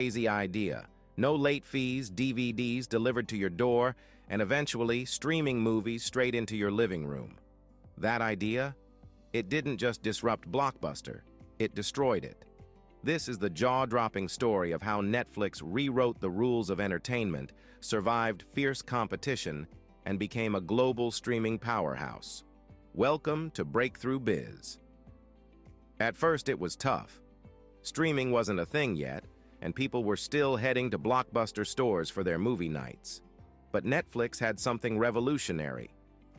Crazy idea. No late fees, DVDs delivered to your door, and eventually streaming movies straight into your living room. That idea? It didn't just disrupt Blockbuster, it destroyed it. This is the jaw-dropping story of how Netflix rewrote the rules of entertainment, survived fierce competition, and became a global streaming powerhouse. Welcome to Breakthrough Biz. At first, it was tough. Streaming wasn't a thing yet, and people were still heading to Blockbuster stores for their movie nights. But Netflix had something revolutionary: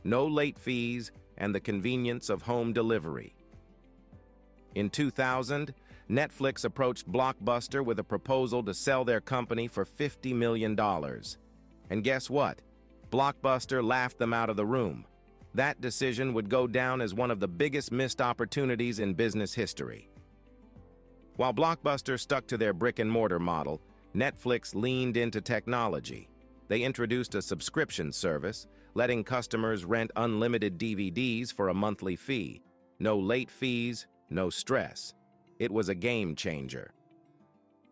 no late fees and the convenience of home delivery. In 2000, Netflix approached Blockbuster with a proposal to sell their company for $50 million. And guess what? Blockbuster laughed them out of the room. That decision would go down as one of the biggest missed opportunities in business history. While Blockbuster stuck to their brick-and-mortar model, Netflix leaned into technology. They introduced a subscription service, letting customers rent unlimited DVDs for a monthly fee. No late fees, no stress. It was a game changer.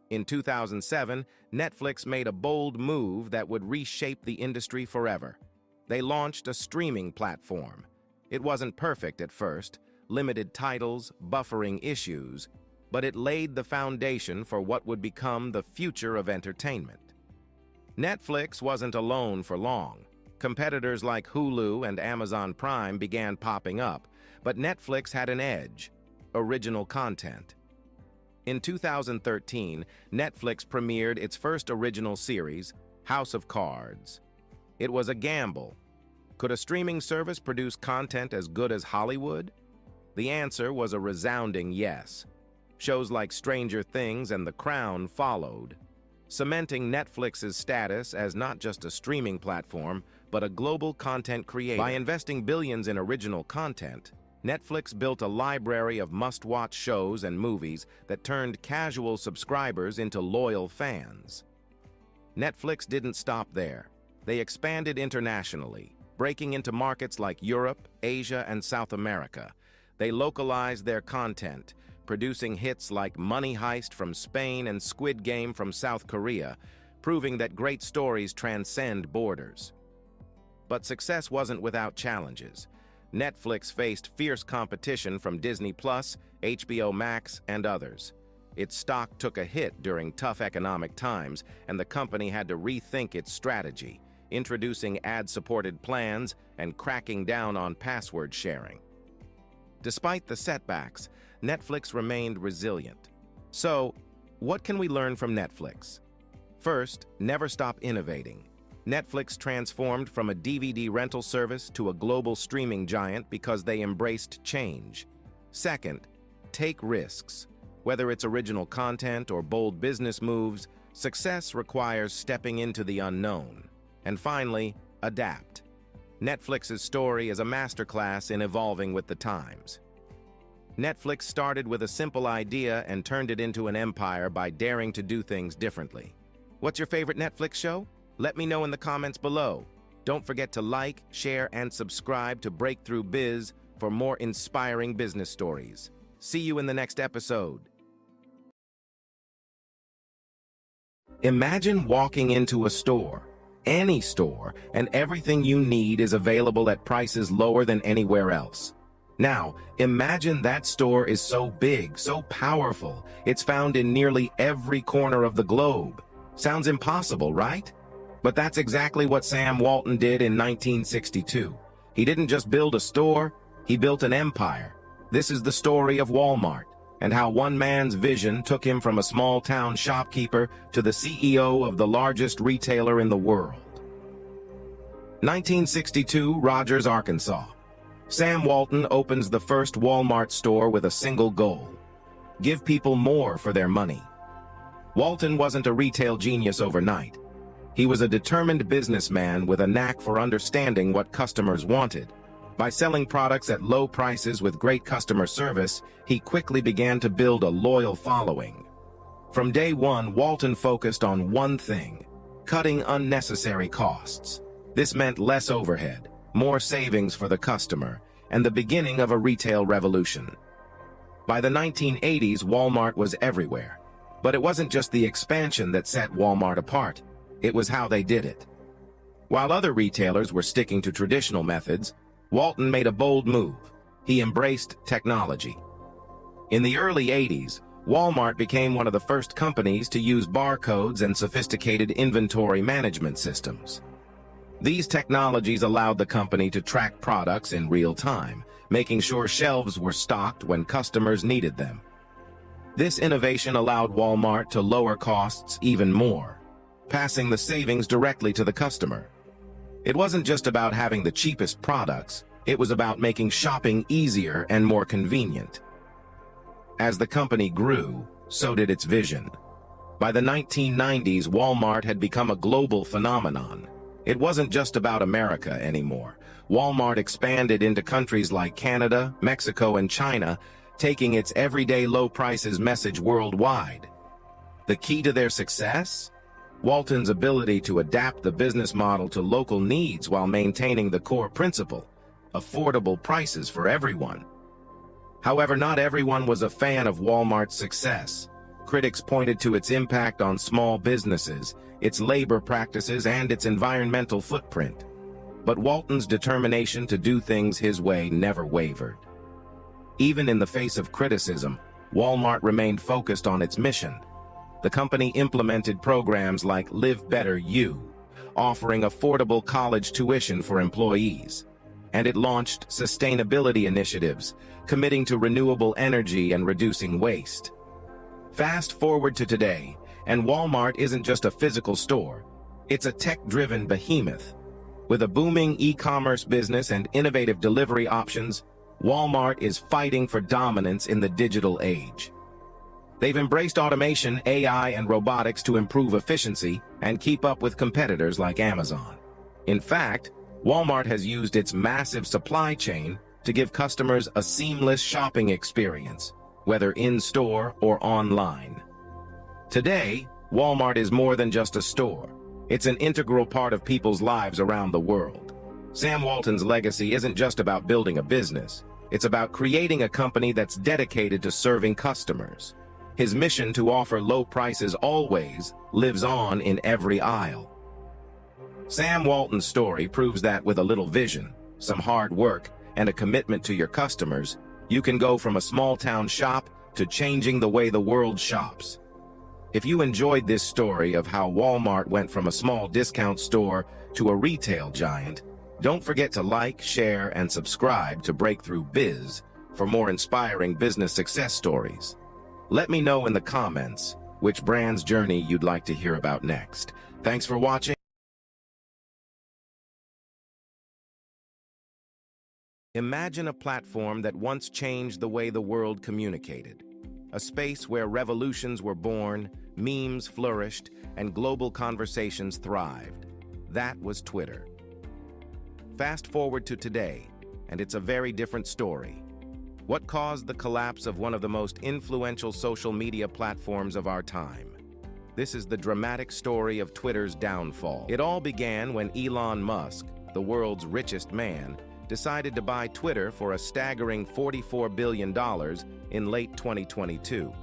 In 2007, Netflix made a bold move that would reshape the industry forever. They launched a streaming platform. It wasn't perfect at first, limited titles, buffering issues, but it laid the foundation for what would become the future of entertainment. Netflix wasn't alone for long. Competitors like Hulu and Amazon Prime began popping up, but Netflix had an edge: original content. In 2013, Netflix premiered its first original series, House of Cards. It was a gamble. Could a streaming service produce content as good as Hollywood? The answer was a resounding yes. Shows like Stranger Things and The Crown followed, cementing Netflix's status as not just a streaming platform, but a global content creator. By investing billions in original content, Netflix built a library of must-watch shows and movies that turned casual subscribers into loyal fans. Netflix didn't stop there. They expanded internationally, breaking into markets like Europe, Asia, and South America. They localized their content, producing hits like Money Heist from Spain and Squid Game from South Korea, proving that great stories transcend borders. But success wasn't without challenges. Netflix faced fierce competition from Disney+, HBO Max, and others. Its stock took a hit during tough economic times, and the company had to rethink its strategy, introducing ad-supported plans and cracking down on password sharing. Despite the setbacks, Netflix remained resilient. So, what can we learn from Netflix? First, never stop innovating. Netflix transformed from a DVD rental service to a global streaming giant because they embraced change. Second, take risks. Whether it's original content or bold business moves, success requires stepping into the unknown. And finally, adapt. Netflix's story is a masterclass in evolving with the times. Netflix started with a simple idea and turned it into an empire by daring to do things differently. What's your favorite Netflix show? Let me know in the comments below. Don't forget to like, share, and subscribe to Breakthrough Biz for more inspiring business stories. See you in the next episode. Imagine walking into a store, any store, and everything you need is available at prices lower than anywhere else. Now, imagine that store is so big, so powerful, it's found in nearly every corner of the globe. Sounds impossible, right? But that's exactly what Sam Walton did in 1962. He didn't just build a store, he built an empire. This is the story of Walmart, and how one man's vision took him from a small-town shopkeeper to the CEO of the largest retailer in the world. 1962, Rogers, Arkansas. Sam Walton opens the first Walmart store with a single goal: give people more for their money. Walton wasn't a retail genius overnight. He was a determined businessman with a knack for understanding what customers wanted. By selling products at low prices with great customer service, he quickly began to build a loyal following. From day one, Walton focused on one thing: cutting unnecessary costs. This meant less overhead, more savings for the customer, and the beginning of a retail revolution. By the 1980s, Walmart was everywhere. But it wasn't just the expansion that set Walmart apart. It was how they did it. While other retailers were sticking to traditional methods, Walton made a bold move. He embraced technology. In the early 80s, Walmart became one of the first companies to use barcodes and sophisticated inventory management systems. These technologies allowed the company to track products in real time, making sure shelves were stocked when customers needed them. This innovation allowed Walmart to lower costs even more, passing the savings directly to the customer. It wasn't just about having the cheapest products, it was about making shopping easier and more convenient. As the company grew, so did its vision. By the 1990s, Walmart had become a global phenomenon. It wasn't just about America anymore. Walmart expanded into countries like Canada, Mexico, and China, taking its everyday low prices message worldwide. The key to their success? Walton's ability to adapt the business model to local needs while maintaining the core principle: affordable prices for everyone. However, not everyone was a fan of Walmart's success. Critics pointed to its impact on small businesses, its labor practices, and its environmental footprint. But Walton's determination to do things his way never wavered. Even in the face of criticism, Walmart remained focused on its mission. The company implemented programs like Live Better U, offering affordable college tuition for employees. And it launched sustainability initiatives, committing to renewable energy and reducing waste. Fast forward to today, and Walmart isn't just a physical store. It's a tech-driven behemoth. With a booming e-commerce business and innovative delivery options, Walmart is fighting for dominance in the digital age. They've embraced automation, AI, and robotics to improve efficiency and keep up with competitors like Amazon. In fact, Walmart has used its massive supply chain to give customers a seamless shopping experience, whether in-store or online. Today, Walmart is more than just a store. It's an integral part of people's lives around the world. Sam Walton's legacy isn't just about building a business. It's about creating a company that's dedicated to serving customers. His mission to offer low prices always lives on in every aisle. Sam Walton's story proves that with a little vision, some hard work, and a commitment to your customers, you can go from a small-town shop to changing the way the world shops. If you enjoyed this story of how Walmart went from a small discount store to a retail giant, don't forget to like, share, and subscribe to Breakthrough Biz for more inspiring business success stories. Let me know in the comments which brand's journey you'd like to hear about next. Thanks for watching. Imagine a platform that once changed the way the world communicated. A space where revolutions were born, memes flourished, and global conversations thrived. That was Twitter. Fast forward to today, and it's a very different story. What caused the collapse of one of the most influential social media platforms of our time? This is the dramatic story of Twitter's downfall. It all began when Elon Musk, the world's richest man, decided to buy Twitter for a staggering $44 billion in late 2022.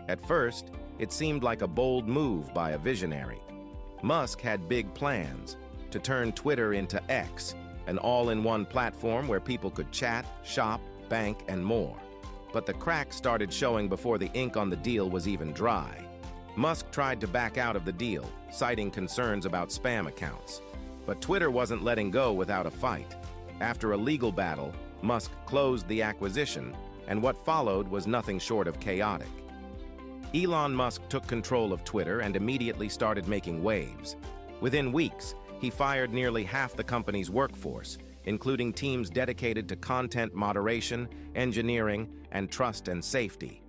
At first, it seemed like a bold move by a visionary. Musk had big plans to turn Twitter into X, an all-in-one platform where people could chat, shop, bank, and more. But the cracks started showing before the ink on the deal was even dry. Musk tried to back out of the deal, citing concerns about spam accounts. But Twitter wasn't letting go without a fight. After a legal battle, Musk closed the acquisition, and what followed was nothing short of chaotic. Elon Musk took control of Twitter and immediately started making waves. Within weeks, he fired nearly half the company's workforce, including teams dedicated to content moderation, engineering, and trust and safety.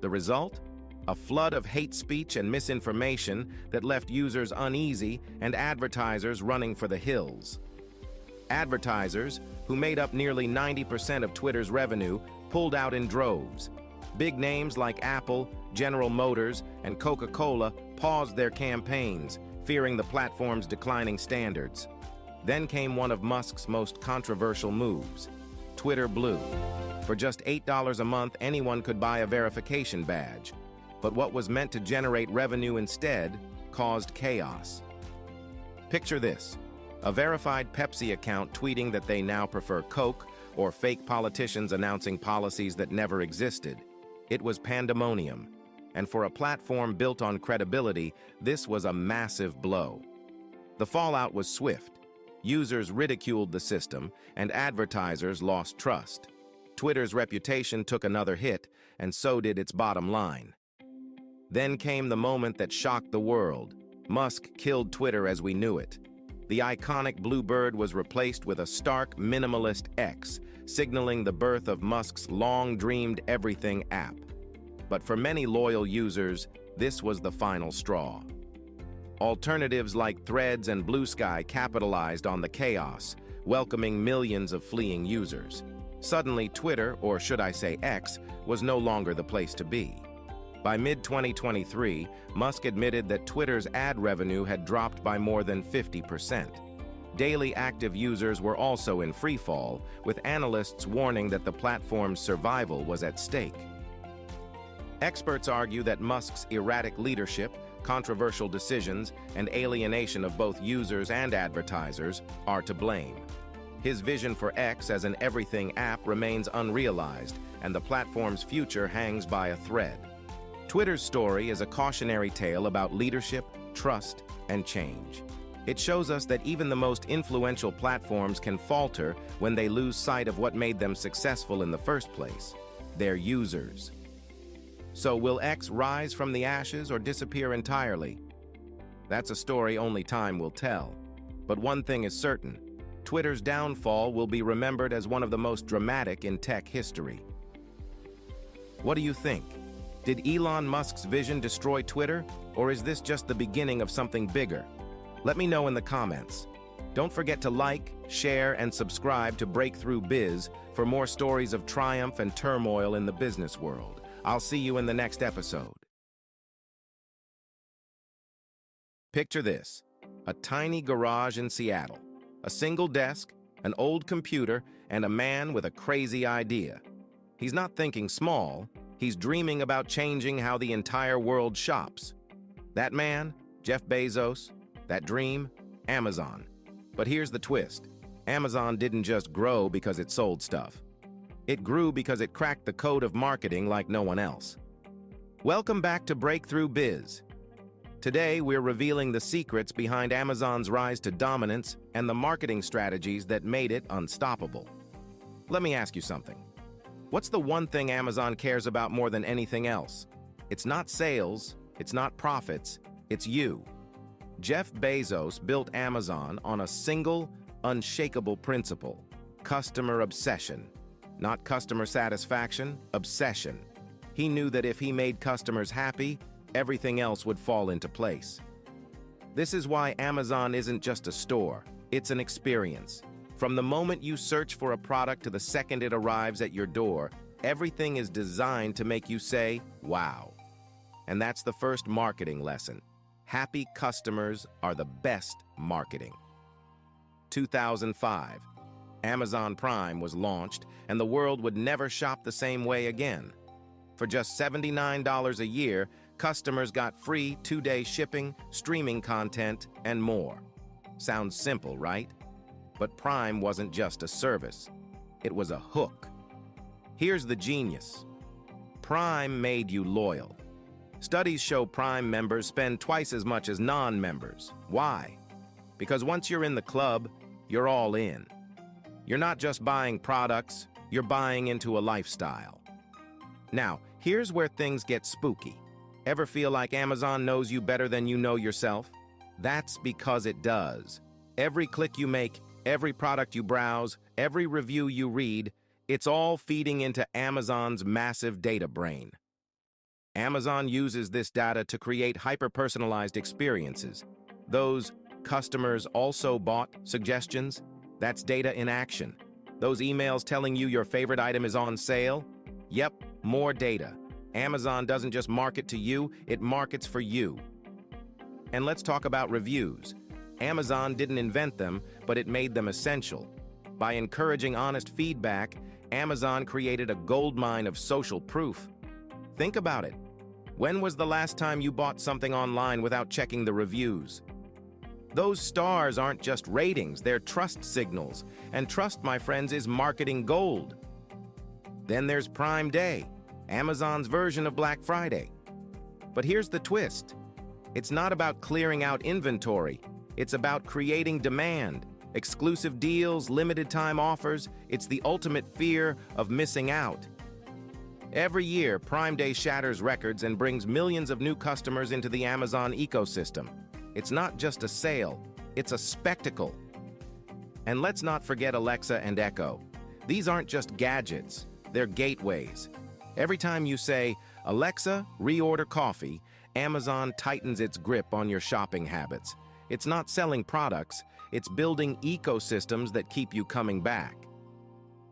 The result? A flood of hate speech and misinformation that left users uneasy and advertisers running for the hills. Advertisers, who made up nearly 90% of Twitter's revenue, pulled out in droves. Big names like Apple, General Motors, and Coca-Cola paused their campaigns, fearing the platform's declining standards. Then came one of Musk's most controversial moves, Twitter Blue. For just $8 a month, anyone could buy a verification badge. but what was meant to generate revenue instead caused chaos. Picture this: a verified Pepsi account tweeting that they now prefer Coke, or fake politicians announcing policies that never existed. It was pandemonium, and for a platform built on credibility, this was a massive blow. The fallout was swift. Users ridiculed the system, and advertisers lost trust. Twitter's reputation took another hit, and so did its bottom line. Then came the moment that shocked the world. Musk killed Twitter as we knew it. The iconic blue bird was replaced with a stark, minimalist X, signaling the birth of Musk's long-dreamed everything app. But for many loyal users, this was the final straw. Alternatives like Threads and Blue Sky capitalized on the chaos, welcoming millions of fleeing users. Suddenly, Twitter, or should I say X, was no longer the place to be. By mid-2023, Musk admitted that Twitter's ad revenue had dropped by more than 50%. Daily active users were also in freefall, with analysts warning that the platform's survival was at stake. Experts argue that Musk's erratic leadership, controversial decisions, and alienation of both users and advertisers are to blame. His vision for X as an everything app remains unrealized, and the platform's future hangs by a thread. Twitter's story is a cautionary tale about leadership, trust, and change. It shows us that even the most influential platforms can falter when they lose sight of what made them successful in the first place: their users. So will X rise from the ashes or disappear entirely? That's a story only time will tell. But one thing is certain: Twitter's downfall will be remembered as one of the most dramatic in tech history. What do you think? Did Elon Musk's vision destroy Twitter, or is this just the beginning of something bigger? Let me know in the comments. Don't forget to like, share, and subscribe to Breakthrough Biz for more stories of triumph and turmoil in the business world. I'll see you in the next episode. Picture this: a tiny garage in Seattle, a single desk, an old computer, and a man with a crazy idea. He's not thinking small, he's dreaming about changing how the entire world shops. That man, Jeff Bezos. That dream, Amazon. But here's the twist: Amazon didn't just grow because it sold stuff. It grew because it cracked the code of marketing like no one else. Welcome back to Breakthrough Biz. Today, we're revealing the secrets behind Amazon's rise to dominance and the marketing strategies that made it unstoppable. Let me ask you something. What's the one thing Amazon cares about more than anything else? It's not sales, it's not profits, it's you. Jeff Bezos built Amazon on a single, unshakable principle: customer obsession. Not customer satisfaction, obsession. He knew that if he made customers happy, everything else would fall into place. This is why Amazon isn't just a store, it's an experience. From the moment you search for a product to the second it arrives at your door, everything is designed to make you say, "Wow." And that's the first marketing lesson. Happy customers are the best marketing. 2005. Amazon Prime was launched, and the world would never shop the same way again. For just $79 a year, customers got free 2-day shipping, streaming content, and more. Sounds simple, right? But Prime wasn't just a service. It was a hook. Here's the genius. Prime made you loyal. Studies show Prime members spend twice as much as non-members. Why? Because once you're in the club, you're all in. You're not just buying products, you're buying into a lifestyle. Now, here's where things get spooky. Ever feel like Amazon knows you better than you know yourself? That's because it does. Every click you make, every product you browse, every review you read, it's all feeding into Amazon's massive data brain. Amazon uses this data to create hyper-personalized experiences. Those "customers also bought" suggestions, that's data in action. Those emails telling you your favorite item is on sale? Yep, more data. Amazon doesn't just market to you, it markets for you. And let's talk about reviews. Amazon didn't invent them, but it made them essential. By encouraging honest feedback, Amazon created a goldmine of social proof. Think about it. When was the last time you bought something online without checking the reviews? Those stars aren't just ratings, they're trust signals. And trust, my friends, is marketing gold. Then there's Prime Day, Amazon's version of Black Friday. But here's the twist. It's not about clearing out inventory. It's about creating demand. Exclusive deals, limited time offers. It's the ultimate fear of missing out. Every year, Prime Day shatters records and brings millions of new customers into the Amazon ecosystem. It's not just a sale, it's a spectacle. And let's not forget Alexa and Echo. These aren't just gadgets, they're gateways. Every time you say, "Alexa, reorder coffee," Amazon tightens its grip on your shopping habits. It's not selling products, it's building ecosystems that keep you coming back.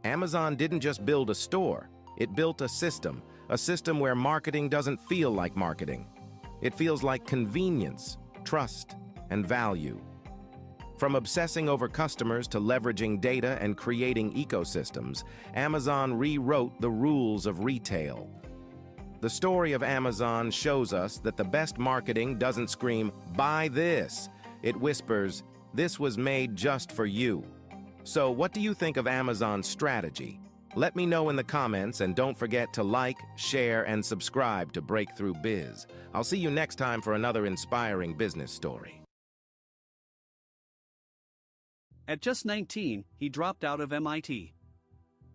Amazon didn't just build a store, it built a system where marketing doesn't feel like marketing. It feels like convenience, trust, and value. From obsessing over customers to leveraging data and creating ecosystems, Amazon rewrote the rules of retail. The story of Amazon shows us that the best marketing doesn't scream, "Buy this." It whispers, "This was made just for you." So what do you think of Amazon's strategy? Let me know in the comments, and don't forget to like, share, and subscribe to Breakthrough Biz. I'll see you next time for another inspiring business story. At just 19, he dropped out of MIT.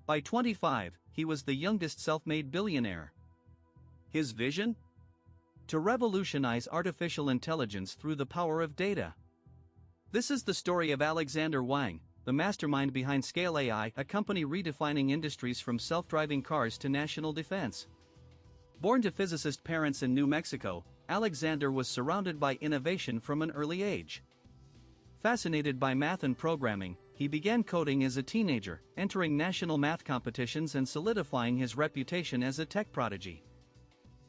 By 25, he was the youngest self-made billionaire. His vision? To revolutionize artificial intelligence through the power of data. This is the story of Alexander Wang, the mastermind behind Scale AI, a company redefining industries from self-driving cars to national defense. Born to physicist parents in New Mexico, Alexander was surrounded by innovation from an early age. Fascinated by math and programming, he began coding as a teenager, entering national math competitions and solidifying his reputation as a tech prodigy.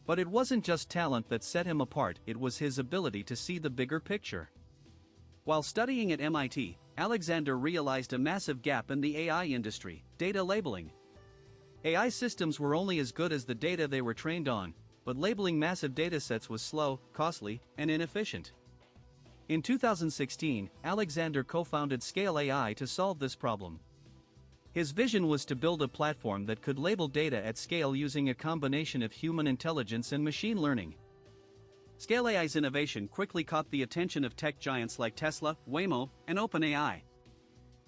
But it wasn't just talent that set him apart, it was his ability to see the bigger picture. While studying at MIT, Alexander realized a massive gap in the AI industry: data labeling. AI systems were only as good as the data they were trained on, but labeling massive datasets was slow, costly, and inefficient. In 2016, Alexander co-founded Scale AI to solve this problem. His vision was to build a platform that could label data at scale using a combination of human intelligence and machine learning. Scale AI's innovation quickly caught the attention of tech giants like Tesla, Waymo, and OpenAI.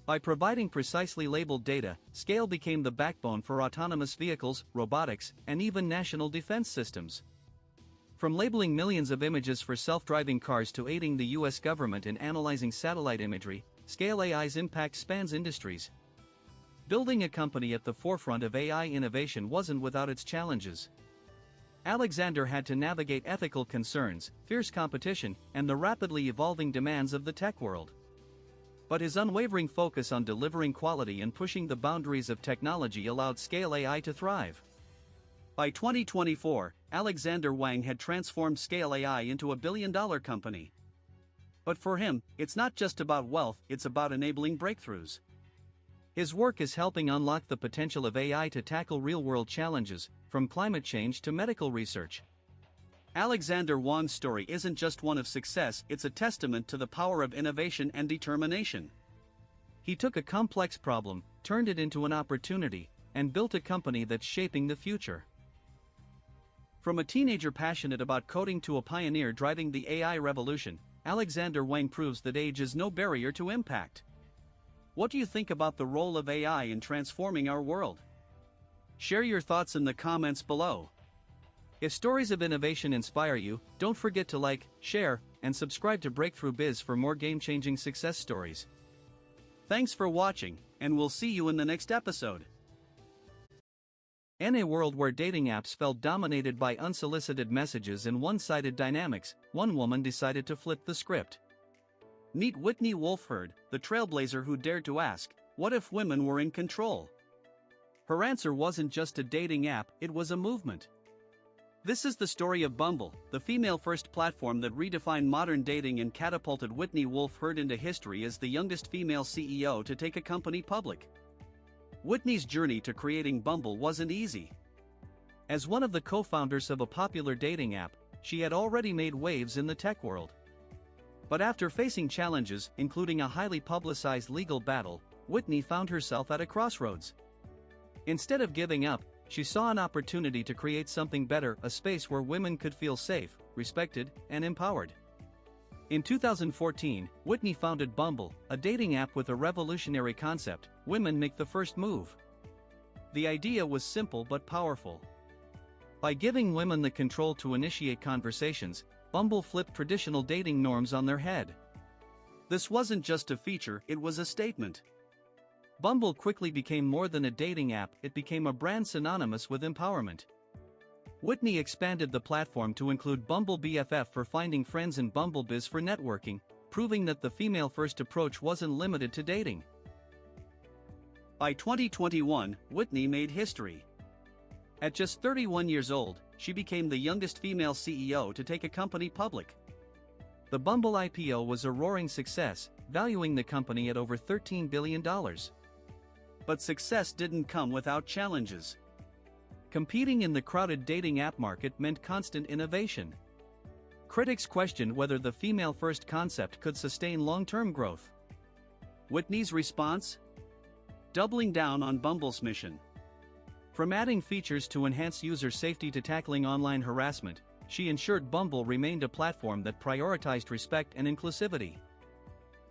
By providing precisely labeled data, Scale became the backbone for autonomous vehicles, robotics, and even national defense systems. From labeling millions of images for self-driving cars to aiding the US government in analyzing satellite imagery, Scale AI's impact spans industries. Building a company at the forefront of AI innovation wasn't without its challenges. Alexander had to navigate ethical concerns, fierce competition, and the rapidly evolving demands of the tech world. But his unwavering focus on delivering quality and pushing the boundaries of technology allowed Scale AI to thrive. By 2024, Alexander Wang had transformed Scale AI into a billion-dollar company. But for him, it's not just about wealth, it's about enabling breakthroughs. His work is helping unlock the potential of AI to tackle real-world challenges, from climate change to medical research. Alexander Wang's story isn't just one of success, it's a testament to the power of innovation and determination. He took a complex problem, turned it into an opportunity, and built a company that's shaping the future. From a teenager passionate about coding to a pioneer driving the AI revolution, Alexander Wang proves that age is no barrier to impact. What do you think about the role of AI in transforming our world? Share your thoughts in the comments below. If stories of innovation inspire you, don't forget to like, share, and subscribe to Breakthrough Biz for more game-changing success stories. Thanks for watching, and we'll see you in the next episode. In a world where dating apps felt dominated by unsolicited messages and one-sided dynamics, one woman decided to flip the script. Meet Whitney Wolfe Herd, the trailblazer who dared to ask, what if women were in control? Her answer wasn't just a dating app, it was a movement. This is the story of Bumble, the female-first platform that redefined modern dating and catapulted Whitney Wolfe Herd into history as the youngest female CEO to take a company public. Whitney's journey to creating Bumble wasn't easy. As one of the co-founders of a popular dating app, she had already made waves in the tech world. But after facing challenges, including a highly publicized legal battle, Whitney found herself at a crossroads. Instead of giving up, she saw an opportunity to create something better, a space where women could feel safe, respected, and empowered. In 2014, Whitney founded Bumble, a dating app with a revolutionary concept: women make the first move. The idea was simple but powerful. By giving women the control to initiate conversations, Bumble flipped traditional dating norms on their head. This wasn't just a feature, it was a statement. Bumble quickly became more than a dating app, it became a brand synonymous with empowerment. Whitney expanded the platform to include Bumble BFF for finding friends and BumbleBiz for networking, proving that the female-first approach wasn't limited to dating. By 2021, Whitney made history. At just 31 years old, she became the youngest female CEO to take a company public. The Bumble IPO was a roaring success, valuing the company at over $13 billion. But success didn't come without challenges. Competing in the crowded dating app market meant constant innovation. Critics questioned whether the female-first concept could sustain long-term growth. Whitney's response? Doubling down on Bumble's mission. From adding features to enhance user safety to tackling online harassment, she ensured Bumble remained a platform that prioritized respect and inclusivity.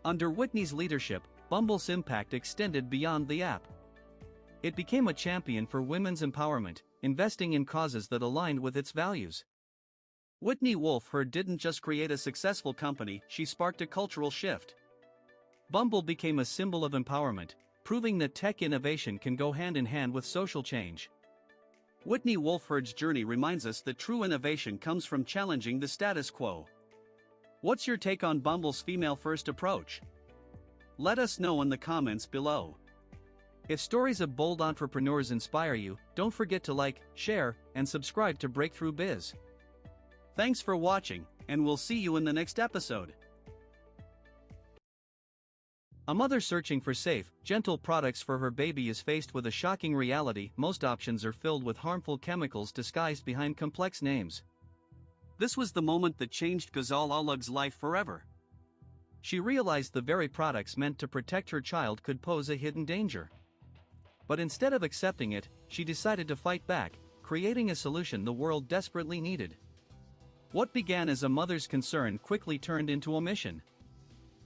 Under Whitney's leadership, Bumble's impact extended beyond the app. It became a champion for women's empowerment, investing in causes that aligned with its values. Whitney Wolfe Herd didn't just create a successful company, she sparked a cultural shift. Bumble became a symbol of empowerment, proving that tech innovation can go hand in hand with social change. Whitney Wolfe Herd's journey reminds us that true innovation comes from challenging the status quo. What's your take on Bumble's female-first approach? Let us know in the comments below. If stories of bold entrepreneurs inspire you, don't forget to like, share, and subscribe to Breakthrough Biz. Thanks for watching, and we'll see you in the next episode. A mother searching for safe, gentle products for her baby is faced with a shocking reality: most options are filled with harmful chemicals disguised behind complex names. This was the moment that changed Ghazal Ulug's life forever. She realized the very products meant to protect her child could pose a hidden danger. But instead of accepting it, she decided to fight back, creating a solution the world desperately needed. What began as a mother's concern quickly turned into a mission.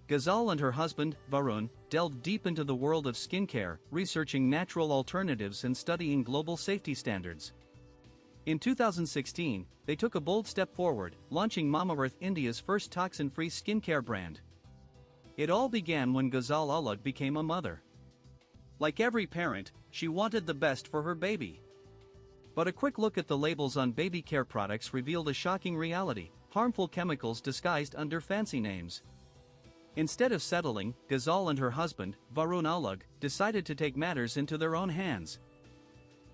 Ghazal and her husband, Varun, delved deep into the world of skincare, researching natural alternatives and studying global safety standards. In 2016, they took a bold step forward, launching Mamaearth, India's first toxin-free skincare brand. It all began when Ghazal Ulug became a mother. Like every parent, she wanted the best for her baby. But a quick look at the labels on baby care products revealed a shocking reality: harmful chemicals disguised under fancy names. Instead of settling, Ghazal and her husband, Varun Ulug, decided to take matters into their own hands.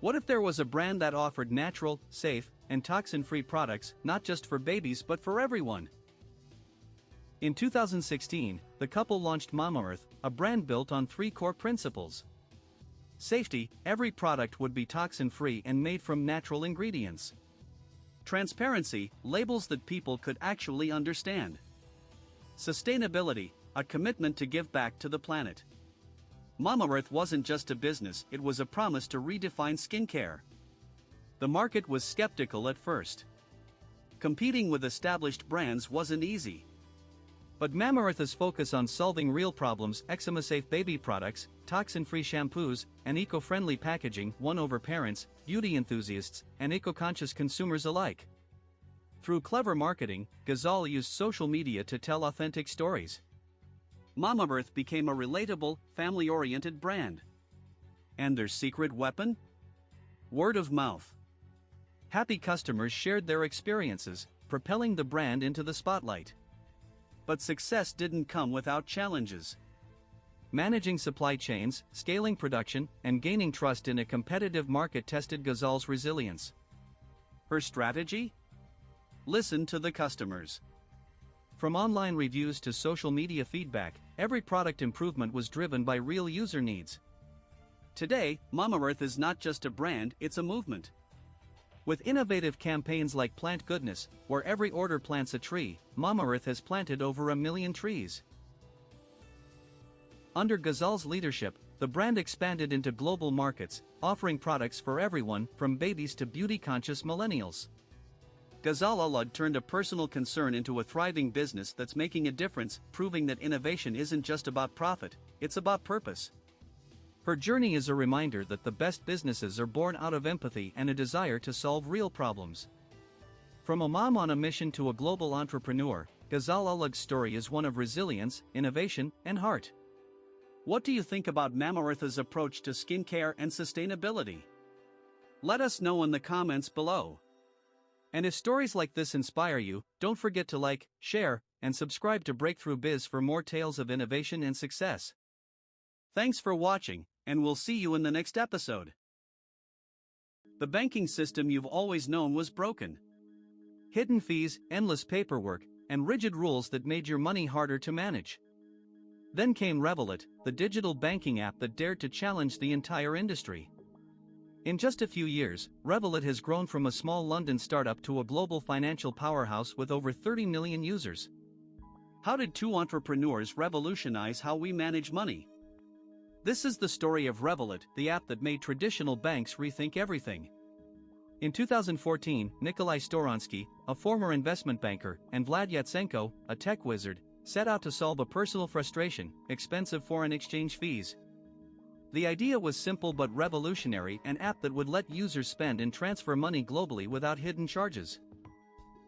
What if there was a brand that offered natural, safe, and toxin-free products, not just for babies but for everyone? In 2016, the couple launched Mamaearth, a brand built on 3 core principles. Safety: every product would be toxin-free and made from natural ingredients. Transparency: labels that people could actually understand. Sustainability: a commitment to give back to the planet. Mamaearth wasn't just a business, it was a promise to redefine skincare. The market was skeptical at first. Competing with established brands wasn't easy. But Mamaearth's focus on solving real problems, eczema-safe baby products, toxin-free shampoos, and eco-friendly packaging, won over parents, beauty enthusiasts, and eco-conscious consumers alike. Through clever marketing, Ghazal used social media to tell authentic stories. Mamaearth became a relatable, family-oriented brand. And their secret weapon? Word of mouth. Happy customers shared their experiences, propelling the brand into the spotlight. But success didn't come without challenges. Managing supply chains, scaling production, and gaining trust in a competitive market tested Ghazal's resilience. Her strategy? Listen to the customers. From online reviews to social media feedback, every product improvement was driven by real user needs. Today, Mamaearth is not just a brand, it's a movement. With innovative campaigns like Plant Goodness, where every order plants a tree, Mama Earth has planted over 1 million trees. Under Ghazal's leadership, the brand expanded into global markets, offering products for everyone from babies to beauty-conscious millennials. Ghazal Alud turned a personal concern into a thriving business that's making a difference, proving that innovation isn't just about profit, it's about purpose. Her journey is a reminder that the best businesses are born out of empathy and a desire to solve real problems. From a mom on a mission to a global entrepreneur, Ghazal Alud's story is one of resilience, innovation, and heart. What do you think about Mama Earth's approach to skincare and sustainability? Let us know in the comments below. And if stories like this inspire you, don't forget to like, share, and subscribe to Breakthrough Biz for more tales of innovation and success. Thanks for watching, and we'll see you in the next episode. The banking system you've always known was broken. Hidden fees, endless paperwork, and rigid rules that made your money harder to manage. Then came Revolut, the digital banking app that dared to challenge the entire industry. In just a few years, Revolut has grown from a small London startup to a global financial powerhouse with over 30 million users. How did two entrepreneurs revolutionize how we manage money? This is the story of Revolut, the app that made traditional banks rethink everything. In 2014, Nikolai Storonsky, a former investment banker, and Vlad Yatsenko, a tech wizard, set out to solve a personal frustration: expensive foreign exchange fees. The idea was simple but revolutionary: an app that would let users spend and transfer money globally without hidden charges.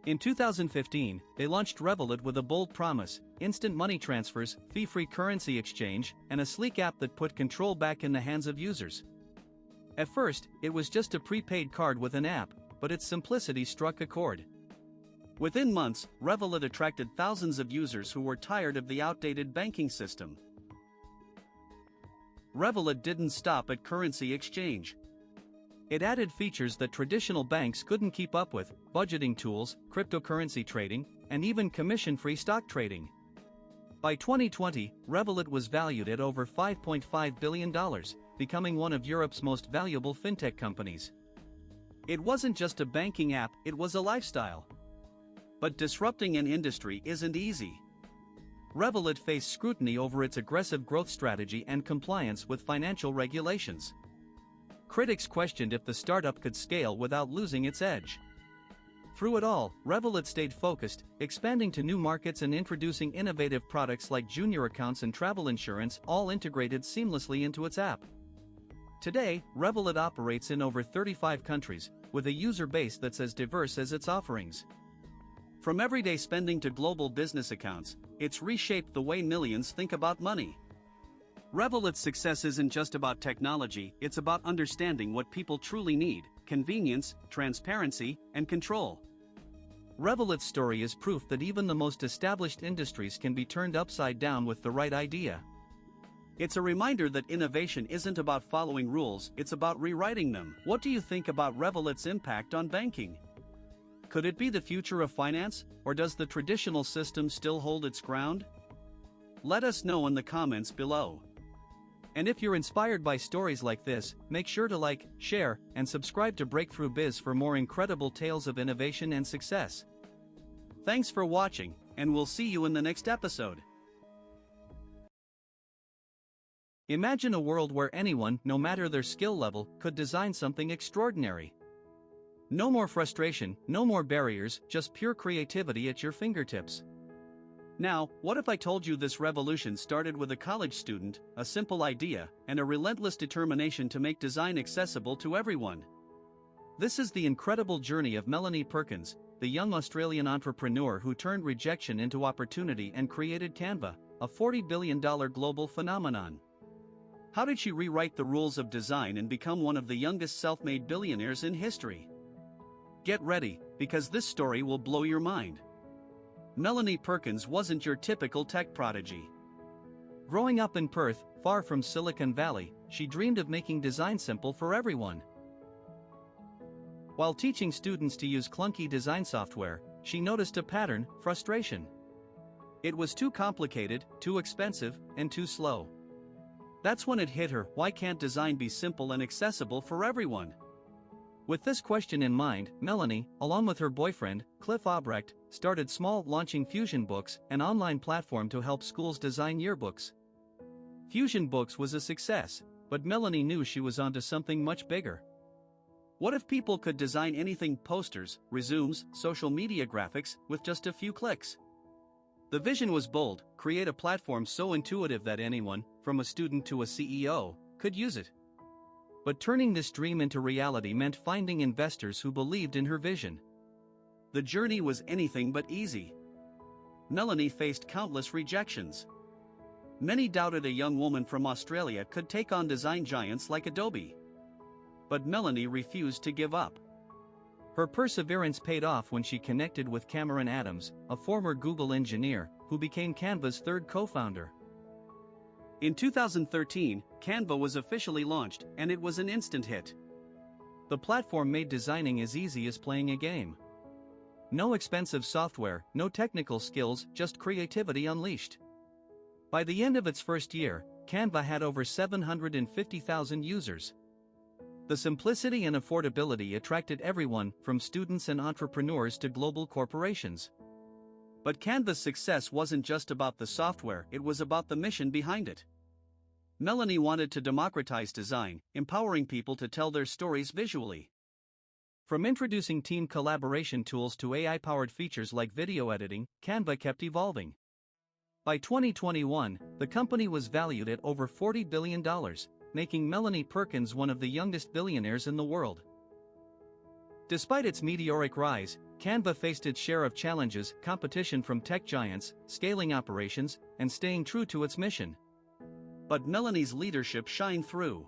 In 2015, they launched Revolut with a bold promise: instant money transfers, fee-free currency exchange, and a sleek app that put control back in the hands of users. At first, it was just a prepaid card with an app, but its simplicity struck a chord. Within months, Revolut attracted thousands of users who were tired of the outdated banking system. Revolut didn't stop at currency exchange. It added features that traditional banks couldn't keep up with: budgeting tools, cryptocurrency trading, and even commission-free stock trading. By 2020, Revolut was valued at over $5.5 billion, becoming one of Europe's most valuable fintech companies. It wasn't just a banking app, it was a lifestyle. But disrupting an industry isn't easy. Revolut faced scrutiny over its aggressive growth strategy and compliance with financial regulations. Critics questioned if the startup could scale without losing its edge. Through it all, Revolut stayed focused, expanding to new markets and introducing innovative products like junior accounts and travel insurance, all integrated seamlessly into its app. Today, Revolut operates in over 35 countries, with a user base that's as diverse as its offerings. From everyday spending to global business accounts, it's reshaped the way millions think about money. Revolut's success isn't just about technology, it's about understanding what people truly need: convenience, transparency, and control. Revolut's story is proof that even the most established industries can be turned upside down with the right idea. It's a reminder that innovation isn't about following rules, it's about rewriting them. What do you think about Revolut's impact on banking? Could it be the future of finance, or does the traditional system still hold its ground? Let us know in the comments below. And if you're inspired by stories like this, make sure to like, share, and subscribe to Breakthrough Biz for more incredible tales of innovation and success. Thanks for watching, and we'll see you in the next episode. Imagine a world where anyone, no matter their skill level, could design something extraordinary. No more frustration, no more barriers, just pure creativity at your fingertips. Now, what if I told you this revolution started with a college student, a simple idea, and a relentless determination to make design accessible to everyone? This is the incredible journey of Melanie Perkins, the young Australian entrepreneur who turned rejection into opportunity and created Canva, a $40 billion global phenomenon. How did she rewrite the rules of design and become one of the youngest self-made billionaires in history? Get ready, because this story will blow your mind. Melanie Perkins wasn't your typical tech prodigy. Growing up in Perth, far from Silicon Valley, she dreamed of making design simple for everyone. While teaching students to use clunky design software, she noticed a pattern: frustration. It was too complicated, too expensive, and too slow. That's when it hit her: why can't design be simple and accessible for everyone? With this question in mind, Melanie, along with her boyfriend, Cliff Obrecht, started small, launching Fusion Books, an online platform to help schools design yearbooks. Fusion Books was a success, but Melanie knew she was onto something much bigger. What if people could design anything: posters, resumes, social media graphics, with just a few clicks? The vision was bold: create a platform so intuitive that anyone, from a student to a CEO, could use it. But turning this dream into reality meant finding investors who believed in her vision. The journey was anything but easy. Melanie faced countless rejections. Many doubted a young woman from Australia could take on design giants like Adobe. But Melanie refused to give up. Her perseverance paid off when she connected with Cameron Adams, a former Google engineer, who became Canva's third co-founder. In 2013, Canva was officially launched, and it was an instant hit. The platform made designing as easy as playing a game. No expensive software, no technical skills, just creativity unleashed. By the end of its first year, Canva had over 750,000 users. The simplicity and affordability attracted everyone, from students and entrepreneurs to global corporations. But Canva's success wasn't just about the software, it was about the mission behind it. Melanie wanted to democratize design, empowering people to tell their stories visually. From introducing team collaboration tools to AI-powered features like video editing, Canva kept evolving. By 2021, the company was valued at over $40 billion, making Melanie Perkins one of the youngest billionaires in the world. Despite its meteoric rise, Canva faced its share of challenges: competition from tech giants, scaling operations, and staying true to its mission. But Melanie's leadership shined through.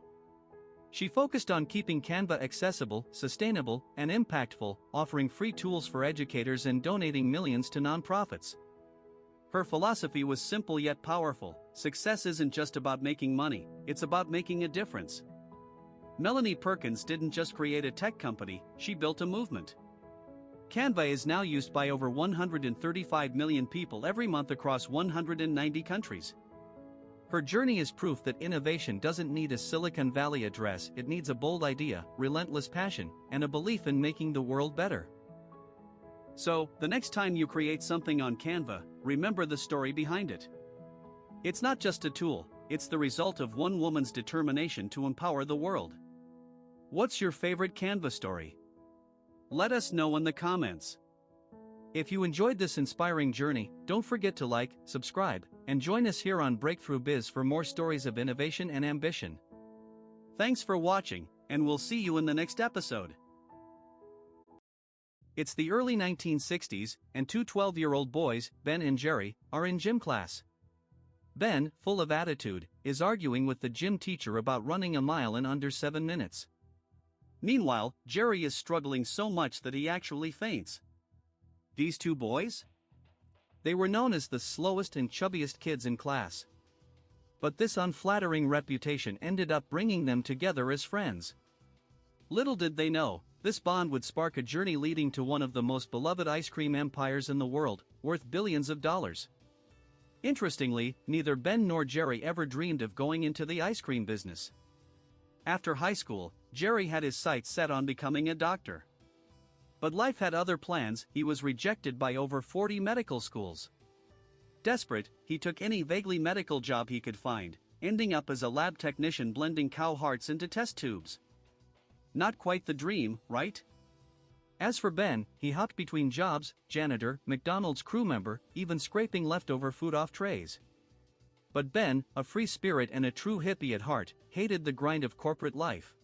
She focused on keeping Canva accessible, sustainable, and impactful, offering free tools for educators and donating millions to nonprofits. Her philosophy was simple yet powerful: success isn't just about making money, it's about making a difference. Melanie Perkins didn't just create a tech company, she built a movement. Canva is now used by over 135 million people every month across 190 countries. Her journey is proof that innovation doesn't need a Silicon Valley address, it needs a bold idea, relentless passion, and a belief in making the world better. So, the next time you create something on Canva, remember the story behind it. It's not just a tool, it's the result of one woman's determination to empower the world. What's your favorite Canva story? Let us know in the comments. If you enjoyed this inspiring journey, don't forget to like, subscribe, and join us here on Breakthrough Biz for more stories of innovation and ambition. Thanks for watching, and we'll see you in the next episode. It's the early 1960s, and two 12-year-old boys, Ben and Jerry, are in gym class. Ben, full of attitude, is arguing with the gym teacher about running a mile in under 7 minutes. Meanwhile, Jerry is struggling so much that he actually faints. These two boys? They were known as the slowest and chubbiest kids in class. But this unflattering reputation ended up bringing them together as friends. Little did they know, this bond would spark a journey leading to one of the most beloved ice cream empires in the world, worth billions of dollars. Interestingly, neither Ben nor Jerry ever dreamed of going into the ice cream business. After high school, Jerry had his sights set on becoming a doctor. But life had other plans. He was rejected by over 40 medical schools. Desperate, he took any vaguely medical job he could find, ending up as a lab technician blending cow hearts into test tubes. Not quite the dream, right? As for Ben, he hopped between jobs: janitor, McDonald's crew member, even scraping leftover food off trays. But Ben, a free spirit and a true hippie at heart, hated the grind of corporate life.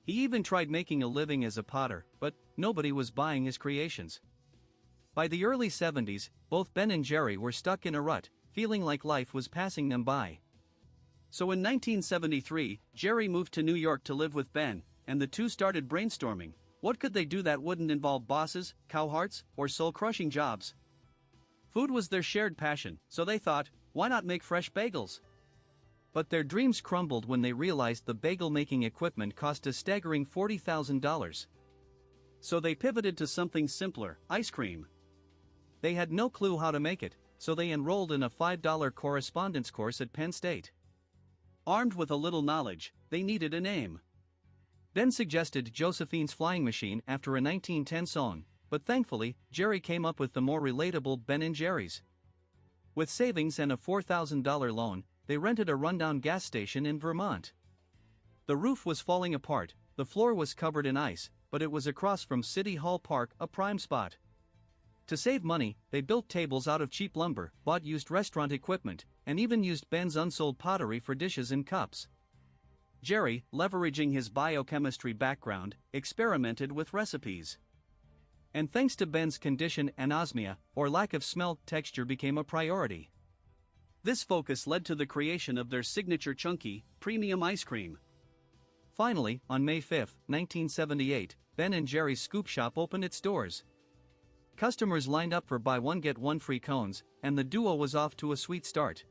He even tried making a living as a potter, but nobody was buying his creations. By the early 70s, both Ben and Jerry were stuck in a rut, feeling like life was passing them by. So in 1973, Jerry moved to New York to live with Ben, and the two started brainstorming. What could they do that wouldn't involve bosses, cow hearts, or soul-crushing jobs? Food was their shared passion, so they thought, why not make fresh bagels? But their dreams crumbled when they realized the bagel-making equipment cost a staggering $40,000. So they pivoted to something simpler: ice cream. They had no clue how to make it, so they enrolled in a $5 correspondence course at Penn State. Armed with a little knowledge, they needed a name. Ben suggested Josephine's flying machine after a 1910 song, but thankfully, Jerry came up with the more relatable Ben & Jerry's. With savings and a $4,000 loan, they rented a rundown gas station in Vermont. The roof was falling apart, the floor was covered in ice, but it was across from City Hall Park, a prime spot. To save money, they built tables out of cheap lumber, bought used restaurant equipment, and even used Ben's unsold pottery for dishes and cups. Jerry, leveraging his biochemistry background, experimented with recipes. And thanks to Ben's condition, anosmia, or lack of smell, texture became a priority. This focus led to the creation of their signature chunky, premium ice cream. Finally, on May 5, 1978, Ben & Jerry's Scoop Shop opened its doors. Customers lined up for buy one get one free cones, and the duo was off to a sweet start.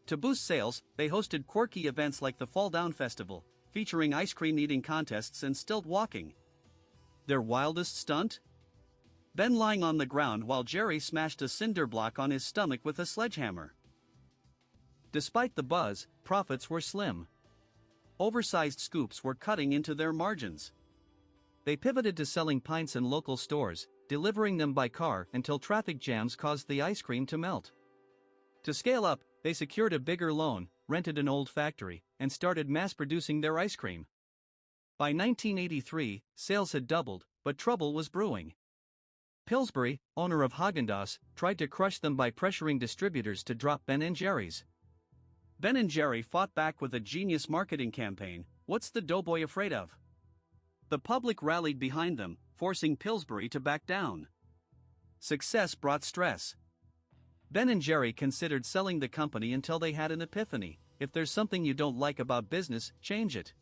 To boost sales, they hosted quirky events like the Fall Down Festival, featuring ice cream eating contests and stilt walking. Their wildest stunt? Ben lying on the ground while Jerry smashed a cinder block on his stomach with a sledgehammer. Despite the buzz, profits were slim. Oversized scoops were cutting into their margins. They pivoted to selling pints in local stores, delivering them by car until traffic jams caused the ice cream to melt. To scale up, they secured a bigger loan, rented an old factory, and started mass-producing their ice cream. By 1983, sales had doubled, but trouble was brewing. Pillsbury, owner of Häagen-Dazs, tried to crush them by pressuring distributors to drop Ben & Jerry's. Ben & Jerry fought back with a genius marketing campaign, "What's the Doughboy Afraid of?" The public rallied behind them, forcing Pillsbury to back down. Success brought stress. Ben & Jerry considered selling the company until they had an epiphany: if there's something you don't like about business, change it.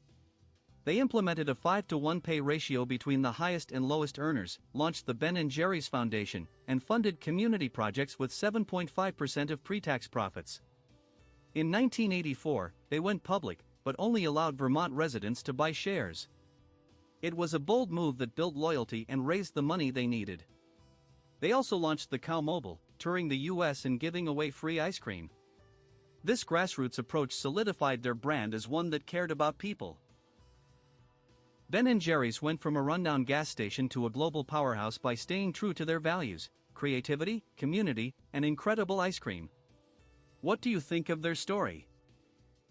They implemented a 5-to-1 pay ratio between the highest and lowest earners, launched the Ben & Jerry's Foundation, and funded community projects with 7.5% of pre-tax profits. In 1984, they went public, but only allowed Vermont residents to buy shares. It was a bold move that built loyalty and raised the money they needed. They also launched the Cow Mobile, touring the US and giving away free ice cream. This grassroots approach solidified their brand as one that cared about people. Ben & Jerry's went from a rundown gas station to a global powerhouse by staying true to their values: creativity, community, and incredible ice cream. What do you think of their story?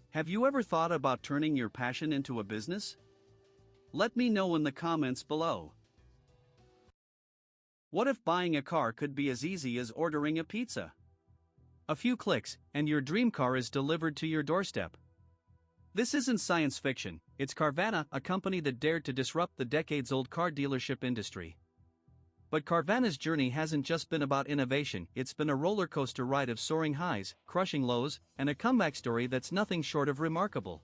Have you ever thought about turning your passion into a business? Let me know in the comments below. What if buying a car could be as easy as ordering a pizza? A few clicks, and your dream car is delivered to your doorstep. This isn't science fiction, it's Carvana, a company that dared to disrupt the decades-old car dealership industry. But Carvana's journey hasn't just been about innovation, it's been a roller coaster ride of soaring highs, crushing lows, and a comeback story that's nothing short of remarkable.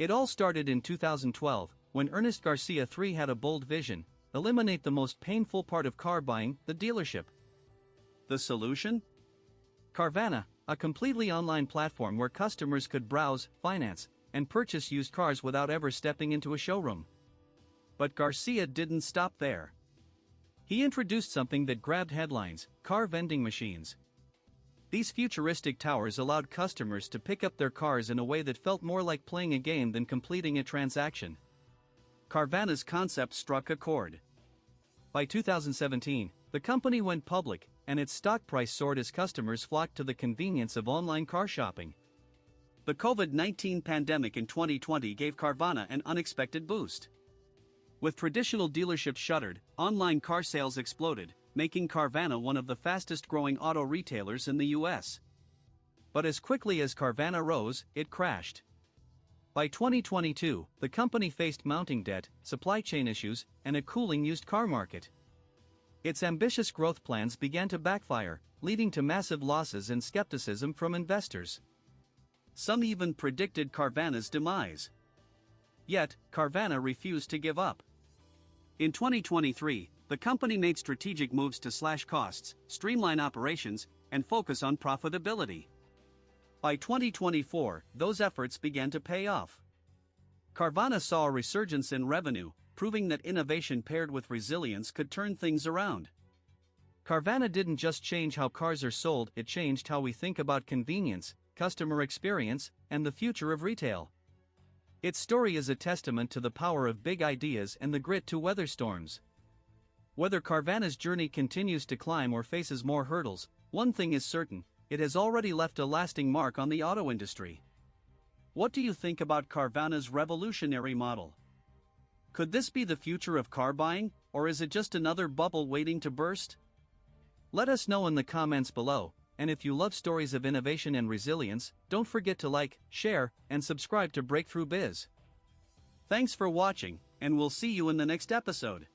It all started in 2012, when Ernest Garcia III had a bold vision: eliminate the most painful part of car buying, the dealership. The solution? Carvana, a completely online platform where customers could browse, finance, and purchase used cars without ever stepping into a showroom. But Garcia didn't stop there. He introduced something that grabbed headlines: car vending machines. These futuristic towers allowed customers to pick up their cars in a way that felt more like playing a game than completing a transaction. Carvana's concept struck a chord. By 2017, the company went public, and its stock price soared as customers flocked to the convenience of online car shopping. The COVID-19 pandemic in 2020 gave Carvana an unexpected boost. With traditional dealerships shuttered, online car sales exploded, making Carvana one of the fastest-growing auto retailers in the US. But as quickly as Carvana rose, it crashed. By 2022, the company faced mounting debt, supply chain issues, and a cooling used car market. Its ambitious growth plans began to backfire, leading to massive losses and skepticism from investors. Some even predicted Carvana's demise. Yet, Carvana refused to give up. In 2023, the company made strategic moves to slash costs, streamline operations, and focus on profitability. By 2024, those efforts began to pay off. Carvana saw a resurgence in revenue, proving that innovation paired with resilience could turn things around. Carvana didn't just change how cars are sold, it changed how we think about convenience, customer experience, and the future of retail. Its story is a testament to the power of big ideas and the grit to weather storms. Whether Carvana's journey continues to climb or faces more hurdles, one thing is certain: it has already left a lasting mark on the auto industry. What do you think about Carvana's revolutionary model? Could this be the future of car buying, or is it just another bubble waiting to burst? Let us know in the comments below, and if you love stories of innovation and resilience, don't forget to like, share, and subscribe to Breakthrough Biz. Thanks for watching, and we'll see you in the next episode.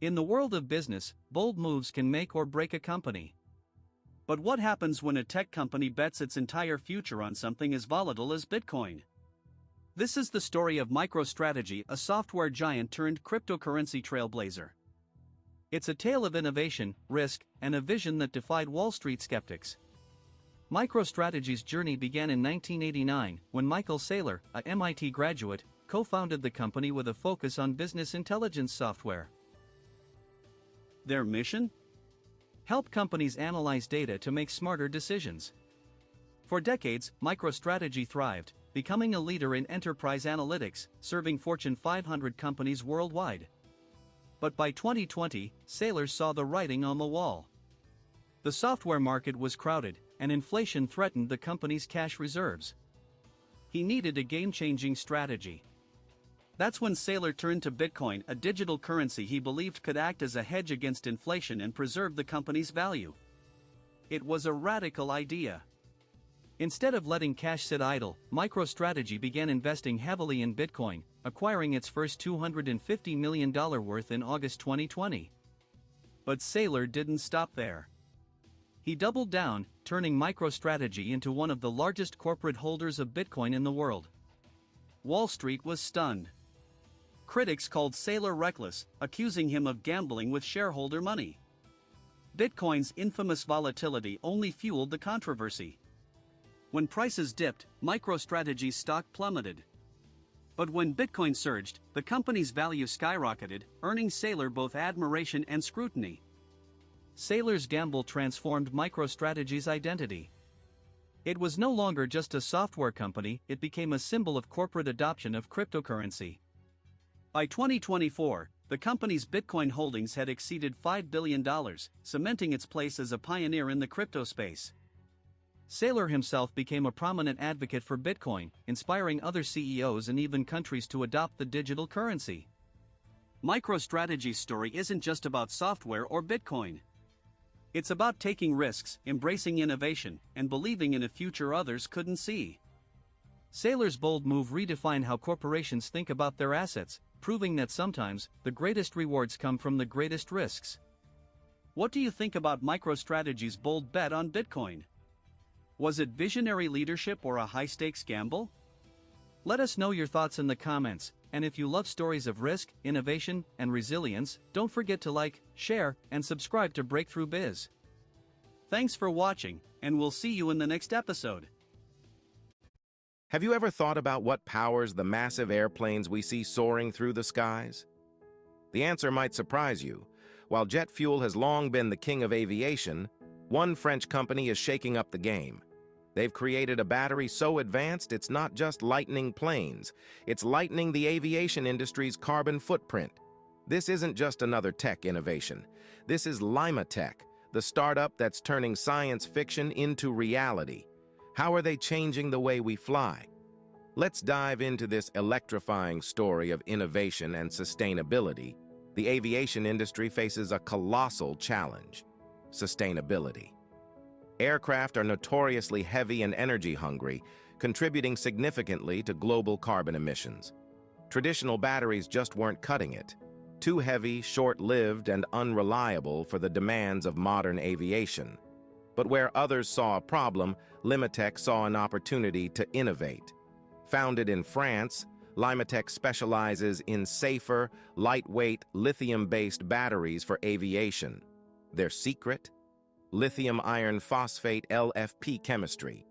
In the world of business, bold moves can make or break a company. But what happens when a tech company bets its entire future on something as volatile as Bitcoin? This is the story of MicroStrategy, a software giant turned cryptocurrency trailblazer. It's a tale of innovation, risk, and a vision that defied Wall Street skeptics. MicroStrategy's journey began in 1989 when Michael Saylor, a MIT graduate, co-founded the company with a focus on business intelligence software. Their mission? Help companies analyze data to make smarter decisions. For decades, MicroStrategy thrived, becoming a leader in enterprise analytics, serving Fortune 500 companies worldwide. But by 2020, Saylor saw the writing on the wall. The software market was crowded, and inflation threatened the company's cash reserves. He needed a game-changing strategy. That's when Saylor turned to Bitcoin, a digital currency he believed could act as a hedge against inflation and preserve the company's value. It was a radical idea. Instead of letting cash sit idle, MicroStrategy began investing heavily in Bitcoin, acquiring its first $250 million worth in August 2020. But Saylor didn't stop there. He doubled down, turning MicroStrategy into one of the largest corporate holders of Bitcoin in the world. Wall Street was stunned. Critics called Saylor reckless, accusing him of gambling with shareholder money. Bitcoin's infamous volatility only fueled the controversy. When prices dipped, MicroStrategy's stock plummeted. But when Bitcoin surged, the company's value skyrocketed, earning Saylor both admiration and scrutiny. Saylor's gamble transformed MicroStrategy's identity. It was no longer just a software company, it became a symbol of corporate adoption of cryptocurrency. By 2024, the company's Bitcoin holdings had exceeded $5 billion, cementing its place as a pioneer in the crypto space. Saylor himself became a prominent advocate for Bitcoin, inspiring other CEOs and even countries to adopt the digital currency. MicroStrategy's story isn't just about software or Bitcoin. It's about taking risks, embracing innovation, and believing in a future others couldn't see. Saylor's bold move redefined how corporations think about their assets, proving that sometimes, the greatest rewards come from the greatest risks. What do you think about MicroStrategy's bold bet on Bitcoin? Was it visionary leadership or a high-stakes gamble? Let us know your thoughts in the comments, and if you love stories of risk, innovation, and resilience, don't forget to like, share, and subscribe to Breakthrough Biz. Thanks for watching, and we'll see you in the next episode. Have you ever thought about what powers the massive airplanes we see soaring through the skies? The answer might surprise you. While jet fuel has long been the king of aviation, one French company is shaking up the game. They've created a battery so advanced it's not just lightening planes, it's lightening the aviation industry's carbon footprint. This isn't just another tech innovation. This is LimaTech, the startup that's turning science fiction into reality. How are they changing the way we fly? Let's dive into this electrifying story of innovation and sustainability. The aviation industry faces a colossal challenge: sustainability. Aircraft are notoriously heavy and energy-hungry, contributing significantly to global carbon emissions. Traditional batteries just weren't cutting it. Too heavy, short-lived, and unreliable for the demands of modern aviation. But where others saw a problem, LimaTech saw an opportunity to innovate. Founded in France, LimaTech specializes in safer, lightweight, lithium-based batteries for aviation. Their secret? Lithium iron phosphate LFP chemistry.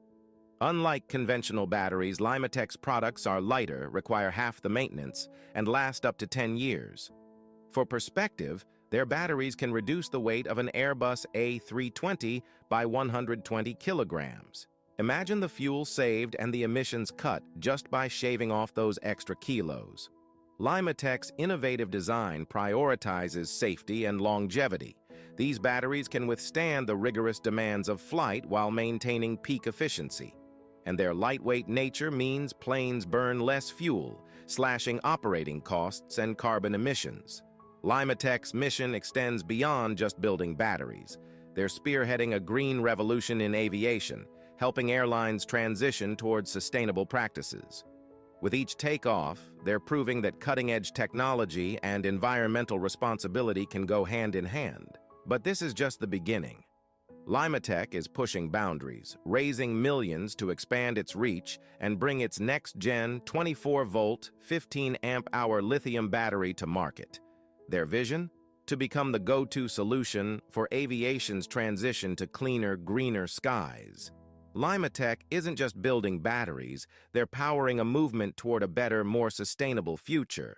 Unlike conventional batteries, LimaTech's products are lighter, require half the maintenance, and last up to 10 years. For perspective, their batteries can reduce the weight of an Airbus A320 by 120 kilograms. Imagine the fuel saved and the emissions cut just by shaving off those extra kilos. LimaTech's innovative design prioritizes safety and longevity. These batteries can withstand the rigorous demands of flight while maintaining peak efficiency. And their lightweight nature means planes burn less fuel, slashing operating costs and carbon emissions. LimaTech's mission extends beyond just building batteries. They're spearheading a green revolution in aviation, helping airlines transition towards sustainable practices. With each takeoff, they're proving that cutting-edge technology and environmental responsibility can go hand in hand. But this is just the beginning. LimaTech is pushing boundaries, raising millions to expand its reach and bring its next-gen 24-volt, 15-amp-hour lithium battery to market. Their vision? To become the go-to solution for aviation's transition to cleaner, greener skies. LimaTech isn't just building batteries, they're powering a movement toward a better, more sustainable future.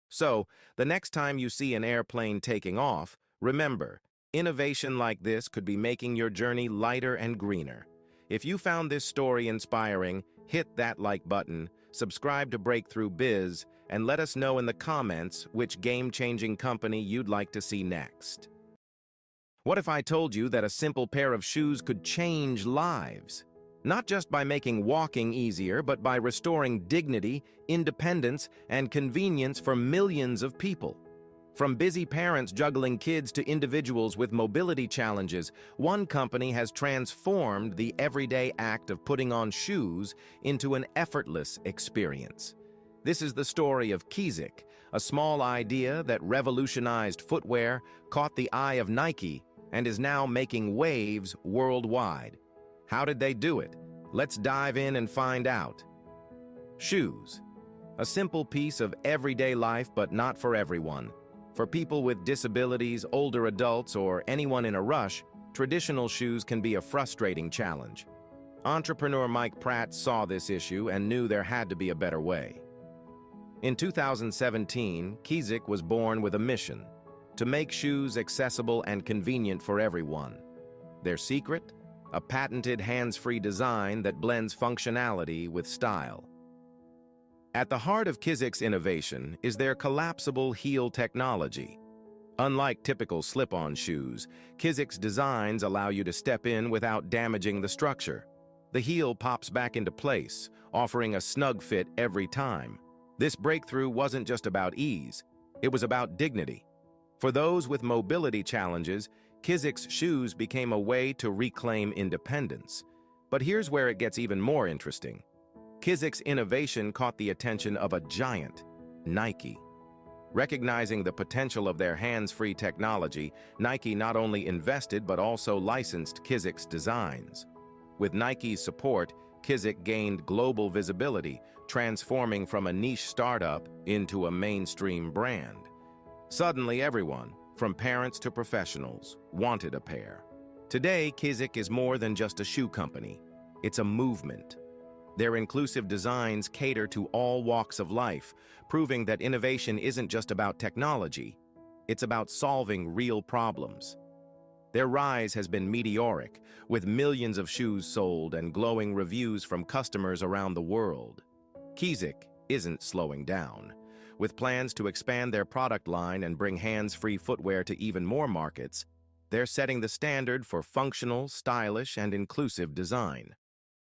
So, the next time you see an airplane taking off, remember, innovation like this could be making your journey lighter and greener. If you found this story inspiring, hit that like button, subscribe to Breakthrough Biz, and let us know in the comments which game-changing company you'd like to see next. What if I told you that a simple pair of shoes could change lives? Not just by making walking easier, but by restoring dignity, independence, and convenience for millions of people. From busy parents juggling kids to individuals with mobility challenges, one company has transformed the everyday act of putting on shoes into an effortless experience. This is the story of Kizik, a small idea that revolutionized footwear, caught the eye of Nike, and is now making waves worldwide. How did they do it? Let's dive in and find out. Shoes. A simple piece of everyday life, but not for everyone. For people with disabilities, older adults, or anyone in a rush, traditional shoes can be a frustrating challenge. Entrepreneur Mike Pratt saw this issue and knew there had to be a better way. In 2017, Kizik was born with a mission: to make shoes accessible and convenient for everyone. Their secret? A patented hands-free design that blends functionality with style. At the heart of Kizik's innovation is their collapsible heel technology. Unlike typical slip-on shoes, Kizik's designs allow you to step in without damaging the structure. The heel pops back into place, offering a snug fit every time. This breakthrough wasn't just about ease, it was about dignity. For those with mobility challenges, Kizik's shoes became a way to reclaim independence. But here's where it gets even more interesting. Kizik's innovation caught the attention of a giant, Nike. Recognizing the potential of their hands-free technology, Nike not only invested but also licensed Kizik's designs. With Nike's support, Kizik gained global visibility, transforming from a niche startup into a mainstream brand. Suddenly everyone, from parents to professionals, wanted a pair. Today, Kizik is more than just a shoe company. It's a movement. Their inclusive designs cater to all walks of life, proving that innovation isn't just about technology. It's about solving real problems. Their rise has been meteoric, with millions of shoes sold and glowing reviews from customers around the world. Kizik isn't slowing down. With plans to expand their product line and bring hands-free footwear to even more markets, they're setting the standard for functional, stylish, and inclusive design.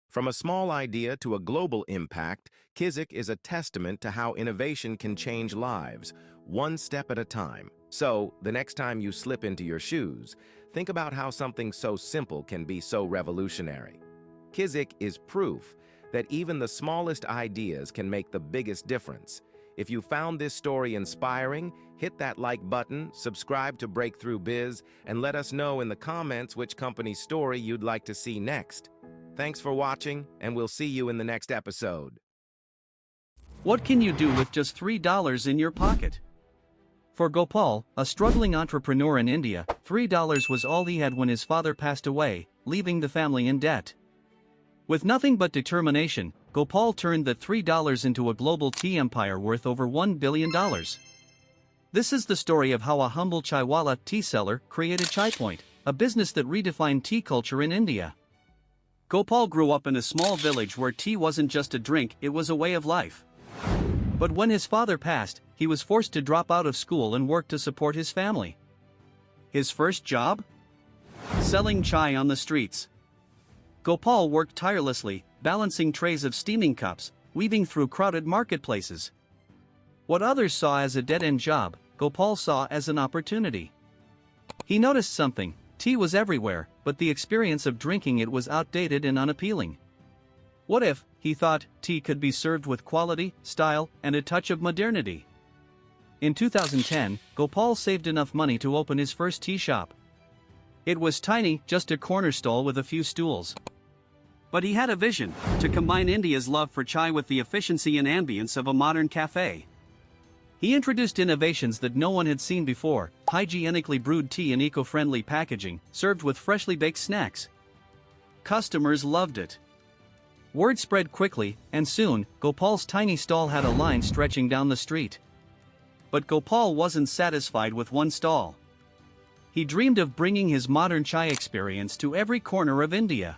From a small idea to a global impact, Kizik is a testament to how innovation can change lives, one step at a time. So, the next time you slip into your shoes, think about how something so simple can be so revolutionary. Kizik is proof that even the smallest ideas can make the biggest difference. If you found this story inspiring, hit that like button, subscribe to Breakthrough Biz, and let us know in the comments which company's story you'd like to see next. Thanks for watching, and we'll see you in the next episode. What can you do with just $3 in your pocket? For Gopal, a struggling entrepreneur in India, $3 was all he had when his father passed away, leaving the family in debt. With nothing but determination, Gopal turned that $3 into a global tea empire worth over $1 billion. This is the story of how a humble chaiwala tea seller created Chai Point, a business that redefined tea culture in India. Gopal grew up in a small village where tea wasn't just a drink, it was a way of life. But when his father passed, he was forced to drop out of school and work to support his family. His first job? Selling chai on the streets. Gopal worked tirelessly, balancing trays of steaming cups, weaving through crowded marketplaces. What others saw as a dead-end job, Gopal saw as an opportunity. He noticed something: tea was everywhere, but the experience of drinking it was outdated and unappealing. What if, he thought, tea could be served with quality, style, and a touch of modernity? In 2010, Gopal saved enough money to open his first tea shop. It was tiny, just a corner stall with a few stools. But he had a vision: to combine India's love for chai with the efficiency and ambience of a modern cafe. He introduced innovations that no one had seen before: hygienically brewed tea in eco-friendly packaging, served with freshly baked snacks. Customers loved it. Word spread quickly, and soon, Gopal's tiny stall had a line stretching down the street. But Gopal wasn't satisfied with one stall. He dreamed of bringing his modern chai experience to every corner of India.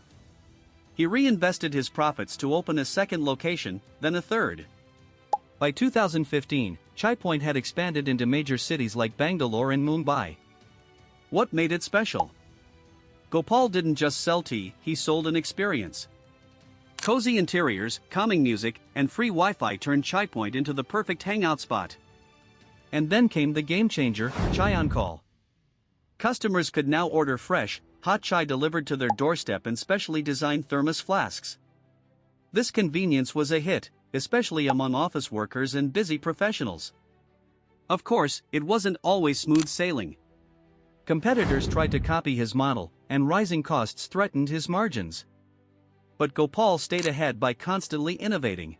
He reinvested his profits to open a second location, then a third. By 2015, Chai Point had expanded into major cities like Bangalore and Mumbai. What made it special? Gopal didn't just sell tea, he sold an experience. Cozy interiors, calming music, and free Wi-Fi turned Chai Point into the perfect hangout spot. And then came the game changer, Chai on Call. Customers could now order fresh, hot chai delivered to their doorstep in specially designed thermos flasks. This convenience was a hit, especially among office workers and busy professionals. Of course, it wasn't always smooth sailing. Competitors tried to copy his model, and rising costs threatened his margins. But Gopal stayed ahead by constantly innovating.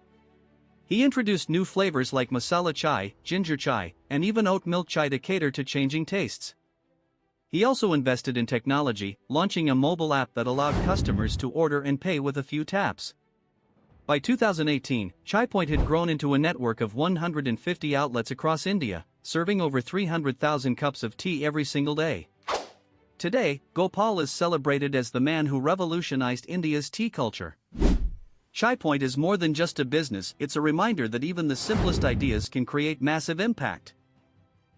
He introduced new flavors like masala chai, ginger chai, and even oat milk chai to cater to changing tastes. He also invested in technology, launching a mobile app that allowed customers to order and pay with a few taps. By 2018, Chai Point had grown into a network of 150 outlets across India, serving over 300,000 cups of tea every single day. Today, Gopal is celebrated as the man who revolutionized India's tea culture. Chai Point is more than just a business, it's a reminder that even the simplest ideas can create massive impact.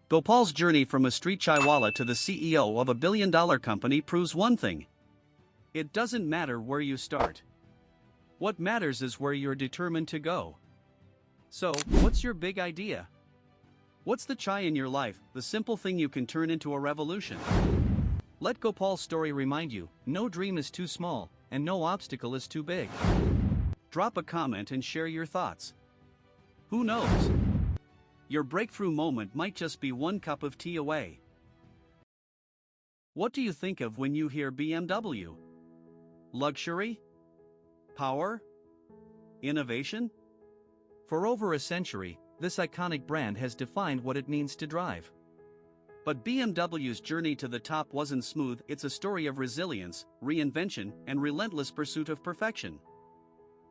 Gopal's journey from a street chaiwala to the CEO of a billion-dollar company proves one thing: it doesn't matter where you start. What matters is where you're determined to go. So, what's your big idea? What's the chai in your life, the simple thing you can turn into a revolution? Let Gopal's story remind you, no dream is too small, and no obstacle is too big. Drop a comment and share your thoughts. Who knows? Your breakthrough moment might just be one cup of tea away. What do you think of when you hear BMW? Luxury? Power? Innovation? For over a century, this iconic brand has defined what it means to drive. But BMW's journey to the top wasn't smooth. It's a story of resilience, reinvention, and relentless pursuit of perfection.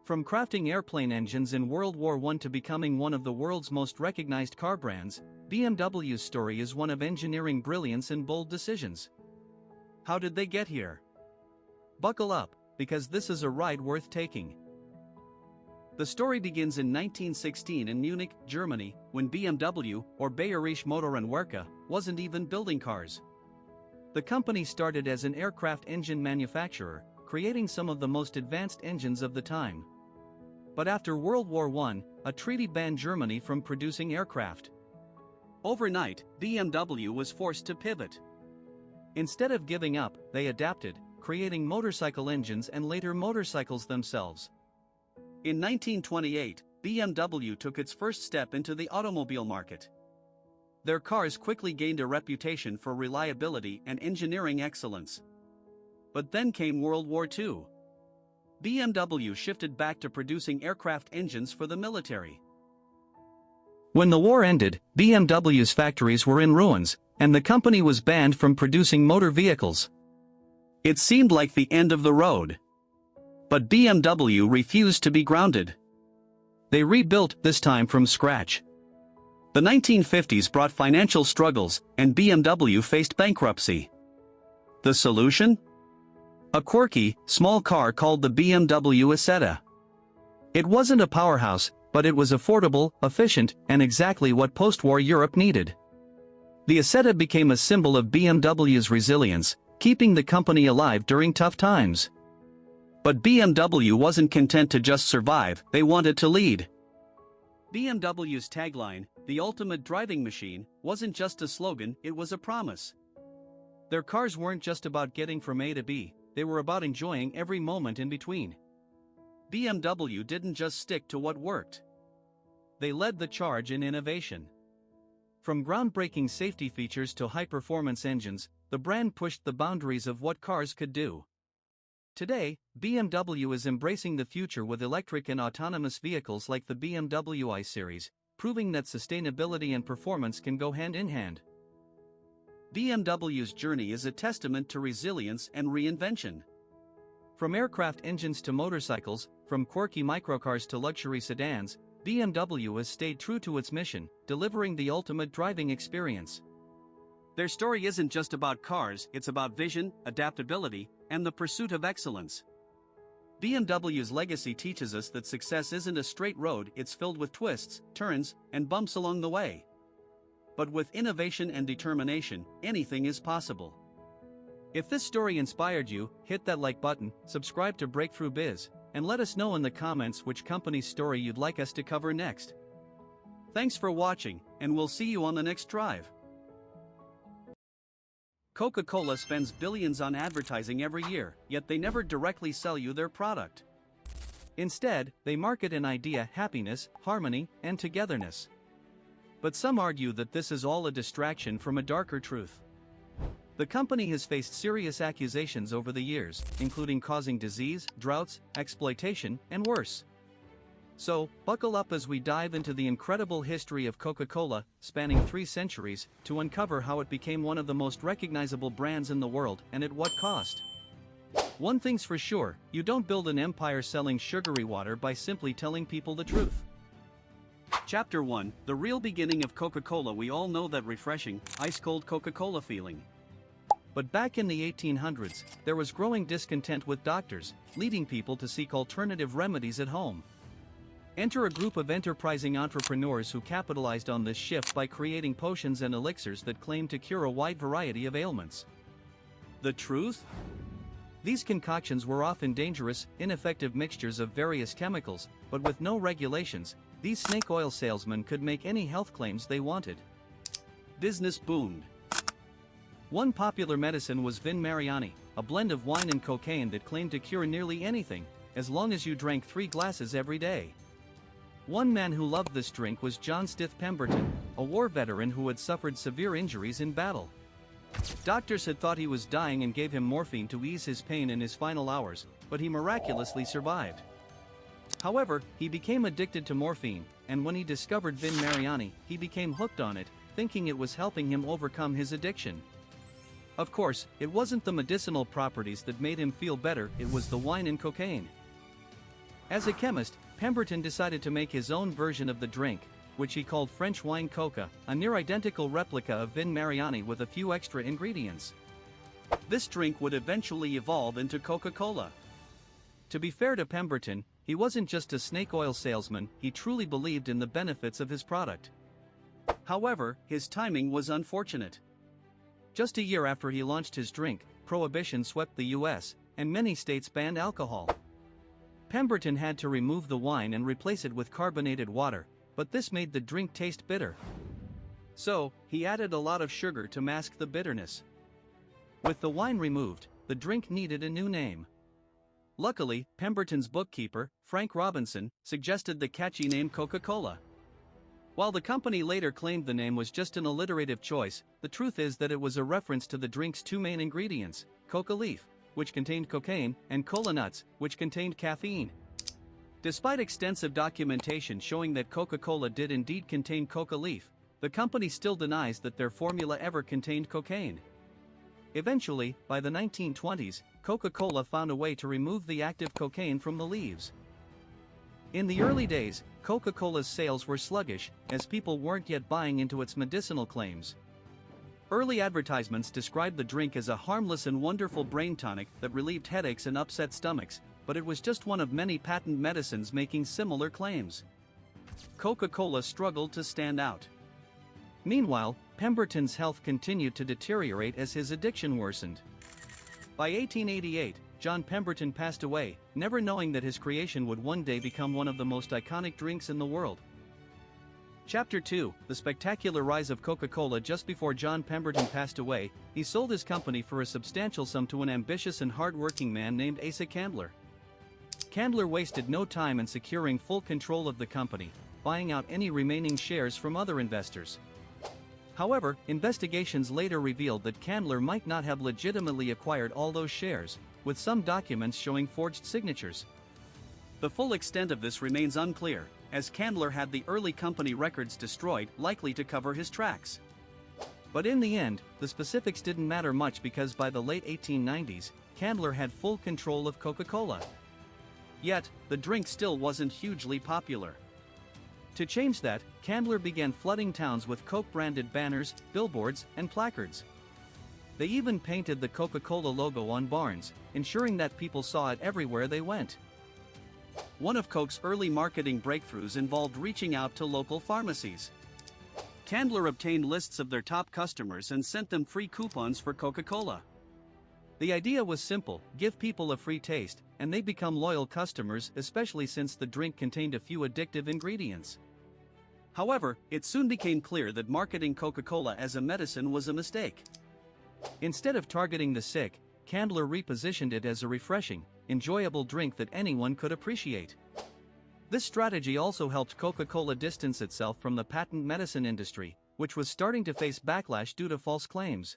From crafting airplane engines in World War I to becoming one of the world's most recognized car brands, BMW's story is one of engineering brilliance and bold decisions. How did they get here? Buckle up, because this is a ride worth taking. The story begins in 1916 in Munich, Germany, when BMW, or Bayerische Motorenwerke, wasn't even building cars. The company started as an aircraft engine manufacturer, creating some of the most advanced engines of the time. But after World War I, a treaty banned Germany from producing aircraft. Overnight, BMW was forced to pivot. Instead of giving up, they adapted, creating motorcycle engines and later motorcycles themselves. In 1928, BMW took its first step into the automobile market. Their cars quickly gained a reputation for reliability and engineering excellence. But then came World War II. BMW shifted back to producing aircraft engines for the military. When the war ended, BMW's factories were in ruins, and the company was banned from producing motor vehicles. It seemed like the end of the road. But BMW refused to be grounded. They rebuilt, this time from scratch. The 1950s brought financial struggles, and BMW faced bankruptcy. The solution? A quirky, small car called the BMW Isetta. It wasn't a powerhouse, but it was affordable, efficient, and exactly what post-war Europe needed. The Isetta became a symbol of BMW's resilience, keeping the company alive during tough times. But BMW wasn't content to just survive, they wanted to lead. BMW's tagline, "The ultimate driving machine," wasn't just a slogan, it was a promise. Their cars weren't just about getting from A to B, they were about enjoying every moment in between. BMW didn't just stick to what worked. They led the charge in innovation. From groundbreaking safety features to high-performance engines, the brand pushed the boundaries of what cars could do. Today, BMW is embracing the future with electric and autonomous vehicles like the BMW i Series, proving that sustainability and performance can go hand in hand. BMW's journey is a testament to resilience and reinvention. From aircraft engines to motorcycles, from quirky microcars to luxury sedans, BMW has stayed true to its mission, delivering the ultimate driving experience. Their story isn't just about cars, it's about vision, adaptability, and the pursuit of excellence. BMW's legacy teaches us that success isn't a straight road, it's filled with twists, turns, and bumps along the way. But with innovation and determination, anything is possible. If this story inspired you, hit that like button, subscribe to Breakthrough Biz, and let us know in the comments which company's story you'd like us to cover next. Thanks for watching, and we'll see you on the next drive. Coca-Cola spends billions on advertising every year, yet they never directly sell you their product. Instead, they market an idea: happiness, harmony, and togetherness. But some argue that this is all a distraction from a darker truth. The company has faced serious accusations over the years, including causing disease, droughts, exploitation, and worse. So, buckle up as we dive into the incredible history of Coca-Cola, spanning 3 centuries, to uncover how it became one of the most recognizable brands in the world and at what cost. One thing's for sure, you don't build an empire selling sugary water by simply telling people the truth. Chapter 1, The Real Beginning of Coca-Cola. We all know that refreshing, ice-cold Coca-Cola feeling. But back in the 1800s, there was growing discontent with doctors, leading people to seek alternative remedies at home. Enter a group of enterprising entrepreneurs who capitalized on this shift by creating potions and elixirs that claimed to cure a wide variety of ailments. The truth? These concoctions were often dangerous, ineffective mixtures of various chemicals, but with no regulations, these snake oil salesmen could make any health claims they wanted. Business boomed. One popular medicine was Vin Mariani, a blend of wine and cocaine that claimed to cure nearly anything, as long as you drank 3 glasses every day. One man who loved this drink was John Stith Pemberton, a war veteran who had suffered severe injuries in battle. Doctors had thought he was dying and gave him morphine to ease his pain in his final hours, but he miraculously survived. However, he became addicted to morphine, and when he discovered Vin Mariani, he became hooked on it, thinking it was helping him overcome his addiction. Of course, it wasn't the medicinal properties that made him feel better, it was the wine and cocaine. As a chemist, Pemberton decided to make his own version of the drink, which he called French wine coca, a near-identical replica of Vin Mariani with a few extra ingredients. This drink would eventually evolve into Coca-Cola. To be fair to Pemberton, he wasn't just a snake oil salesman, he truly believed in the benefits of his product. However, his timing was unfortunate. Just a year after he launched his drink, Prohibition swept the US, and many states banned alcohol. Pemberton had to remove the wine and replace it with carbonated water, but this made the drink taste bitter. So, he added a lot of sugar to mask the bitterness. With the wine removed, the drink needed a new name. Luckily, Pemberton's bookkeeper, Frank Robinson, suggested the catchy name Coca-Cola. While the company later claimed the name was just an alliterative choice, the truth is that it was a reference to the drink's 2 main ingredients, coca leaf, which contained cocaine, and cola nuts, which contained caffeine. Despite extensive documentation showing that Coca-Cola did indeed contain coca leaf, the company still denies that their formula ever contained cocaine. Eventually, by the 1920s, Coca-Cola found a way to remove the active cocaine from the leaves. In the early days, Coca-Cola's sales were sluggish, as people weren't yet buying into its medicinal claims. Early advertisements described the drink as a harmless and wonderful brain tonic that relieved headaches and upset stomachs, but it was just one of many patent medicines making similar claims. Coca-Cola struggled to stand out. Meanwhile, Pemberton's health continued to deteriorate as his addiction worsened. By 1888, John Pemberton passed away, never knowing that his creation would one day become one of the most iconic drinks in the world. Chapter 2: The spectacular rise of Coca-Cola. Just before John Pemberton passed away, he sold his company for a substantial sum to an ambitious and hard-working man named Asa Candler. Candler wasted no time in securing full control of the company, buying out any remaining shares from other investors. However, investigations later revealed that Candler might not have legitimately acquired all those shares, with some documents showing forged signatures. The full extent of this remains unclear, as Candler had the early company records destroyed, likely to cover his tracks. But in the end, the specifics didn't matter much because by the late 1890s, Candler had full control of Coca-Cola. Yet, the drink still wasn't hugely popular. To change that, Candler began flooding towns with Coke-branded banners, billboards, and placards. They even painted the Coca-Cola logo on barns, ensuring that people saw it everywhere they went. One of Coke's early marketing breakthroughs involved reaching out to local pharmacies. Candler obtained lists of their top customers and sent them free coupons for Coca-Cola. The idea was simple: give people a free taste, and they become loyal customers, especially since the drink contained a few addictive ingredients. However, it soon became clear that marketing Coca-Cola as a medicine was a mistake. Instead of targeting the sick, Candler repositioned it as a refreshing, enjoyable drink that anyone could appreciate. This strategy also helped Coca-Cola distance itself from the patent medicine industry, which was starting to face backlash due to false claims.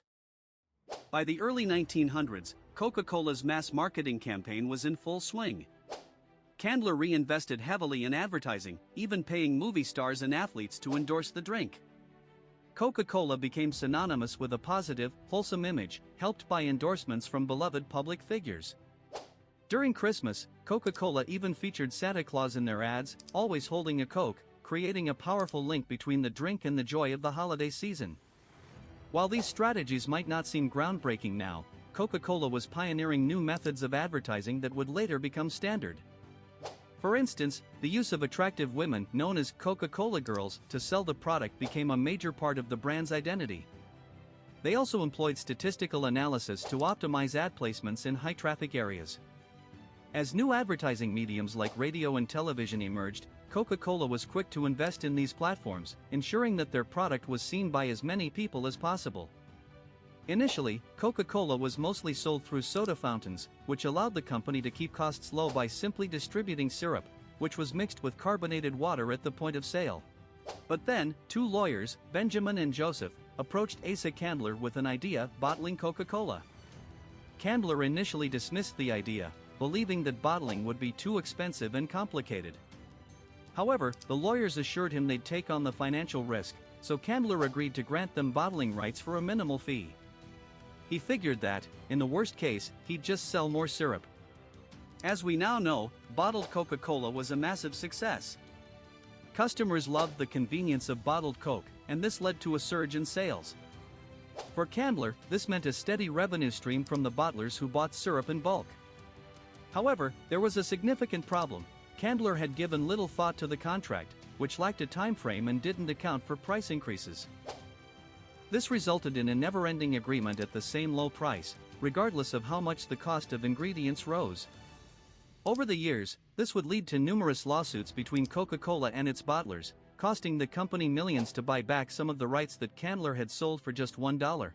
By the early 1900s, Coca-Cola's mass marketing campaign was in full swing. Candler reinvested heavily in advertising, even paying movie stars and athletes to endorse the drink. Coca-Cola became synonymous with a positive, wholesome image, helped by endorsements from beloved public figures. During Christmas, Coca-Cola even featured Santa Claus in their ads, always holding a Coke, creating a powerful link between the drink and the joy of the holiday season. While these strategies might not seem groundbreaking now, Coca-Cola was pioneering new methods of advertising that would later become standard. For instance, the use of attractive women, known as Coca-Cola girls, to sell the product became a major part of the brand's identity. They also employed statistical analysis to optimize ad placements in high-traffic areas. As new advertising mediums like radio and television emerged, Coca-Cola was quick to invest in these platforms, ensuring that their product was seen by as many people as possible. Initially, Coca-Cola was mostly sold through soda fountains, which allowed the company to keep costs low by simply distributing syrup, which was mixed with carbonated water at the point of sale. But then, two lawyers, Benjamin and Joseph, approached Asa Candler with an idea: bottling Coca-Cola. Candler initially dismissed the idea, believing that bottling would be too expensive and complicated. However, the lawyers assured him they'd take on the financial risk, so Candler agreed to grant them bottling rights for a minimal fee. He figured that, in the worst case, he'd just sell more syrup. As we now know, bottled Coca-Cola was a massive success. Customers loved the convenience of bottled Coke, and this led to a surge in sales. For Candler, this meant a steady revenue stream from the bottlers who bought syrup in bulk. However, there was a significant problem. Candler had given little thought to the contract, which lacked a time frame and didn't account for price increases. This resulted in a never-ending agreement at the same low price, regardless of how much the cost of ingredients rose. Over the years, this would lead to numerous lawsuits between Coca-Cola and its bottlers, costing the company millions to buy back some of the rights that Candler had sold for just $1.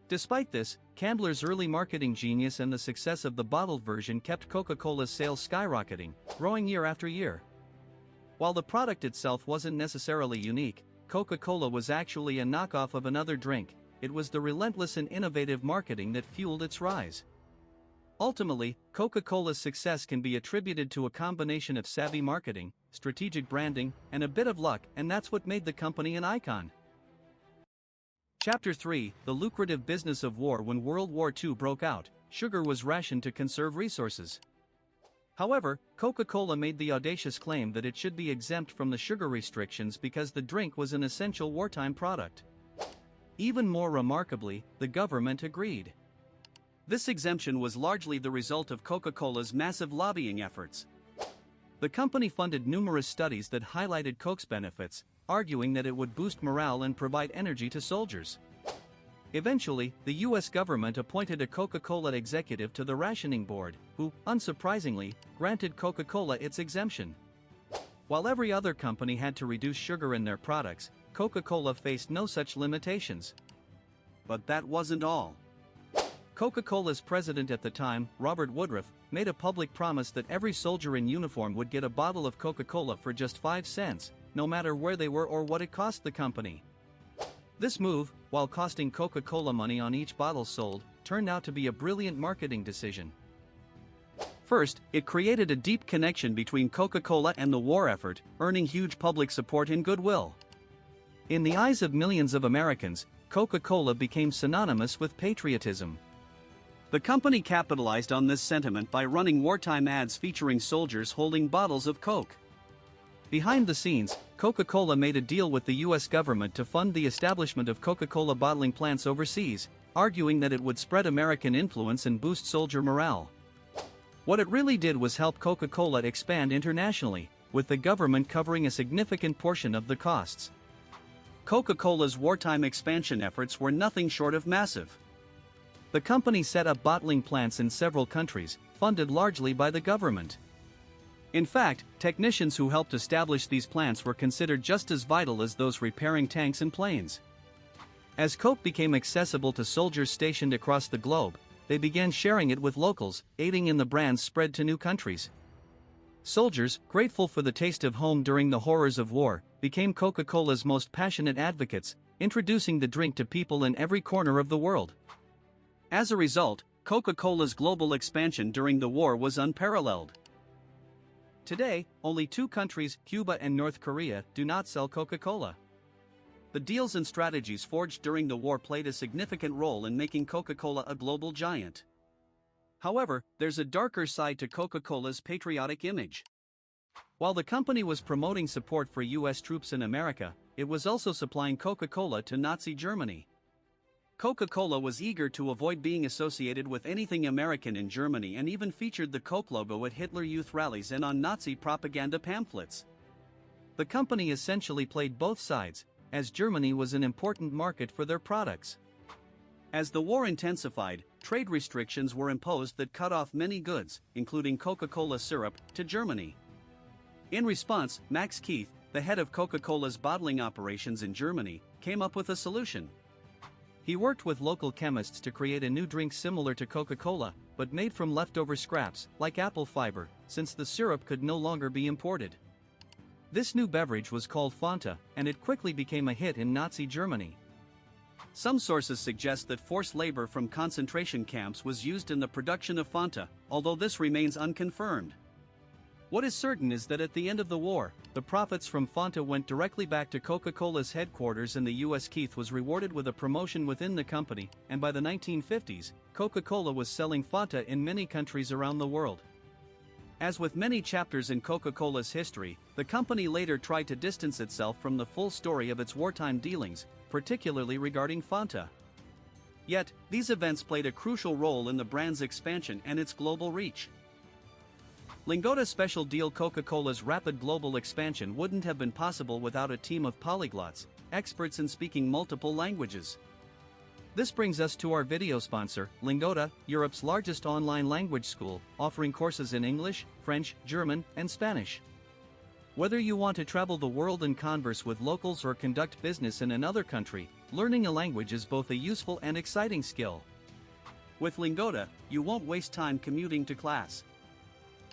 Despite this, Candler's early marketing genius and the success of the bottled version kept Coca-Cola's sales skyrocketing, growing year after year. While the product itself wasn't necessarily unique, Coca-Cola was actually a knockoff of another drink. It was the relentless and innovative marketing that fueled its rise. Ultimately, Coca-Cola's success can be attributed to a combination of savvy marketing, strategic branding, and a bit of luck, and that's what made the company an icon. Chapter 3: The lucrative business of war. When World War II broke out, sugar was rationed to conserve resources. However, Coca-Cola made the audacious claim that it should be exempt from the sugar restrictions because the drink was an essential wartime product. Even more remarkably, the government agreed. This exemption was largely the result of Coca-Cola's massive lobbying efforts. The company funded numerous studies that highlighted Coke's benefits, arguing that it would boost morale and provide energy to soldiers. Eventually, the U.S. government appointed a Coca-Cola executive to the rationing board, who, unsurprisingly, granted Coca-Cola its exemption. While every other company had to reduce sugar in their products, Coca-Cola faced no such limitations. But that wasn't all. Coca-Cola's president at the time, Robert Woodruff, made a public promise that every soldier in uniform would get a bottle of Coca-Cola for just 5 cents, no matter where they were or what it cost the company. This move, while costing Coca-Cola money on each bottle sold, turned out to be a brilliant marketing decision. First, it created a deep connection between Coca-Cola and the war effort, earning huge public support and goodwill. In the eyes of millions of Americans, Coca-Cola became synonymous with patriotism. The company capitalized on this sentiment by running wartime ads featuring soldiers holding bottles of Coke. Behind the scenes, Coca-Cola made a deal with the U.S. government to fund the establishment of Coca-Cola bottling plants overseas, arguing that it would spread American influence and boost soldier morale. What it really did was help Coca-Cola expand internationally, with the government covering a significant portion of the costs. Coca-Cola's wartime expansion efforts were nothing short of massive. The company set up bottling plants in several countries, funded largely by the government. In fact, technicians who helped establish these plants were considered just as vital as those repairing tanks and planes. As Coke became accessible to soldiers stationed across the globe, they began sharing it with locals, aiding in the brand's spread to new countries. Soldiers, grateful for the taste of home during the horrors of war, became Coca-Cola's most passionate advocates, introducing the drink to people in every corner of the world. As a result, Coca-Cola's global expansion during the war was unparalleled. Today, only 2 countries, Cuba and North Korea, do not sell Coca-Cola. The deals and strategies forged during the war played a significant role in making Coca-Cola a global giant. However, there's a darker side to Coca-Cola's patriotic image. While the company was promoting support for U.S. troops in America, it was also supplying Coca-Cola to Nazi Germany. Coca-Cola was eager to avoid being associated with anything American in Germany and even featured the Coke logo at Hitler Youth rallies and on Nazi propaganda pamphlets. The company essentially played both sides, as Germany was an important market for their products. As the war intensified, trade restrictions were imposed that cut off many goods, including Coca-Cola syrup, to Germany. In response, Max Keith, the head of Coca-Cola's bottling operations in Germany, came up with a solution. He worked with local chemists to create a new drink similar to Coca-Cola, but made from leftover scraps, like apple fiber, since the syrup could no longer be imported. This new beverage was called Fanta, and it quickly became a hit in Nazi Germany. Some sources suggest that forced labor from concentration camps was used in the production of Fanta, although this remains unconfirmed. What is certain is that at the end of the war, the profits from Fanta went directly back to Coca-Cola's headquarters in the U.S. Keith was rewarded with a promotion within the company, and by the 1950s, Coca-Cola was selling Fanta in many countries around the world. As with many chapters in Coca-Cola's history, the company later tried to distance itself from the full story of its wartime dealings, particularly regarding Fanta. Yet, these events played a crucial role in the brand's expansion and its global reach. Lingota Special Deal Coca-Cola's rapid global expansion wouldn't have been possible without a team of polyglots, experts in speaking multiple languages. This brings us to our video sponsor, Lingota, Europe's largest online language school, offering courses in English, French, German, and Spanish. Whether you want to travel the world and converse with locals or conduct business in another country, learning a language is both a useful and exciting skill. With Lingota, you won't waste time commuting to class.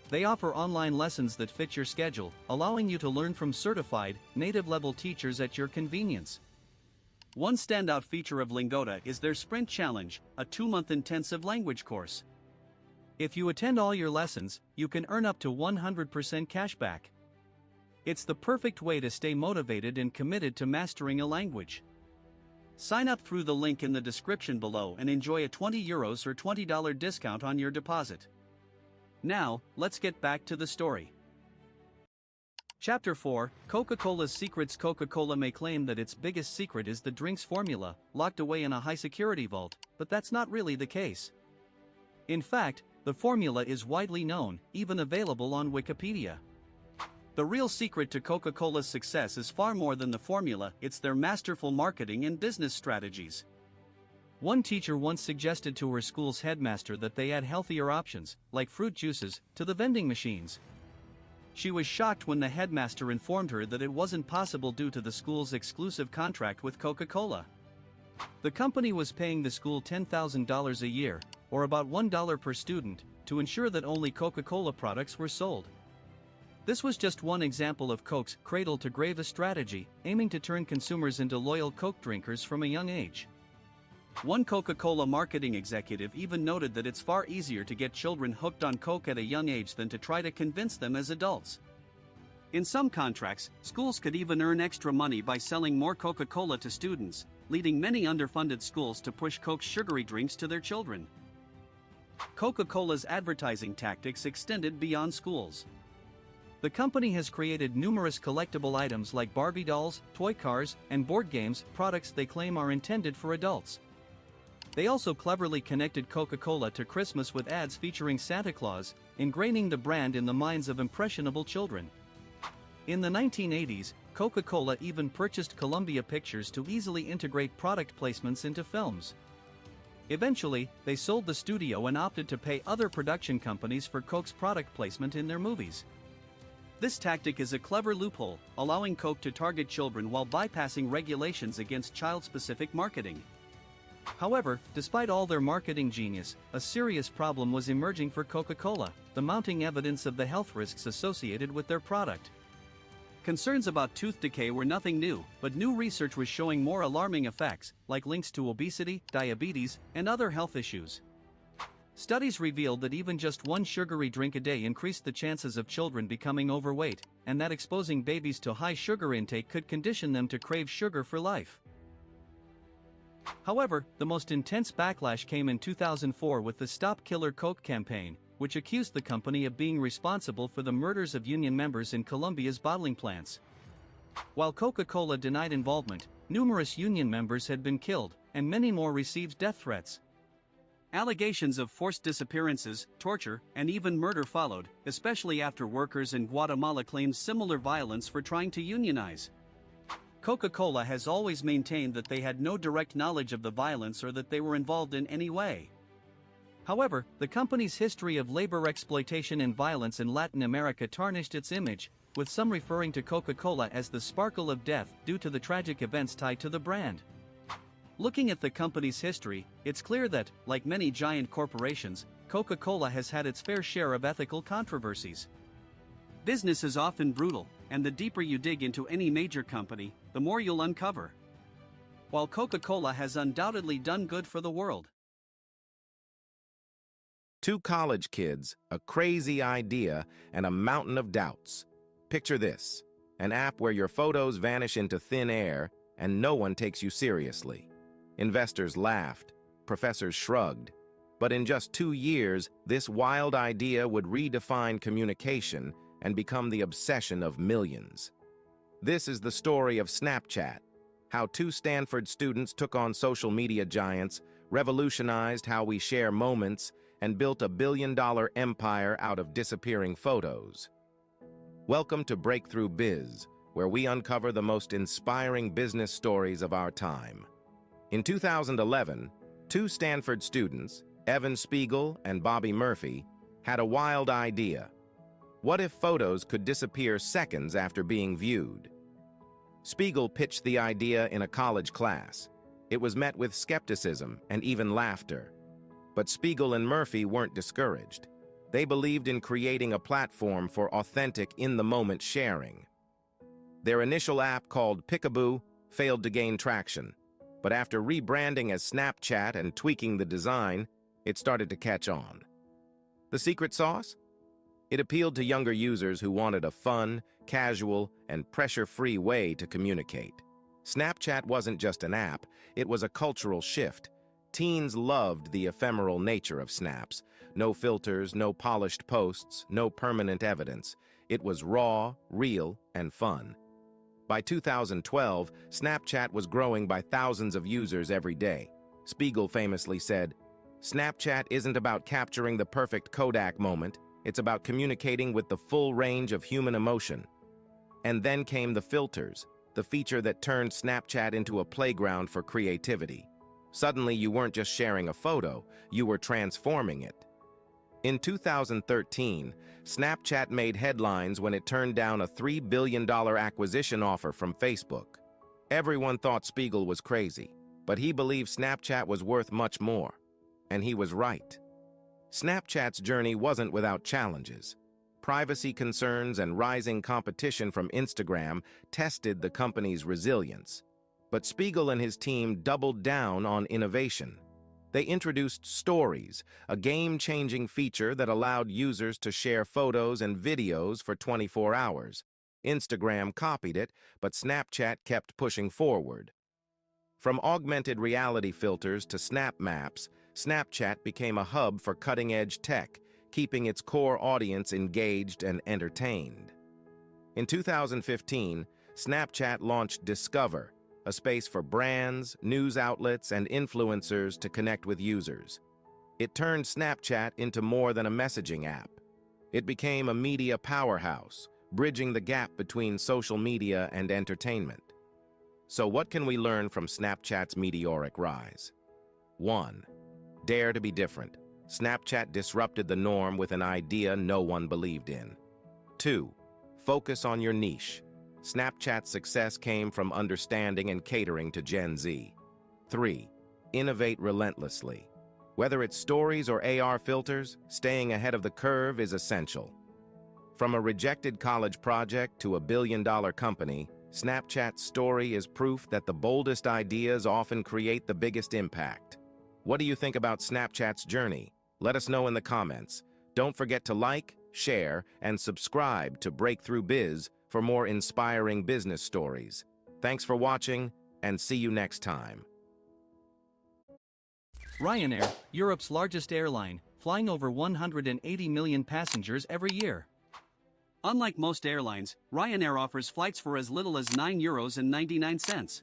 They offer online lessons that fit your schedule, allowing you to learn from certified, native-level teachers at your convenience. One standout feature of Lingota is their Sprint Challenge, a 2-month intensive language course. If you attend all your lessons, you can earn up to 100% cashback. It's the perfect way to stay motivated and committed to mastering a language. Sign up through the link in the description below and enjoy a €20 or $20 discount on your deposit. Now, let's get back to the story. Chapter 4, Coca-Cola's Secrets. Coca-Cola may claim that its biggest secret is the drink's formula, locked away in a high-security vault, but that's not really the case. In fact, the formula is widely known, even available on Wikipedia. The real secret to Coca-Cola's success is far more than the formula, it's their masterful marketing and business strategies. One teacher once suggested to her school's headmaster that they add healthier options, like fruit juices, to the vending machines. She was shocked when the headmaster informed her that it wasn't possible due to the school's exclusive contract with Coca-Cola. The company was paying the school $10,000 a year, or about $1 per student, to ensure that only Coca-Cola products were sold. This was just one example of Coke's cradle-to-grave strategy, aiming to turn consumers into loyal Coke drinkers from a young age. One Coca-Cola marketing executive even noted that it's far easier to get children hooked on Coke at a young age than to try to convince them as adults. In some contracts, schools could even earn extra money by selling more Coca-Cola to students, leading many underfunded schools to push Coke's sugary drinks to their children. Coca-Cola's advertising tactics extended beyond schools. The company has created numerous collectible items like Barbie dolls, toy cars, and board games, products they claim are intended for adults. They also cleverly connected Coca-Cola to Christmas with ads featuring Santa Claus, ingraining the brand in the minds of impressionable children. In the 1980s, Coca-Cola even purchased Columbia Pictures to easily integrate product placements into films. Eventually, they sold the studio and opted to pay other production companies for Coke's product placement in their movies. This tactic is a clever loophole, allowing Coke to target children while bypassing regulations against child-specific marketing. However, despite all their marketing genius, a serious problem was emerging for Coca-Cola, the mounting evidence of the health risks associated with their product. Concerns about tooth decay were nothing new, but new research was showing more alarming effects, like links to obesity, diabetes, and other health issues. Studies revealed that even just one sugary drink a day increased the chances of children becoming overweight, and that exposing babies to high sugar intake could condition them to crave sugar for life. However, the most intense backlash came in 2004 with the Stop Killer Coke campaign, which accused the company of being responsible for the murders of union members in Colombia's bottling plants. While Coca-Cola denied involvement, numerous union members had been killed, and many more received death threats. Allegations of forced disappearances, torture, and even murder followed, especially after workers in Guatemala claimed similar violence for trying to unionize. Coca-Cola has always maintained that they had no direct knowledge of the violence or that they were involved in any way. However, the company's history of labor exploitation and violence in Latin America tarnished its image, with some referring to Coca-Cola as the sparkle of death due to the tragic events tied to the brand. Looking at the company's history, it's clear that, like many giant corporations, Coca-Cola has had its fair share of ethical controversies. Business is often brutal, and the deeper you dig into any major company, the more you'll uncover. While Coca-Cola has undoubtedly done good for the world. Two college kids, a crazy idea, and a mountain of doubts. Picture this: an app where your photos vanish into thin air and no one takes you seriously. Investors laughed, professors shrugged, but in just 2 years, this wild idea would redefine communication and become the obsession of millions. This is the story of Snapchat, how 2 Stanford students took on social media giants, revolutionized how we share moments, and built a billion-dollar empire out of disappearing photos. Welcome to Breakthrough Biz, where we uncover the most inspiring business stories of our time. In 2011, 2 Stanford students, Evan Spiegel and Bobby Murphy, had a wild idea. What if photos could disappear seconds after being viewed? Spiegel pitched the idea in a college class. It was met with skepticism and even laughter. But Spiegel and Murphy weren't discouraged. They believed in creating a platform for authentic, in-the-moment sharing. Their initial app, called Picaboo, failed to gain traction. But after rebranding as Snapchat and tweaking the design, it started to catch on. The secret sauce? It appealed to younger users who wanted a fun, casual, and pressure-free way to communicate. Snapchat wasn't just an app, it was a cultural shift. Teens loved the ephemeral nature of snaps. No filters, no polished posts, no permanent evidence. It was raw, real, and fun. By 2012, Snapchat was growing by thousands of users every day. Spiegel famously said, "Snapchat isn't about capturing the perfect Kodak moment, it's about communicating with the full range of human emotion." And then came the filters, the feature that turned Snapchat into a playground for creativity. Suddenly, you weren't just sharing a photo, you were transforming it. In 2013, Snapchat made headlines when it turned down a $3 billion acquisition offer from Facebook. Everyone thought Spiegel was crazy, but he believed Snapchat was worth much more. And he was right. Snapchat's journey wasn't without challenges. Privacy concerns and rising competition from Instagram tested the company's resilience. But Spiegel and his team doubled down on innovation. They introduced Stories, a game-changing feature that allowed users to share photos and videos for 24 hours. Instagram copied it, but Snapchat kept pushing forward. From augmented reality filters to Snap Maps, Snapchat became a hub for cutting-edge tech, keeping its core audience engaged and entertained. In 2015, Snapchat launched Discover, a space for brands, news outlets, and influencers to connect with users. It turned Snapchat into more than a messaging app. It became a media powerhouse, bridging the gap between social media and entertainment. So what can we learn from Snapchat's meteoric rise? 1. Dare to be different. Snapchat disrupted the norm with an idea no one believed in. 2. Focus on your niche. Snapchat's success came from understanding and catering to Gen Z. 3. Innovate relentlessly. Whether it's stories or AR filters, staying ahead of the curve is essential. From a rejected college project to a billion-dollar company, Snapchat's story is proof that the boldest ideas often create the biggest impact. What do you think about Snapchat's journey? Let us know in the comments. Don't forget to like, share, and subscribe to Breakthrough Biz for more inspiring business stories. Thanks for watching, and see you next time. Ryanair, Europe's largest airline, flying over 180 million passengers every year. Unlike most airlines, Ryanair offers flights for as little as €9.99.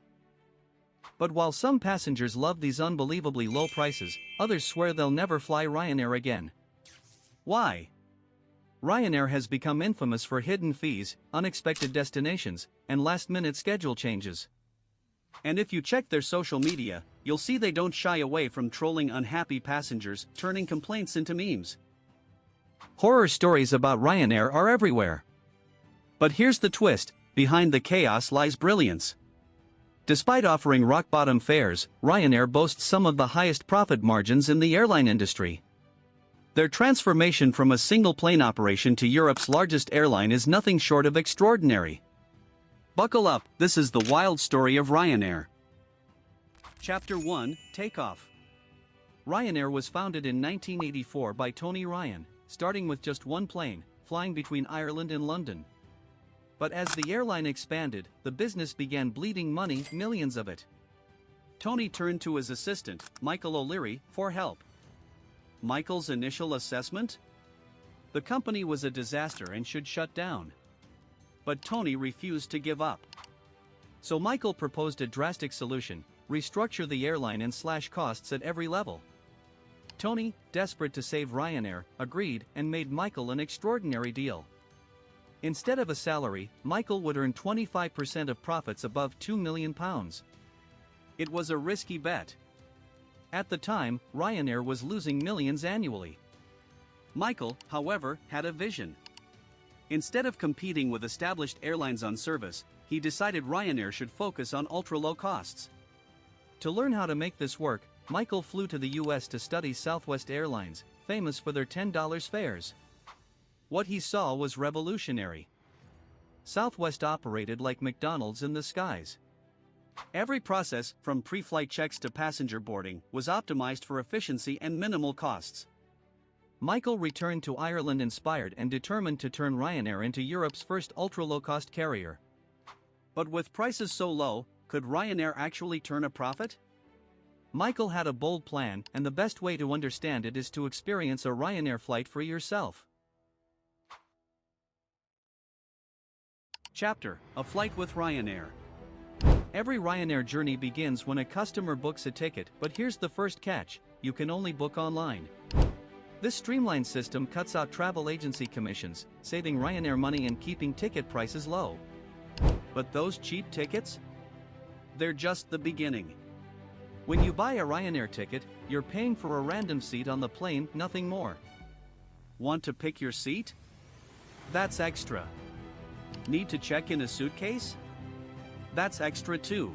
But while some passengers love these unbelievably low prices, others swear they'll never fly Ryanair again. Why? Ryanair has become infamous for hidden fees, unexpected destinations, and last-minute schedule changes. And if you check their social media, you'll see they don't shy away from trolling unhappy passengers, turning complaints into memes. Horror stories about Ryanair are everywhere. But here's the twist: behind the chaos lies brilliance. Despite offering rock-bottom fares, Ryanair boasts some of the highest profit margins in the airline industry. Their transformation from a single plane operation to Europe's largest airline is nothing short of extraordinary. Buckle up, this is the wild story of Ryanair. Chapter 1: Takeoff. Ryanair was founded in 1984 by Tony Ryan, starting with just one plane, flying between Ireland and London. But as the airline expanded, the business began bleeding money, millions of it. Tony turned to his assistant, Michael O'Leary, for help. Michael's initial assessment? The company was a disaster and should shut down. But Tony refused to give up. So Michael proposed a drastic solution: restructure the airline and slash costs at every level. Tony, desperate to save Ryanair, agreed and made Michael an extraordinary deal. Instead of a salary, Michael would earn 25% of profits above £2 million. It was a risky bet. At the time, Ryanair was losing millions annually. Michael, however, had a vision. Instead of competing with established airlines on service, he decided Ryanair should focus on ultra-low costs. To learn how to make this work, Michael flew to the US to study Southwest Airlines, famous for their $10 fares. What he saw was revolutionary. Southwest operated like McDonald's in the skies. Every process, from pre-flight checks to passenger boarding, was optimized for efficiency and minimal costs. Michael returned to Ireland inspired and determined to turn Ryanair into Europe's first ultra-low-cost carrier. But with prices so low, could Ryanair actually turn a profit? Michael had a bold plan, and the best way to understand it is to experience a Ryanair flight for yourself. Chapter: A Flight with Ryanair. Every Ryanair journey begins when a customer books a ticket, but here's the first catch: you can only book online. This streamlined system cuts out travel agency commissions, saving Ryanair money and keeping ticket prices low. But those cheap tickets? They're just the beginning. When you buy a Ryanair ticket, you're paying for a random seat on the plane, nothing more. Want to pick your seat? That's extra. Need to check in a suitcase? That's extra too.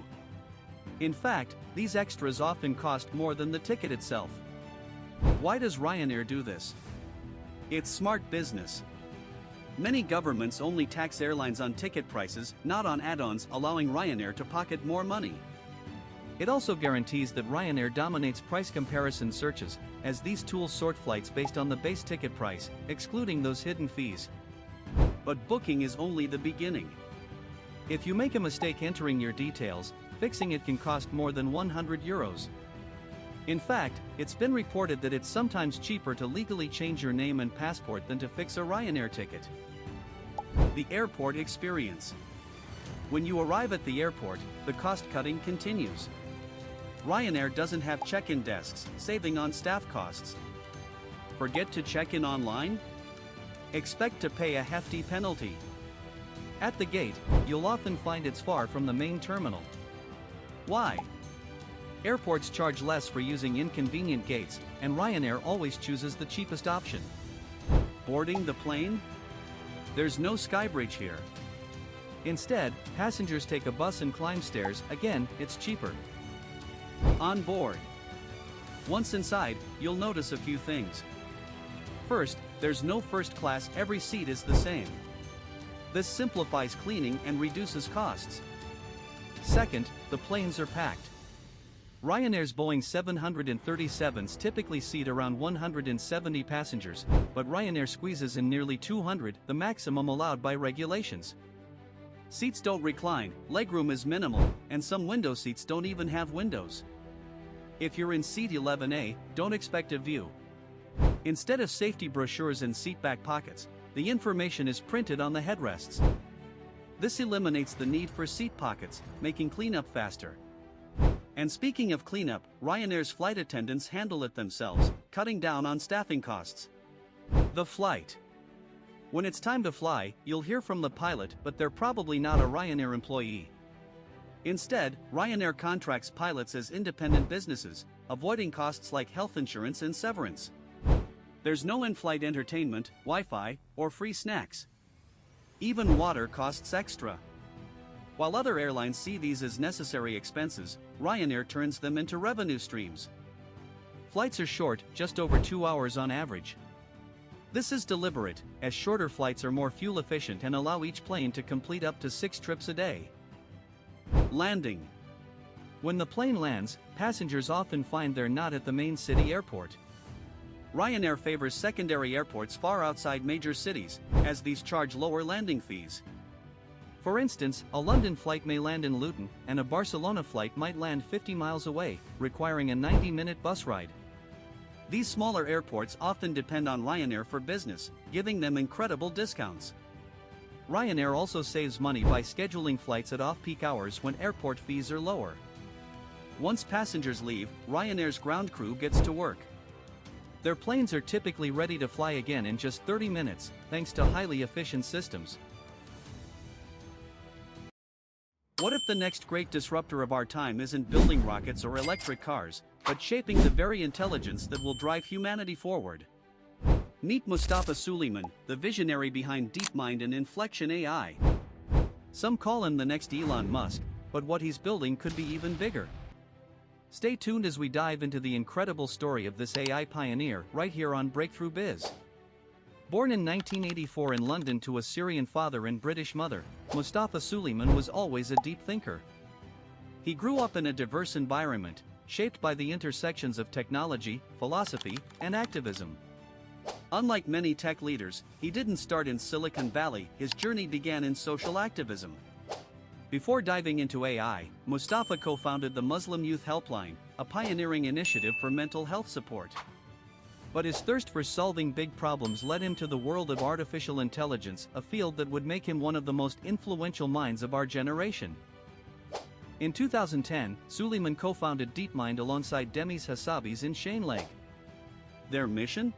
In fact, these extras often cost more than the ticket itself. Why does Ryanair do this? It's smart business. Many governments only tax airlines on ticket prices, not on add-ons, allowing Ryanair to pocket more money. It also guarantees that Ryanair dominates price comparison searches, as these tools sort flights based on the base ticket price, excluding those hidden fees. But booking is only the beginning. If you make a mistake entering your details, fixing it can cost more than €100. In fact, it's been reported that it's sometimes cheaper to legally change your name and passport than to fix a Ryanair ticket. The airport experience. When you arrive at the airport, the cost-cutting continues. Ryanair doesn't have check-in desks, saving on staff costs. Forget to check in online? Expect to pay a hefty penalty. At the gate, you'll often find it's far from the main terminal. Why? Airports charge less for using inconvenient gates, and Ryanair always chooses the cheapest option. Boarding the plane? There's no skybridge here. Instead, passengers take a bus and climb stairs. Again, it's cheaper. On board. Once inside, you'll notice a few things. First, there's no first class, every seat is the same. This simplifies cleaning and reduces costs. Second, the planes are packed. Ryanair's Boeing 737s typically seat around 170 passengers, but Ryanair squeezes in nearly 200, the maximum allowed by regulations. Seats don't recline, legroom is minimal, and some window seats don't even have windows. If you're in seat 11A, don't expect a view. Instead of safety brochures and seat back pockets, the information is printed on the headrests. This eliminates the need for seat pockets, making cleanup faster. And speaking of cleanup, Ryanair's flight attendants handle it themselves, cutting down on staffing costs. The flight. When it's time to fly, you'll hear from the pilot, but they're probably not a Ryanair employee. Instead, Ryanair contracts pilots as independent businesses, avoiding costs like health insurance and severance. There's no in-flight entertainment, Wi-Fi, or free snacks. Even water costs extra. While other airlines see these as necessary expenses, Ryanair turns them into revenue streams. Flights are short, just over 2 hours on average. This is deliberate, as shorter flights are more fuel efficient and allow each plane to complete up to 6 trips a day. Landing. When the plane lands, passengers often find they're not at the main city airport. Ryanair favors secondary airports far outside major cities, as these charge lower landing fees. For instance, a London flight may land in Luton, and a Barcelona flight might land 50 miles away, requiring a 90-minute bus ride. These smaller airports often depend on Ryanair for business, giving them incredible discounts. Ryanair also saves money by scheduling flights at off-peak hours when airport fees are lower. Once passengers leave, Ryanair's ground crew gets to work. Their planes are typically ready to fly again in just 30 minutes, thanks to highly efficient systems. What if the next great disruptor of our time isn't building rockets or electric cars, but shaping the very intelligence that will drive humanity forward? Meet Mustafa Suleyman, the visionary behind DeepMind and Inflection AI. Some call him the next Elon Musk, but what he's building could be even bigger. Stay tuned as we dive into the incredible story of this AI pioneer right here on Breakthrough Biz. Born in 1984 in London to a Syrian father and British mother, Mustafa Suleyman was always a deep thinker. He grew up in a diverse environment, shaped by the intersections of technology, philosophy, and activism. Unlike many tech leaders, he didn't start in Silicon Valley, his journey began in social activism. Before diving into AI, Mustafa co-founded the Muslim Youth Helpline, a pioneering initiative for mental health support. But his thirst for solving big problems led him to the world of artificial intelligence, a field that would make him one of the most influential minds of our generation. In 2010, Suleiman co-founded DeepMind alongside Demis Hassabis in Chainleg. Their mission?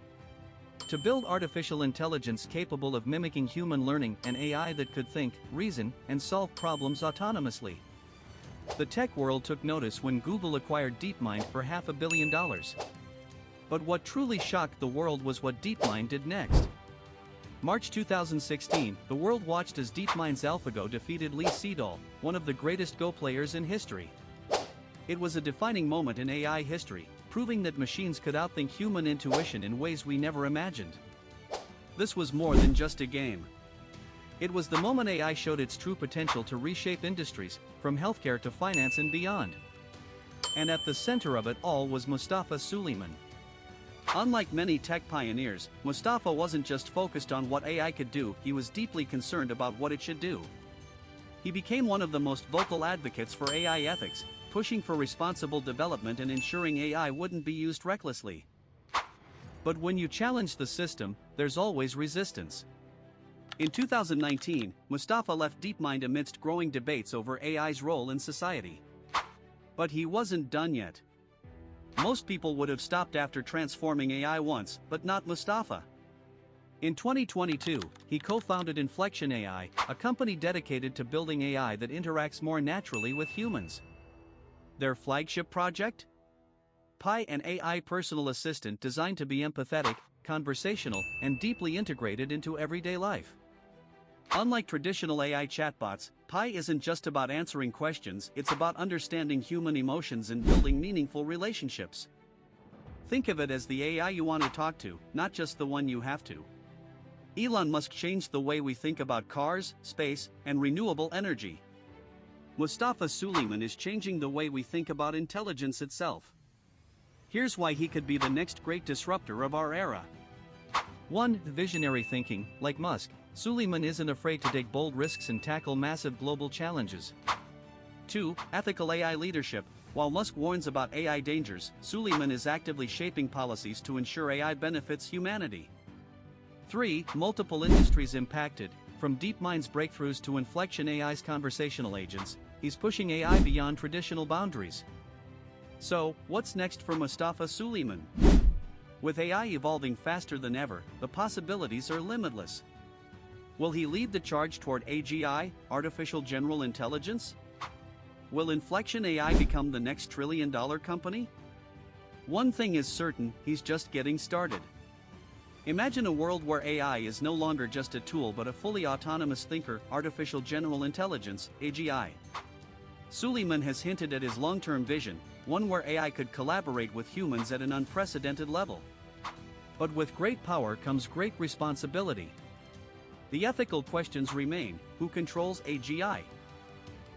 To build artificial intelligence capable of mimicking human learning, an AI that could think, reason, and solve problems autonomously. The tech world took notice when Google acquired DeepMind for $500 million. But what truly shocked the world was what DeepMind did next. March 2016, the world watched as DeepMind's AlphaGo defeated Lee Sedol, one of the greatest Go players in history. It was a defining moment in AI history, proving that machines could outthink human intuition in ways we never imagined. This was more than just a game. It was the moment AI showed its true potential to reshape industries, from healthcare to finance and beyond. And at the center of it all was Mustafa Suleyman. Unlike many tech pioneers, Mustafa wasn't just focused on what AI could do, he was deeply concerned about what it should do. He became one of the most vocal advocates for AI ethics, pushing for responsible development and ensuring AI wouldn't be used recklessly. But when you challenge the system, there's always resistance. In 2019, Mustafa left DeepMind amidst growing debates over AI's role in society. But he wasn't done yet. Most people would have stopped after transforming AI once, but not Mustafa. In 2022, he co-founded Inflection AI, a company dedicated to building AI that interacts more naturally with humans. Their flagship project? Pi, an AI personal assistant designed to be empathetic, conversational, and deeply integrated into everyday life. Unlike traditional AI chatbots, Pi isn't just about answering questions, it's about understanding human emotions and building meaningful relationships. Think of it as the AI you want to talk to, not just the one you have to. Elon Musk changed the way we think about cars, space, and renewable energy. Mustafa Suleyman is changing the way we think about intelligence itself. Here's why he could be the next great disruptor of our era. 1. Visionary thinking. Like Musk, Suleyman isn't afraid to take bold risks and tackle massive global challenges. 2. Ethical AI leadership. While Musk warns about AI dangers, Suleyman is actively shaping policies to ensure AI benefits humanity. 3. Multiple industries impacted. From DeepMind's breakthroughs to Inflection AI's conversational agents, he's pushing AI beyond traditional boundaries. So, what's next for Mustafa Suleyman? With AI evolving faster than ever, the possibilities are limitless. Will he lead the charge toward AGI, artificial general intelligence? Will Inflection AI become the next trillion-dollar company? One thing is certain, he's just getting started. Imagine a world where AI is no longer just a tool but a fully autonomous thinker, artificial general intelligence, AGI. Suleyman has hinted at his long-term vision, one where AI could collaborate with humans at an unprecedented level. But with great power comes great responsibility. The ethical questions remain: who controls AGI?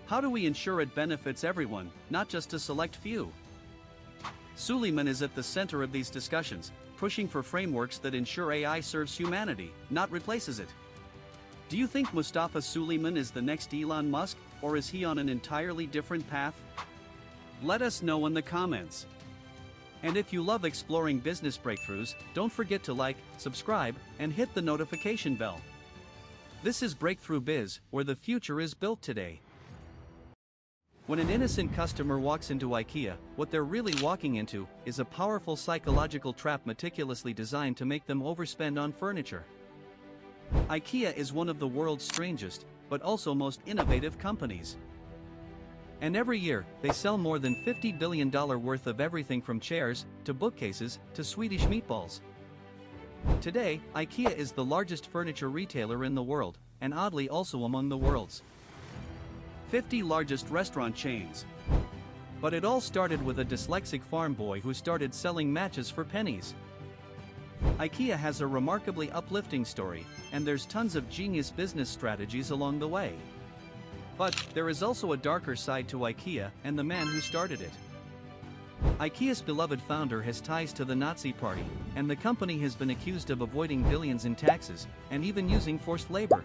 How do we ensure it benefits everyone, not just a select few? Suleyman is at the center of these discussions, pushing for frameworks that ensure AI serves humanity, not replaces it. Do you think Mustafa Suleyman is the next Elon Musk, or is he on an entirely different path? Let us know in the comments. And if you love exploring business breakthroughs, don't forget to like, subscribe, and hit the notification bell. This is Breakthrough Biz, where the future is built today. When an innocent customer walks into IKEA, what they're really walking into is a powerful psychological trap meticulously designed to make them overspend on furniture. IKEA is one of the world's strangest, but also most innovative companies. And every year, they sell more than $50 billion worth of everything from chairs, to bookcases, to Swedish meatballs. Today, IKEA is the largest furniture retailer in the world, and oddly also among the world's 50 largest restaurant chains. But it all started with a dyslexic farm boy who started selling matches for pennies. IKEA has a remarkably uplifting story, and there's tons of genius business strategies along the way. But there is also a darker side to IKEA and the man who started it. IKEA's beloved founder has ties to the Nazi Party, and the company has been accused of avoiding billions in taxes, and even using forced labor.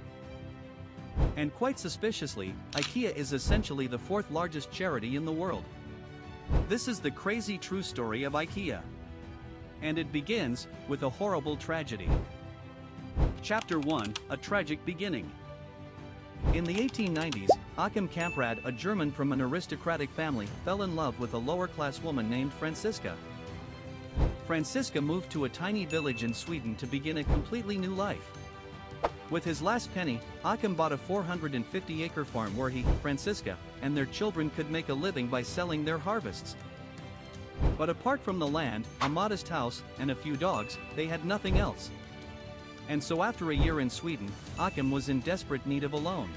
And quite suspiciously, IKEA is essentially the fourth largest charity in the world. This is the crazy true story of IKEA. And it begins with a horrible tragedy. Chapter 1: A Tragic Beginning. In the 1890s, Achim Kamprad, a German from an aristocratic family, fell in love with a lower-class woman named Franziska. Franziska moved to a tiny village in Sweden to begin a completely new life. With his last penny, Achim bought a 450-acre farm where he, Franziska, and their children could make a living by selling their harvests. But apart from the land, a modest house, and a few dogs, they had nothing else. And so after a year in Sweden, Achim was in desperate need of a loan.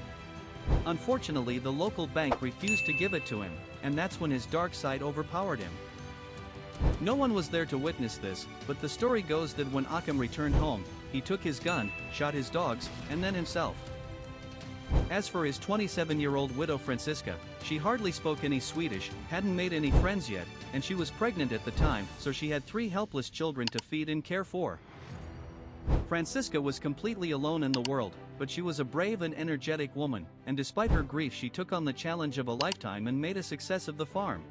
Unfortunately, the local bank refused to give it to him, and that's when his dark side overpowered him. No one was there to witness this, but the story goes that when Achim returned home, he took his gun, shot his dogs, and then himself. As for his 27-year-old widow Franziska, she hardly spoke any Swedish, hadn't made any friends yet, and she was pregnant at the time, so she had 3 helpless children to feed and care for. Franziska was completely alone in the world, but she was a brave and energetic woman, and despite her grief she took on the challenge of a lifetime and made a success of the farm.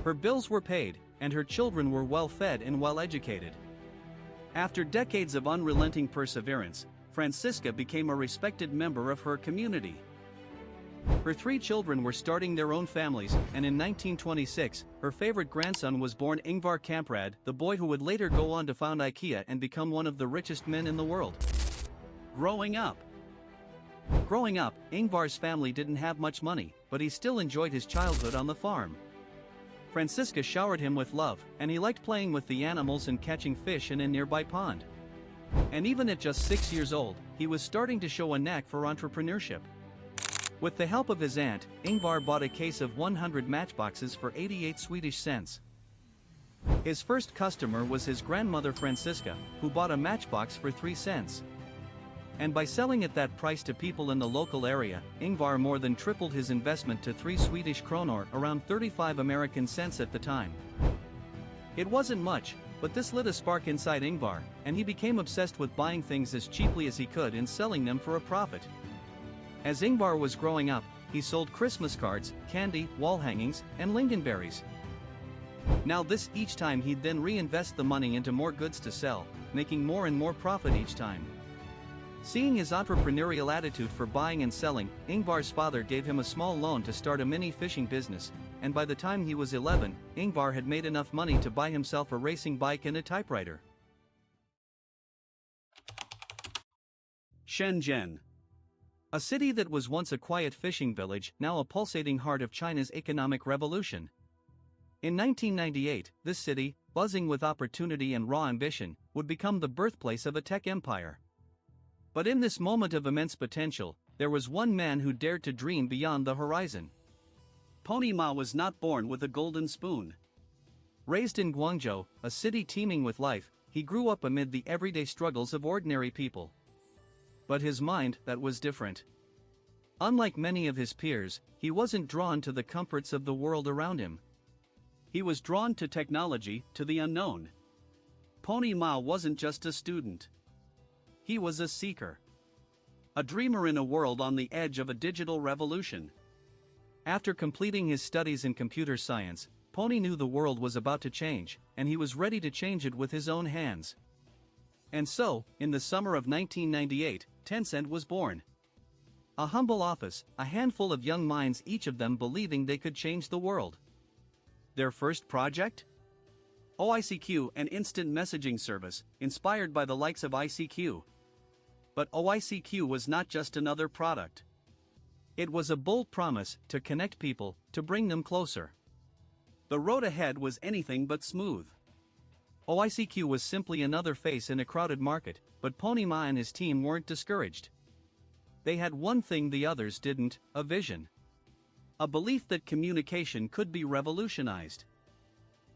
Her bills were paid, and her children were well fed and well educated. After decades of unrelenting perseverance, Franziska became a respected member of her community. Her 3 children were starting their own families, and in 1926, her favorite grandson was born, Ingvar Kamprad, the boy who would later go on to found IKEA and become one of the richest men in the world. Growing up, Ingvar's family didn't have much money, but he still enjoyed his childhood on the farm. Franziska showered him with love, and he liked playing with the animals and catching fish in a nearby pond. And even at just 6 years old, he was starting to show a knack for entrepreneurship. With the help of his aunt, Ingvar bought a case of 100 matchboxes for 88 Swedish cents. His first customer was his grandmother Franziska, who bought a matchbox for 3 cents. And by selling at that price to people in the local area, Ingvar more than tripled his investment to 3 Swedish kronor, around 35 American cents at the time. It wasn't much, but this lit a spark inside Ingvar, and he became obsessed with buying things as cheaply as he could and selling them for a profit. As Ingvar was growing up, he sold Christmas cards, candy, wall hangings, and lingonberries. Now this each time he'd then reinvest the money into more goods to sell, making more and more profit each time. Seeing his entrepreneurial attitude for buying and selling, Ingvar's father gave him a small loan to start a mini fishing business, and by the time he was 11, Ingvar had made enough money to buy himself a racing bike and a typewriter. Shenzhen. A city that was once a quiet fishing village, now a pulsating heart of China's economic revolution. In 1998, this city, buzzing with opportunity and raw ambition, would become the birthplace of a tech empire. But in this moment of immense potential, there was one man who dared to dream beyond the horizon. Pony Ma was not born with a golden spoon. Raised in Guangzhou, a city teeming with life, he grew up amid the everyday struggles of ordinary people. But his mind, that was different. Unlike many of his peers, he wasn't drawn to the comforts of the world around him. He was drawn to technology, to the unknown. Pony Ma wasn't just a student. He was a seeker. A dreamer in a world on the edge of a digital revolution. After completing his studies in computer science, Pony knew the world was about to change, and he was ready to change it with his own hands. And so, in the summer of 1998, Tencent was born. A humble office, a handful of young minds, each of them believing they could change the world. Their first project? OICQ, an instant messaging service, inspired by the likes of ICQ. But OICQ was not just another product. It was a bold promise to connect people, to bring them closer. The road ahead was anything but smooth. OICQ was simply another face in a crowded market, but Pony Ma and his team weren't discouraged. They had one thing the others didn't: a vision. A belief that communication could be revolutionized.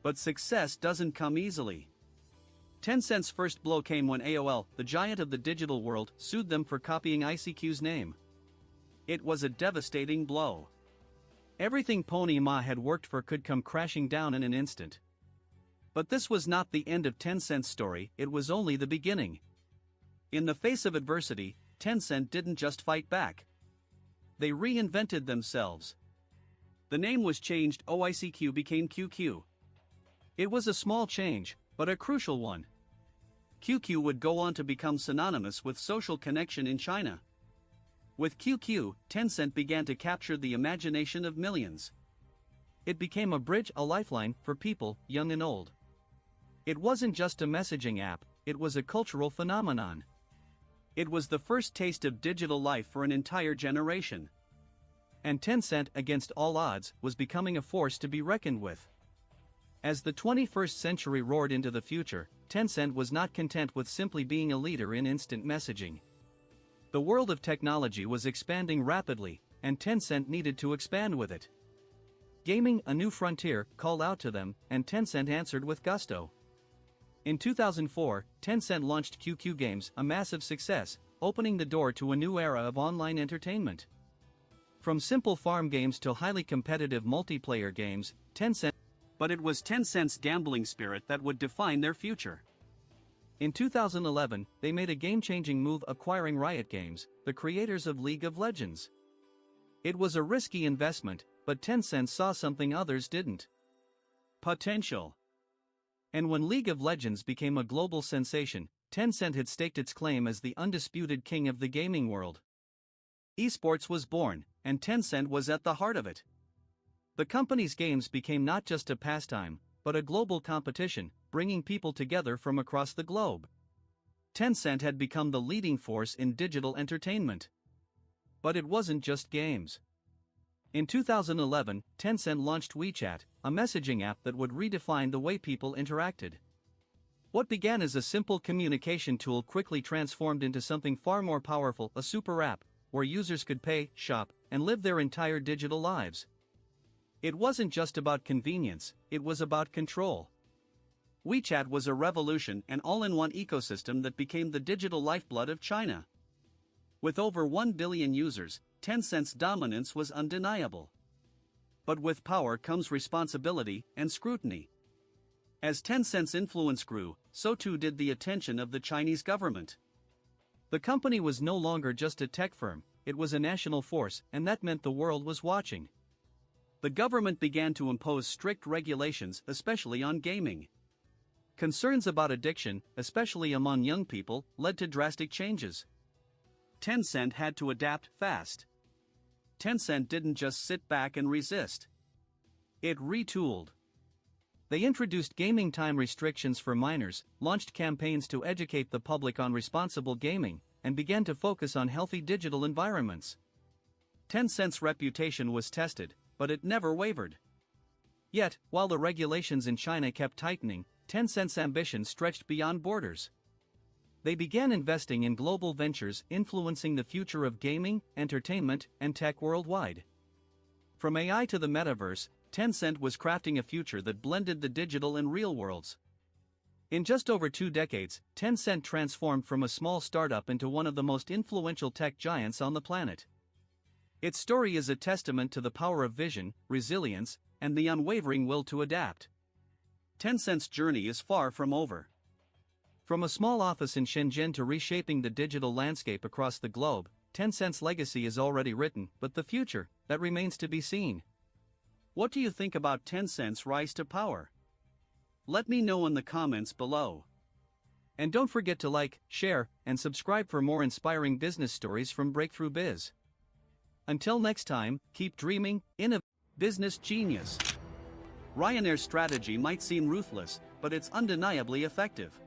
But success doesn't come easily. Tencent's first blow came when AOL, the giant of the digital world, sued them for copying ICQ's name. It was a devastating blow. Everything Pony Ma had worked for could come crashing down in an instant. But this was not the end of Tencent's story, it was only the beginning. In the face of adversity, Tencent didn't just fight back. They reinvented themselves. The name was changed, OICQ became QQ. It was a small change, but a crucial one. QQ would go on to become synonymous with social connection in China. With QQ, Tencent began to capture the imagination of millions. It became a bridge, a lifeline, for people, young and old. It wasn't just a messaging app, it was a cultural phenomenon. It was the first taste of digital life for an entire generation. And Tencent, against all odds, was becoming a force to be reckoned with. As the 21st century roared into the future, Tencent was not content with simply being a leader in instant messaging. The world of technology was expanding rapidly, and Tencent needed to expand with it. Gaming, a new frontier, called out to them, and Tencent answered with gusto. In 2004, Tencent launched QQ Games, a massive success, opening the door to a new era of online entertainment. From simple farm games to highly competitive multiplayer games, But it was Tencent's gambling spirit that would define their future. In 2011, they made a game-changing move, acquiring Riot Games, the creators of League of Legends. It was a risky investment, but Tencent saw something others didn't. Potential. And when League of Legends became a global sensation, Tencent had staked its claim as the undisputed king of the gaming world. Esports was born, and Tencent was at the heart of it. The company's games became not just a pastime, but a global competition, bringing people together from across the globe. Tencent had become the leading force in digital entertainment. But it wasn't just games. In 2011, Tencent launched WeChat, a messaging app that would redefine the way people interacted. What began as a simple communication tool quickly transformed into something far more powerful, a super app, where users could pay, shop, and live their entire digital lives. It wasn't just about convenience, it was about control. WeChat was a revolution, an all-in-one ecosystem that became the digital lifeblood of China. With over 1 billion users, Tencent's dominance was undeniable. But with power comes responsibility and scrutiny. As Tencent's influence grew, so too did the attention of the Chinese government. The company was no longer just a tech firm, it was a national force, and that meant the world was watching. The government began to impose strict regulations, especially on gaming. Concerns about addiction, especially among young people, led to drastic changes. Tencent had to adapt fast. Tencent didn't just sit back and resist. It retooled. They introduced gaming time restrictions for minors, launched campaigns to educate the public on responsible gaming, and began to focus on healthy digital environments. Tencent's reputation was tested, but it never wavered. Yet, while the regulations in China kept tightening, Tencent's ambition stretched beyond borders. They began investing in global ventures influencing the future of gaming, entertainment, and tech worldwide. From AI to the metaverse, Tencent was crafting a future that blended the digital and real worlds. In just over 2 decades, Tencent transformed from a small startup into one of the most influential tech giants on the planet. Its story is a testament to the power of vision, resilience, and the unwavering will to adapt. Tencent's journey is far from over. From a small office in Shenzhen to reshaping the digital landscape across the globe, Tencent's legacy is already written, but the future, that remains to be seen. What do you think about Tencent's rise to power? Let me know in the comments below. And don't forget to like, share, and subscribe for more inspiring business stories from Breakthrough Biz. Until next time, keep dreaming, innovate, business genius. Ryanair's strategy might seem ruthless, but it's undeniably effective.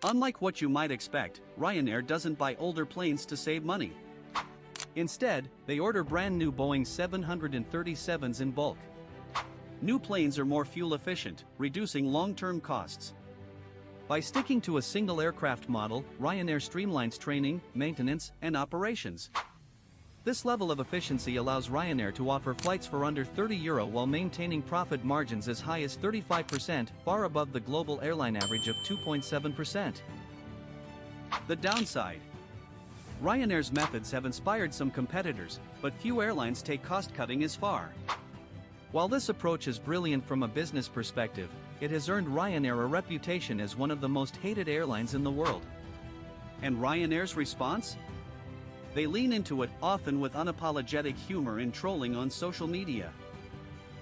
Unlike what you might expect, Ryanair doesn't buy older planes to save money. Instead, they order brand new Boeing 737s in bulk. New planes are more fuel efficient, reducing long-term costs. By sticking to a single aircraft model, Ryanair streamlines training, maintenance, and operations. This level of efficiency allows Ryanair to offer flights for under €30 while maintaining profit margins as high as 35%, far above the global airline average of 2.7%. The downside. Ryanair's methods have inspired some competitors, but few airlines take cost-cutting as far. While this approach is brilliant from a business perspective, it has earned Ryanair a reputation as one of the most hated airlines in the world. And Ryanair's response? They lean into it, often with unapologetic humor and trolling on social media.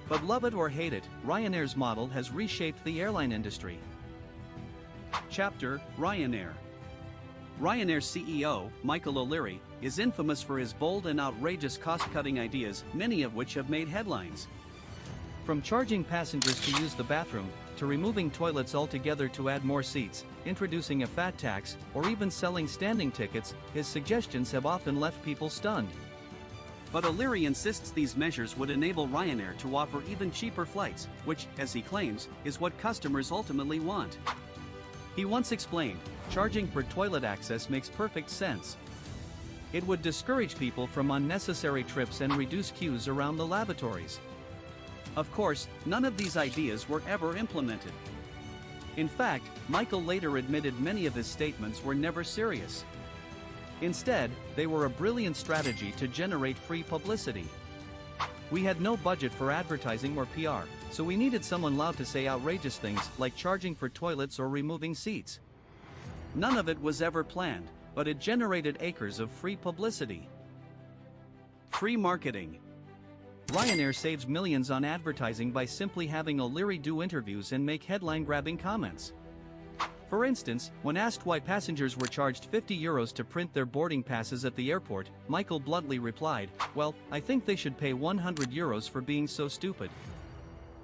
But love it or hate it, Ryanair's model has reshaped the airline industry. Chapter: Ryanair. Ryanair CEO, Michael O'Leary, is infamous for his bold and outrageous cost-cutting ideas, many of which have made headlines. From charging passengers to use the bathroom, to removing toilets altogether to add more seats, introducing a fat tax, or even selling standing tickets, his suggestions have often left people stunned. But O'Leary insists these measures would enable Ryanair to offer even cheaper flights, which, as he claims, is what customers ultimately want. He once explained, charging for toilet access makes perfect sense. It would discourage people from unnecessary trips and reduce queues around the lavatories. Of course, none of these ideas were ever implemented. In fact, Michael later admitted many of his statements were never serious. Instead, they were a brilliant strategy to generate free publicity. We had no budget for advertising or PR, so we needed someone loud to say outrageous things like charging for toilets or removing seats. None of it was ever planned, but it generated acres of free publicity. Free marketing. Ryanair saves millions on advertising by simply having O'Leary do interviews and make headline-grabbing comments. For instance, when asked why passengers were charged €50 to print their boarding passes at the airport, Michael bluntly replied, "Well, I think they should pay €100 for being so stupid."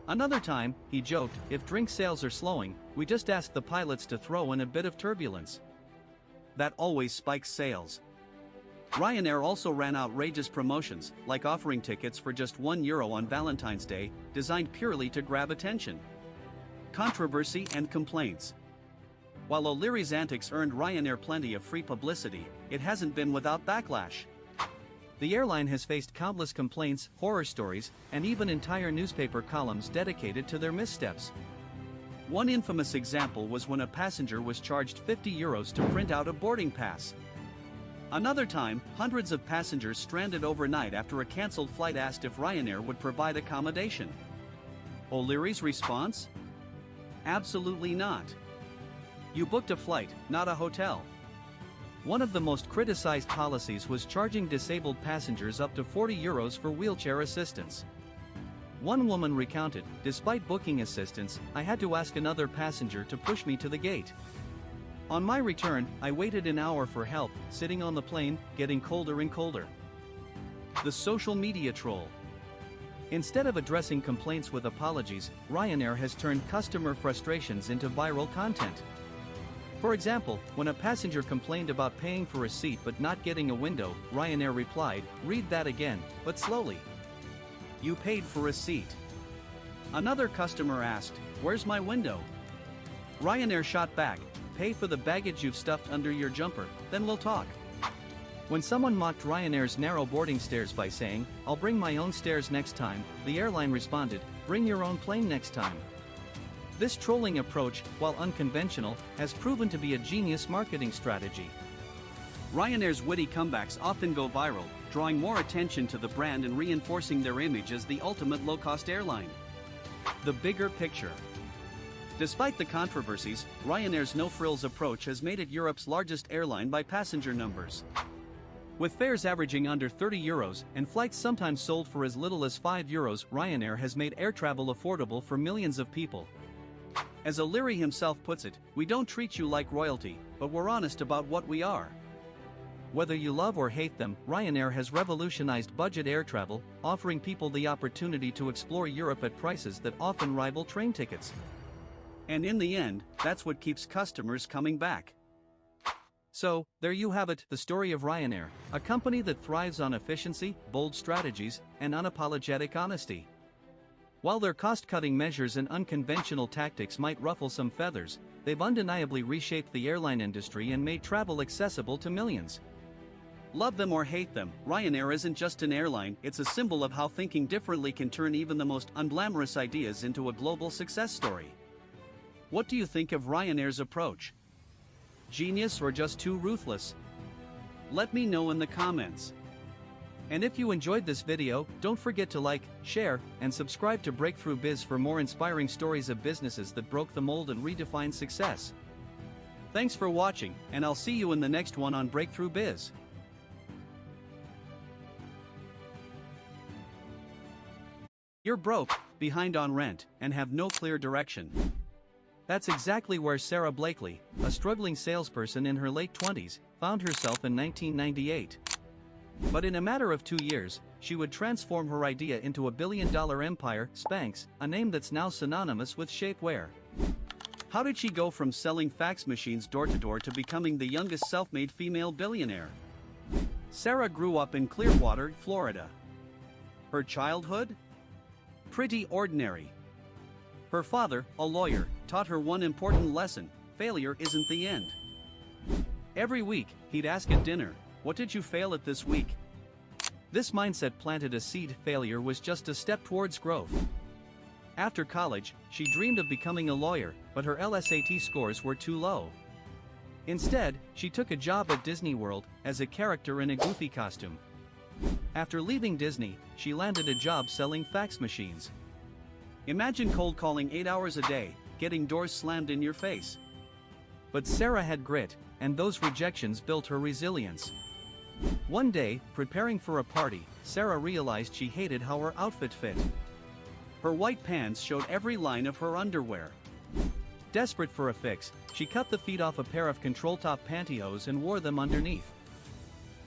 Another time, he joked, "If drink sales are slowing, we just ask the pilots to throw in a bit of turbulence." That always spikes sales. Ryanair also ran outrageous promotions, like offering tickets for just €1 on Valentine's Day, designed purely to grab attention. Controversy and complaints. While O'Leary's antics earned Ryanair plenty of free publicity, it hasn't been without backlash. The airline has faced countless complaints, horror stories, and even entire newspaper columns dedicated to their missteps. One infamous example was when a passenger was charged €50 to print out a boarding pass. Another time, hundreds of passengers stranded overnight after a cancelled flight asked if Ryanair would provide accommodation. O'Leary's response? Absolutely not. You booked a flight, not a hotel. One of the most criticized policies was charging disabled passengers up to €40 for wheelchair assistance. One woman recounted, "Despite booking assistance, I had to ask another passenger to push me to the gate. On my return, I waited an hour for help, sitting on the plane, getting colder and colder." The social media troll. Instead of addressing complaints with apologies, Ryanair has turned customer frustrations into viral content. For example, when a passenger complained about paying for a seat but not getting a window, Ryanair replied, "Read that again, but slowly. You paid for a seat." Another customer asked, "Where's my window?" Ryanair shot back, "Pay for the baggage you've stuffed under your jumper, then we'll talk." When someone mocked Ryanair's narrow boarding stairs by saying, "I'll bring my own stairs next time," the airline responded, "Bring your own plane next time." This trolling approach, while unconventional, has proven to be a genius marketing strategy. Ryanair's witty comebacks often go viral, drawing more attention to the brand and reinforcing their image as the ultimate low-cost airline. The bigger picture. Despite the controversies, Ryanair's no-frills approach has made it Europe's largest airline by passenger numbers. With fares averaging under €30 and flights sometimes sold for as little as €5, Ryanair has made air travel affordable for millions of people. As O'Leary himself puts it, "We don't treat you like royalty, but we're honest about what we are." Whether you love or hate them, Ryanair has revolutionized budget air travel, offering people the opportunity to explore Europe at prices that often rival train tickets. And in the end, that's what keeps customers coming back. So, there you have it, the story of Ryanair, a company that thrives on efficiency, bold strategies, and unapologetic honesty. While their cost-cutting measures and unconventional tactics might ruffle some feathers, they've undeniably reshaped the airline industry and made travel accessible to millions. Love them or hate them, Ryanair isn't just an airline, it's a symbol of how thinking differently can turn even the most unglamorous ideas into a global success story. What do you think of Ryanair's approach? Genius or just too ruthless? Let me know in the comments. And if you enjoyed this video, don't forget to like, share, and subscribe to Breakthrough Biz for more inspiring stories of businesses that broke the mold and redefined success. Thanks for watching, and I'll see you in the next one on Breakthrough Biz. You're broke behind on rent, and have no clear direction. That's exactly where Sara Blakely, a struggling salesperson in her late 20s, found herself in 1998. But in a matter of 2 years, she would transform her idea into a billion-dollar empire, Spanx, a name that's now synonymous with shapewear. How did she go from selling fax machines door to door to becoming the youngest self-made female billionaire? Sara grew up in Clearwater, Florida. Her childhood? Pretty ordinary. Her father, a lawyer, taught her one important lesson: failure isn't the end. Every week, he'd ask at dinner, "What did you fail at this week?" This mindset planted a seed. Failure was just a step towards growth. After college, she dreamed of becoming a lawyer, but her LSAT scores were too low. Instead, she took a job at Disney World as a character in a Goofy costume. After leaving Disney, she landed a job selling fax machines. Imagine cold calling 8 hours a day, getting doors slammed in your face. But Sara had grit, and those rejections built her resilience. One day, preparing for a party, Sara realized she hated how her outfit fit. Her white pants showed every line of her underwear. Desperate for a fix, she cut the feet off a pair of control-top pantyhose and wore them underneath.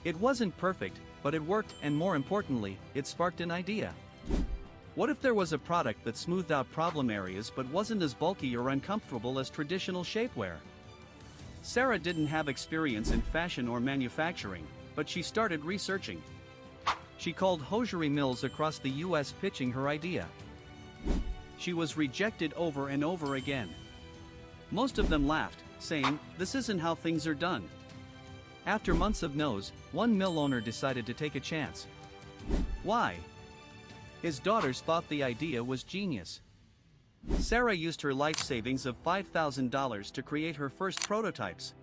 It wasn't perfect, but it worked, and more importantly, it sparked an idea. What if there was a product that smoothed out problem areas but wasn't as bulky or uncomfortable as traditional shapewear? Sara didn't have experience in fashion or manufacturing, but she started researching. She called hosiery mills across the US pitching her idea. She was rejected over and over again. Most of them laughed, saying, "This isn't how things are done." After months of no's, one mill owner decided to take a chance. Why? His daughters thought the idea was genius. Sara used her life savings of $5,000 to create her first prototypes.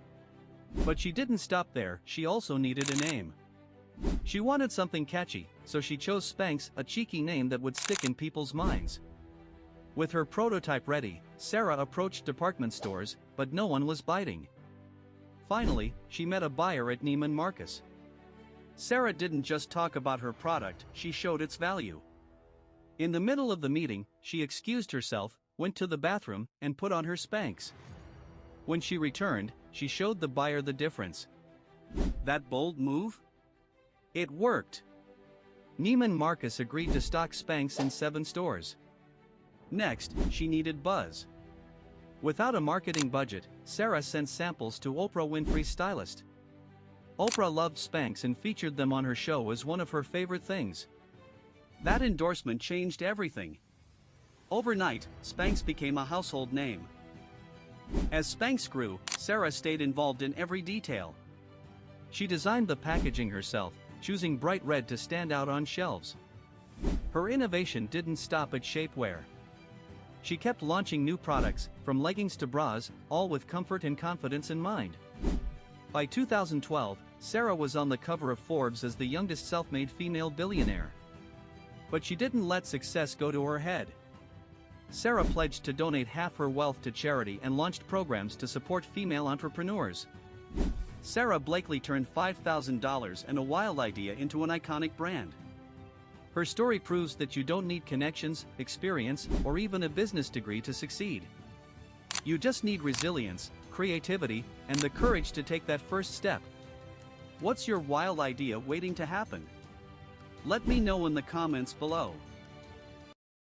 But she didn't stop there, she also needed a name. She wanted something catchy, so she chose Spanx, a cheeky name that would stick in people's minds. With her prototype ready, Sara approached department stores, but no one was biting. Finally, she met a buyer at Neiman Marcus. Sara didn't just talk about her product, she showed its value. In the middle of the meeting, she excused herself, went to the bathroom, and put on her Spanx. When she returned, she showed the buyer the difference. That bold move? It worked. Neiman Marcus agreed to stock Spanx in 7 stores. Next, she needed buzz. Without a marketing budget, Sara sent samples to Oprah Winfrey's stylist. Oprah loved Spanx and featured them on her show as one of her favorite things. That endorsement changed everything. Overnight, Spanx became a household name. As Spanx grew, Sara stayed involved in every detail. She designed the packaging herself, choosing bright red to stand out on shelves. Her innovation didn't stop at shapewear. She kept launching new products, from leggings to bras, all with comfort and confidence in mind. By 2012, Sara was on the cover of Forbes as the youngest self-made female billionaire. But she didn't let success go to her head. Sara pledged to donate half her wealth to charity and launched programs to support female entrepreneurs. Sara Blakely turned $5,000 and a wild idea into an iconic brand. Her story proves that you don't need connections, experience, or even a business degree to succeed. You just need resilience, creativity, and the courage to take that first step. What's your wild idea waiting to happen? Let me know in the comments below.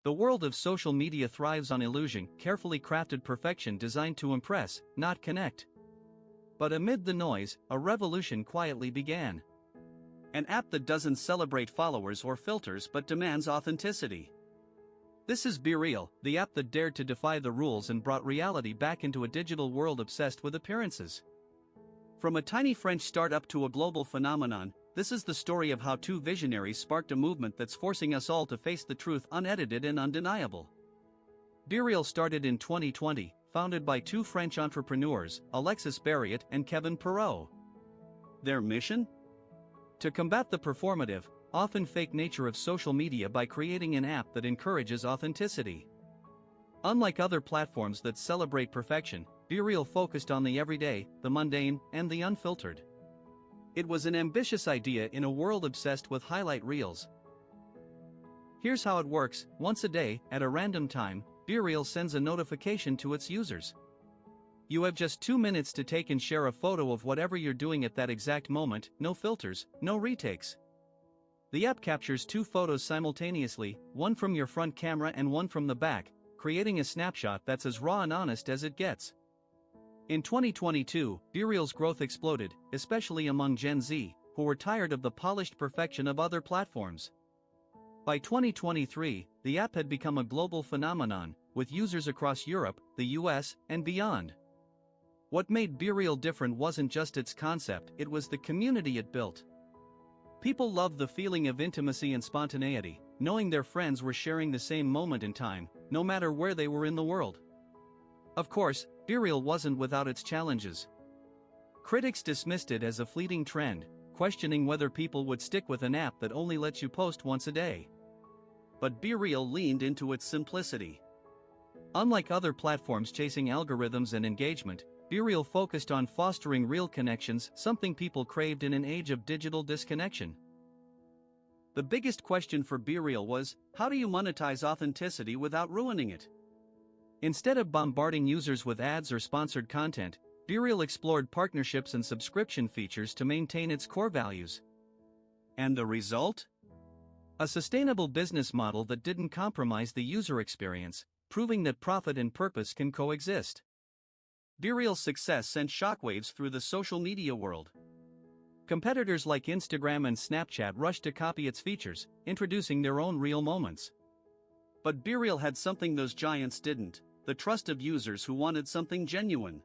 The world of social media thrives on illusion, carefully crafted perfection designed to impress, not connect. But amid the noise, a revolution quietly began. An app that doesn't celebrate followers or filters but demands authenticity. This is BeReal, the app that dared to defy the rules and brought reality back into a digital world obsessed with appearances. From a tiny French startup to a global phenomenon, this is the story of how 2 visionaries sparked a movement that's forcing us all to face the truth unedited and undeniable. BeReal started in 2020, founded by 2 French entrepreneurs, Alexis Barriot and Kevin Perrault. Their mission? To combat the performative, often fake nature of social media by creating an app that encourages authenticity. Unlike other platforms that celebrate perfection, BeReal focused on the everyday, the mundane, and the unfiltered. It was an ambitious idea in a world obsessed with highlight reels. Here's how it works: once a day, at a random time, BeReal sends a notification to its users. You have just 2 minutes to take and share a photo of whatever you're doing at that exact moment, no filters, no retakes. The app captures 2 photos simultaneously, one from your front camera and one from the back, creating a snapshot that's as raw and honest as it gets. In 2022, BeReal's growth exploded, especially among Gen Z, who were tired of the polished perfection of other platforms. By 2023, the app had become a global phenomenon, with users across Europe, the US, and beyond. What made BeReal different wasn't just its concept, it was the community it built. People loved the feeling of intimacy and spontaneity, knowing their friends were sharing the same moment in time, no matter where they were in the world. Of course, BeReal wasn't without its challenges. Critics dismissed it as a fleeting trend, questioning whether people would stick with an app that only lets you post once a day. But BeReal leaned into its simplicity. Unlike other platforms chasing algorithms and engagement, BeReal focused on fostering real connections, something people craved in an age of digital disconnection. The biggest question for BeReal was, how do you monetize authenticity without ruining it? Instead of bombarding users with ads or sponsored content, BeReal explored partnerships and subscription features to maintain its core values. And the result? A sustainable business model that didn't compromise the user experience, proving that profit and purpose can coexist. BeReal's success sent shockwaves through the social media world. Competitors like Instagram and Snapchat rushed to copy its features, introducing their own real moments. But BeReal had something those giants didn't: the trust of users who wanted something genuine.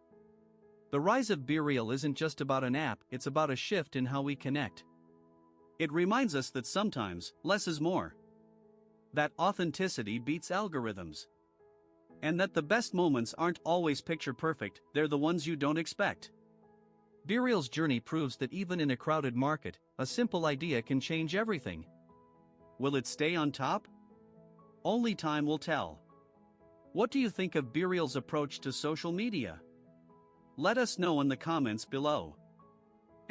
The rise of BeReal isn't just about an app, it's about a shift in how we connect. It reminds us that sometimes, less is more. That authenticity beats algorithms. And that the best moments aren't always picture perfect, they're the ones you don't expect. BeReal's journey proves that even in a crowded market, a simple idea can change everything. Will it stay on top? Only time will tell. What do you think of BeReal's approach to social media? Let us know in the comments below.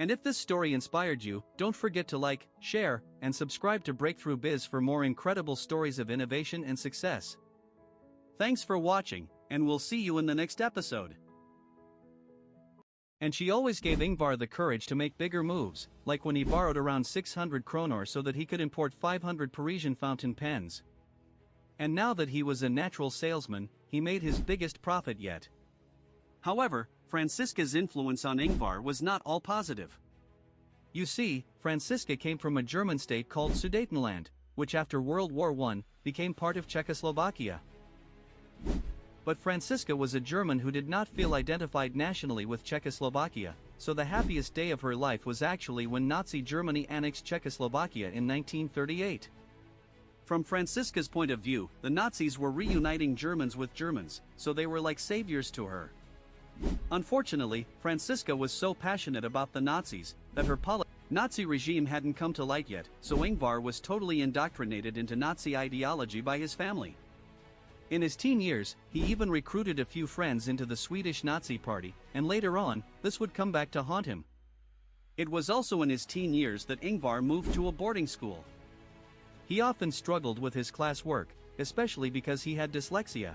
And if this story inspired you, don't forget to like, share, and subscribe to Breakthrough Biz for more incredible stories of innovation and success. Thanks for watching, and we'll see you in the next episode. And she always gave Ingvar the courage to make bigger moves, like when he borrowed around 600 kronor so that he could import 500 Parisian fountain pens. And now that he was a natural salesman, he made his biggest profit yet. However, Franziska's influence on Ingvar was not all positive. You see, Franziska came from a German state called Sudetenland, which after World War I, became part of Czechoslovakia. But Franziska was a German who did not feel identified nationally with Czechoslovakia, so the happiest day of her life was actually when Nazi Germany annexed Czechoslovakia in 1938. From Franziska's point of view, the Nazis were reuniting Germans with Germans, so they were like saviors to her. Unfortunately, Franziska was so passionate about the Nazis that her Nazi regime hadn't come to light yet, so Ingvar was totally indoctrinated into Nazi ideology by his family. In his teen years, he even recruited a few friends into the Swedish Nazi Party, and later on, this would come back to haunt him. It was also in his teen years that Ingvar moved to a boarding school. He often struggled with his classwork, especially because he had dyslexia.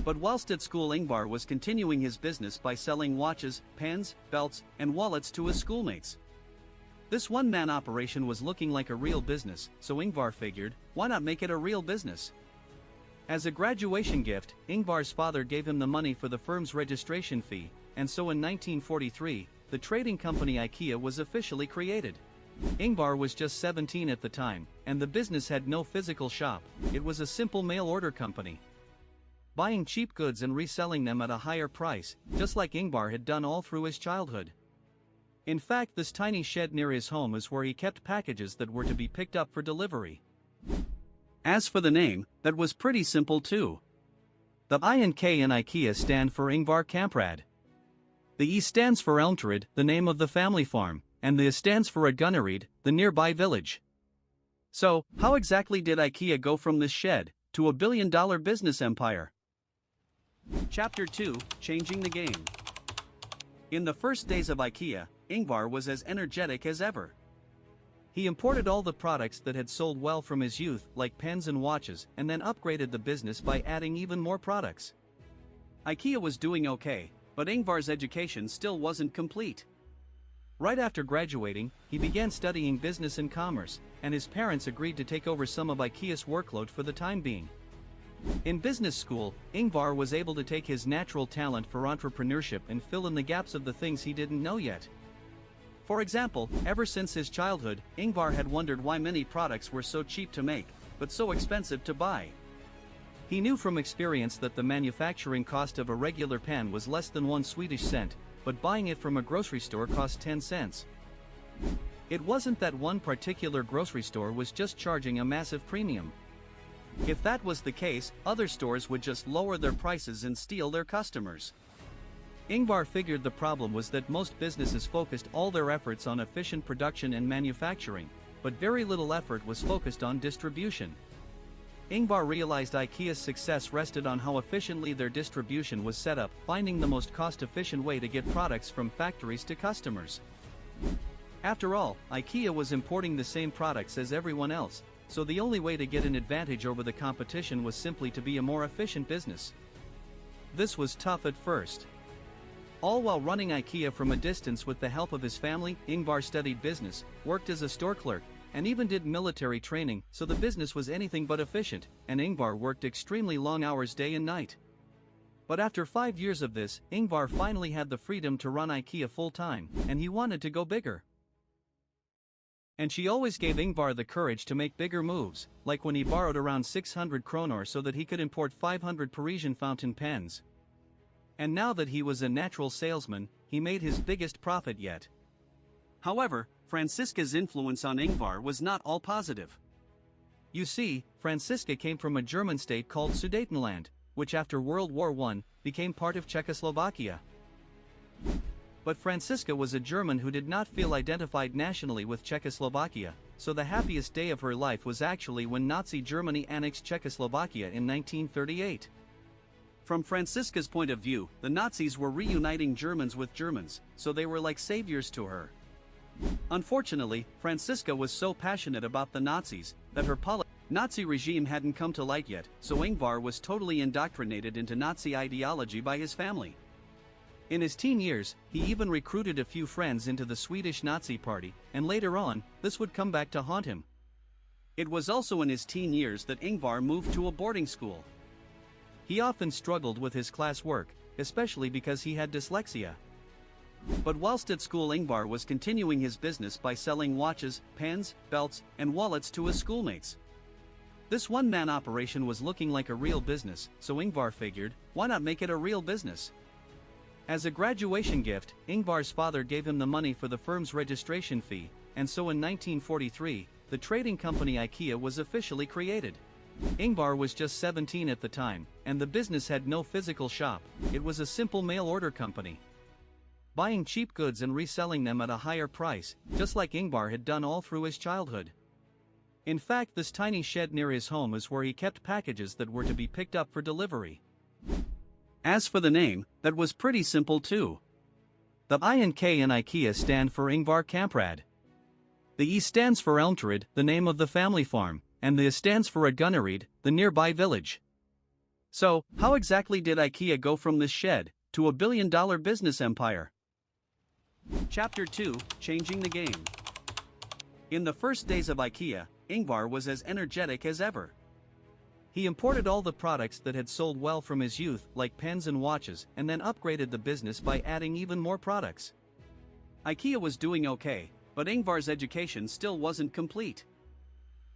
But whilst at school, Ingvar was continuing his business by selling watches, pens, belts, and wallets to his schoolmates. This one-man operation was looking like a real business, so Ingvar figured, why not make it a real business? As a graduation gift, Ingvar's father gave him the money for the firm's registration fee, and so in 1943, the trading company IKEA was officially created. Ingvar was just 17 at the time, and the business had no physical shop. It was a simple mail-order company, buying cheap goods and reselling them at a higher price, just like Ingvar had done all through his childhood. In fact, this tiny shed near his home is where he kept packages that were to be picked up for delivery. As for the name, that was pretty simple too. The I and K in IKEA stand for Ingvar Kamprad. The E stands for Elmtrud, the name of the family farm, and the S stands for Agunnaryd, the nearby village. So, how exactly did IKEA go from this shed to a billion-dollar business empire? Chapter 2, Changing the Game. In the first days of IKEA, Ingvar was as energetic as ever. He imported all the products that had sold well from his youth, like pens and watches, and then upgraded the business by adding even more products. IKEA was doing okay, but Ingvar's education still wasn't complete. Right after graduating, he began studying business and commerce, and his parents agreed to take over some of IKEA's workload for the time being. In business school, Ingvar was able to take his natural talent for entrepreneurship and fill in the gaps of the things he didn't know yet. For example, ever since his childhood, Ingvar had wondered why many products were so cheap to make, but so expensive to buy. He knew from experience that the manufacturing cost of a regular pen was less than 1 Swedish cent, but buying it from a grocery store cost 10 cents. It wasn't that one particular grocery store was just charging a massive premium. If that was the case, other stores would just lower their prices and steal their customers. Ingvar figured the problem was that most businesses focused all their efforts on efficient production and manufacturing, but very little effort was focused on distribution. Ingvar realized IKEA's success rested on how efficiently their distribution was set up, finding the most cost-efficient way to get products from factories to customers. After all, IKEA was importing the same products as everyone else, so the only way to get an advantage over the competition was simply to be a more efficient business. This was tough at first. All while running IKEA from a distance with the help of his family, Ingvar studied business, worked as a store clerk, and even did military training, so the business was anything but efficient, and Ingvar worked extremely long hours day and night. But after 5 years of this, Ingvar finally had the freedom to run IKEA full-time, and he wanted to go bigger. And she always gave Ingvar the courage to make bigger moves, like when he borrowed around 600 kronor so that he could import 500 Parisian fountain pens. And now that he was a natural salesman, he made his biggest profit yet. However, Franziska's influence on Ingvar was not all positive. You see, Franziska came from a German state called Sudetenland, which after World War I, became part of Czechoslovakia. But Franziska was a German who did not feel identified nationally with Czechoslovakia, so the happiest day of her life was actually when Nazi Germany annexed Czechoslovakia in 1938. From Franziska's point of view, the Nazis were reuniting Germans with Germans, so they were like saviors to her. Unfortunately, Franziska was so passionate about the Nazis that her Nazi regime hadn't come to light yet, so Ingvar was totally indoctrinated into Nazi ideology by his family. In his teen years, he even recruited a few friends into the Swedish Nazi Party, and later on, this would come back to haunt him. It was also in his teen years that Ingvar moved to a boarding school. He often struggled with his classwork, especially because he had dyslexia. But whilst at school, Ingvar was continuing his business by selling watches, pens, belts, and wallets to his schoolmates. This one-man operation was looking like a real business, so Ingvar figured, why not make it a real business? As a graduation gift, Ingvar's father gave him the money for the firm's registration fee, and so in 1943, the trading company IKEA was officially created. Ingvar was just 17 at the time, and the business had no physical shop. It was a simple mail order company, buying cheap goods and reselling them at a higher price, just like Ingvar had done all through his childhood. In fact, this tiny shed near his home is where he kept packages that were to be picked up for delivery. As for the name, that was pretty simple too. The I and K in IKEA stand for Ingvar Kamprad. The E stands for Elmträd, the name of the family farm, and the S stands for Agunnaryd, the nearby village. So, how exactly did IKEA go from this shed to a billion-dollar business empire? Chapter 2, Changing the Game. In the first days of IKEA, Ingvar was as energetic as ever. He imported all the products that had sold well from his youth, like pens and watches, and then upgraded the business by adding even more products. IKEA was doing okay, but Ingvar's education still wasn't complete.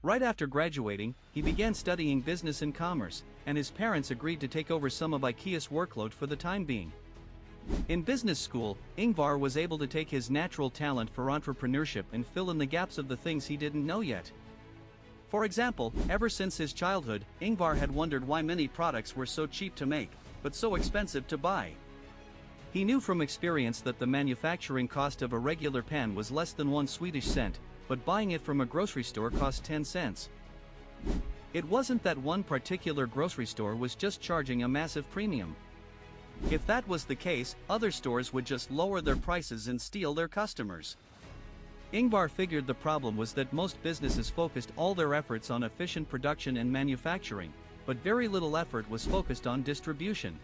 Right after graduating, he began studying business and commerce, and his parents agreed to take over some of IKEA's workload for the time being. In business school, Ingvar was able to take his natural talent for entrepreneurship and fill in the gaps of the things he didn't know yet. For example, ever since his childhood, Ingvar had wondered why many products were so cheap to make, but so expensive to buy. He knew from experience that the manufacturing cost of a regular pen was less than 1 Swedish cent, but buying it from a grocery store cost 10 cents. It wasn't that one particular grocery store was just charging a massive premium. If that was the case, other stores would just lower their prices and steal their customers. Ingvar figured the problem was that most businesses focused all their efforts on efficient production and manufacturing, but very little effort was focused on distribution.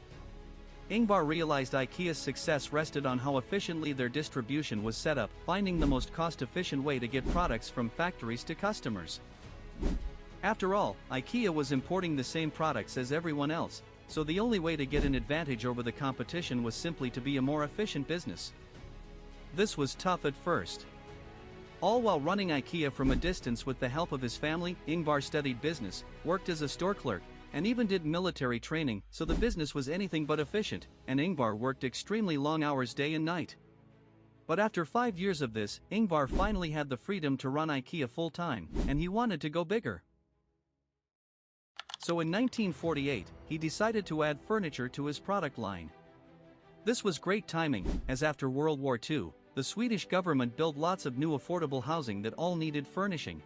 Ingvar realized IKEA's success rested on how efficiently their distribution was set up, finding the most cost-efficient way to get products from factories to customers. After all, IKEA was importing the same products as everyone else, so the only way to get an advantage over the competition was simply to be a more efficient business. This was tough at first. All while running IKEA from a distance with the help of his family, Ingvar studied business, worked as a store clerk, and even did military training, so the business was anything but efficient, and Ingvar worked extremely long hours day and night. But after 5 years of this, Ingvar finally had the freedom to run IKEA full-time, and he wanted to go bigger. So in 1948, he decided to add furniture to his product line. This was great timing, as after World War II, the Swedish government built lots of new affordable housing that all needed furnishing.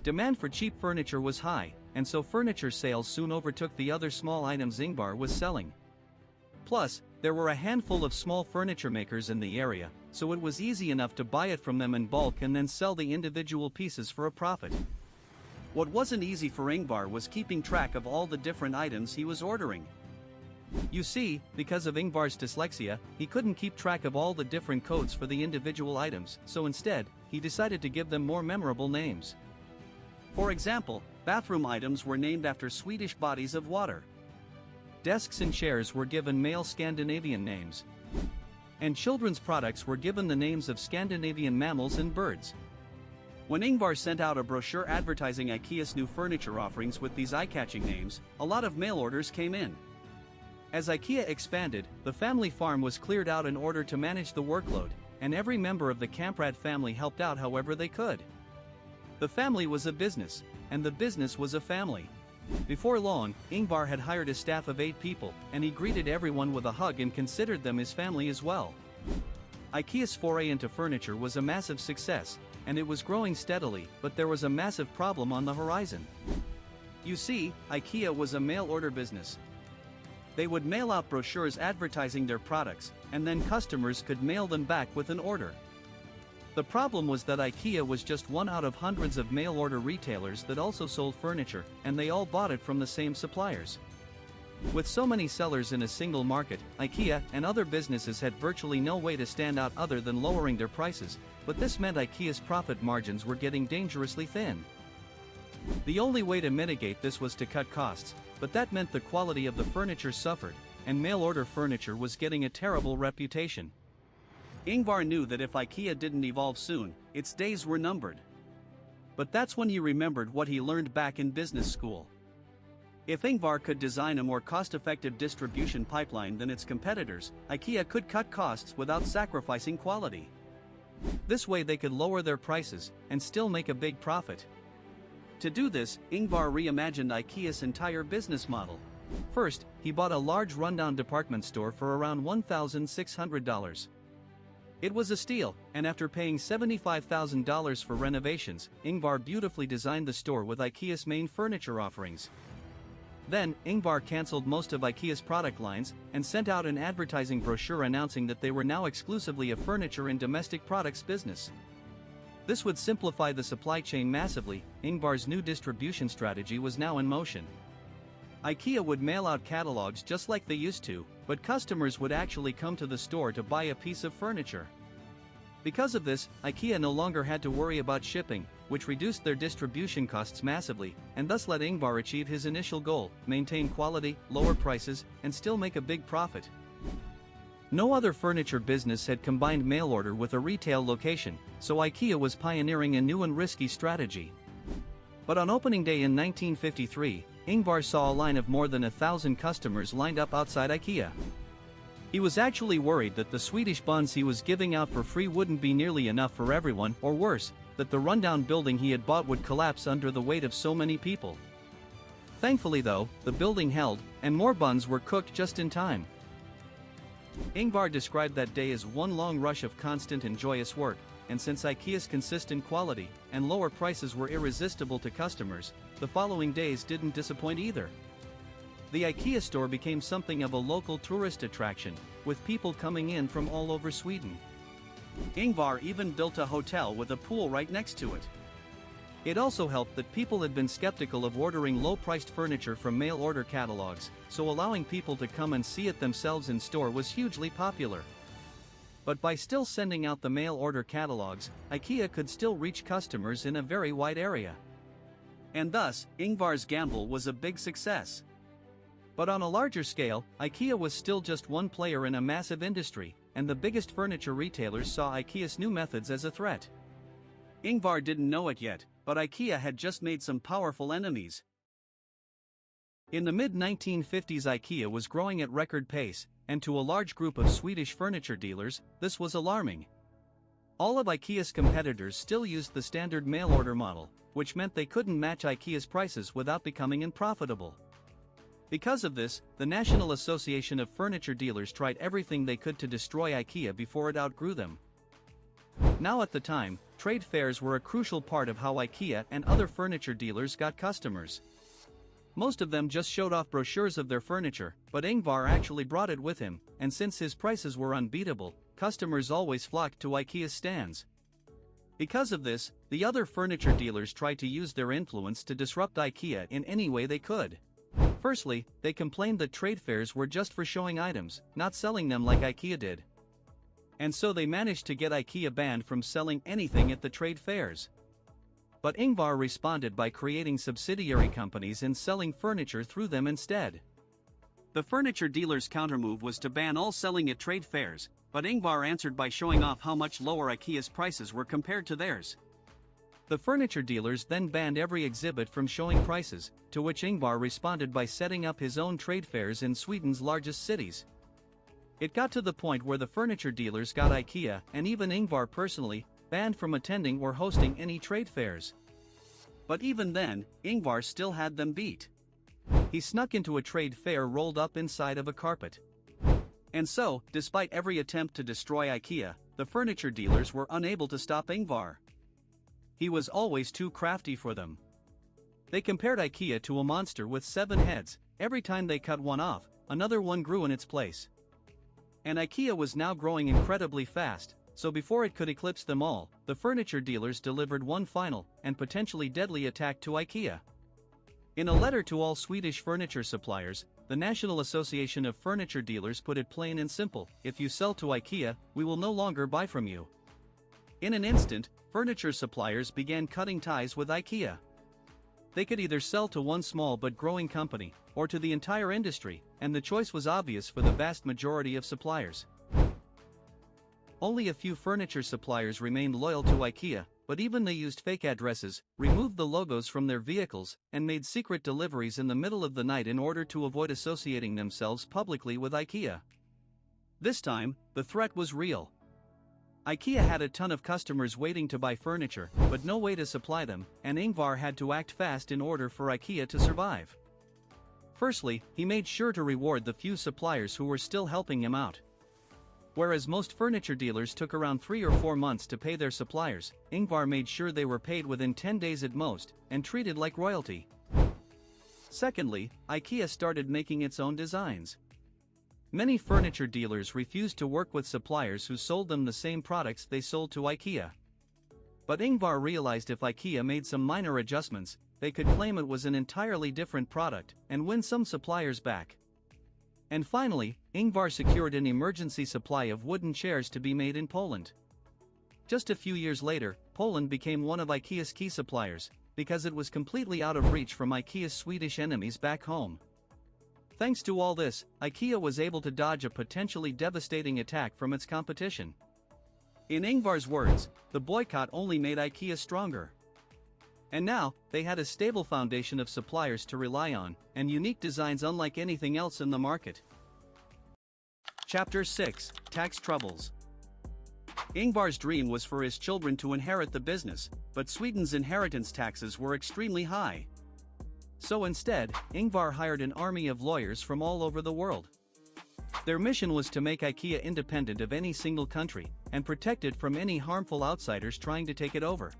Demand for cheap furniture was high, and so furniture sales soon overtook the other small items Ingvar was selling. Plus, there were a handful of small furniture makers in the area, so it was easy enough to buy it from them in bulk and then sell the individual pieces for a profit. What wasn't easy for Ingvar was keeping track of all the different items he was ordering. You see, because of Ingvar's dyslexia, he couldn't keep track of all the different codes for the individual items, so instead, he decided to give them more memorable names. For example, bathroom items were named after Swedish bodies of water. Desks and chairs were given male Scandinavian names. And children's products were given the names of Scandinavian mammals and birds. When Ingvar sent out a brochure advertising IKEA's new furniture offerings with these eye-catching names, a lot of mail orders came in. As IKEA expanded, the family farm was cleared out in order to manage the workload, and every member of the Kamprad family helped out however they could. The family was a business, and the business was a family. Before long, Ingvar had hired a staff of 8 people, and he greeted everyone with a hug and considered them his family as well. IKEA's foray into furniture was a massive success, and it was growing steadily, but there was a massive problem on the horizon. You see, IKEA was a mail-order business. They would mail out brochures advertising their products, and then customers could mail them back with an order. The problem was that IKEA was just one out of hundreds of mail-order retailers that also sold furniture, and they all bought it from the same suppliers. With so many sellers in a single market, IKEA and other businesses had virtually no way to stand out other than lowering their prices, but this meant IKEA's profit margins were getting dangerously thin. The only way to mitigate this was to cut costs, but that meant the quality of the furniture suffered, and mail-order furniture was getting a terrible reputation. Ingvar knew that if IKEA didn't evolve soon, its days were numbered. But that's when he remembered what he learned back in business school. If Ingvar could design a more cost-effective distribution pipeline than its competitors, IKEA could cut costs without sacrificing quality. This way they could lower their prices and still make a big profit. To do this, Ingvar reimagined IKEA's entire business model. First, he bought a large rundown department store for around $1,600. It was a steal, and after paying $75,000 for renovations, Ingvar beautifully designed the store with IKEA's main furniture offerings. Then, Ingvar cancelled most of IKEA's product lines and sent out an advertising brochure announcing that they were now exclusively a furniture and domestic products business. This would simplify the supply chain massively. Ingvar's new distribution strategy was now in motion. IKEA would mail out catalogs just like they used to, but customers would actually come to the store to buy a piece of furniture. Because of this, IKEA no longer had to worry about shipping, which reduced their distribution costs massively, and thus let Ingvar achieve his initial goal: maintain quality, lower prices, and still make a big profit. No other furniture business had combined mail order with a retail location, so IKEA was pioneering a new and risky strategy. But on opening day in 1953, Ingvar saw a line of more than 1,000 customers lined up outside IKEA. He was actually worried that the Swedish buns he was giving out for free wouldn't be nearly enough for everyone, or worse, that the rundown building he had bought would collapse under the weight of so many people. Thankfully though, the building held, and more buns were cooked just in time. Ingvar described that day as one long rush of constant and joyous work, and since IKEA's consistent quality and lower prices were irresistible to customers, the following days didn't disappoint either. The IKEA store became something of a local tourist attraction, with people coming in from all over Sweden. Ingvar even built a hotel with a pool right next to it. It also helped that people had been skeptical of ordering low-priced furniture from mail-order catalogs, so allowing people to come and see it themselves in store was hugely popular. But by still sending out the mail-order catalogs, IKEA could still reach customers in a very wide area. And thus, Ingvar's gamble was a big success. But on a larger scale, IKEA was still just one player in a massive industry, and the biggest furniture retailers saw IKEA's new methods as a threat. Ingvar didn't know it yet, but IKEA had just made some powerful enemies. In the mid-1950s, IKEA was growing at record pace, and to a large group of Swedish furniture dealers, this was alarming. All of IKEA's competitors still used the standard mail-order model, which meant they couldn't match IKEA's prices without becoming unprofitable. Because of this, the National Association of Furniture Dealers tried everything they could to destroy IKEA before it outgrew them. Now at the time, trade fairs were a crucial part of how IKEA and other furniture dealers got customers. Most of them just showed off brochures of their furniture, but Ingvar actually brought it with him, and since his prices were unbeatable, customers always flocked to IKEA's stands. Because of this, the other furniture dealers tried to use their influence to disrupt IKEA in any way they could. Firstly, they complained that trade fairs were just for showing items, not selling them like IKEA did. And so they managed to get IKEA banned from selling anything at the trade fairs. But Ingvar responded by creating subsidiary companies and selling furniture through them instead. The furniture dealers' countermove was to ban all selling at trade fairs, but Ingvar answered by showing off how much lower IKEA's prices were compared to theirs. The furniture dealers then banned every exhibit from showing prices, to which Ingvar responded by setting up his own trade fairs in Sweden's largest cities. It got to the point where the furniture dealers got IKEA, and even Ingvar personally, banned from attending or hosting any trade fairs. But even then, Ingvar still had them beat. He snuck into a trade fair rolled up inside of a carpet. And so, despite every attempt to destroy IKEA, the furniture dealers were unable to stop Ingvar. He was always too crafty for them. They compared IKEA to a monster with 7 heads. Every time they cut one off, another one grew in its place. And IKEA was now growing incredibly fast, so before it could eclipse them all, the furniture dealers delivered one final, and potentially deadly attack to IKEA. In a letter to all Swedish furniture suppliers, the National Association of Furniture Dealers put it plain and simple: if you sell to IKEA, we will no longer buy from you. In an instant, furniture suppliers began cutting ties with IKEA. They could either sell to one small but growing company, or to the entire industry, and the choice was obvious for the vast majority of suppliers. Only a few furniture suppliers remained loyal to IKEA, but even they used fake addresses, removed the logos from their vehicles, and made secret deliveries in the middle of the night in order to avoid associating themselves publicly with IKEA. This time, the threat was real. IKEA had a ton of customers waiting to buy furniture, but no way to supply them, and Ingvar had to act fast in order for IKEA to survive. Firstly, he made sure to reward the few suppliers who were still helping him out. Whereas most furniture dealers took around 3 or 4 months to pay their suppliers, Ingvar made sure they were paid within 10 days at most, and treated like royalty. Secondly, IKEA started making its own designs. Many furniture dealers refused to work with suppliers who sold them the same products they sold to IKEA. But Ingvar realized if IKEA made some minor adjustments, they could claim it was an entirely different product, and win some suppliers back. And finally, Ingvar secured an emergency supply of wooden chairs to be made in Poland. Just a few years later, Poland became one of IKEA's key suppliers, because it was completely out of reach from IKEA's Swedish enemies back home. Thanks to all this, IKEA was able to dodge a potentially devastating attack from its competition. In Ingvar's words, the boycott only made IKEA stronger. And now, they had a stable foundation of suppliers to rely on, and unique designs unlike anything else in the market. Chapter 6: Tax Troubles. Ingvar's dream was for his children to inherit the business, but Sweden's inheritance taxes were extremely high. So instead, Ingvar hired an army of lawyers from all over the world. Their mission was to make IKEA independent of any single country, and protect it from any harmful outsiders trying to take it over.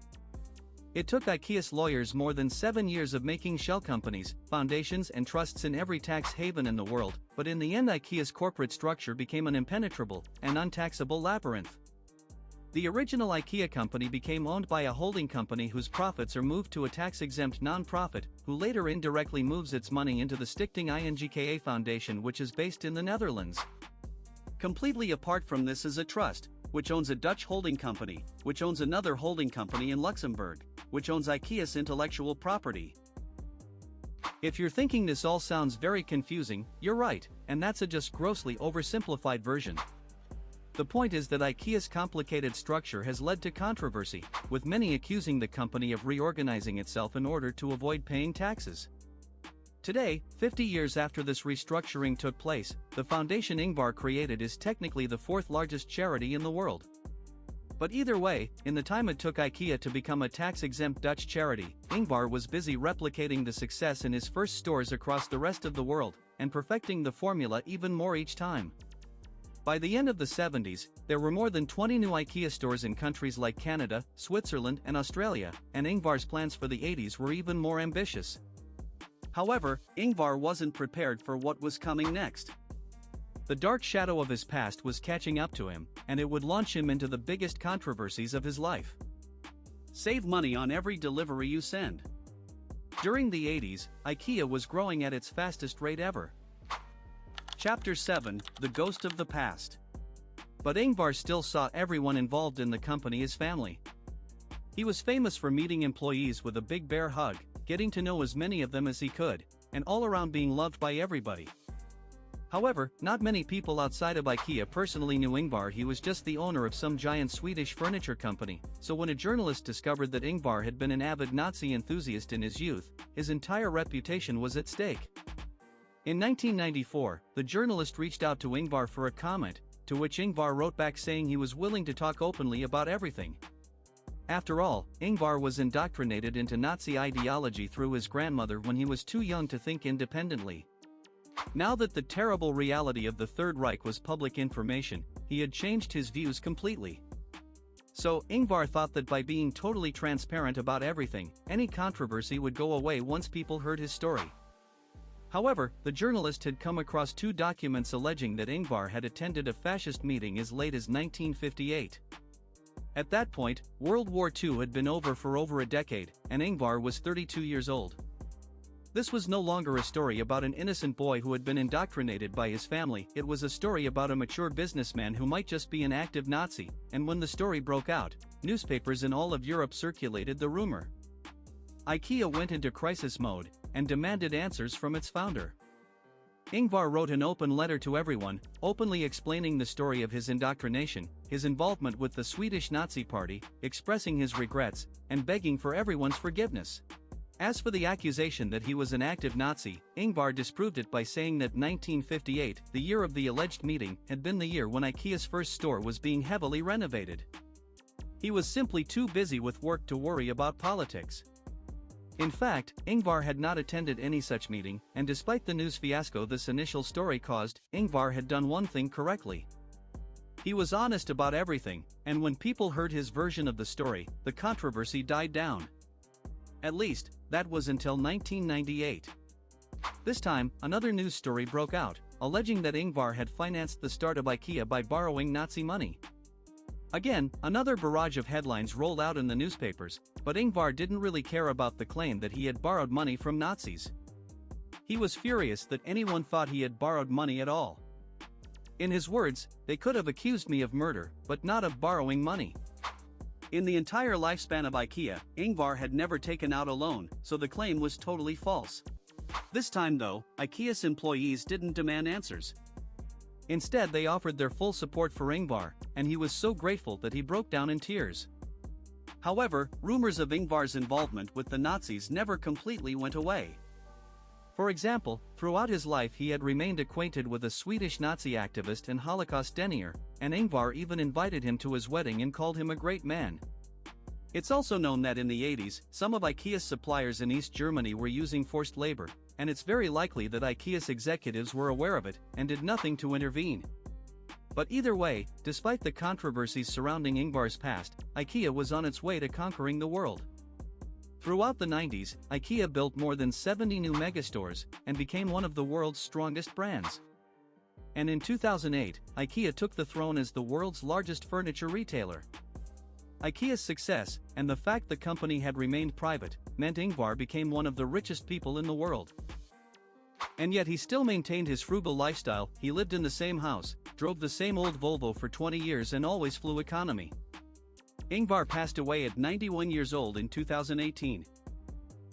It took IKEA's lawyers more than 7 years of making shell companies, foundations and trusts in every tax haven in the world, but in the end IKEA's corporate structure became an impenetrable and untaxable labyrinth. The original IKEA company became owned by a holding company whose profits are moved to a tax-exempt non-profit, who later indirectly moves its money into the Stichting INGKA Foundation, which is based in the Netherlands. Completely apart from this is a trust, which owns a Dutch holding company, which owns another holding company in Luxembourg, which owns IKEA's intellectual property. If you're thinking this all sounds very confusing, you're right, and that's a just grossly oversimplified version. The point is that IKEA's complicated structure has led to controversy, with many accusing the company of reorganizing itself in order to avoid paying taxes. Today, 50 years after this restructuring took place, the foundation Ingvar created is technically the fourth largest charity in the world. But either way, in the time it took IKEA to become a tax-exempt Dutch charity, Ingvar was busy replicating the success in his first stores across the rest of the world, and perfecting the formula even more each time. By the end of the 70s, there were more than 20 new IKEA stores in countries like Canada, Switzerland, and Australia, and Ingvar's plans for the 80s were even more ambitious. However, Ingvar wasn't prepared for what was coming next. The dark shadow of his past was catching up to him, and it would launch him into the biggest controversies of his life. Save money on every delivery you send. During the 80s, IKEA was growing at its fastest rate ever. Chapter 7: The Ghost of the Past. But Ingvar still saw everyone involved in the company as family. He was famous for meeting employees with a big bear hug, getting to know as many of them as he could, and all around being loved by everybody. However, not many people outside of IKEA personally knew Ingvar. He was just the owner of some giant Swedish furniture company, so when a journalist discovered that Ingvar had been an avid Nazi enthusiast in his youth, his entire reputation was at stake. In 1994, the journalist reached out to Ingvar for a comment, to which Ingvar wrote back saying he was willing to talk openly about everything. After all, Ingvar was indoctrinated into Nazi ideology through his grandmother when he was too young to think independently. Now that the terrible reality of the Third Reich was public information, he had changed his views completely. So, Ingvar thought that by being totally transparent about everything, any controversy would go away once people heard his story. However, the journalist had come across two documents alleging that Ingvar had attended a fascist meeting as late as 1958. At that point, World War II had been over for over a decade, and Ingvar was 32 years old. This was no longer a story about an innocent boy who had been indoctrinated by his family, it was a story about a mature businessman who might just be an active Nazi, and when the story broke out, newspapers in all of Europe circulated the rumor. IKEA went into crisis mode, and demanded answers from its founder. Ingvar wrote an open letter to everyone, openly explaining the story of his indoctrination, his involvement with the Swedish Nazi Party, expressing his regrets, and begging for everyone's forgiveness. As for the accusation that he was an active Nazi, Ingvar disproved it by saying that 1958, the year of the alleged meeting, had been the year when IKEA's first store was being heavily renovated. He was simply too busy with work to worry about politics. In fact, Ingvar had not attended any such meeting, and despite the news fiasco this initial story caused, Ingvar had done one thing correctly. He was honest about everything, and when people heard his version of the story, the controversy died down. At least, that was until 1998. This time, another news story broke out, alleging that Ingvar had financed the start of IKEA by borrowing Nazi money. Again, another barrage of headlines rolled out in the newspapers, but Ingvar didn't really care about the claim that he had borrowed money from Nazis. He was furious that anyone thought he had borrowed money at all. In his words, "They could have accused me of murder, but not of borrowing money." In the entire lifespan of IKEA, Ingvar had never taken out a loan, so the claim was totally false. This time though, IKEA's employees didn't demand answers. Instead, they offered their full support for Ingvar, and he was so grateful that he broke down in tears. However, rumors of Ingvar's involvement with the Nazis never completely went away. For example, throughout his life he had remained acquainted with a Swedish Nazi activist and Holocaust denier, and Ingvar even invited him to his wedding and called him a great man. It's also known that in the 80s, some of IKEA's suppliers in East Germany were using forced labor, and it's very likely that IKEA's executives were aware of it and did nothing to intervene. But either way, despite the controversies surrounding Ingvar's past, IKEA was on its way to conquering the world. Throughout the 90s, IKEA built more than 70 new megastores and became one of the world's strongest brands. And in 2008, IKEA took the throne as the world's largest furniture retailer. IKEA's success, and the fact the company had remained private, meant Ingvar became one of the richest people in the world. And yet he still maintained his frugal lifestyle. He lived in the same house, drove the same old Volvo for 20 years and always flew economy. Ingvar passed away at 91 years old in 2018.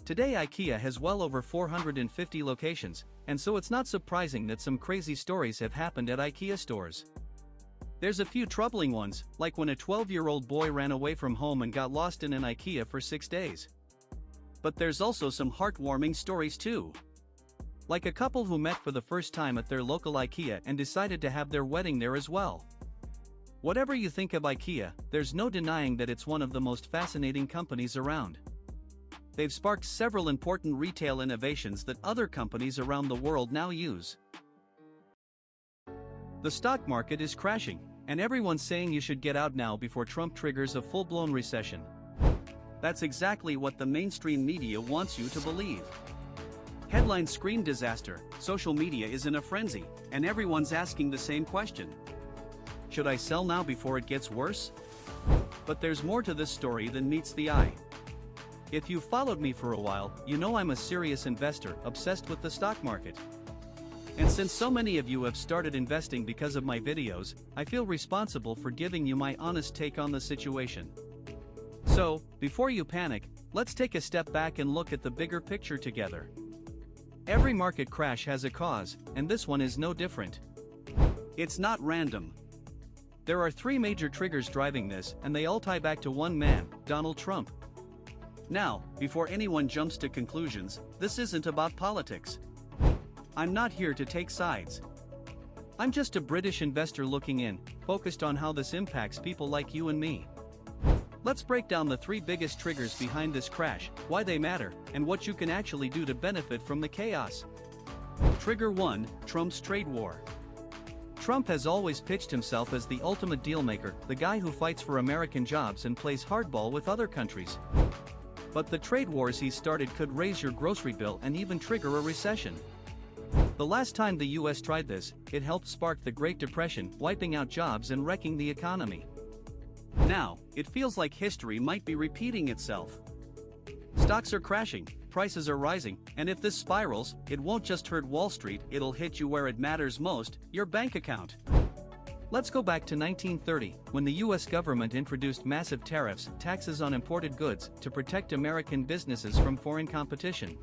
Today IKEA has well over 450 locations, and so it's not surprising that some crazy stories have happened at IKEA stores. There's a few troubling ones, like when a 12-year-old boy ran away from home and got lost in an IKEA for 6 days. But there's also some heartwarming stories too. Like a couple who met for the first time at their local IKEA and decided to have their wedding there as well. Whatever you think of IKEA, there's no denying that it's one of the most fascinating companies around. They've sparked several important retail innovations that other companies around the world now use. The stock market is crashing, and everyone's saying you should get out now before Trump triggers a full-blown recession. That's exactly what the mainstream media wants you to believe. Headlines scream disaster, social media is in a frenzy, and everyone's asking the same question. Should I sell now before it gets worse? But there's more to this story than meets the eye. If you've followed me for a while, you know I'm a serious investor obsessed with the stock market. And since so many of you have started investing because of my videos, I feel responsible for giving you my honest take on the situation. So, before you panic, let's take a step back and look at the bigger picture together. Every market crash has a cause, and this one is no different. It's not random. There are 3 major triggers driving this, and they all tie back to one man, Donald Trump. Now, before anyone jumps to conclusions, this isn't about politics. I'm not here to take sides. I'm just a British investor looking in, focused on how this impacts people like you and me. Let's break down the 3 biggest triggers behind this crash, why they matter, and what you can actually do to benefit from the chaos. Trigger 1: Trump's trade war. Trump has always pitched himself as the ultimate dealmaker, the guy who fights for American jobs and plays hardball with other countries. But the trade wars he started could raise your grocery bill and even trigger a recession. The last time the US tried this, it helped spark the Great Depression, wiping out jobs and wrecking the economy. Now, it feels like history might be repeating itself. Stocks are crashing, prices are rising, and if this spirals, it won't just hurt Wall Street, it'll hit you where it matters most, your bank account. Let's go back to 1930, when the US government introduced massive tariffs, taxes on imported goods, to protect American businesses from foreign competition.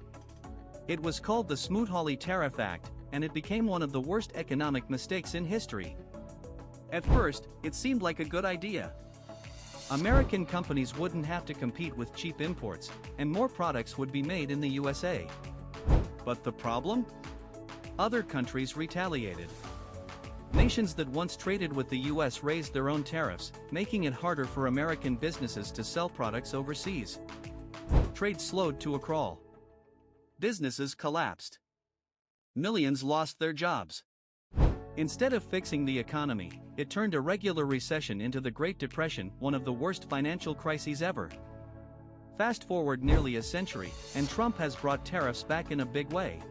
It was called the Smoot-Hawley Tariff Act, and it became one of the worst economic mistakes in history. At first, it seemed like a good idea. American companies wouldn't have to compete with cheap imports, and more products would be made in the USA. But the problem? Other countries retaliated. Nations that once traded with the US raised their own tariffs, making it harder for American businesses to sell products overseas. Trade slowed to a crawl. Businesses collapsed. Millions lost their jobs. Instead of fixing the economy, it turned a regular recession into the Great Depression, one of the worst financial crises ever. Fast forward nearly a century, and Trump has brought tariffs back in a big way.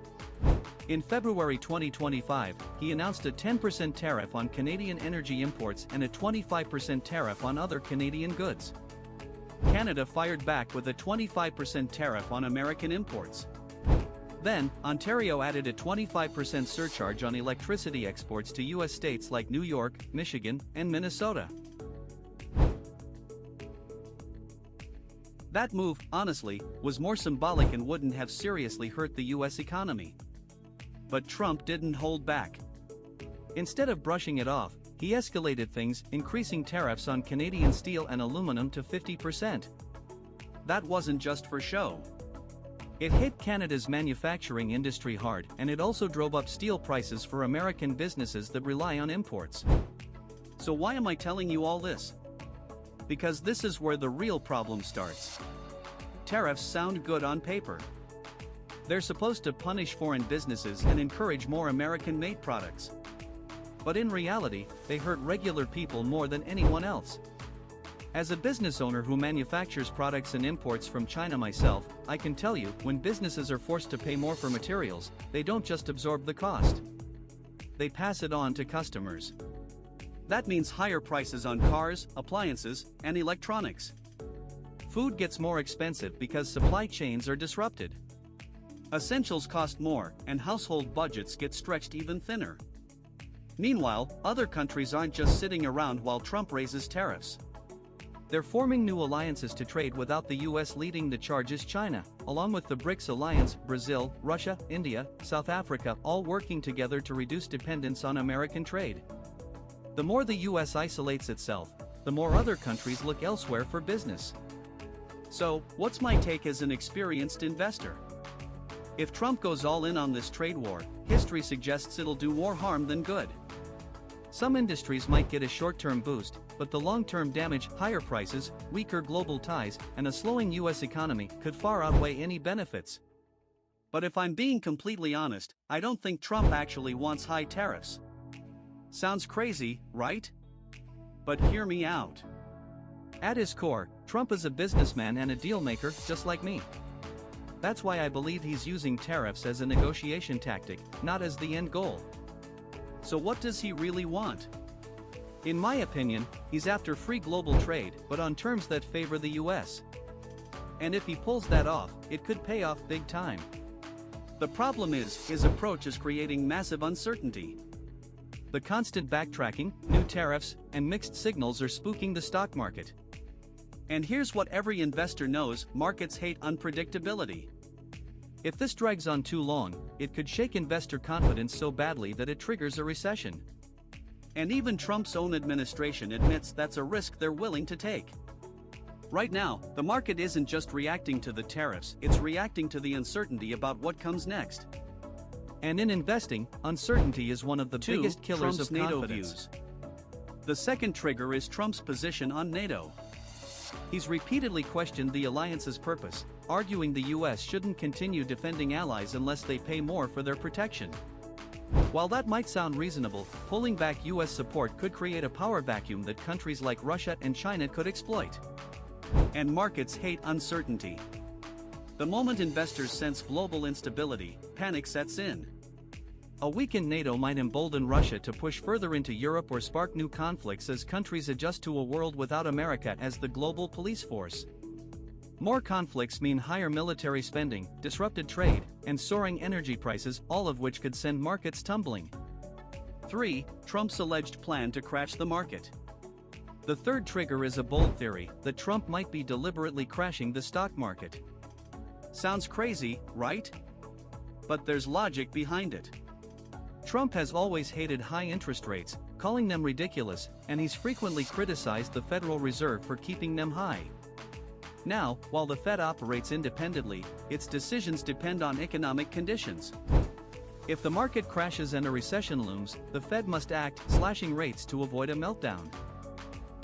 In February 2025, he announced a 10% tariff on Canadian energy imports and a 25% tariff on other Canadian goods. Canada fired back with a 25% tariff on American imports. Then, Ontario added a 25% surcharge on electricity exports to US states like New York, Michigan, and Minnesota. That move, honestly, was more symbolic and wouldn't have seriously hurt the US economy. But Trump didn't hold back. Instead of brushing it off, he escalated things, increasing tariffs on Canadian steel and aluminum to 50%. That wasn't just for show. It hit Canada's manufacturing industry hard, and it also drove up steel prices for American businesses that rely on imports. So why am I telling you all this? Because this is where the real problem starts. Tariffs sound good on paper. They're supposed to punish foreign businesses and encourage more American-made products. But in reality, they hurt regular people more than anyone else. As a business owner who manufactures products and imports from China myself, I can tell you, when businesses are forced to pay more for materials, they don't just absorb the cost. They pass it on to customers. That means higher prices on cars, appliances, and electronics. Food gets more expensive because supply chains are disrupted. Essentials cost more, and household budgets get stretched even thinner. Meanwhile, other countries aren't just sitting around while Trump raises tariffs. They're forming new alliances to trade without the US leading the charge is China, along with the BRICS alliance, Brazil, Russia, India, South Africa, all working together to reduce dependence on American trade. The more the US isolates itself, the more other countries look elsewhere for business. So, what's my take as an experienced investor? If Trump goes all in on this trade war, history suggests it'll do more harm than good. Some industries might get a short-term boost, but the long-term damage, higher prices, weaker global ties, and a slowing US economy could far outweigh any benefits. But if I'm being completely honest, I don't think Trump actually wants high tariffs. Sounds crazy, right? But hear me out. At his core, Trump is a businessman and a deal-maker, just like me. That's why I believe he's using tariffs as a negotiation tactic, not as the end goal. So what does he really want? In my opinion, he's after free global trade, but on terms that favor the US. And if he pulls that off, it could pay off big time. The problem is, his approach is creating massive uncertainty. The constant backtracking, new tariffs, and mixed signals are spooking the stock market. And here's what every investor knows: markets hate unpredictability. If this drags on too long, it could shake investor confidence so badly that it triggers a recession. And even Trump's own administration admits that's a risk they're willing to take. Right now, the market isn't just reacting to the tariffs, it's reacting to the uncertainty about what comes next. And in investing, uncertainty is one of the biggest killers Trump's of NATO confidence. views. The second trigger is Trump's position on NATO. He's repeatedly questioned the alliance's purpose, arguing the US shouldn't continue defending allies unless they pay more for their protection. While that might sound reasonable, pulling back US support could create a power vacuum that countries like Russia and China could exploit. And markets hate uncertainty. The moment investors sense global instability, panic sets in. A weakened NATO might embolden Russia to push further into Europe or spark new conflicts as countries adjust to a world without America as the global police force. More conflicts mean higher military spending, disrupted trade, and soaring energy prices, all of which could send markets tumbling. 3. Trump's alleged plan to crash the market. The third trigger is a bold theory that Trump might be deliberately crashing the stock market. Sounds crazy, right? But there's logic behind it. Trump has always hated high interest rates, calling them ridiculous, and he's frequently criticized the Federal Reserve for keeping them high. Now, while the Fed operates independently, its decisions depend on economic conditions. If the market crashes and a recession looms, the Fed must act, slashing rates to avoid a meltdown.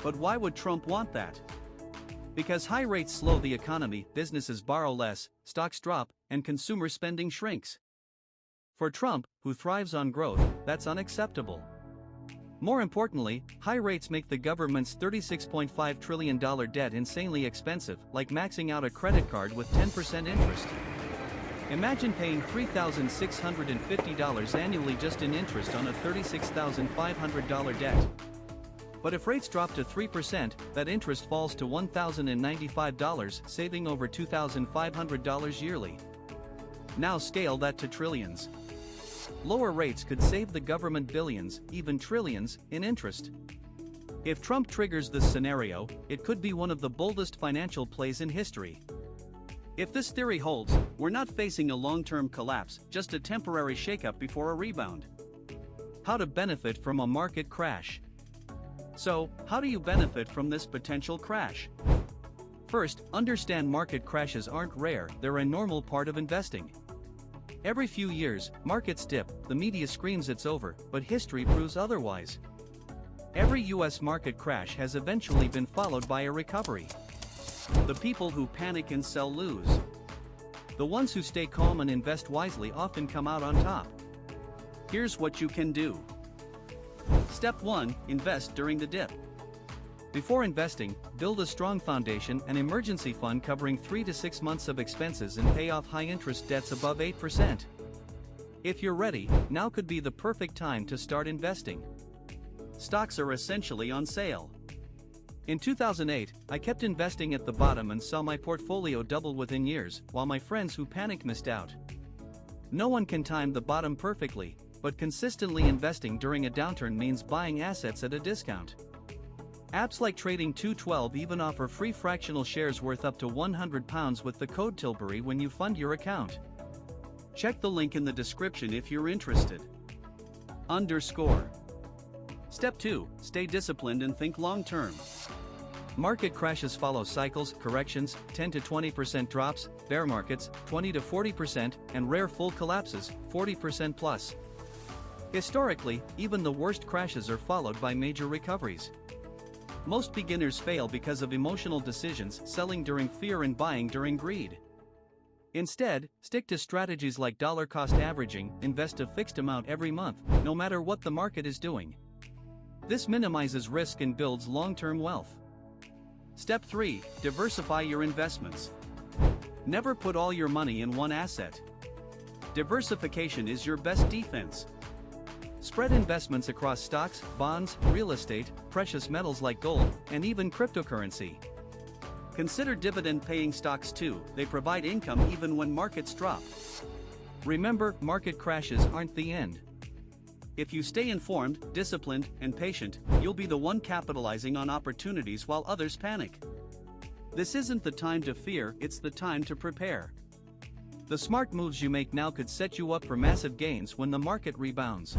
But why would Trump want that? Because high rates slow the economy, businesses borrow less, stocks drop, and consumer spending shrinks. For Trump, who thrives on growth, that's unacceptable. More importantly, high rates make the government's $36.5 trillion debt insanely expensive, like maxing out a credit card with 10% interest. Imagine paying $3,650 annually just in interest on a $36,500 debt. But if rates drop to 3%, that interest falls to $1,095, saving over $2,500 yearly. Now scale that to trillions. Lower rates could save the government billions, even trillions, in interest. If Trump triggers this scenario, it could be one of the boldest financial plays in history. If this theory holds, we're not facing a long-term collapse, just a temporary shakeup before a rebound. How to benefit from a market crash. So, how do you benefit from this potential crash? First, understand market crashes aren't rare, they're a normal part of investing. Every few years, markets dip, the media screams it's over, but history proves otherwise. Every US market crash has eventually been followed by a recovery. The people who panic and sell lose. The ones who stay calm and invest wisely often come out on top. Here's what you can do. Step 1. Invest during the dip. Before investing, build a strong foundation, an emergency fund covering 3 to 6 months of expenses, and pay off high-interest debts above 8%. If you're ready, now could be the perfect time to start investing. stocks are essentially on sale. In 2008, I kept investing at the bottom and saw my portfolio double within years, while my friends who panicked missed out. No one can time the bottom perfectly, but consistently investing during a downturn means buying assets at a discount. Apps like Trading 212 even offer free fractional shares worth up to £100 with the code Tilbury when you fund your account. Check the link in the description if you're interested. Underscore. Step 2. Stay disciplined and think long-term. Market crashes follow cycles, corrections, 10 to 20% drops, bear markets, 20 to 40%, and rare full collapses, 40% plus. Historically, even the worst crashes are followed by major recoveries. Most beginners fail because of emotional decisions, selling during fear and buying during greed. Instead, stick to strategies like dollar-cost averaging, invest a fixed amount every month, no matter what the market is doing. This minimizes risk and builds long-term wealth. Step 3. Diversify your investments. Never put all your money in one asset. Diversification is your best defense. Spread investments across stocks, bonds, real estate, precious metals like gold, and even cryptocurrency. Consider dividend-paying stocks too, they provide income even when markets drop. Remember, market crashes aren't the end. If you stay informed, disciplined, and patient, you'll be the one capitalizing on opportunities while others panic. This isn't the time to fear, it's the time to prepare. The smart moves you make now could set you up for massive gains when the market rebounds.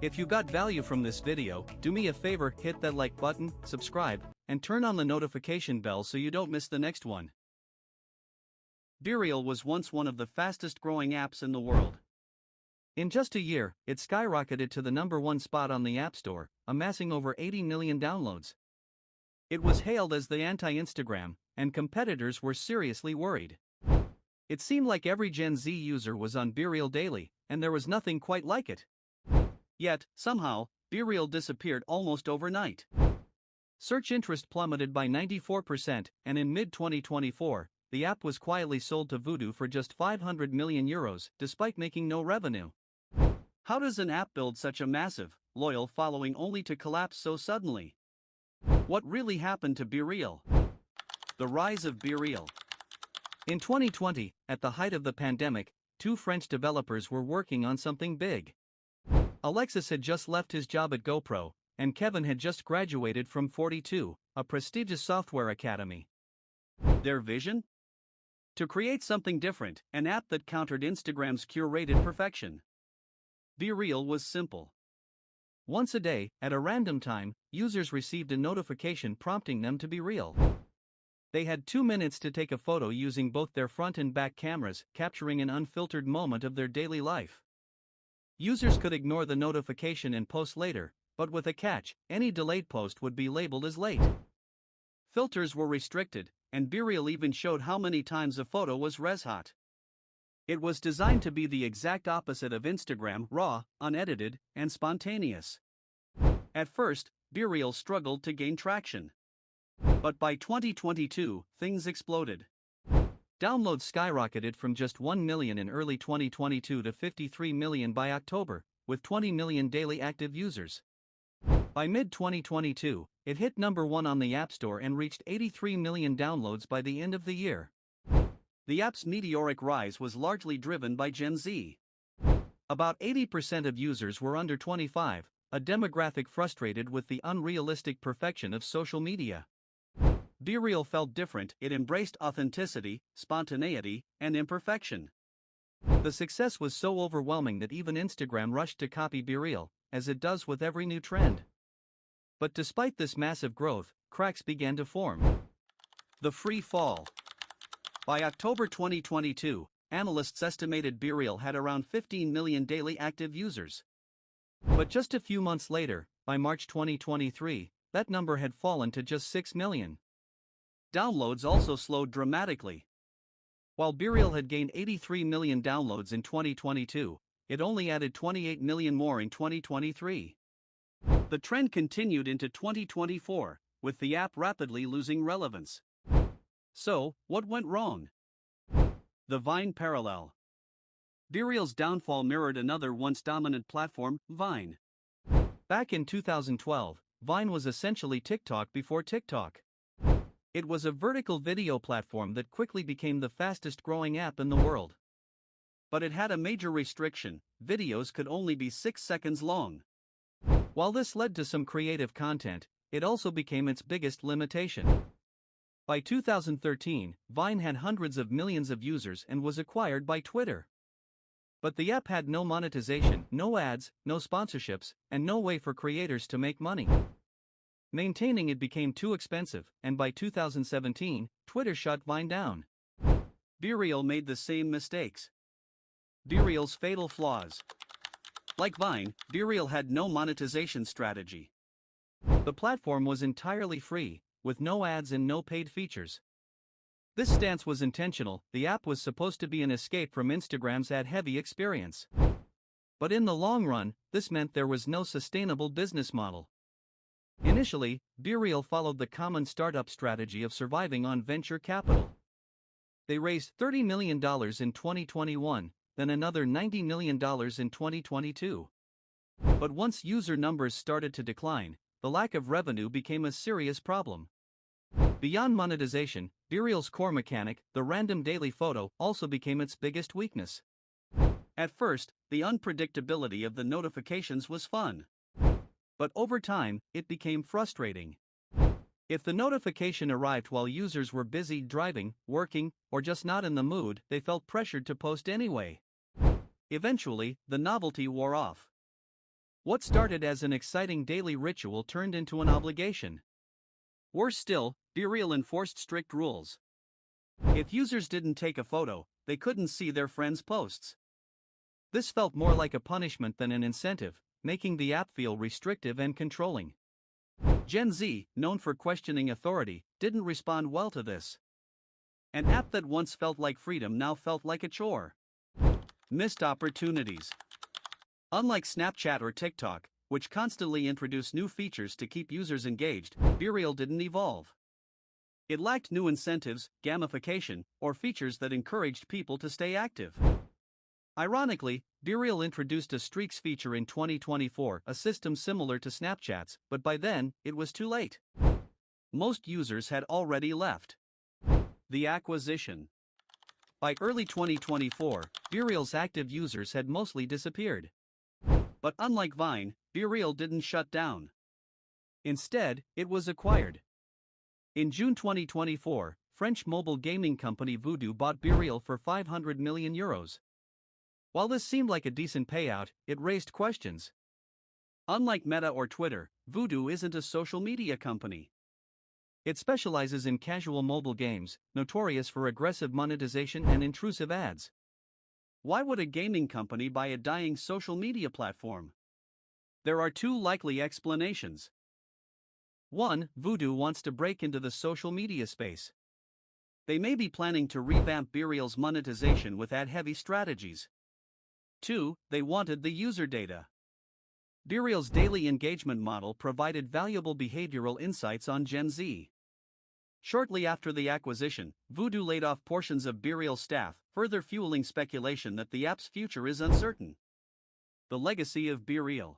If you got value from this video, do me a favor, hit that like button, subscribe, and turn on the notification bell so you don't miss the next one. BeReal was once one of the fastest growing apps in the world. In just a year, it skyrocketed to the #1 spot on the App Store, amassing over 80 million downloads. It was hailed as the anti-Instagram, and competitors were seriously worried. It seemed like every Gen Z user was on BeReal daily, and there was nothing quite like it. Yet, somehow, BeReal disappeared almost overnight. Search interest plummeted by 94%, and in mid-2024, the app was quietly sold to Voodoo for just €500 million, despite making no revenue. How does an app build such a massive, loyal following only to collapse so suddenly? What really happened to BeReal? The rise of BeReal. In 2020, at the height of the pandemic, two French developers were working on something big. Alexis had just left his job at GoPro, and Kevin had just graduated from 42, a prestigious software academy. Their vision? To create something different, an app that countered Instagram's curated perfection. BeReal was simple. Once a day, at a random time, users received a notification prompting them to be real. They had 2 minutes to take a photo using both their front and back cameras, capturing an unfiltered moment of their daily life. Users could ignore the notification and post later, but with a catch: any delayed post would be labeled as late. Filters were restricted, and BeReal even showed how many times a photo was res hot. It was designed to be the exact opposite of Instagram: raw, unedited, and spontaneous. At first, BeReal struggled to gain traction. But by 2022, things exploded. Downloads skyrocketed from just 1 million in early 2022 to 53 million by October, with 20 million daily active users. By mid-2022, it hit #1 on the App Store and reached 83 million downloads by the end of the year. The app's meteoric rise was largely driven by Gen Z. About 80% of users were under 25, a demographic frustrated with the unrealistic perfection of social media. BeReal felt different. It embraced authenticity, spontaneity, and imperfection. The success was so overwhelming that even Instagram rushed to copy BeReal, as it does with every new trend. But despite this massive growth, cracks began to form. The free fall. By October 2022, analysts estimated BeReal had around 15 million daily active users. But just a few months later, by March 2023, that number had fallen to just 6 million. Downloads also slowed dramatically. While BeReal had gained 83 million downloads in 2022, it only added 28 million more in 2023. The trend continued into 2024, with the app rapidly losing relevance. So, what went wrong? The Vine parallel. BeReal's downfall mirrored another once dominant platform, Vine. Back in 2012, Vine was essentially TikTok before TikTok. It was a vertical video platform that quickly became the fastest growing app in the world. But it had a major restriction: videos could only be 6 seconds long. While this led to some creative content, it also became its biggest limitation. By 2013, Vine had hundreds of millions of users and was acquired by Twitter. But the app had no monetization, no ads, no sponsorships, and no way for creators to make money. Maintaining it became too expensive, and by 2017, Twitter shut Vine down. BeReal made the same mistakes. BeReal's fatal flaws. Like Vine, BeReal had no monetization strategy. The platform was entirely free, with no ads and no paid features. This stance was intentional. The app was supposed to be an escape from Instagram's ad-heavy experience. But in the long run, this meant there was no sustainable business model. Initially, BeReal followed the common startup strategy of surviving on venture capital. They raised $30 million in 2021, then another $90 million in 2022. But once user numbers started to decline, the lack of revenue became a serious problem. Beyond monetization, BeReal's core mechanic, the random daily photo, also became its biggest weakness. At first, the unpredictability of the notifications was fun. But over time, it became frustrating. If the notification arrived while users were busy driving, working, or just not in the mood, they felt pressured to post anyway. Eventually, the novelty wore off. What started as an exciting daily ritual turned into an obligation. Worse still, BeReal enforced strict rules. If users didn't take a photo, they couldn't see their friends' posts. This felt more like a punishment than an incentive, making the app feel restrictive and controlling. Gen Z, known for questioning authority, didn't respond well to this. An app that once felt like freedom now felt like a chore. Missed opportunities. Unlike Snapchat or TikTok, which constantly introduce new features to keep users engaged, BeReal didn't evolve. It lacked new incentives, gamification, or features that encouraged people to stay active. Ironically, BeReal introduced a Streaks feature in 2024, a system similar to Snapchat's, but by then, it was too late. Most users had already left. The acquisition. By early 2024, BeReal's active users had mostly disappeared. But unlike Vine, BeReal didn't shut down. Instead, it was acquired. In June 2024, French mobile gaming company Voodoo bought BeReal for €500 million. While this seemed like a decent payout, it raised questions. Unlike Meta or Twitter, Voodoo isn't a social media company. It specializes in casual mobile games, notorious for aggressive monetization and intrusive ads. Why would a gaming company buy a dying social media platform? There are two likely explanations. 1. Voodoo wants to break into the social media space. They may be planning to revamp BeReal's monetization with ad-heavy strategies. 2. They wanted the user data. BeReal's daily engagement model provided valuable behavioral insights on Gen Z. Shortly after the acquisition, Voodoo laid off portions of BeReal's staff, further fueling speculation that the app's future is uncertain. The legacy of BeReal.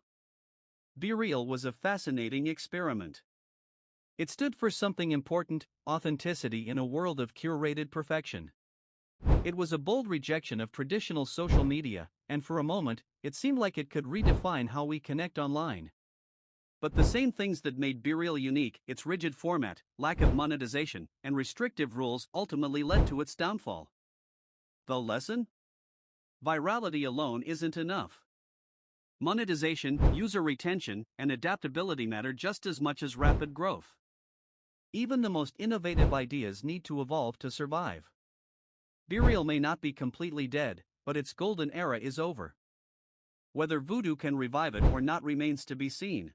BeReal was a fascinating experiment. It stood for something important: authenticity in a world of curated perfection. It was a bold rejection of traditional social media, and for a moment, it seemed like it could redefine how we connect online. But the same things that made BeReal unique, its rigid format, lack of monetization, and restrictive rules, ultimately led to its downfall. The lesson? Virality alone isn't enough. Monetization, user retention, and adaptability matter just as much as rapid growth. Even the most innovative ideas need to evolve to survive. BeReal may not be completely dead, but its golden era is over. Whether Voodoo can revive it or not remains to be seen.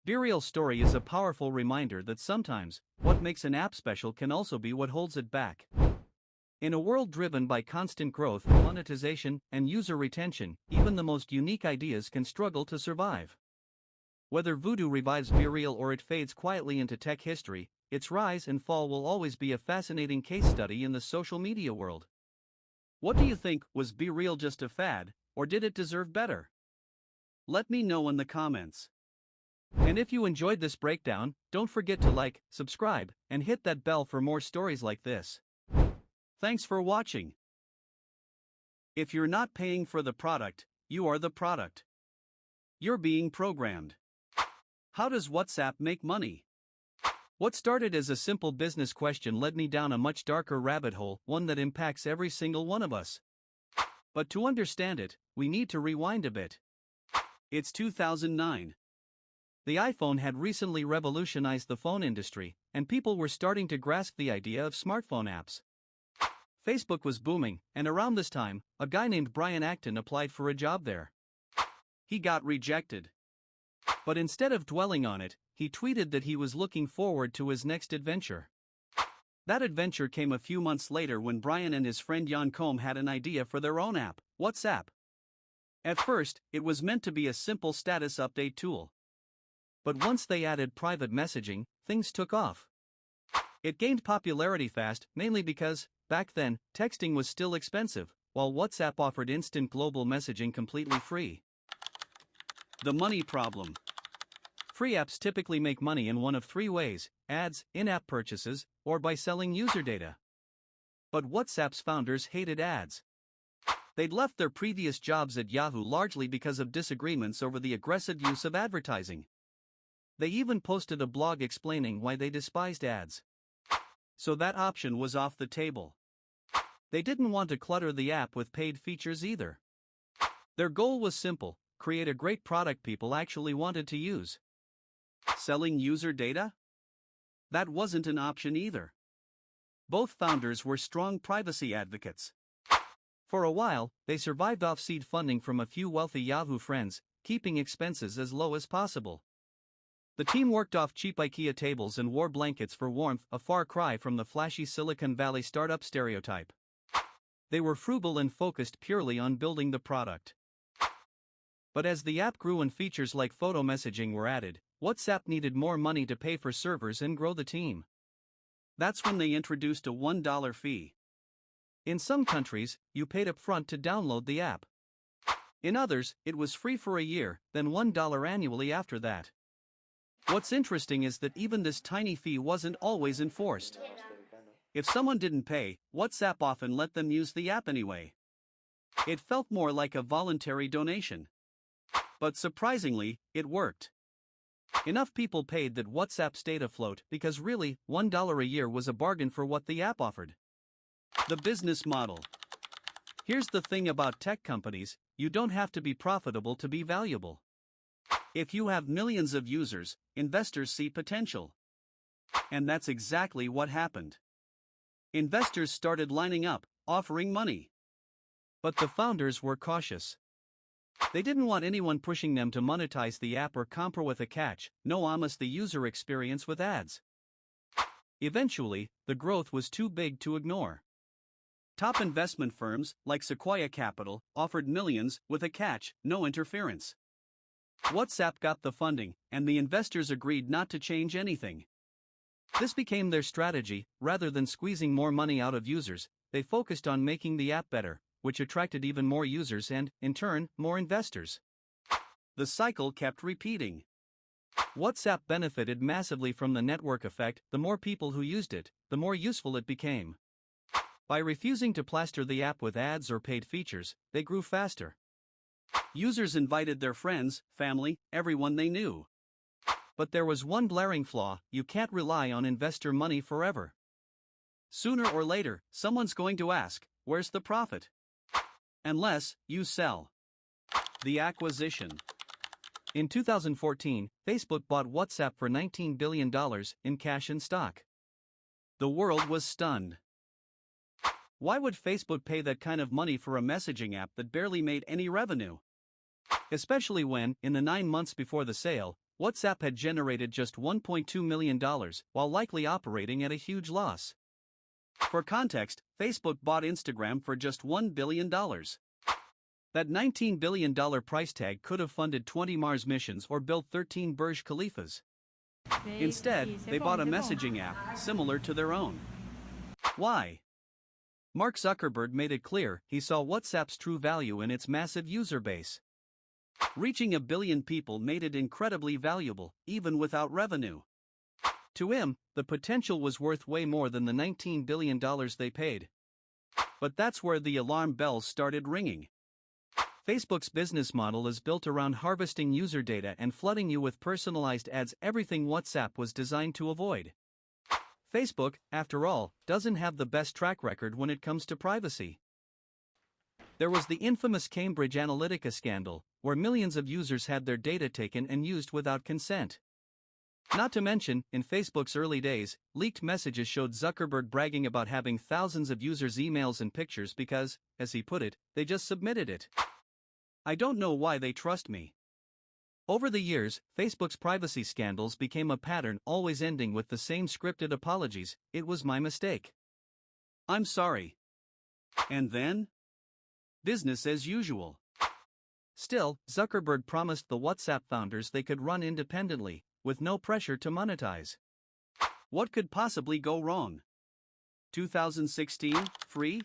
BeReal's story is a powerful reminder that sometimes, what makes an app special can also be what holds it back. In a world driven by constant growth, monetization, and user retention, even the most unique ideas can struggle to survive. Whether Voodoo revives BeReal or it fades quietly into tech history, its rise and fall will always be a fascinating case study in the social media world. What do you think? Was BeReal just a fad, or did it deserve better? Let me know in the comments. And if you enjoyed this breakdown, don't forget to like, subscribe, and hit that bell for more stories like this. Thanks for watching. If you're not paying for the product, you are the product. You're being programmed. How does WhatsApp make money? What started as a simple business question led me down a much darker rabbit hole, one that impacts every single one of us. But to understand it, we need to rewind a bit. It's 2009. The iPhone had recently revolutionized the phone industry, and people were starting to grasp the idea of smartphone apps. Facebook was booming, and around this time, a guy named Brian Acton applied for a job there. He got rejected. But instead of dwelling on it, he tweeted that he was looking forward to his next adventure. That adventure came a few months later when Brian and his friend Jan Koum had an idea for their own app, WhatsApp. At first, it was meant to be a simple status update tool. But once they added private messaging, things took off. It gained popularity fast, mainly because, back then, texting was still expensive, while WhatsApp offered instant global messaging completely free. The money problem. Free apps typically make money in one of three ways: ads, in-app purchases, or by selling user data. But WhatsApp's founders hated ads. They'd left their previous jobs at Yahoo largely because of disagreements over the aggressive use of advertising. They even posted a blog explaining why they despised ads. So that option was off the table. They didn't want to clutter the app with paid features either. Their goal was simple: create a great product people actually wanted to use. Selling user data? That wasn't an option either. Both founders were strong privacy advocates. For a while, they survived off seed funding from a few wealthy Yahoo friends, keeping expenses as low as possible. The team worked off cheap IKEA tables and wore blankets for warmth, a far cry from the flashy Silicon Valley startup stereotype. They were frugal and focused purely on building the product. But as the app grew and features like photo messaging were added, WhatsApp needed more money to pay for servers and grow the team. That's when they introduced a $1 fee. In some countries, you paid up front to download the app. In others, it was free for a year, then $1 annually after that. What's interesting is that even this tiny fee wasn't always enforced. If someone didn't pay, WhatsApp often let them use the app anyway. It felt more like a voluntary donation. But surprisingly, it worked. Enough people paid that WhatsApp stayed afloat because really, $1 a year was a bargain for what the app offered. The business model. Here's the thing about tech companies: you don't have to be profitable to be valuable. If you have millions of users, investors see potential. And that's exactly what happened. Investors started lining up, offering money. But the founders were cautious. They didn't want anyone pushing them to monetize the app or compare with a catch: no almost the user experience with ads. Eventually, the growth was too big to ignore. Top investment firms, like Sequoia Capital, offered millions with a catch: no interference. WhatsApp got the funding, and the investors agreed not to change anything. This became their strategy. Rather than squeezing more money out of users, they focused on making the app better, which attracted even more users and, in turn, more investors. The cycle kept repeating. WhatsApp benefited massively from the network effect. The more people who used it, the more useful it became. By refusing to plaster the app with ads or paid features, they grew faster. Users invited their friends, family, everyone they knew. But there was one glaring flaw: you can't rely on investor money forever. Sooner or later, someone's going to ask, where's the profit? Unless you sell. The acquisition. In 2014, Facebook bought WhatsApp for $19 billion in cash and stock. The world was stunned. Why would Facebook pay that kind of money for a messaging app that barely made any revenue? Especially when, in the 9 months before the sale, WhatsApp had generated just $1.2 million, while likely operating at a huge loss. For context, Facebook bought Instagram for just $1 billion. That $19 billion price tag could have funded 20 Mars missions or built 13 Burj Khalifas. Instead, they bought a messaging app similar to their own. Why? Mark Zuckerberg made it clear he saw WhatsApp's true value in its massive user base. Reaching a billion people made it incredibly valuable, even without revenue. To him, the potential was worth way more than the $19 billion they paid. But that's where the alarm bells started ringing. Facebook's business model is built around harvesting user data and flooding you with personalized ads, everything WhatsApp was designed to avoid. Facebook, after all, doesn't have the best track record when it comes to privacy. There was the infamous Cambridge Analytica scandal, where millions of users had their data taken and used without consent. Not to mention, in Facebook's early days, leaked messages showed Zuckerberg bragging about having thousands of users' emails and pictures because, as he put it, they just submitted it. I don't know why they trust me. Over the years, Facebook's privacy scandals became a pattern, always ending with the same scripted apologies: "It was my mistake. I'm sorry." And then? Business as usual. Still, Zuckerberg promised the WhatsApp founders they could run independently, with no pressure to monetize. What could possibly go wrong? 2016, free?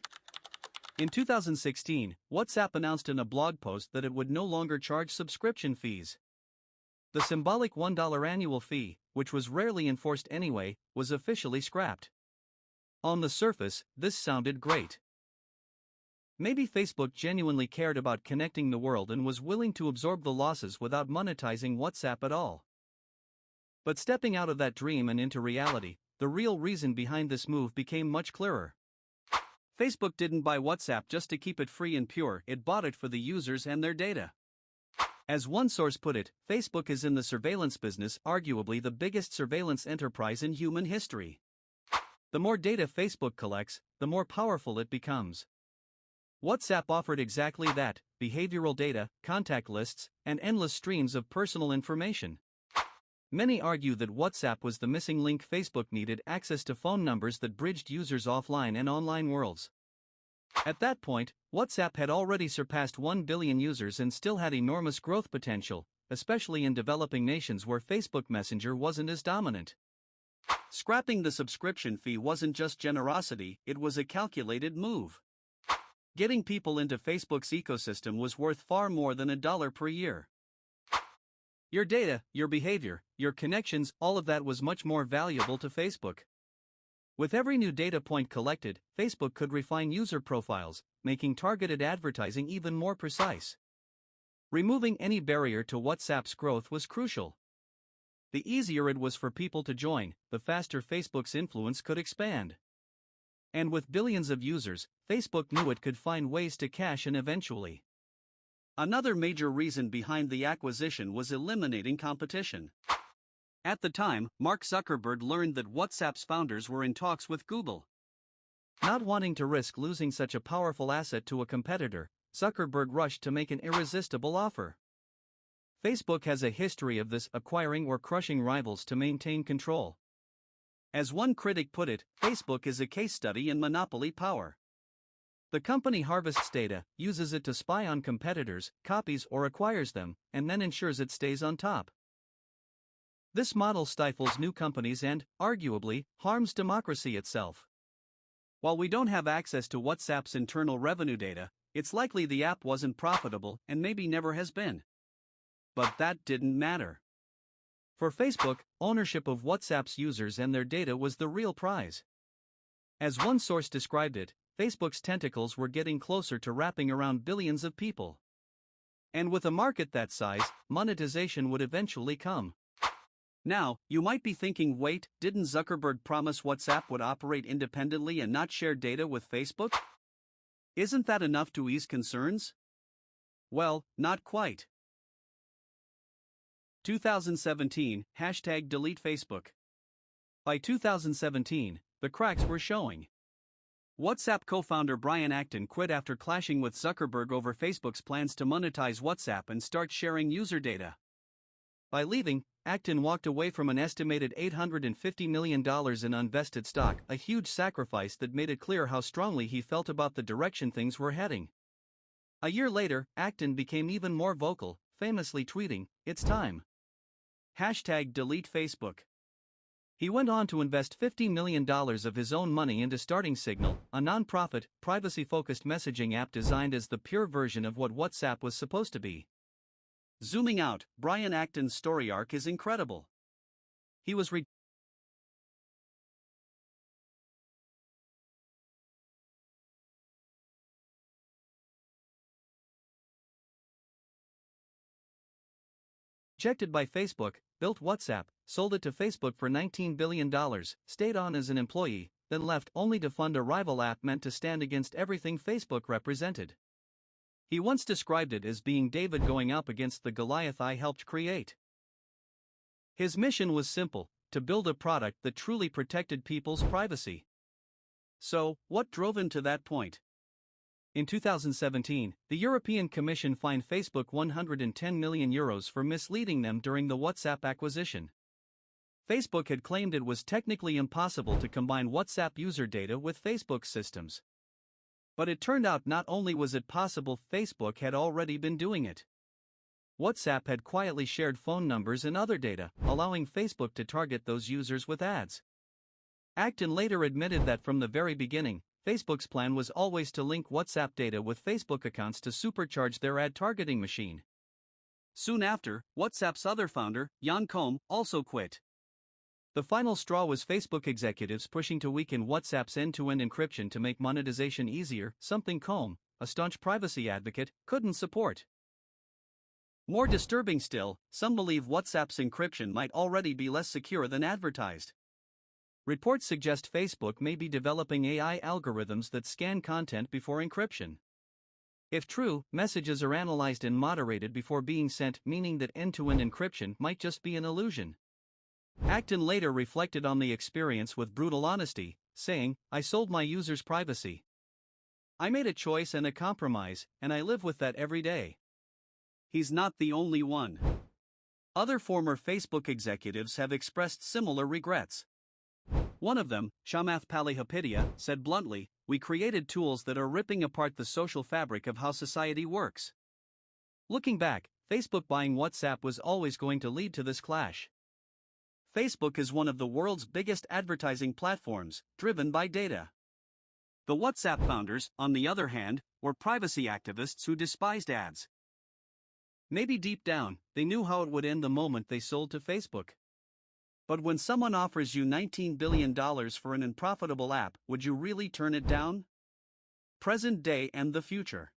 In 2016, WhatsApp announced in a blog post that it would no longer charge subscription fees. The symbolic $1 annual fee, which was rarely enforced anyway, was officially scrapped. On the surface, this sounded great. Maybe Facebook genuinely cared about connecting the world and was willing to absorb the losses without monetizing WhatsApp at all. But stepping out of that dream and into reality, the real reason behind this move became much clearer. Facebook didn't buy WhatsApp just to keep it free and pure, it bought it for the users and their data. As one source put it, Facebook is in the surveillance business, arguably the biggest surveillance enterprise in human history. The more data Facebook collects, the more powerful it becomes. WhatsApp offered exactly that: behavioral data, contact lists, and endless streams of personal information. Many argue that WhatsApp was the missing link. Facebook needed access to phone numbers that bridged users' offline and online worlds. At that point, WhatsApp had already surpassed 1 billion users and still had enormous growth potential, especially in developing nations where Facebook Messenger wasn't as dominant. Scrapping the subscription fee wasn't just generosity, it was a calculated move. Getting people into Facebook's ecosystem was worth far more than $1 per year. Your data, your behavior, your connections, all of that was much more valuable to Facebook. With every new data point collected, Facebook could refine user profiles, making targeted advertising even more precise. Removing any barrier to WhatsApp's growth was crucial. The easier it was for people to join, the faster Facebook's influence could expand. And with billions of users, Facebook knew it could find ways to cash in eventually. Another major reason behind the acquisition was eliminating competition. At the time, Mark Zuckerberg learned that WhatsApp's founders were in talks with Google. Not wanting to risk losing such a powerful asset to a competitor, Zuckerberg rushed to make an irresistible offer. Facebook has a history of this, acquiring or crushing rivals to maintain control. As one critic put it, Facebook is a case study in monopoly power. The company harvests data, uses it to spy on competitors, copies or acquires them, and then ensures it stays on top. This model stifles new companies and, arguably, harms democracy itself. While we don't have access to WhatsApp's internal revenue data, it's likely the app wasn't profitable and maybe never has been. But that didn't matter. For Facebook, ownership of WhatsApp's users and their data was the real prize. As one source described it, Facebook's tentacles were getting closer to wrapping around billions of people. And with a market that size, monetization would eventually come. Now, you might be thinking, wait, didn't Zuckerberg promise WhatsApp would operate independently and not share data with Facebook? Isn't that enough to ease concerns? Well, not quite. 2017, #delete Facebook. By 2017, the cracks were showing. WhatsApp co-founder Brian Acton quit after clashing with Zuckerberg over Facebook's plans to monetize WhatsApp and start sharing user data. By leaving, Acton walked away from an estimated $850 million in unvested stock, a huge sacrifice that made it clear how strongly he felt about the direction things were heading. A year later, Acton became even more vocal, famously tweeting, "It's time. #delete Facebook." He went on to invest $50 million of his own money into starting Signal, a non-profit, privacy-focused messaging app designed as the pure version of what WhatsApp was supposed to be. Zooming out, Brian Acton's story arc is incredible. He was rejected by Facebook, built WhatsApp, sold it to Facebook for $19 billion, stayed on as an employee, then left only to fund a rival app meant to stand against everything Facebook represented. He once described it as being David going up against the Goliath I helped create. His mission was simple: to build a product that truly protected people's privacy. So, what drove him to that point? In 2017, the European Commission fined Facebook €110 million for misleading them during the WhatsApp acquisition. Facebook had claimed it was technically impossible to combine WhatsApp user data with Facebook's systems. But it turned out not only was it possible, Facebook had already been doing it. WhatsApp had quietly shared phone numbers and other data, allowing Facebook to target those users with ads. Acton later admitted that from the very beginning, Facebook's plan was always to link WhatsApp data with Facebook accounts to supercharge their ad targeting machine. Soon after, WhatsApp's other founder, Jan Koum, also quit. The final straw was Facebook executives pushing to weaken WhatsApp's end-to-end encryption to make monetization easier, something Koum, a staunch privacy advocate, couldn't support. More disturbing still, some believe WhatsApp's encryption might already be less secure than advertised. Reports suggest Facebook may be developing AI algorithms that scan content before encryption. If true, messages are analyzed and moderated before being sent, meaning that end-to-end encryption might just be an illusion. Acton later reflected on the experience with brutal honesty, saying, "I sold my users' privacy. I made a choice and a compromise, and I live with that every day." He's not the only one. Other former Facebook executives have expressed similar regrets. One of them, Chamath Palihapitiya, said bluntly, "We created tools that are ripping apart the social fabric of how society works." Looking back, Facebook buying WhatsApp was always going to lead to this clash. Facebook is one of the world's biggest advertising platforms, driven by data. The WhatsApp founders, on the other hand, were privacy activists who despised ads. Maybe deep down, they knew how it would end the moment they sold to Facebook. But when someone offers you $19 billion for an unprofitable app, would you really turn it down? Present day and the future.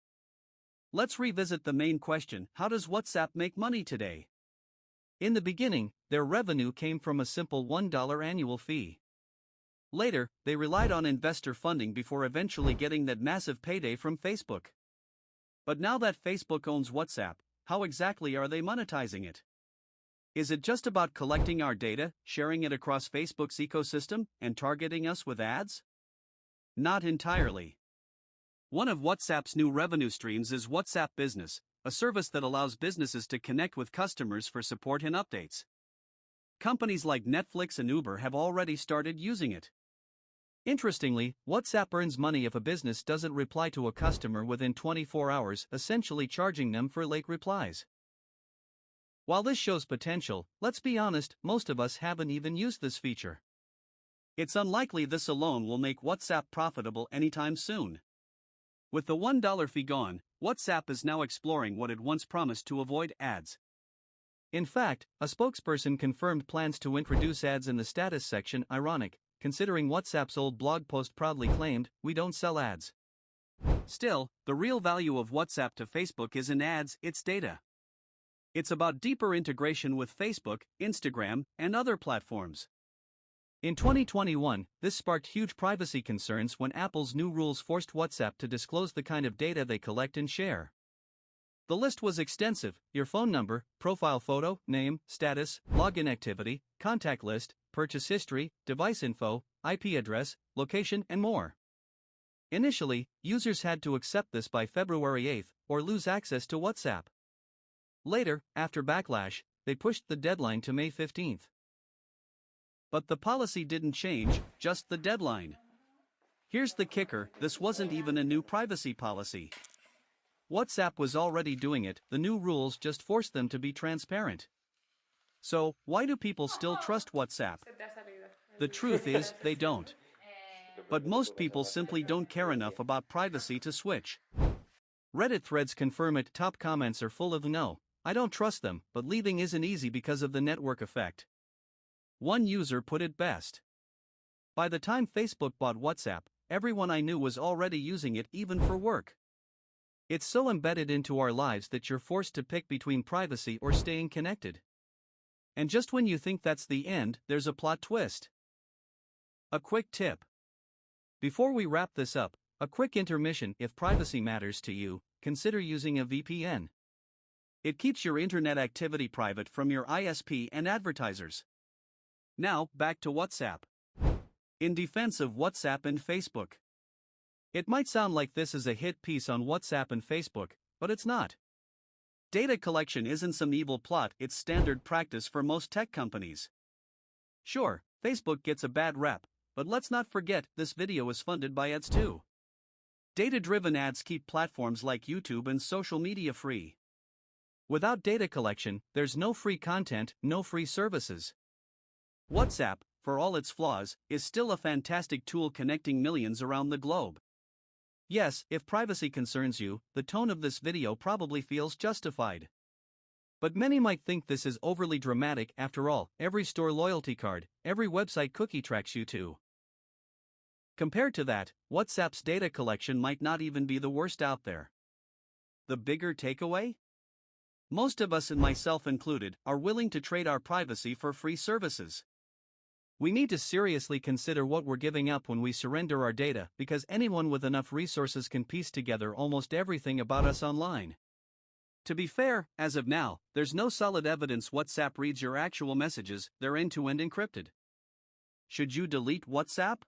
Let's revisit the main question: how does WhatsApp make money today? In the beginning, their revenue came from a simple $1 annual fee. Later, they relied on investor funding before eventually getting that massive payday from Facebook. But now that Facebook owns WhatsApp, how exactly are they monetizing it? Is it just about collecting our data, sharing it across Facebook's ecosystem, and targeting us with ads? Not entirely. One of WhatsApp's new revenue streams is WhatsApp Business, a service that allows businesses to connect with customers for support and updates. Companies like Netflix and Uber have already started using it. Interestingly, WhatsApp earns money if a business doesn't reply to a customer within 24 hours, essentially charging them for late replies. While this shows potential, let's be honest, most of us haven't even used this feature. It's unlikely this alone will make WhatsApp profitable anytime soon. With the $1 fee gone, WhatsApp is now exploring what it once promised to avoid: ads. In fact, a spokesperson confirmed plans to introduce ads in the status section, ironic, considering WhatsApp's old blog post proudly claimed, "We don't sell ads." Still, the real value of WhatsApp to Facebook isn't ads, it's data. It's about deeper integration with Facebook, Instagram, and other platforms. In 2021, this sparked huge privacy concerns when Apple's new rules forced WhatsApp to disclose the kind of data they collect and share. The list was extensive: your phone number, profile photo, name, status, login activity, contact list, purchase history, device info, IP address, location, and more. Initially, users had to accept this by February 8 or lose access to WhatsApp. Later, after backlash, they pushed the deadline to May 15. But the policy didn't change, just the deadline. Here's the kicker: this wasn't even a new privacy policy. WhatsApp was already doing it, the new rules just forced them to be transparent. So, why do people still trust WhatsApp? The truth is, they don't. But most people simply don't care enough about privacy to switch. Reddit threads confirm it. Top comments are full of "No, I don't trust them, but leaving isn't easy because of the network effect. One user put it best. By the time Facebook bought WhatsApp, everyone I knew was already using it even for work. It's so embedded into our lives that you're forced to pick between privacy or staying connected. And just when you think that's the end, there's a plot twist. A quick tip. Before we wrap this up, a quick intermission. If privacy matters to you, consider using a VPN. It keeps your internet activity private from your ISP and advertisers. Now, back to WhatsApp. In defense of WhatsApp and Facebook. It might sound like this is a hit piece on WhatsApp and Facebook, but it's not. Data collection isn't some evil plot, it's standard practice for most tech companies. Sure, Facebook gets a bad rep, but let's not forget this video is funded by ads too. Data-driven ads keep platforms like YouTube and social media free. Without data collection, there's no free content, no free services. WhatsApp, for all its flaws, is still a fantastic tool connecting millions around the globe. Yes, if privacy concerns you, the tone of this video probably feels justified. But many might think this is overly dramatic. After all, every store loyalty card, every website cookie tracks you too. Compared to that, WhatsApp's data collection might not even be the worst out there. The bigger takeaway? Most of us, and myself included, are willing to trade our privacy for free services. We need to seriously consider what we're giving up when we surrender our data, because anyone with enough resources can piece together almost everything about us online. To be fair, as of now, there's no solid evidence WhatsApp reads your actual messages, they're end-to-end encrypted. Should you delete WhatsApp?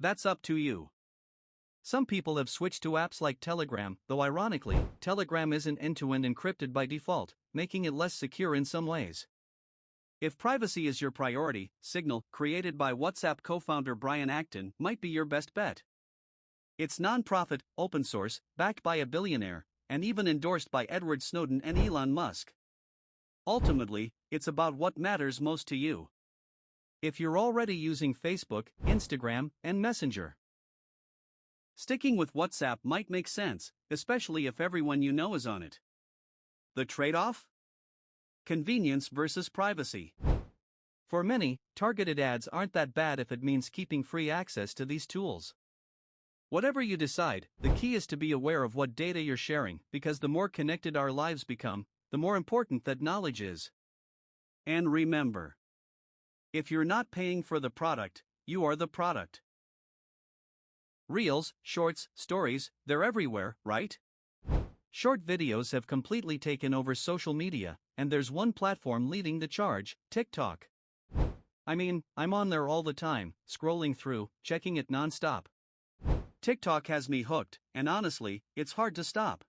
That's up to you. Some people have switched to apps like Telegram, though ironically, Telegram isn't end-to-end encrypted by default, making it less secure in some ways. If privacy is your priority, Signal, created by WhatsApp co-founder Brian Acton, might be your best bet. It's non-profit, open source, backed by a billionaire, and even endorsed by Edward Snowden and Elon Musk. Ultimately, it's about what matters most to you. If you're already using Facebook, Instagram, and Messenger, sticking with WhatsApp might make sense, especially if everyone you know is on it. The trade-off? Convenience versus privacy. For many, targeted ads aren't that bad if it means keeping free access to these tools. Whatever you decide, the key is to be aware of what data you're sharing, because the more connected our lives become, the more important that knowledge is. And remember, if you're not paying for the product, you are the product. Reels, shorts, stories, they're everywhere, right? Short videos have completely taken over social media, and there's one platform leading the charge, TikTok. I mean, I'm on there all the time, scrolling through, checking it non-stop. TikTok has me hooked, and honestly, it's hard to stop.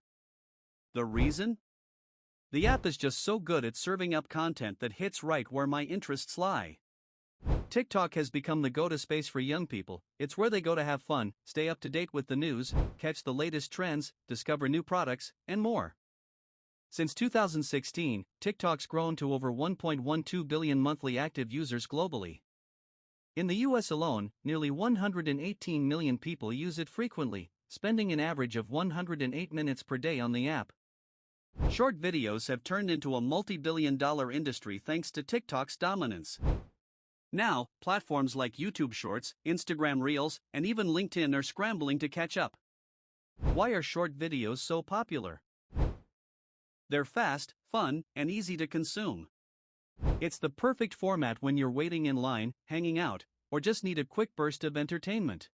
The reason? The app is just so good at serving up content that hits right where my interests lie. TikTok has become the go-to space for young people. It's where they go to have fun, stay up to date with the news, catch the latest trends, discover new products, and more. Since 2016, TikTok's grown to over 1.12 billion monthly active users globally. In the US alone, nearly 118 million people use it frequently, spending an average of 108 minutes per day on the app. Short videos have turned into a multi-billion-dollar industry thanks to TikTok's dominance. Now, platforms like YouTube Shorts, Instagram Reels, and even LinkedIn are scrambling to catch up. Why are short videos so popular? They're fast, fun, and easy to consume. It's the perfect format when you're waiting in line, hanging out, or just need a quick burst of entertainment.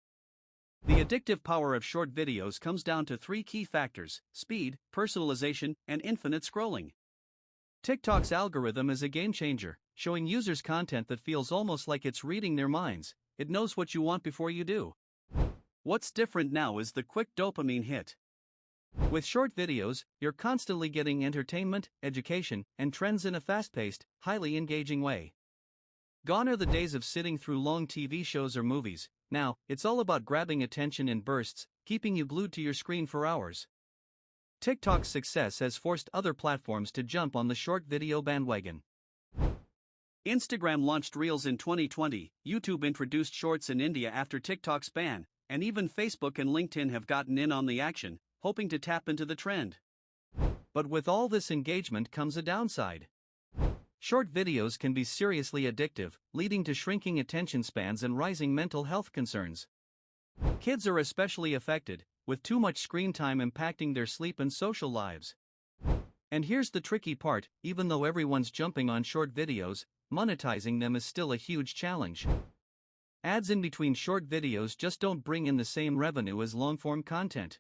The addictive power of short videos comes down to three key factors: speed, personalization, and infinite scrolling. TikTok's algorithm is a game changer, showing users content that feels almost like it's reading their minds. It knows what you want before you do. What's different now is the quick dopamine hit. With short videos, you're constantly getting entertainment, education, and trends in a fast-paced, highly engaging way. Gone are the days of sitting through long TV shows or movies. Now, it's all about grabbing attention in bursts, keeping you glued to your screen for hours. TikTok's success has forced other platforms to jump on the short video bandwagon. Instagram launched Reels in 2020, YouTube introduced Shorts in India after TikTok's ban, and even Facebook and LinkedIn have gotten in on the action, hoping to tap into the trend. But with all this engagement comes a downside. Short videos can be seriously addictive, leading to shrinking attention spans and rising mental health concerns. Kids are especially affected, with too much screen time impacting their sleep and social lives. And here's the tricky part: even though everyone's jumping on short videos, monetizing them is still a huge challenge. Ads in between short videos just don't bring in the same revenue as long-form content.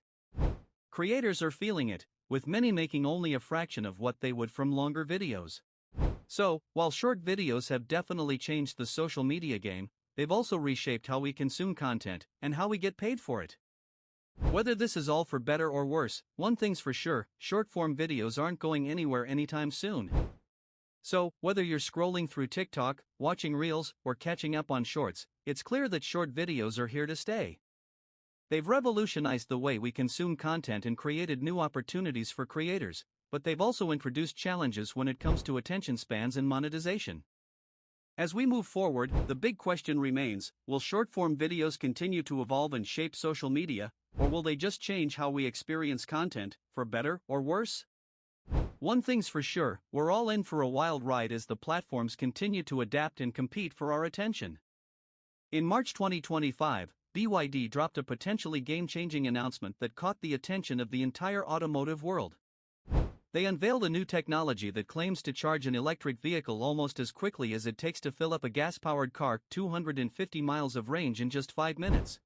Creators are feeling it, with many making only a fraction of what they would from longer videos. So, while short videos have definitely changed the social media game, they've also reshaped how we consume content and how we get paid for it. Whether this is all for better or worse, one thing's for sure: short-form videos aren't going anywhere anytime soon. So, whether you're scrolling through TikTok, watching Reels, or catching up on Shorts, it's clear that short videos are here to stay. They've revolutionized the way we consume content and created new opportunities for creators, but they've also introduced challenges when it comes to attention spans and monetization. As we move forward, the big question remains: will short-form videos continue to evolve and shape social media, or will they just change how we experience content, for better or worse? One thing's for sure: we're all in for a wild ride as the platforms continue to adapt and compete for our attention. In March 2025, BYD dropped a potentially game-changing announcement that caught the attention of the entire automotive world. They unveiled a new technology that claims to charge an electric vehicle almost as quickly as it takes to fill up a gas-powered car, 250 miles of range in just 5 minutes.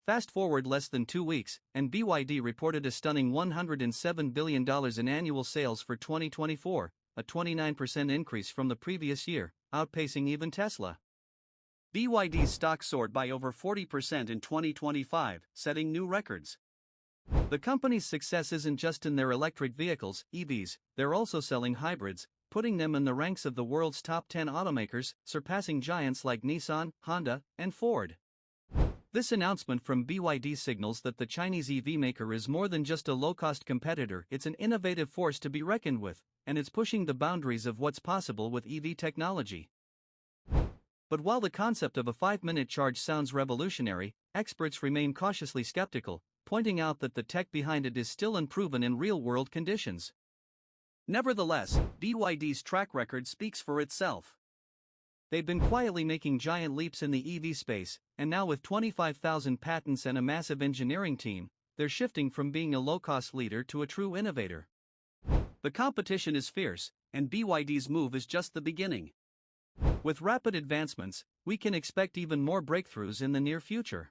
Fast forward less than 2 weeks, and BYD reported a stunning $107 billion in annual sales for 2024, a 29% increase from the previous year, outpacing even Tesla. BYD's stock soared by over 40% in 2025, setting new records. The company's success isn't just in their electric vehicles, EVs, they're also selling hybrids, putting them in the ranks of the world's top 10 automakers, surpassing giants like Nissan, Honda, and Ford. This announcement from BYD signals that the Chinese EV maker is more than just a low-cost competitor. It's an innovative force to be reckoned with, and it's pushing the boundaries of what's possible with EV technology. But while the concept of a 5-minute charge sounds revolutionary, experts remain cautiously skeptical, pointing out that the tech behind it is still unproven in real-world conditions. Nevertheless, BYD's track record speaks for itself. They've been quietly making giant leaps in the EV space, and now with 25,000 patents and a massive engineering team, they're shifting from being a low-cost leader to a true innovator. The competition is fierce, and BYD's move is just the beginning. With rapid advancements, we can expect even more breakthroughs in the near future.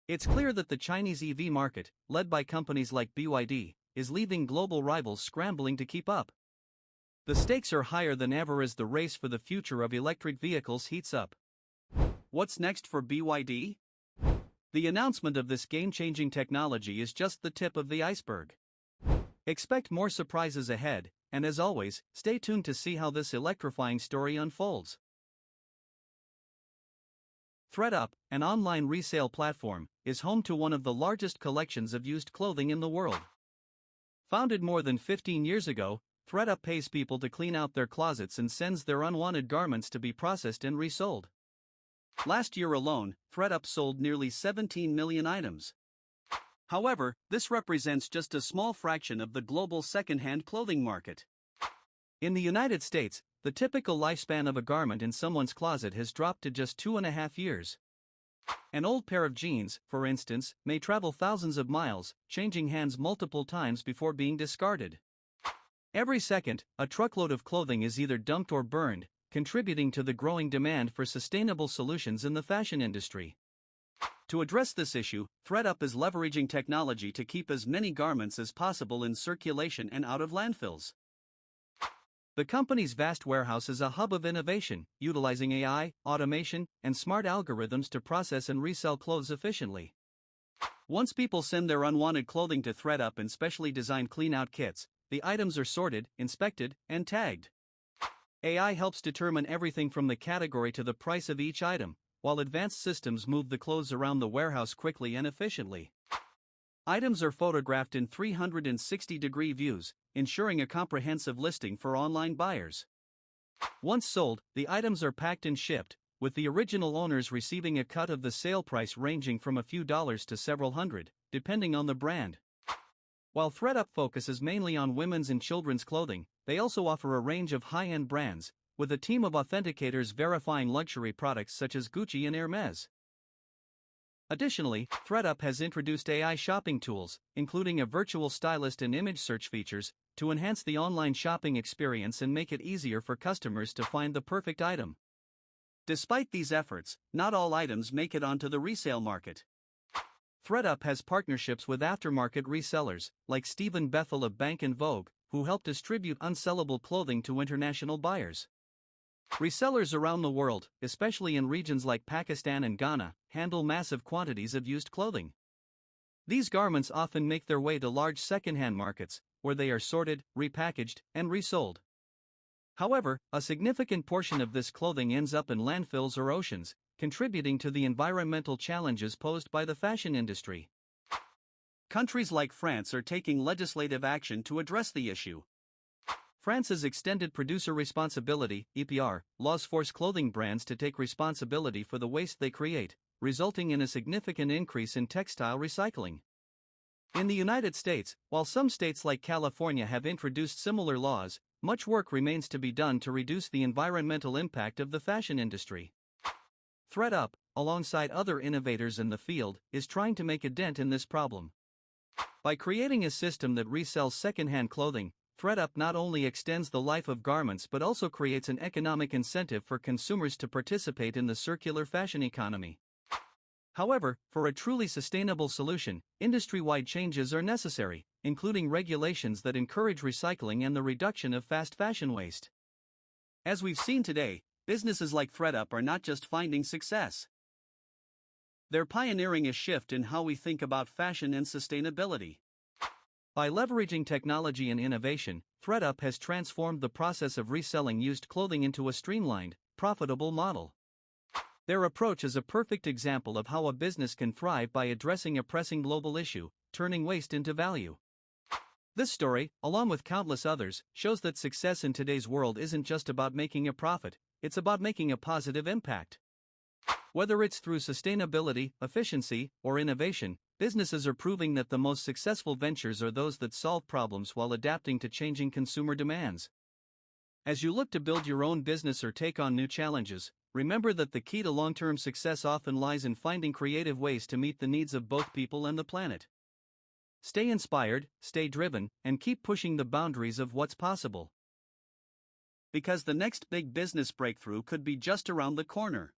It's clear that the Chinese EV market, led by companies like BYD, is leaving global rivals scrambling to keep up. The stakes are higher than ever as the race for the future of electric vehicles heats up. What's next for BYD? The announcement of this game-changing technology is just the tip of the iceberg. Expect more surprises ahead, and as always, stay tuned to see how this electrifying story unfolds. ThredUp, an online resale platform, is home to one of the largest collections of used clothing in the world. Founded more than 15 years ago, ThredUp pays people to clean out their closets and sends their unwanted garments to be processed and resold. Last year alone, ThredUp sold nearly 17 million items. However, this represents just a small fraction of the global second-hand clothing market. In the United States, the typical lifespan of a garment in someone's closet has dropped to just 2.5 years. An old pair of jeans, for instance, may travel thousands of miles, changing hands multiple times before being discarded. Every second, a truckload of clothing is either dumped or burned, contributing to the growing demand for sustainable solutions in the fashion industry. To address this issue, ThredUp is leveraging technology to keep as many garments as possible in circulation and out of landfills. The company's vast warehouse is a hub of innovation, utilizing AI, automation, and smart algorithms to process and resell clothes efficiently. Once people send their unwanted clothing to ThredUp in specially designed clean-out kits, the items are sorted, inspected, and tagged. AI helps determine everything from the category to the price of each item, while advanced systems move the clothes around the warehouse quickly and efficiently. Items are photographed in 360-degree views, ensuring a comprehensive listing for online buyers. Once sold, the items are packed and shipped, with the original owners receiving a cut of the sale price ranging from a few dollars to several hundred, depending on the brand. While ThredUp focuses mainly on women's and children's clothing, they also offer a range of high-end brands, with a team of authenticators verifying luxury products such as Gucci and Hermes. Additionally, ThredUp has introduced AI shopping tools, including a virtual stylist and image search features, to enhance the online shopping experience and make it easier for customers to find the perfect item. Despite these efforts, not all items make it onto the resale market. ThredUp has partnerships with aftermarket resellers, like Stephen Bethel of Bank & Vogue, who help distribute unsellable clothing to international buyers. Resellers around the world, especially in regions like Pakistan and Ghana, handle massive quantities of used clothing. These garments often make their way to large second-hand markets, where they are sorted, repackaged, and resold. However, a significant portion of this clothing ends up in landfills or oceans, contributing to the environmental challenges posed by the fashion industry. Countries like France are taking legislative action to address the issue. France's Extended Producer Responsibility (EPR) laws force clothing brands to take responsibility for the waste they create, resulting in a significant increase in textile recycling. In the United States, while some states like California have introduced similar laws, much work remains to be done to reduce the environmental impact of the fashion industry. ThredUp, alongside other innovators in the field, is trying to make a dent in this problem. By creating a system that resells second-hand clothing, ThredUp not only extends the life of garments but also creates an economic incentive for consumers to participate in the circular fashion economy. However, for a truly sustainable solution, industry-wide changes are necessary, including regulations that encourage recycling and the reduction of fast fashion waste. As we've seen today, businesses like ThredUp are not just finding success. They're pioneering a shift in how we think about fashion and sustainability. By leveraging technology and innovation, ThredUp has transformed the process of reselling used clothing into a streamlined, profitable model. Their approach is a perfect example of how a business can thrive by addressing a pressing global issue, turning waste into value. This story, along with countless others, shows that success in today's world isn't just about making a profit, it's about making a positive impact. Whether it's through sustainability, efficiency, or innovation, businesses are proving that the most successful ventures are those that solve problems while adapting to changing consumer demands. As you look to build your own business or take on new challenges, remember that the key to long-term success often lies in finding creative ways to meet the needs of both people and the planet. Stay inspired, stay driven, and keep pushing the boundaries of what's possible. Because the next big business breakthrough could be just around the corner.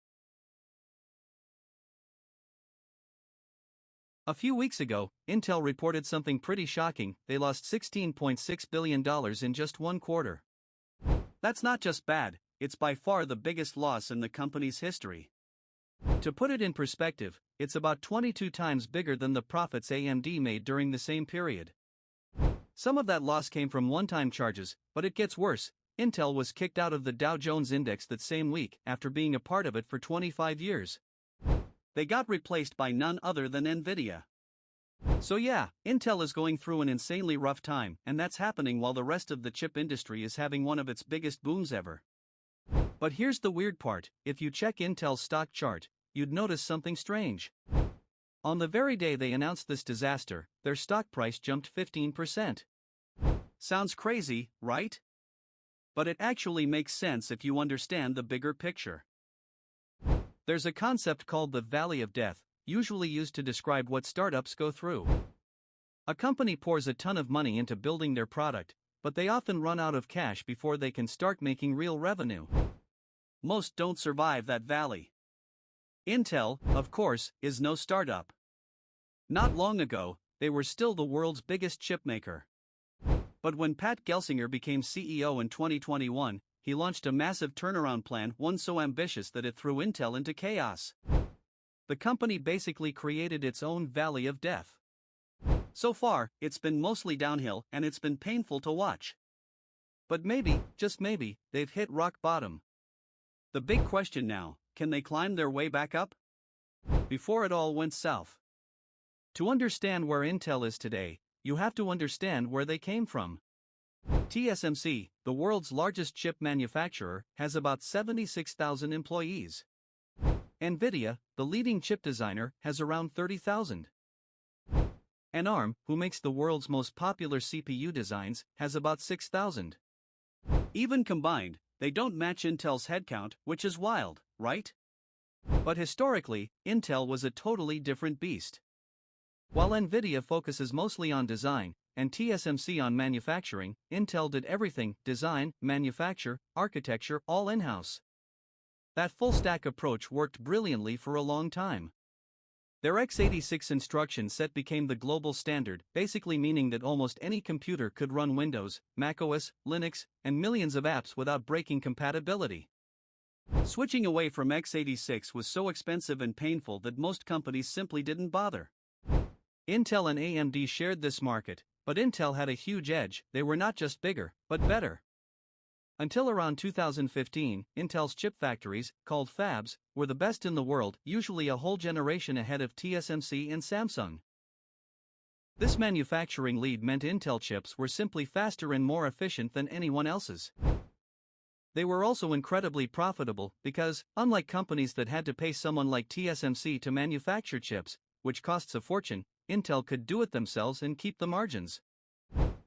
A few weeks ago, Intel reported something pretty shocking. They lost $16.6 billion in just one quarter. That's not just bad, it's by far the biggest loss in the company's history. To put it in perspective, it's about 22 times bigger than the profits AMD made during the same period. Some of that loss came from one-time charges, but it gets worse. Intel was kicked out of the Dow Jones Index that same week after being a part of it for 25 years. They got replaced by none other than Nvidia. So yeah, Intel is going through an insanely rough time, and that's happening while the rest of the chip industry is having one of its biggest booms ever. But here's the weird part: if you check Intel's stock chart, you'd notice something strange. On the very day they announced this disaster, their stock price jumped 15%. Sounds crazy, right? But it actually makes sense if you understand the bigger picture. There's a concept called the Valley of Death, usually used to describe what startups go through. A company pours a ton of money into building their product, but they often run out of cash before they can start making real revenue. Most don't survive that valley. Intel, of course, is no startup. Not long ago, they were still the world's biggest chip maker. But when Pat Gelsinger became CEO in 2021, he launched a massive turnaround plan, one so ambitious that it threw Intel into chaos. The company basically created its own valley of death. So far, it's been mostly downhill, and it's been painful to watch. But maybe, just maybe, they've hit rock bottom. The big question now: can they climb their way back up? Before it all went south. To understand where Intel is today, you have to understand where they came from. TSMC, the world's largest chip manufacturer, has about 76,000 employees. Nvidia, the leading chip designer, has around 30,000. And ARM, who makes the world's most popular CPU designs, has about 6,000. Even combined, they don't match Intel's headcount, which is wild, right? But historically, Intel was a totally different beast. While Nvidia focuses mostly on design, and TSMC on manufacturing, Intel did everything: design, manufacture, architecture, all in-house. That full-stack approach worked brilliantly for a long time. Their x86 instruction set became the global standard, basically meaning that almost any computer could run Windows, macOS, Linux, and millions of apps without breaking compatibility. Switching away from x86 was so expensive and painful that most companies simply didn't bother. Intel and AMD shared this market, but Intel had a huge edge. They were not just bigger, but better. Until around 2015, Intel's chip factories, called fabs, were the best in the world, usually a whole generation ahead of TSMC and Samsung. This manufacturing lead meant Intel chips were simply faster and more efficient than anyone else's. They were also incredibly profitable because, unlike companies that had to pay someone like TSMC to manufacture chips, which costs a fortune, Intel could do it themselves and keep the margins.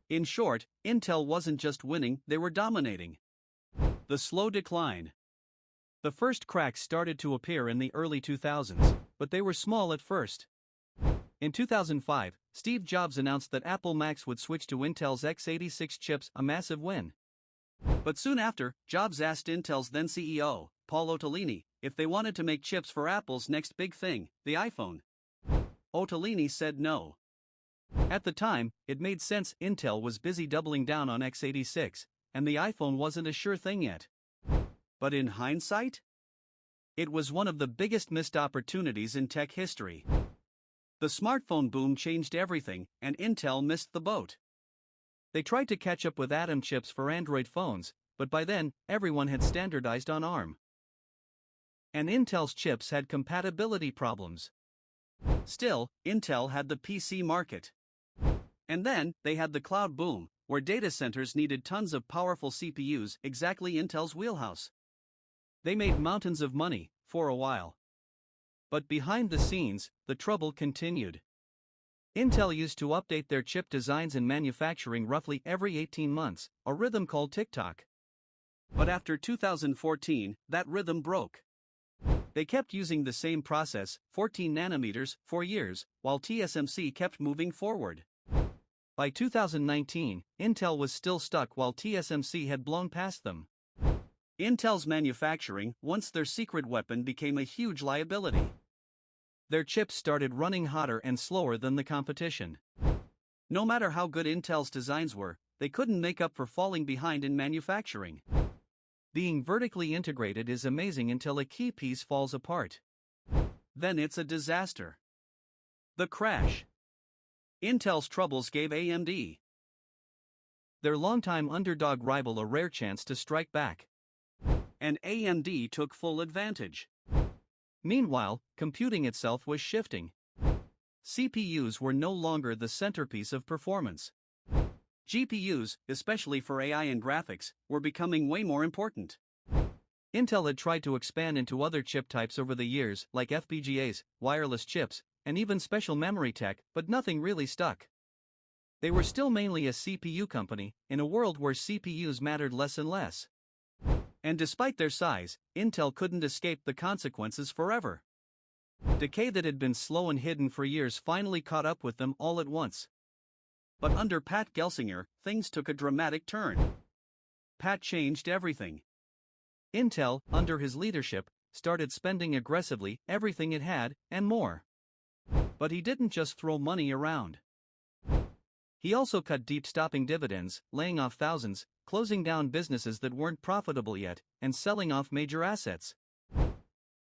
In short, Intel wasn't just winning, they were dominating. The slow decline. The first cracks started to appear in the early 2000s, but they were small at first. In 2005, Steve Jobs announced that Apple Macs would switch to Intel's x86 chips, a massive win. But soon after, Jobs asked Intel's then CEO, Paul Otellini, if they wanted to make chips for Apple's next big thing, the iPhone. Otellini said no. At the time, it made sense. Intel was busy doubling down on x86, and the iPhone wasn't a sure thing yet. But in hindsight, it was one of the biggest missed opportunities in tech history. The smartphone boom changed everything, and Intel missed the boat. They tried to catch up with Atom chips for Android phones, but by then, everyone had standardized on ARM. And Intel's chips had compatibility problems. Still, Intel had the PC market. And then, they had the cloud boom, where data centers needed tons of powerful CPUs, exactly Intel's wheelhouse. They made mountains of money, for a while. But behind the scenes, the trouble continued. Intel used to update their chip designs and manufacturing roughly every 18 months, a rhythm called tick-tock. But after 2014, that rhythm broke. They kept using the same process, 14 nanometers, for years, while TSMC kept moving forward. By 2019, Intel was still stuck while TSMC had blown past them. Intel's manufacturing, once their secret weapon, became a huge liability. Their chips started running hotter and slower than the competition. No matter how good Intel's designs were, they couldn't make up for falling behind in manufacturing. Being vertically integrated is amazing until a key piece falls apart. Then it's a disaster. The crash. Intel's troubles gave AMD, their longtime underdog rival, a rare chance to strike back. And AMD took full advantage. Meanwhile, computing itself was shifting. CPUs were no longer the centerpiece of performance. GPUs, especially for AI and graphics, were becoming way more important. Intel had tried to expand into other chip types over the years, like FPGAs, wireless chips, and even special memory tech, but nothing really stuck. They were still mainly a CPU company, in a world where CPUs mattered less and less. And despite their size, Intel couldn't escape the consequences forever. Decay that had been slow and hidden for years finally caught up with them all at once. But under Pat Gelsinger, things took a dramatic turn. Pat changed everything. Intel, under his leadership, started spending aggressively everything it had, and more. But he didn't just throw money around. He also cut deep, stopping dividends, laying off thousands, closing down businesses that weren't profitable yet, and selling off major assets.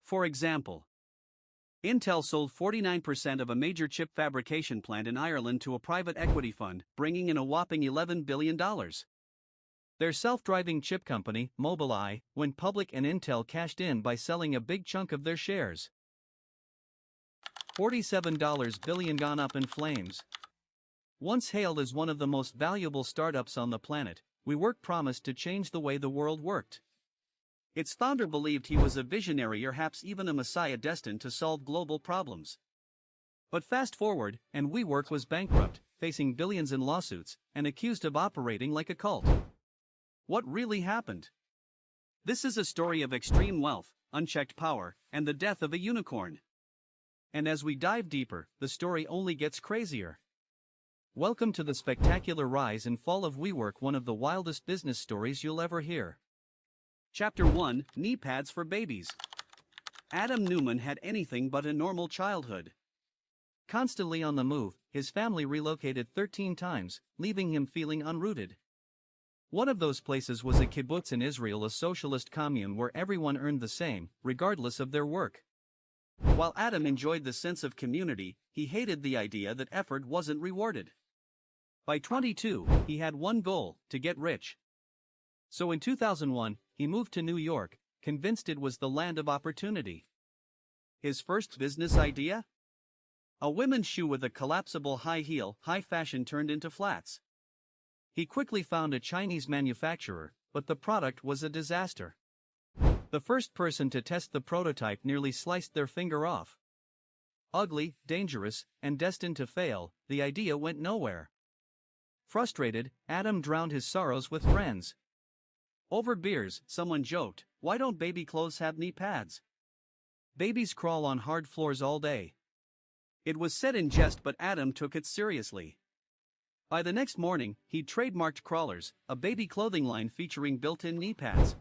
For example, Intel sold 49% of a major chip fabrication plant in Ireland to a private equity fund, bringing in a whopping $11 billion. Their self-driving chip company, Mobileye, went public, and Intel cashed in by selling a big chunk of their shares. $47 billion gone up in flames. Once hailed as one of the most valuable startups on the planet, WeWork promised to change the way the world worked. Its founder believed he was a visionary, or perhaps even a messiah destined to solve global problems. But fast forward, and WeWork was bankrupt, facing billions in lawsuits, and accused of operating like a cult. What really happened? This is a story of extreme wealth, unchecked power, and the death of a unicorn. And as we dive deeper, the story only gets crazier. Welcome to the spectacular rise and fall of WeWork, one of the wildest business stories you'll ever hear. Chapter 1: Knee Pads for Babies. Adam Neumann had anything but a normal childhood. Constantly on the move, his family relocated 13 times, leaving him feeling unrooted. One of those places was a kibbutz in Israel, a socialist commune where everyone earned the same, regardless of their work. While Adam enjoyed the sense of community, he hated the idea that effort wasn't rewarded. By 22, he had one goal: to get rich. So in 2001, he moved to New York, convinced it was the land of opportunity. His first business idea? A women's shoe with a collapsible high heel. High fashion turned into flats. He quickly found a Chinese manufacturer, but the product was a disaster. The first person to test the prototype nearly sliced their finger off. Ugly, dangerous, and destined to fail, the idea went nowhere. Frustrated, Adam drowned his sorrows with friends. Over beers, someone joked, "Why don't baby clothes have knee pads? Babies crawl on hard floors all day." It was said in jest, but Adam took it seriously. By the next morning, he'd trademarked Crawlers, a baby clothing line featuring built-in knee pads.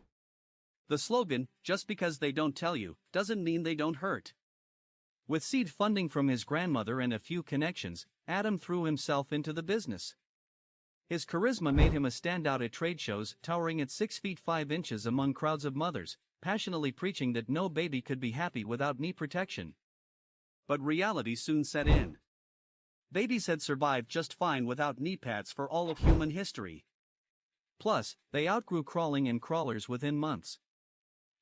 The slogan, "Just because they don't tell you, doesn't mean they don't hurt." With seed funding from his grandmother and a few connections, Adam threw himself into the business. His charisma made him a standout at trade shows, towering at 6 feet 5 inches among crowds of mothers, passionately preaching that no baby could be happy without knee protection. But reality soon set in. Babies had survived just fine without knee pads for all of human history. Plus, they outgrew crawling and Crawlers within months.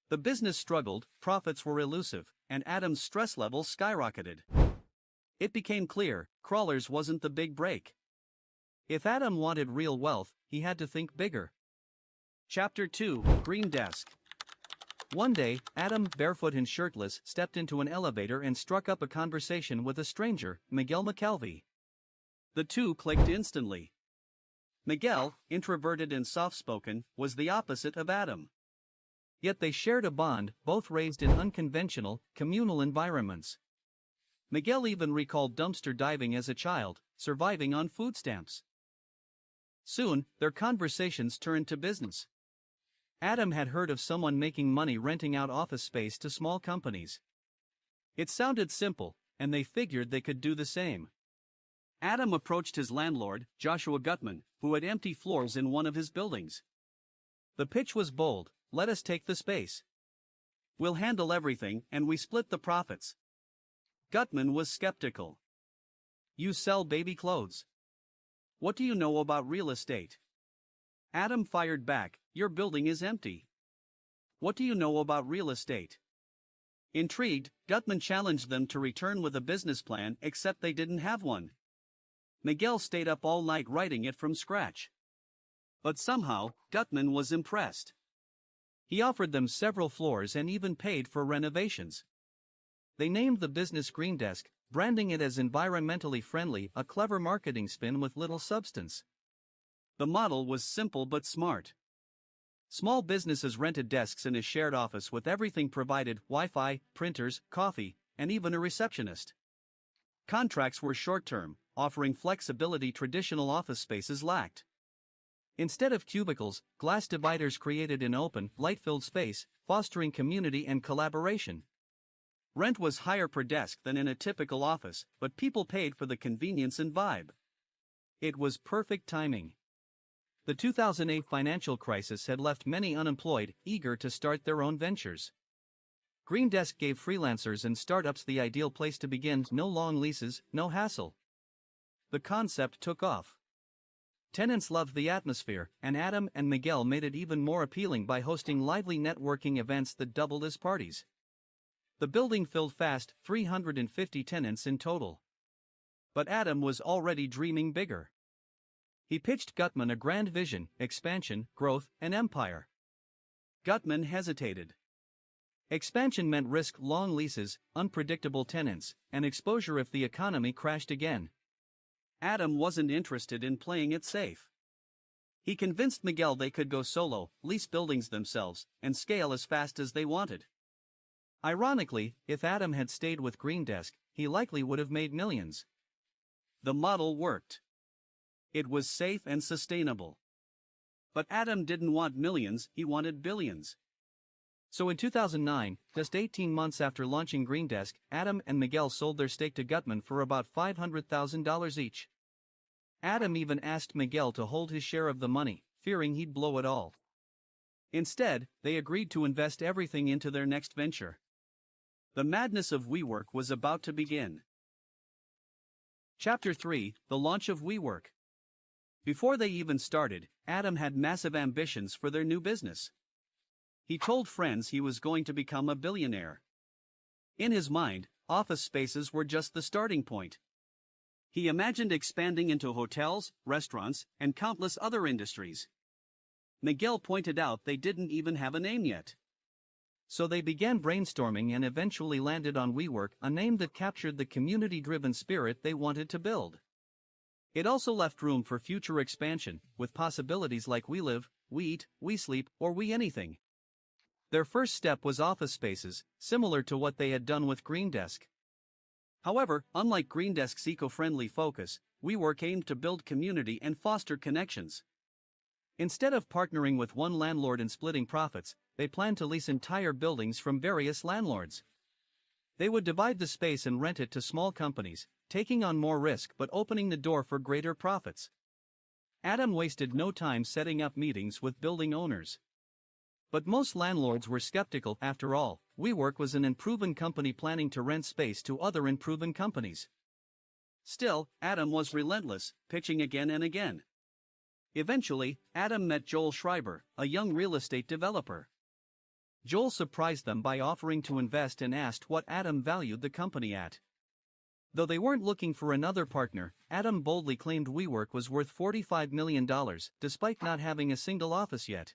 The business struggled, profits were elusive, and Adam's stress levels skyrocketed. It became clear, Crawlers wasn't the big break. If Adam wanted real wealth, he had to think bigger. Chapter 2: Green Desk. One day, Adam, barefoot and shirtless, stepped into an elevator and struck up a conversation with a stranger, Miguel McKelvey. The two clicked instantly. Miguel, introverted and soft-spoken, was the opposite of Adam. Yet they shared a bond, both raised in unconventional, communal environments. Miguel even recalled dumpster diving as a child, surviving on food stamps. Soon, their conversations turned to business. Adam had heard of someone making money renting out office space to small companies. It sounded simple, and they figured they could do the same. Adam approached his landlord, Joshua Gutman, who had empty floors in one of his buildings. The pitch was bold: "Let us take the space. We'll handle everything, and we split the profits." Gutman was skeptical. "You sell baby clothes. What do you know about real estate?" Adam fired back, "Your building is empty. What do you know about real estate?" Intrigued, Gutman challenged them to return with a business plan, except they didn't have one. Miguel stayed up all night writing it from scratch. But somehow, Gutman was impressed. He offered them several floors and even paid for renovations. They named the business Green Desk, branding it as environmentally friendly, a clever marketing spin with little substance. The model was simple but smart. Small businesses rented desks in a shared office with everything provided: Wi-Fi, printers, coffee, and even a receptionist. Contracts were short-term, offering flexibility traditional office spaces lacked. Instead of cubicles, glass dividers created an open, light-filled space, fostering community and collaboration. Rent was higher per desk than in a typical office, but people paid for the convenience and vibe. It was perfect timing. The 2008 financial crisis had left many unemployed, eager to start their own ventures. Green Desk gave freelancers and startups the ideal place to begin: no long leases, no hassle. The concept took off. Tenants loved the atmosphere, and Adam and Miguel made it even more appealing by hosting lively networking events that doubled as parties. The building filled fast, 350 tenants in total. But Adam was already dreaming bigger. He pitched Gutman a grand vision: expansion, growth, and empire. Gutman hesitated. Expansion meant risk, long leases, unpredictable tenants, and exposure if the economy crashed again. Adam wasn't interested in playing it safe. He convinced Miguel they could go solo, lease buildings themselves, and scale as fast as they wanted. Ironically, if Adam had stayed with GreenDesk, he likely would have made millions. The model worked. It was safe and sustainable. But Adam didn't want millions, he wanted billions. So in 2009, just 18 months after launching GreenDesk, Adam and Miguel sold their stake to Gutman for about $500,000 each. Adam even asked Miguel to hold his share of the money, fearing he'd blow it all. Instead, they agreed to invest everything into their next venture. The madness of WeWork was about to begin. Chapter 3: The Launch of WeWork. Before they even started, Adam had massive ambitions for their new business. He told friends he was going to become a billionaire. In his mind, office spaces were just the starting point. He imagined expanding into hotels, restaurants, and countless other industries. Miguel pointed out they didn't even have a name yet. So they began brainstorming and eventually landed on WeWork, a name that captured the community-driven spirit they wanted to build. It also left room for future expansion, with possibilities like We Live, We Eat, We Sleep, or We Anything. Their first step was office spaces, similar to what they had done with GreenDesk. However, unlike GreenDesk's eco-friendly focus, WeWork aimed to build community and foster connections. Instead of partnering with one landlord and splitting profits, they planned to lease entire buildings from various landlords. They would divide the space and rent it to small companies, taking on more risk but opening the door for greater profits. Adam wasted no time setting up meetings with building owners. But most landlords were skeptical. After all, WeWork was an unproven company planning to rent space to other unproven companies. Still, Adam was relentless, pitching again and again. Eventually, Adam met Joel Schreiber, a young real estate developer. Joel surprised them by offering to invest and asked what Adam valued the company at. Though they weren't looking for another partner, Adam boldly claimed WeWork was worth $45 million, despite not having a single office yet.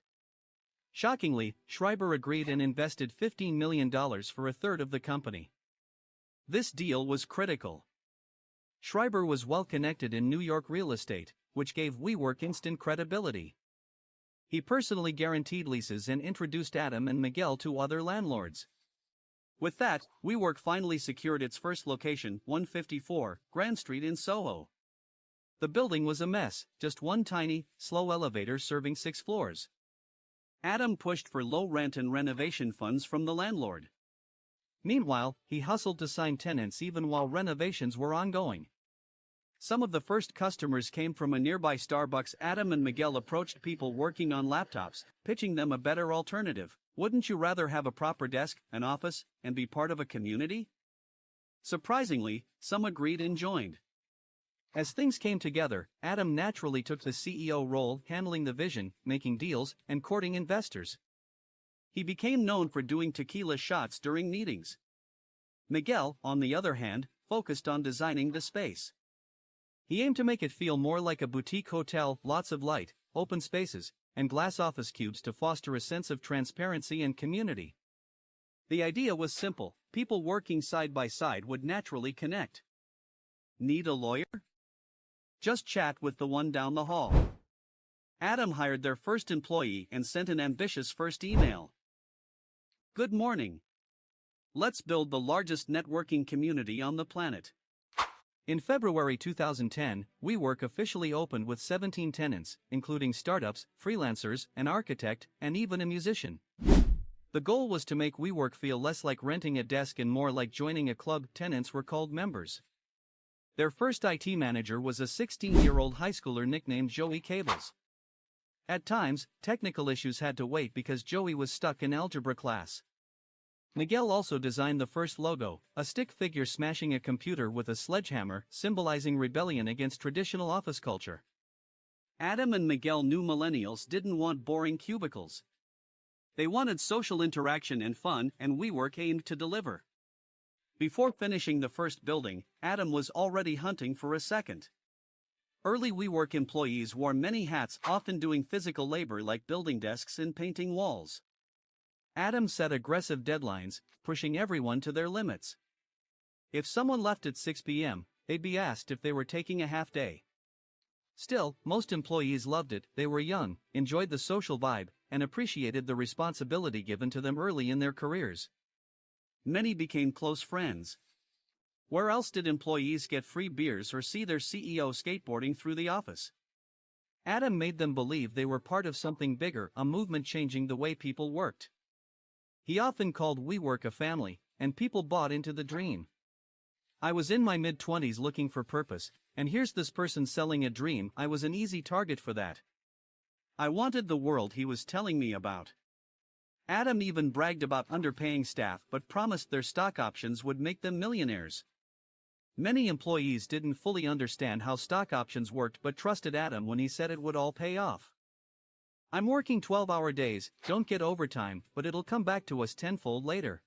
Shockingly, Schreiber agreed and invested $15 million for a third of the company. This deal was critical. Schreiber was well connected in New York real estate, which gave WeWork instant credibility. He personally guaranteed leases and introduced Adam and Miguel to other landlords. With that, WeWork finally secured its first location, 154 Grand Street in Soho. The building was a mess, just one tiny, slow elevator serving 6 floors. Adam pushed for low rent and renovation funds from the landlord. Meanwhile, he hustled to sign tenants even while renovations were ongoing. Some of the first customers came from a nearby Starbucks. Adam and Miguel approached people working on laptops, pitching them a better alternative. Wouldn't you rather have a proper desk, an office, and be part of a community? Surprisingly, some agreed and joined. As things came together, Adam naturally took the CEO role, handling the vision, making deals, and courting investors. He became known for doing tequila shots during meetings. Miguel, on the other hand, focused on designing the space. He aimed to make it feel more like a boutique hotel, lots of light, open spaces, and glass office cubes to foster a sense of transparency and community. The idea was simple: people working side by side would naturally connect. Need a lawyer? Just chat with the one down the hall. Adam hired their first employee and sent an ambitious first email. Good morning. Let's build the largest networking community on the planet. In February 2010, WeWork officially opened with 17 tenants, including startups, freelancers, an architect, and even a musician. The goal was to make WeWork feel less like renting a desk and more like joining a club. Tenants were called members. Their first IT manager was a 16-year-old high schooler nicknamed Joey Cables. At times, technical issues had to wait because Joey was stuck in algebra class. Miguel also designed the first logo, a stick figure smashing a computer with a sledgehammer, symbolizing rebellion against traditional office culture. Adam and Miguel knew millennials didn't want boring cubicles. They wanted social interaction and fun, and WeWork aimed to deliver. Before finishing the first building, Adam was already hunting for a second. Early WeWork employees wore many hats, often doing physical labor like building desks and painting walls. Adam set aggressive deadlines, pushing everyone to their limits. If someone left at 6 p.m., they'd be asked if they were taking a half day. Still, most employees loved it. They were young, enjoyed the social vibe, and appreciated the responsibility given to them early in their careers. Many became close friends. Where else did employees get free beers or see their CEO skateboarding through the office? Adam made them believe they were part of something bigger, a movement changing the way people worked. He often called WeWork a family, and people bought into the dream. I was in my mid-20s looking for purpose, and here's this person selling a dream. I was an easy target for that. I wanted the world he was telling me about. Adam even bragged about underpaying staff but promised their stock options would make them millionaires. Many employees didn't fully understand how stock options worked but trusted Adam when he said it would all pay off. I'm working 12-hour days, don't get overtime, but it'll come back to us tenfold later.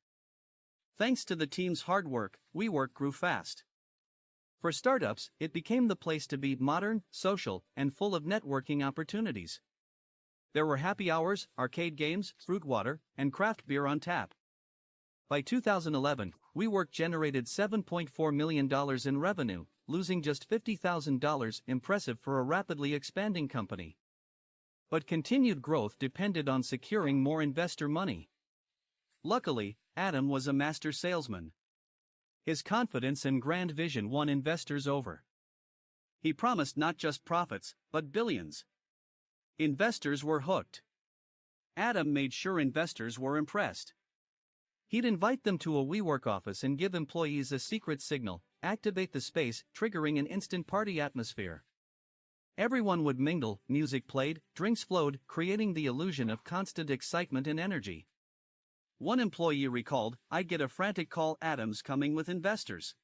Thanks to the team's hard work, WeWork grew fast. For startups, it became the place to be: modern, social, and full of networking opportunities. There were happy hours, arcade games, fruit water, and craft beer on tap. By 2011, WeWork generated $7.4 million in revenue, losing just $50,000, impressive for a rapidly expanding company. But continued growth depended on securing more investor money. Luckily, Adam was a master salesman. His confidence and grand vision won investors over. He promised not just profits, but billions. Investors were hooked. Adam made sure investors were impressed. He'd invite them to a WeWork office and give employees a secret signal, activate the space, triggering an instant party atmosphere. Everyone would mingle, music played, drinks flowed, creating the illusion of constant excitement and energy. One employee recalled, "I'd get a frantic call, Adam's coming with investors.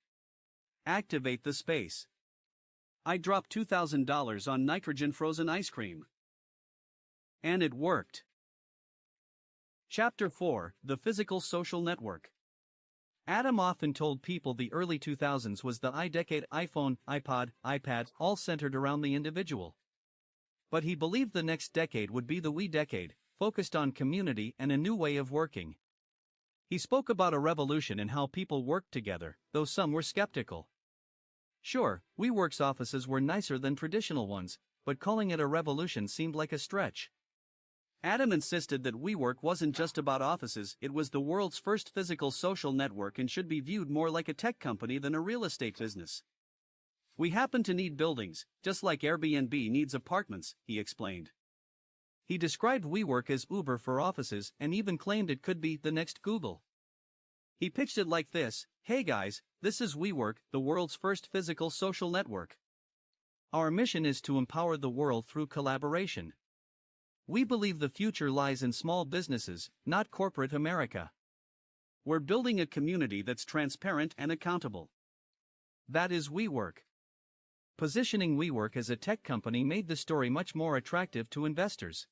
Activate the space. I dropped $2,000 on nitrogen frozen ice cream." And it worked. Chapter 4: The Physical Social Network. Adam often told people the early 2000s was the iDecade: iPhone, iPod, iPad, all centered around the individual. But he believed the next decade would be the We decade, focused on community and a new way of working. He spoke about a revolution in how people worked together, though some were skeptical. Sure, WeWork's offices were nicer than traditional ones, but calling it a revolution seemed like a stretch. Adam insisted that WeWork wasn't just about offices, it was the world's first physical social network and should be viewed more like a tech company than a real estate business. "We happen to need buildings, just like Airbnb needs apartments," he explained. He described WeWork as Uber for offices and even claimed it could be the next Google. He pitched it like this: "Hey guys, this is WeWork, the world's first physical social network. Our mission is to empower the world through collaboration. We believe the future lies in small businesses, not corporate America. We're building a community that's transparent and accountable. That is WeWork." Positioning WeWork as a tech company made the story much more attractive to investors.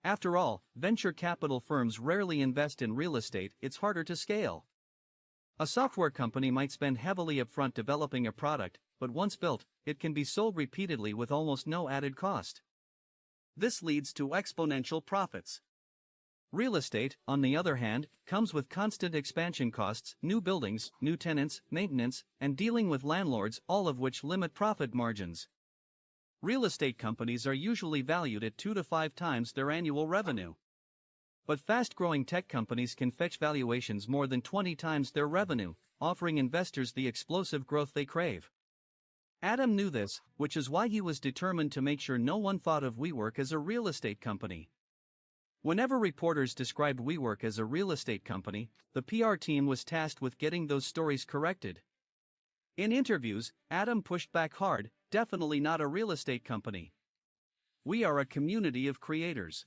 After all, venture capital firms rarely invest in real estate, it's harder to scale. A software company might spend heavily upfront developing a product, but once built, it can be sold repeatedly with almost no added cost. This leads to exponential profits. Real estate, on the other hand, comes with constant expansion costs, new buildings, new tenants, maintenance, and dealing with landlords, all of which limit profit margins. Real estate companies are usually valued at 2 to 5 times their annual revenue. But fast-growing tech companies can fetch valuations more than 20 times their revenue, offering investors the explosive growth they crave. Adam knew this, which is why he was determined to make sure no one thought of WeWork as a real estate company. Whenever reporters described WeWork as a real estate company, the PR team was tasked with getting those stories corrected. In interviews, Adam pushed back hard: "Definitely not a real estate company. We are a community of creators.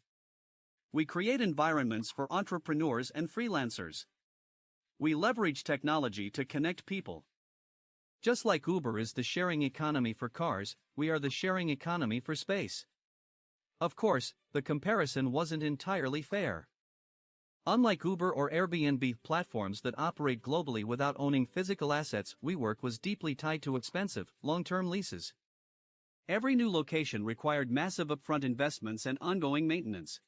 We create environments for entrepreneurs and freelancers. We leverage technology to connect people. Just like Uber is the sharing economy for cars, we are the sharing economy for space." Of course, the comparison wasn't entirely fair. Unlike Uber or Airbnb platforms that operate globally without owning physical assets, WeWork was deeply tied to expensive, long-term leases. Every new location required massive upfront investments and ongoing maintenance.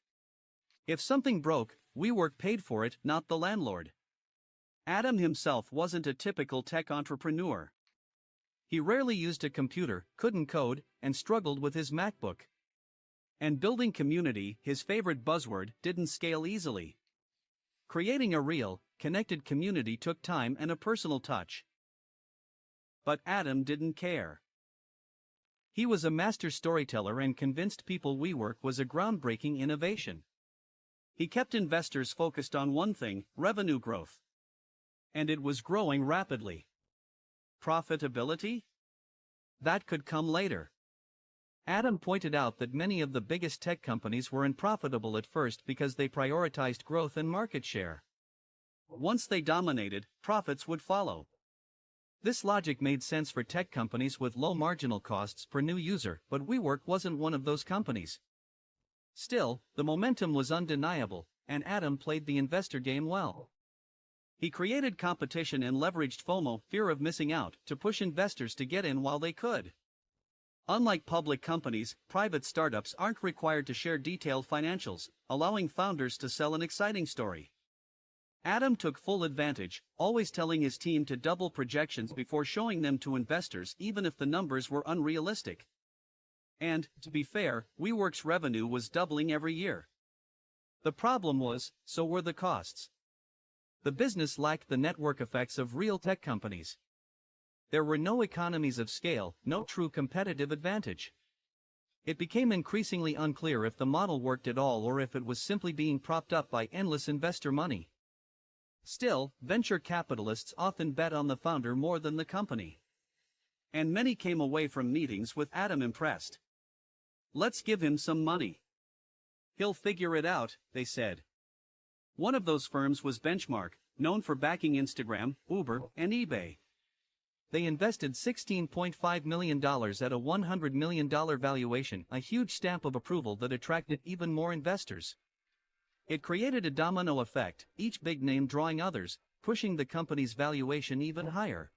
If something broke, WeWork paid for it, not the landlord. Adam himself wasn't a typical tech entrepreneur. He rarely used a computer, couldn't code, and struggled with his MacBook. And building community, his favorite buzzword, didn't scale easily. Creating a real, connected community took time and a personal touch. But Adam didn't care. He was a master storyteller and convinced people WeWork was a groundbreaking innovation. He kept investors focused on one thing: revenue growth. And it was growing rapidly. Profitability? That could come later. Adam pointed out that many of the biggest tech companies were unprofitable at first because they prioritized growth and market share. Once they dominated, profits would follow. This logic made sense for tech companies with low marginal costs per new user, but WeWork wasn't one of those companies. Still, the momentum was undeniable, and Adam played the investor game well. He created competition and leveraged FOMO, fear of missing out, to push investors to get in while they could. Unlike public companies, private startups aren't required to share detailed financials, allowing founders to sell an exciting story. Adam took full advantage, always telling his team to double projections before showing them to investors even if the numbers were unrealistic. And, to be fair, WeWork's revenue was doubling every year. The problem was, so were the costs. The business lacked the network effects of real tech companies. There were no economies of scale, no true competitive advantage. It became increasingly unclear if the model worked at all or if it was simply being propped up by endless investor money. Still, venture capitalists often bet on the founder more than the company. And many came away from meetings with Adam impressed. "Let's give him some money. He'll figure it out," they said. One of those firms was Benchmark, known for backing Instagram, Uber, and eBay. They invested $16.5 million at a $100 million valuation, a huge stamp of approval that attracted even more investors. It created a domino effect, each big name drawing others, pushing the company's valuation even higher.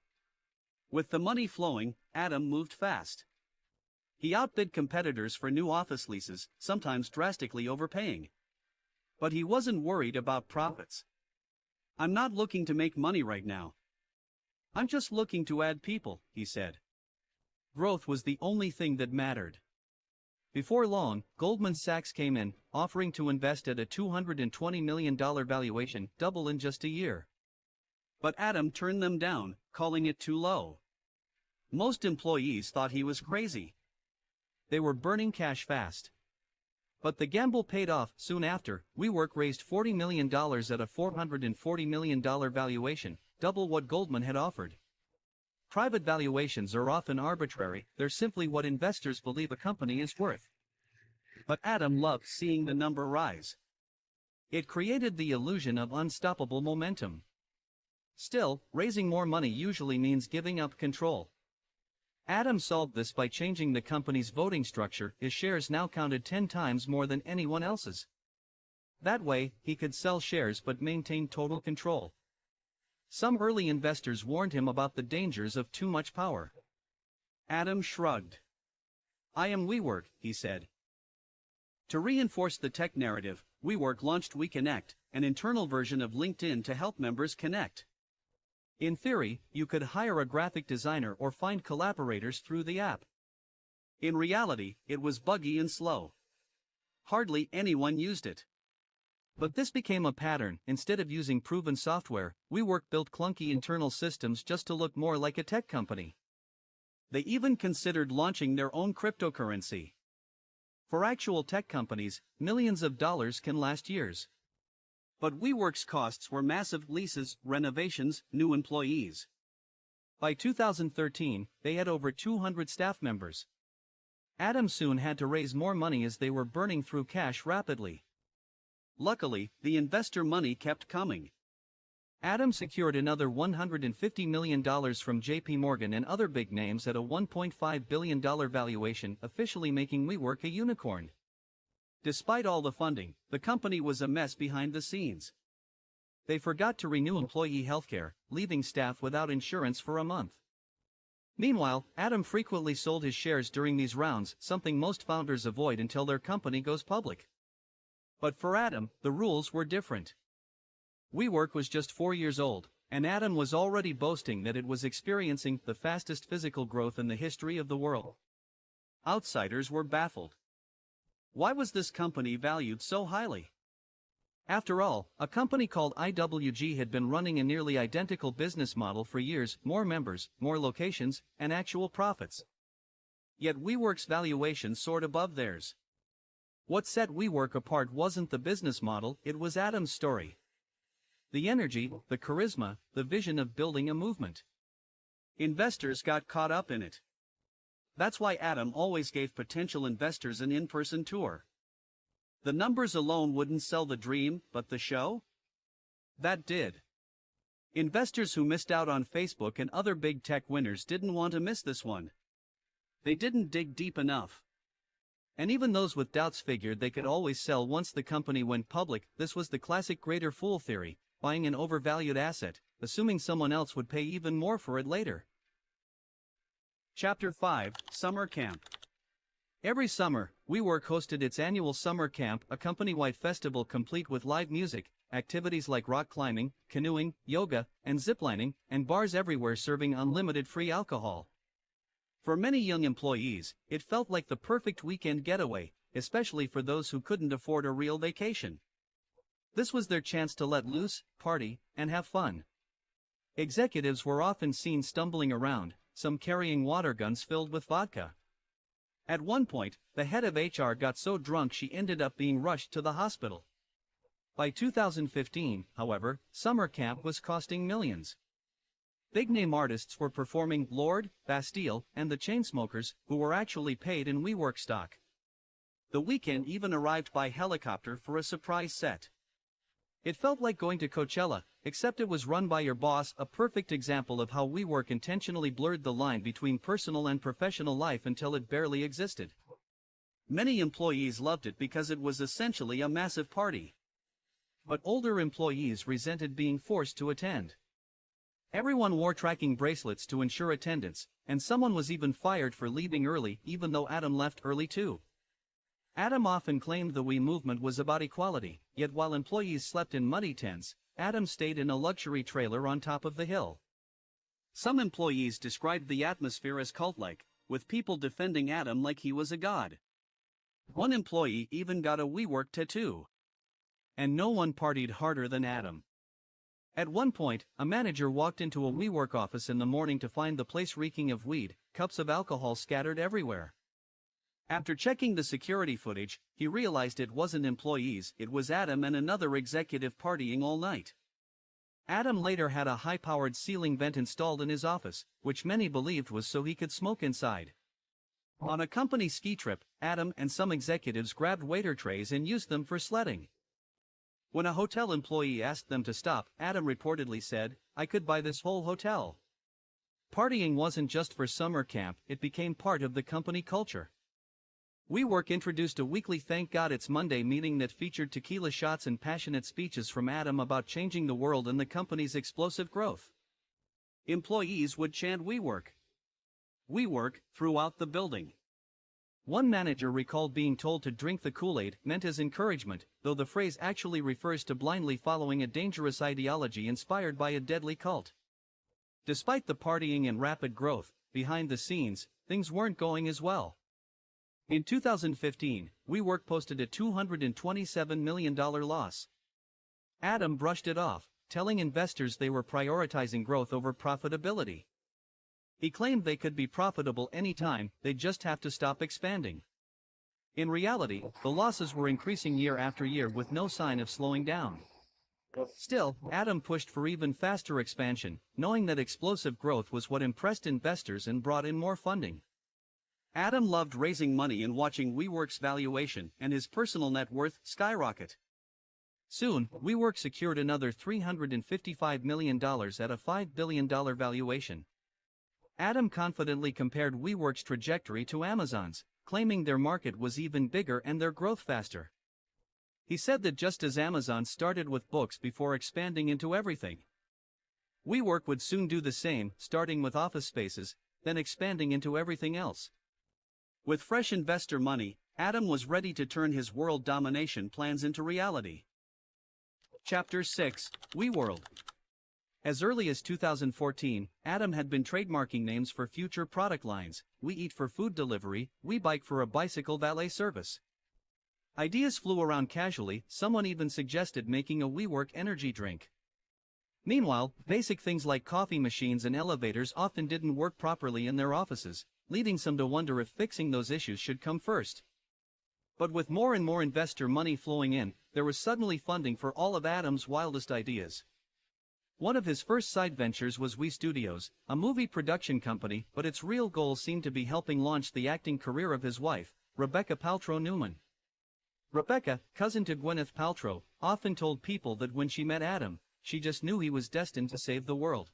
With the money flowing, Adam moved fast. He outbid competitors for new office leases, sometimes drastically overpaying. But he wasn't worried about profits. "I'm not looking to make money right now. I'm just looking to add people," he said. Growth was the only thing that mattered. Before long, Goldman Sachs came in, offering to invest at a $220 million valuation, double in just a year. But Adam turned them down, calling it too low. Most employees thought he was crazy. They were burning cash fast. But the gamble paid off. Soon after, WeWork raised $40 million at a $440 million valuation, double what Goldman had offered. Private valuations are often arbitrary, they're simply what investors believe a company is worth. But Adam loved seeing the number rise. It created the illusion of unstoppable momentum. Still, raising more money usually means giving up control. Adam solved this by changing the company's voting structure. His shares now counted 10 times more than anyone else's. That way, he could sell shares but maintain total control. Some early investors warned him about the dangers of too much power. Adam shrugged. "I am WeWork," he said. To reinforce the tech narrative, WeWork launched WeConnect, an internal version of LinkedIn to help members connect. In theory, you could hire a graphic designer or find collaborators through the app. In reality, it was buggy and slow. Hardly anyone used it. But this became a pattern. Instead of using proven software, WeWork built clunky internal systems just to look more like a tech company. They even considered launching their own cryptocurrency. For actual tech companies, millions of dollars can last years. But WeWork's costs were massive: leases, renovations, new employees. By 2013, they had over 200 staff members. Adam soon had to raise more money as they were burning through cash rapidly. Luckily, the investor money kept coming. Adam secured another $150 million from JP Morgan and other big names at a $1.5 billion valuation, officially making WeWork a unicorn. Despite all the funding, the company was a mess behind the scenes. They forgot to renew employee healthcare, leaving staff without insurance for a month. Meanwhile, Adam frequently sold his shares during these rounds, something most founders avoid until their company goes public. But for Adam, the rules were different. WeWork was just 4 years old, and Adam was already boasting that it was experiencing the fastest physical growth in the history of the world. Outsiders were baffled. Why was this company valued so highly? After all, a company called IWG had been running a nearly identical business model for years: more members, more locations, and actual profits. Yet WeWork's valuation soared above theirs. What set WeWork apart wasn't the business model, it was Adam's story. The energy, the charisma, the vision of building a movement. Investors got caught up in it. That's why Adam always gave potential investors an in-person tour. The numbers alone wouldn't sell the dream, but the show? That did. Investors who missed out on Facebook and other big tech winners didn't want to miss this one. They didn't dig deep enough. And even those with doubts figured they could always sell once the company went public. This was the classic greater fool theory, buying an overvalued asset, assuming someone else would pay even more for it later. Chapter 5: Summer Camp. Every summer, WeWork hosted its annual summer camp, a company-wide festival complete with live music, activities like rock climbing, canoeing, yoga, and ziplining, and bars everywhere serving unlimited free alcohol. For many young employees, it felt like the perfect weekend getaway, especially for those who couldn't afford a real vacation. This was their chance to let loose, party, and have fun. Executives were often seen stumbling around, some carrying water guns filled with vodka. At one point, the head of HR got so drunk she ended up being rushed to the hospital. By 2015, however, summer camp was costing millions. Big-name artists were performing: Lorde, Bastille, and the Chainsmokers, who were actually paid in WeWork stock. The weekend even arrived by helicopter for a surprise set. It felt like going to Coachella, except it was run by your boss, a perfect example of how WeWork intentionally blurred the line between personal and professional life until it barely existed. Many employees loved it because it was essentially a massive party. But older employees resented being forced to attend. Everyone wore tracking bracelets to ensure attendance, and someone was even fired for leaving early, even though Adam left early too. Adam often claimed the We movement was about equality, yet while employees slept in muddy tents, Adam stayed in a luxury trailer on top of the hill. Some employees described the atmosphere as cult-like, with people defending Adam like he was a god. One employee even got a WeWork tattoo. And no one partied harder than Adam. At one point, a manager walked into a WeWork office in the morning to find the place reeking of weed, cups of alcohol scattered everywhere. After checking the security footage, he realized it wasn't employees, it was Adam and another executive partying all night. Adam later had a high-powered ceiling vent installed in his office, which many believed was so he could smoke inside. On a company ski trip, Adam and some executives grabbed waiter trays and used them for sledding. When a hotel employee asked them to stop, Adam reportedly said, "I could buy this whole hotel." Partying wasn't just for summer camp, it became part of the company culture. WeWork introduced a weekly Thank God It's Monday meeting that featured tequila shots and passionate speeches from Adam about changing the world and the company's explosive growth. Employees would chant WeWork, WeWork, throughout the building. One manager recalled being told to drink the Kool-Aid meant as encouragement, though the phrase actually refers to blindly following a dangerous ideology inspired by a deadly cult. Despite the partying and rapid growth, behind the scenes, things weren't going as well. In 2015, WeWork posted a $227 million loss. Adam brushed it off, telling investors they were prioritizing growth over profitability. He claimed they could be profitable anytime, they'd just have to stop expanding. In reality, the losses were increasing year after year with no sign of slowing down. Still, Adam pushed for even faster expansion, knowing that explosive growth was what impressed investors and brought in more funding. Adam loved raising money and watching WeWork's valuation and his personal net worth skyrocket. Soon, WeWork secured another $355 million at a $5 billion valuation. Adam confidently compared WeWork's trajectory to Amazon's, claiming their market was even bigger and their growth faster. He said that just as Amazon started with books before expanding into everything, WeWork would soon do the same, starting with office spaces, then expanding into everything else. With fresh investor money, Adam was ready to turn his world domination plans into reality. Chapter 6: WeWorld. As early as 2014, Adam had been trademarking names for future product lines: We Eat for food delivery, We Bike for a bicycle valet service. Ideas flew around casually, someone even suggested making a WeWork energy drink. Meanwhile, basic things like coffee machines and elevators often didn't work properly in their offices, leading some to wonder if fixing those issues should come first. But with more and more investor money flowing in, there was suddenly funding for all of Adam's wildest ideas. One of his first side ventures was We Studios, a movie production company, but its real goal seemed to be helping launch the acting career of his wife, Rebecca Paltrow Newman. Rebecca, cousin to Gwyneth Paltrow, often told people that when she met Adam, she just knew he was destined to save the world.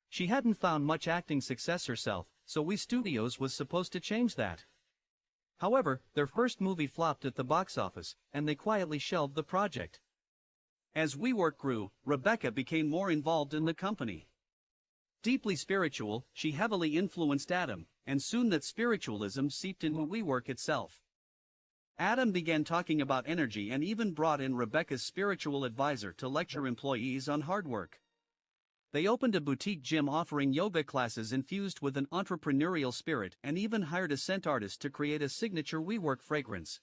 She hadn't found much acting success herself, so We Studios was supposed to change that. However, their first movie flopped at the box office, and they quietly shelved the project. As WeWork grew, Rebecca became more involved in the company. Deeply spiritual, she heavily influenced Adam, and soon that spiritualism seeped into WeWork itself. Adam began talking about energy and even brought in Rebecca's spiritual advisor to lecture employees on hard work. They opened a boutique gym offering yoga classes infused with an entrepreneurial spirit and even hired a scent artist to create a signature WeWork fragrance.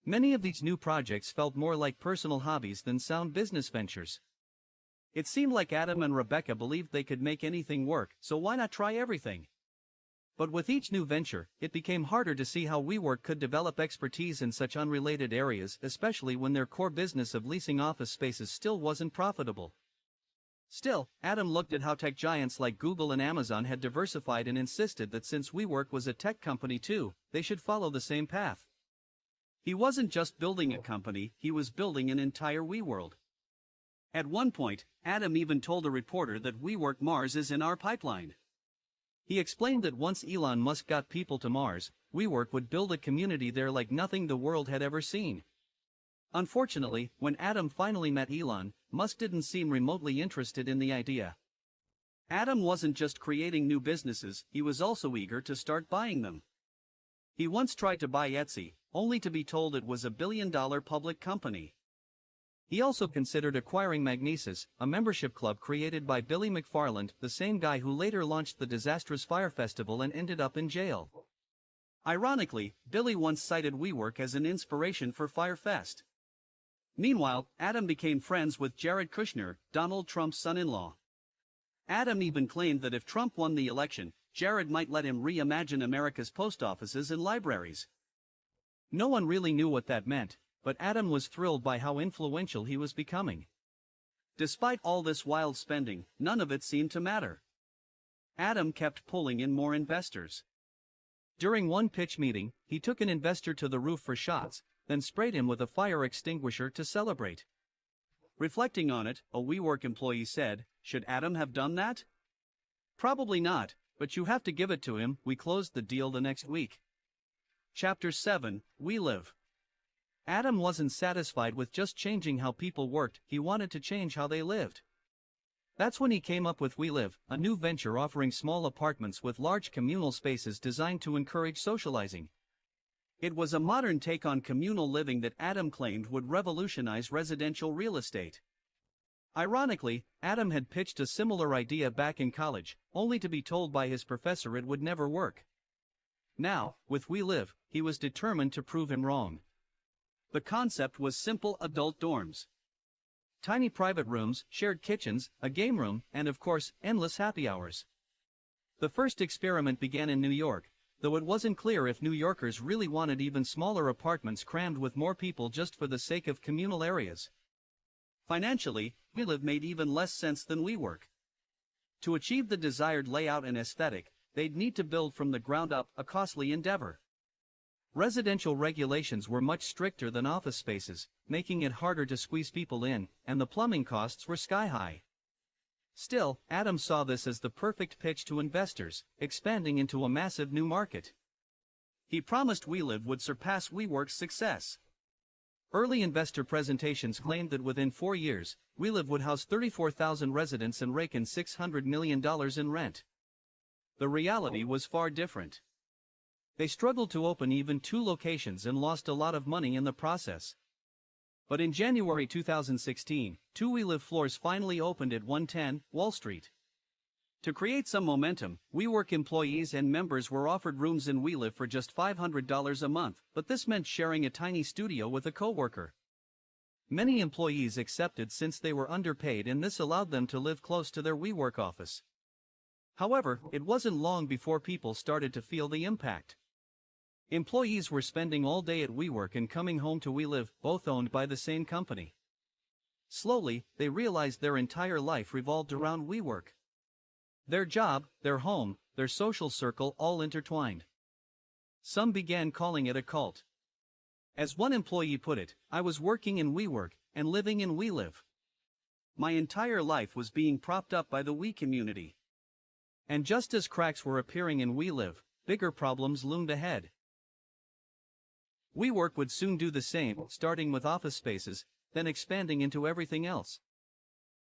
Many of these new projects felt more like personal hobbies than sound business ventures. It seemed like Adam and Rebecca believed they could make anything work, so why not try everything? But with each new venture, it became harder to see how WeWork could develop expertise in such unrelated areas, especially when their core business of leasing office spaces still wasn't profitable. Still, Adam looked at how tech giants like Google and Amazon had diversified and insisted that since WeWork was a tech company too, they should follow the same path. He wasn't just building a company, he was building an entire WeWorld. At one point, Adam even told a reporter that WeWork Mars is in our pipeline. He explained that once Elon Musk got people to Mars, WeWork would build a community there like nothing the world had ever seen. Unfortunately, when Adam finally met Elon, Musk didn't seem remotely interested in the idea. Adam wasn't just creating new businesses, he was also eager to start buying them. He once tried to buy Etsy, only to be told it was a billion-dollar public company. He also considered acquiring Magnesis, a membership club created by Billy McFarland, the same guy who later launched the disastrous Fyre Festival and ended up in jail. Ironically, Billy once cited WeWork as an inspiration for Fyre Fest. Meanwhile, Adam became friends with Jared Kushner, Donald Trump's son-in-law. Adam even claimed that if Trump won the election, Jared might let him reimagine America's post offices and libraries. No one really knew what that meant, but Adam was thrilled by how influential he was becoming. Despite all this wild spending, none of it seemed to matter. Adam kept pulling in more investors. During one pitch meeting, he took an investor to the roof for shots, then sprayed him with a fire extinguisher to celebrate. Reflecting on it, a WeWork employee said, "Should Adam have done that? Probably not, but you have to give it to him." We closed the deal the next week. Chapter 7: WeLive. Adam wasn't satisfied with just changing how people worked, he wanted to change how they lived. That's when he came up with WeLive, a new venture offering small apartments with large communal spaces designed to encourage socializing. It was a modern take on communal living that Adam claimed would revolutionize residential real estate. Ironically, Adam had pitched a similar idea back in college, only to be told by his professor it would never work. Now, with WeLive, he was determined to prove him wrong. The concept was simple adult dorms. Tiny private rooms, shared kitchens, a game room, and of course, endless happy hours. The first experiment began in New York, though it wasn't clear if New Yorkers really wanted even smaller apartments crammed with more people just for the sake of communal areas. Financially, WeLive made even less sense than WeWork. To achieve the desired layout and aesthetic, they'd need to build from the ground up, a costly endeavor. Residential regulations were much stricter than office spaces, making it harder to squeeze people in, and the plumbing costs were sky-high. Still, Adam saw this as the perfect pitch to investors, expanding into a massive new market. He promised WeLive would surpass WeWork's success. Early investor presentations claimed that within 4 years, WeLive would house 34,000 residents and rake in $600 million in rent. The reality was far different. They struggled to open even 2 locations and lost a lot of money in the process. But in January 2016, 2 WeLive floors finally opened at 110 Wall Street. To create some momentum, WeWork employees and members were offered rooms in WeLive for just $500 a month, but this meant sharing a tiny studio with a coworker. Many employees accepted since they were underpaid, and this allowed them to live close to their WeWork office. However, it wasn't long before people started to feel the impact. Employees were spending all day at WeWork and coming home to WeLive, both owned by the same company. Slowly, they realized their entire life revolved around WeWork. Their job, their home, their social circle all intertwined. Some began calling it a cult. As one employee put it, "I was working in WeWork and living in WeLive. My entire life was being propped up by the We community." And just as cracks were appearing in WeLive, bigger problems loomed ahead. WeWork would soon do the same, starting with office spaces, then expanding into everything else.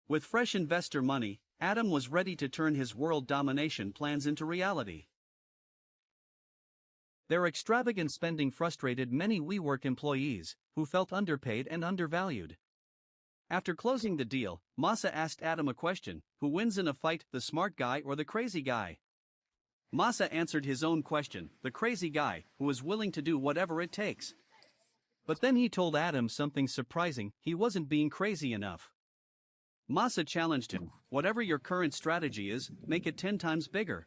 With fresh investor money, Adam was ready to turn his world domination plans into reality. Their extravagant spending frustrated many WeWork employees, who felt underpaid and undervalued. After closing the deal, Masa asked Adam a question: who wins in a fight, the smart guy or the crazy guy? Masa answered his own question: the crazy guy, who is willing to do whatever it takes. But then he told Adam something surprising: he wasn't being crazy enough. Masa challenged him: whatever your current strategy is, make it 10 times bigger.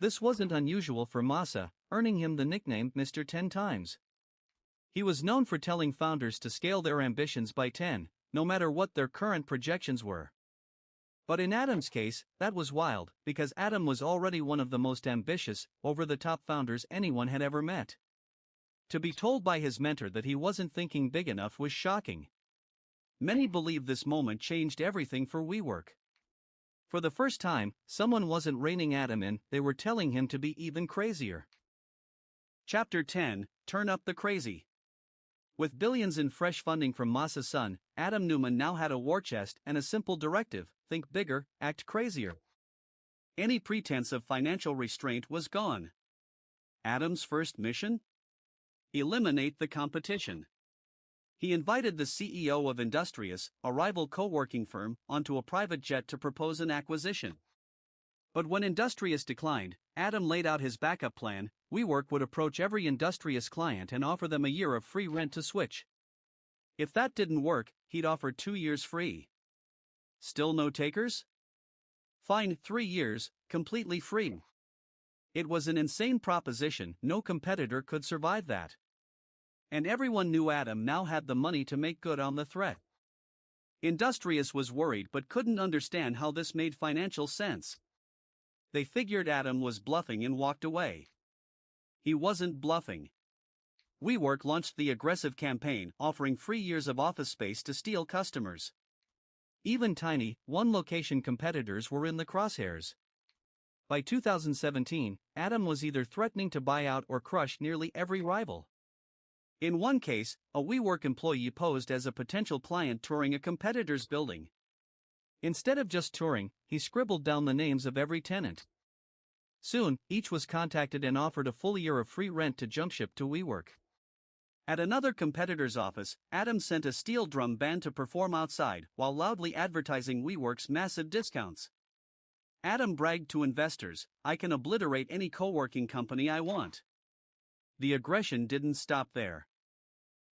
This wasn't unusual for Masa, earning him the nickname Mr. 10 Times. He was known for telling founders to scale their ambitions by 10, no matter what their current projections were. But in Adam's case, that was wild, because Adam was already one of the most ambitious, over-the-top founders anyone had ever met. To be told by his mentor that he wasn't thinking big enough was shocking. Many believe this moment changed everything for WeWork. For the first time, someone wasn't reining Adam in, they were telling him to be even crazier. Chapter 10: Turn Up the Crazy. With billions in fresh funding from Masa's son, Adam Neumann now had a war chest and a simple directive: think bigger, act crazier. Any pretense of financial restraint was gone. Adam's first mission? Eliminate the competition. He invited the CEO of Industrious, a rival co-working firm, onto a private jet to propose an acquisition. But when Industrious declined, Adam laid out his backup plan: WeWork would approach every Industrious client and offer them a year of free rent to switch. If that didn't work, he'd offer 2 years free. Still no takers? Fine, 3 years, completely free. It was an insane proposition, no competitor could survive that. And everyone knew Adam now had the money to make good on the threat. Industrious was worried but couldn't understand how this made financial sense. They figured Adam was bluffing and walked away. He wasn't bluffing. WeWork launched the aggressive campaign, offering free years of office space to steal customers. Even tiny, one-location competitors were in the crosshairs. By 2017, Adam was either threatening to buy out or crush nearly every rival. In one case, a WeWork employee posed as a potential client touring a competitor's building. Instead of just touring, he scribbled down the names of every tenant. Soon, each was contacted and offered a full year of free rent to jump ship to WeWork. At another competitor's office, Adam sent a steel drum band to perform outside, while loudly advertising WeWork's massive discounts. Adam bragged to investors: "I can obliterate any co-working company I want." The aggression didn't stop there.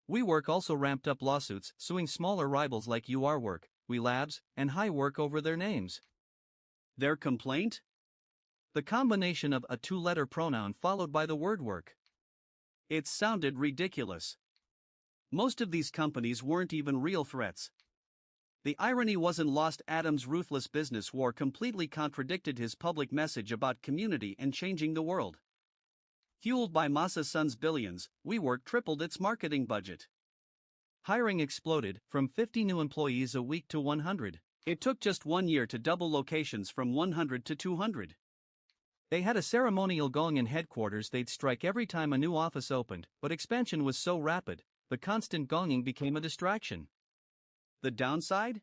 WeWork also ramped up lawsuits, suing smaller rivals like URWork, WeLabs, and HighWork over their names. Their complaint? The combination of a 2-letter pronoun followed by the word work. It sounded ridiculous. Most of these companies weren't even real threats. The irony wasn't lost: Adam's ruthless business war completely contradicted his public message about community and changing the world. Fueled by Masa's son's billions, WeWork tripled its marketing budget. Hiring exploded, from 50 new employees a week to 100. It took just 1 year to double locations from 100 to 200. They had a ceremonial gong in headquarters they'd strike every time a new office opened, but expansion was so rapid, the constant gonging became a distraction. The downside?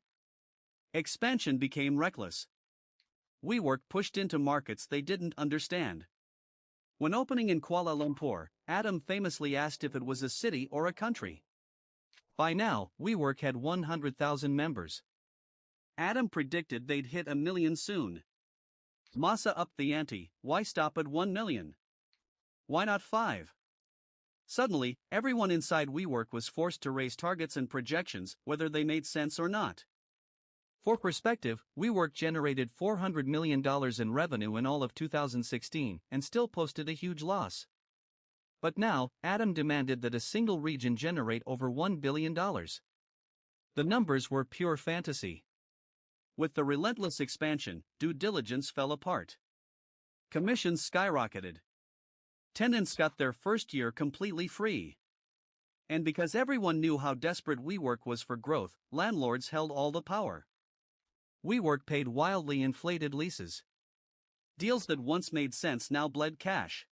Expansion became reckless. WeWork pushed into markets they didn't understand. When opening in Kuala Lumpur, Adam famously asked if it was a city or a country. By now, WeWork had 100,000 members. Adam predicted they'd hit 1 million soon. Masa upped the ante. Why stop at 1 million? Why not 5? Suddenly, everyone inside WeWork was forced to raise targets and projections, whether they made sense or not. For perspective, WeWork generated $400 million in revenue in all of 2016 and still posted a huge loss. But now, Adam demanded that a single region generate over $1 billion. The numbers were pure fantasy. With the relentless expansion, due diligence fell apart. Commissions skyrocketed. Tenants got their first year completely free. And because everyone knew how desperate WeWork was for growth, landlords held all the power. WeWork paid wildly inflated leases. Deals that once made sense now bled cash.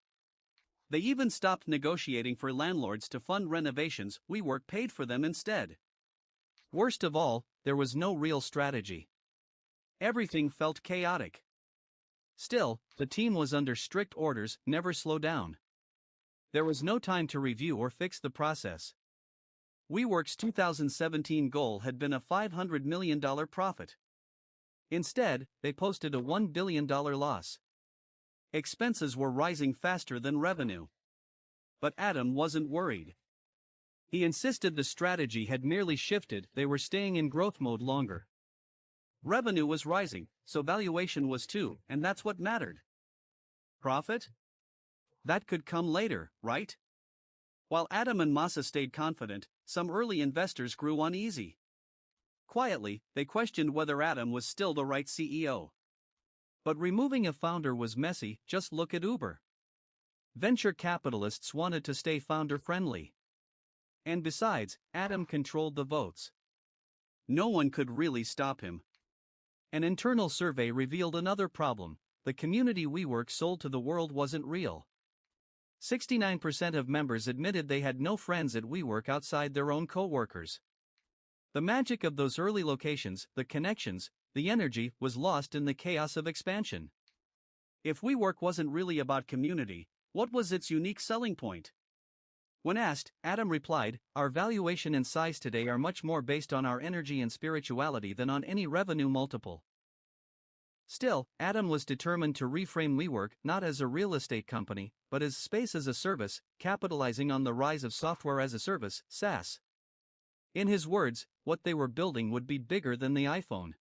They even stopped negotiating for landlords to fund renovations. WeWork paid for them instead. Worst of all, there was no real strategy. Everything felt chaotic. Still, the team was under strict orders: never slow down. There was no time to review or fix the process. WeWork's 2017 goal had been a $500 million profit. Instead, they posted a $1 billion loss. Expenses were rising faster than revenue. But Adam wasn't worried. He insisted the strategy had merely shifted, they were staying in growth mode longer. Revenue was rising, so valuation was too, and that's what mattered. Profit? That could come later, right? While Adam and Masa stayed confident, some early investors grew uneasy. Quietly, they questioned whether Adam was still the right CEO. But removing a founder was messy. Just look at Uber. Venture capitalists wanted to stay founder-friendly. And besides, Adam controlled the votes. No one could really stop him. An internal survey revealed another problem: the community WeWork sold to the world wasn't real. 69% of members admitted they had no friends at WeWork outside their own co-workers. The magic of those early locations, the connections, the energy, was lost in the chaos of expansion. If WeWork wasn't really about community, what was its unique selling point? When asked, Adam replied, "Our valuation and size today are much more based on our energy and spirituality than on any revenue multiple." Still, Adam was determined to reframe WeWork not as a real estate company, but as space as a service, capitalizing on the rise of software as a service, SaaS. In his words, what they were building would be bigger than the iPhone.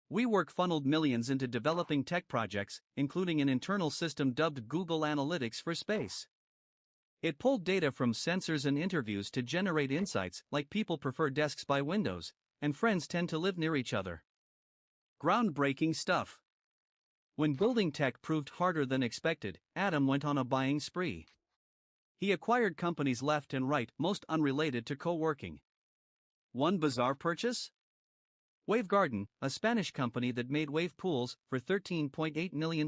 WeWork funneled millions into developing tech projects, including an internal system dubbed Google Analytics for space. It pulled data from sensors and interviews to generate insights like people prefer desks by windows, and friends tend to live near each other. Groundbreaking stuff. When building tech proved harder than expected, Adam went on a buying spree. He acquired companies left and right, most unrelated to co-working. One bizarre purchase? WaveGarden, a Spanish company that made wave pools, for $13.8 million.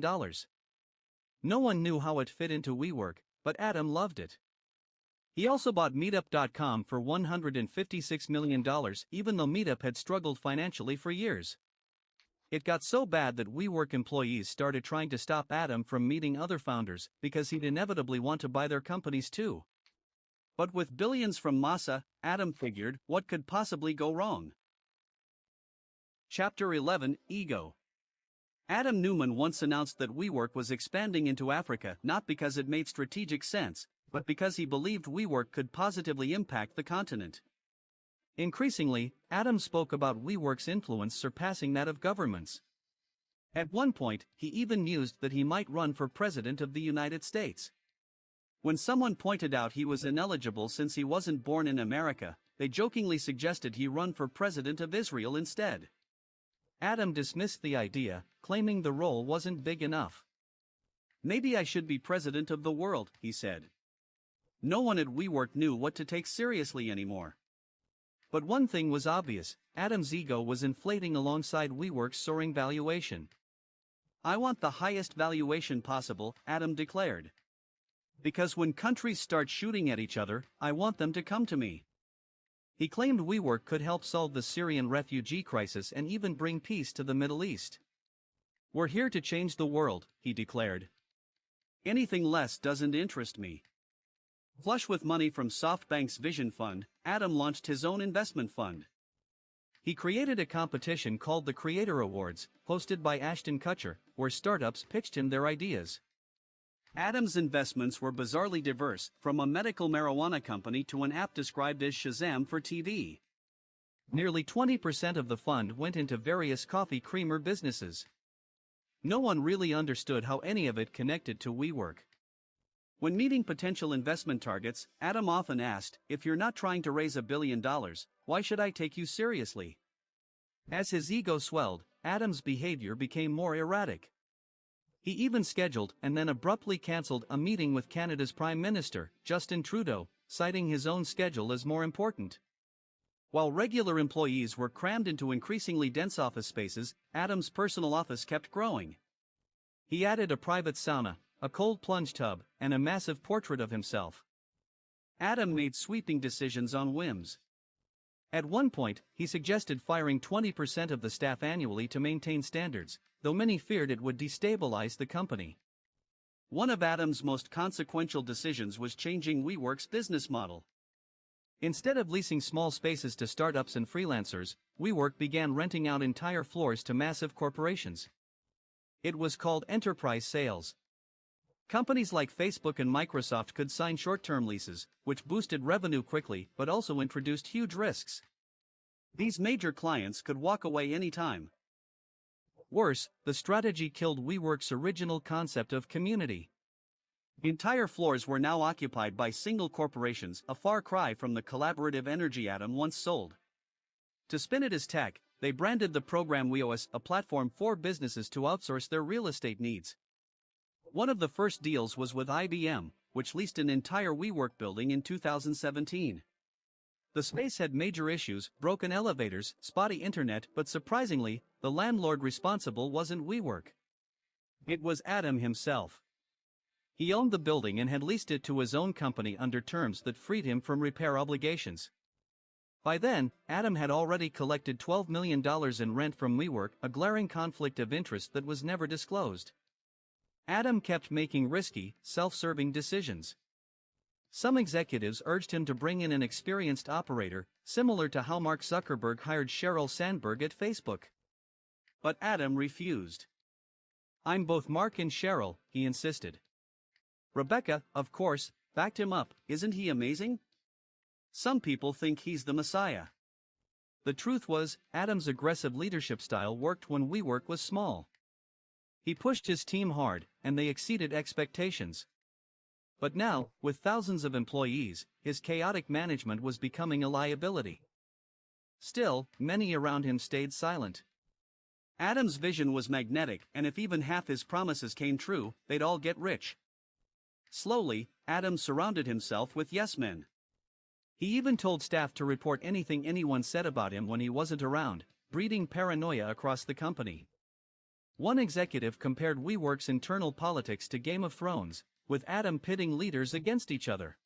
No one knew how it fit into WeWork, but Adam loved it. He also bought Meetup.com for $156 million, even though Meetup had struggled financially for years. It got so bad that WeWork employees started trying to stop Adam from meeting other founders, because he'd inevitably want to buy their companies too. But with billions from Masa, Adam figured, what could possibly go wrong? Chapter 11, Ego. Adam Neumann once announced that WeWork was expanding into Africa not because it made strategic sense, but because he believed WeWork could positively impact the continent. Increasingly, Adam spoke about WeWork's influence surpassing that of governments. At one point, he even mused that he might run for president of the United States. When someone pointed out he was ineligible since he wasn't born in America, they jokingly suggested he run for president of Israel instead. Adam dismissed the idea, claiming the role wasn't big enough. "Maybe I should be president of the world," he said. No one at WeWork knew what to take seriously anymore. But one thing was obvious: Adam's ego was inflating alongside WeWork's soaring valuation. "I want the highest valuation possible," Adam declared. "Because when countries start shooting at each other, I want them to come to me." He claimed WeWork could help solve the Syrian refugee crisis and even bring peace to the Middle East. "We're here to change the world," he declared. Anything less doesn't interest me. Flush with money from SoftBank's Vision Fund, Adam launched his own investment fund. He created a competition called the Creator Awards, hosted by Ashton Kutcher, where startups pitched him their ideas. Adam's investments were bizarrely diverse, from a medical marijuana company to an app described as Shazam for TV. Nearly 20% of the fund went into various coffee creamer businesses. No one really understood how any of it connected to WeWork. When meeting potential investment targets, Adam often asked, "If you're not trying to raise $1 billion, why should I take you seriously?" As his ego swelled, Adam's behavior became more erratic. He even scheduled and then abruptly cancelled a meeting with Canada's Prime Minister, Justin Trudeau, citing his own schedule as more important. While regular employees were crammed into increasingly dense office spaces, Adam's personal office kept growing. He added a private sauna, a cold plunge tub, and a massive portrait of himself. Adam made sweeping decisions on whims. At one point, he suggested firing 20% of the staff annually to maintain standards, though many feared it would destabilize the company. One of Adam's most consequential decisions was changing WeWork's business model. Instead of leasing small spaces to startups and freelancers, WeWork began renting out entire floors to massive corporations. It was called enterprise sales. Companies like Facebook and Microsoft could sign short-term leases, which boosted revenue quickly but also introduced huge risks. These major clients could walk away anytime. Worse, the strategy killed WeWork's original concept of community. Entire floors were now occupied by single corporations, a far cry from the collaborative energy Adam once sold. To spin it as tech, they branded the program WeOS, a platform for businesses to outsource their real estate needs. One of the first deals was with IBM, which leased an entire WeWork building in 2017. The space had major issues, broken elevators, spotty internet, but surprisingly, the landlord responsible wasn't WeWork. It was Adam himself. He owned the building and had leased it to his own company under terms that freed him from repair obligations. By then, Adam had already collected $12 million in rent from WeWork, a glaring conflict of interest that was never disclosed. Adam kept making risky, self-serving decisions. Some executives urged him to bring in an experienced operator, similar to how Mark Zuckerberg hired Sheryl Sandberg at Facebook. But Adam refused. "I'm both Mark and Sheryl," he insisted. Rebecca, of course, backed him up. "Isn't he amazing? Some people think he's the Messiah." The truth was, Adam's aggressive leadership style worked when WeWork was small. He pushed his team hard, and they exceeded expectations. But now, with thousands of employees, his chaotic management was becoming a liability. Still, many around him stayed silent. Adam's vision was magnetic, and if even half his promises came true, they'd all get rich. Slowly, Adam surrounded himself with yes-men. He even told staff to report anything anyone said about him when he wasn't around, breeding paranoia across the company. One executive compared WeWork's internal politics to Game of Thrones, with Adam pitting leaders against each other.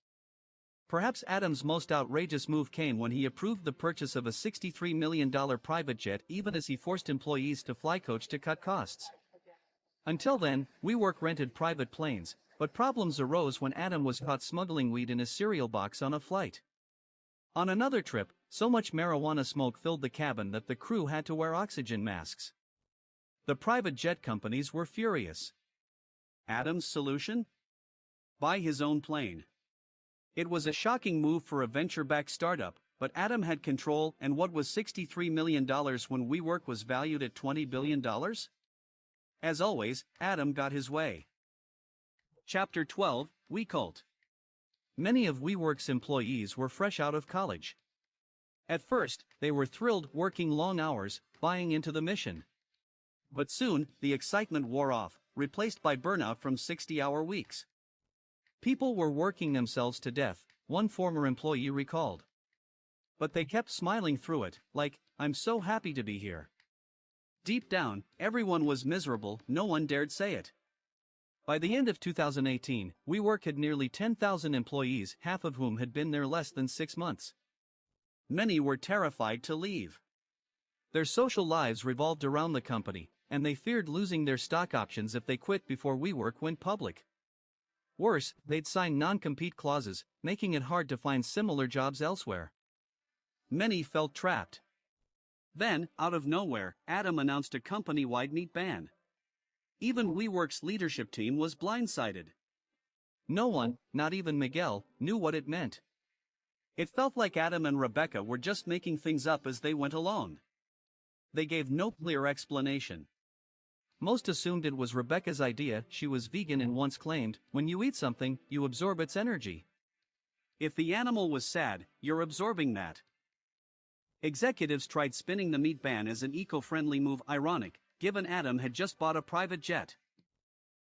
Perhaps Adam's most outrageous move came when he approved the purchase of a $63 million private jet even as he forced employees to fly coach to cut costs. Until then, WeWork rented private planes, but problems arose when Adam was caught smuggling weed in a cereal box on a flight. On another trip, so much marijuana smoke filled the cabin that the crew had to wear oxygen masks. The private jet companies were furious. Adam's solution? Buy his own plane. It was a shocking move for a venture-backed startup, but Adam had control, and what was $63 million when WeWork was valued at $20 billion? As always, Adam got his way. Chapter 12, WeCult. Many of WeWork's employees were fresh out of college. At first, they were thrilled, working long hours, buying into the mission. But soon, the excitement wore off, replaced by burnout from 60-hour weeks. People were working themselves to death, one former employee recalled. But they kept smiling through it, like, "I'm so happy to be here." Deep down, everyone was miserable, no one dared say it. By the end of 2018, WeWork had nearly 10,000 employees, half of whom had been there less than 6 months. Many were terrified to leave. Their social lives revolved around the company, and they feared losing their stock options if they quit before WeWork went public. Worse, they'd sign non-compete clauses, making it hard to find similar jobs elsewhere. Many felt trapped. Then, out of nowhere, Adam announced a company-wide meat ban. Even WeWork's leadership team was blindsided. No one, not even Miguel, knew what it meant. It felt like Adam and Rebecca were just making things up as they went along. They gave no clear explanation. Most assumed it was Rebecca's idea. She was vegan and once claimed, when you eat something, you absorb its energy. If the animal was sad, you're absorbing that. Executives tried spinning the meat ban as an eco-friendly move, ironic, given Adam had just bought a private jet.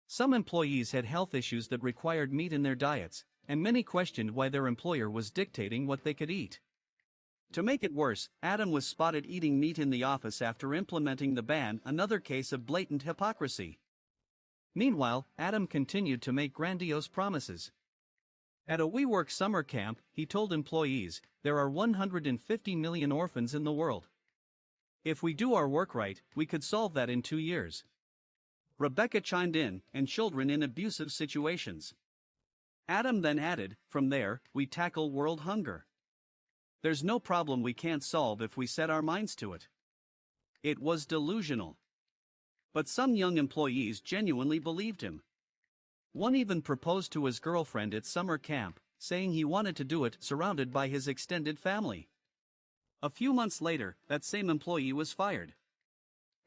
Some employees had health issues that required meat in their diets, and many questioned why their employer was dictating what they could eat. To make it worse, Adam was spotted eating meat in the office after implementing the ban, another case of blatant hypocrisy. Meanwhile, Adam continued to make grandiose promises. At a WeWork summer camp, he told employees, "There are 150 million orphans in the world. If we do our work right, we could solve that in 2 years." Rebecca chimed in, "and children in abusive situations." Adam then added, "From there, we tackle world hunger. There's no problem we can't solve if we set our minds to it." It was delusional. But some young employees genuinely believed him. One even proposed to his girlfriend at summer camp, saying he wanted to do it surrounded by his extended family. A few months later, that same employee was fired.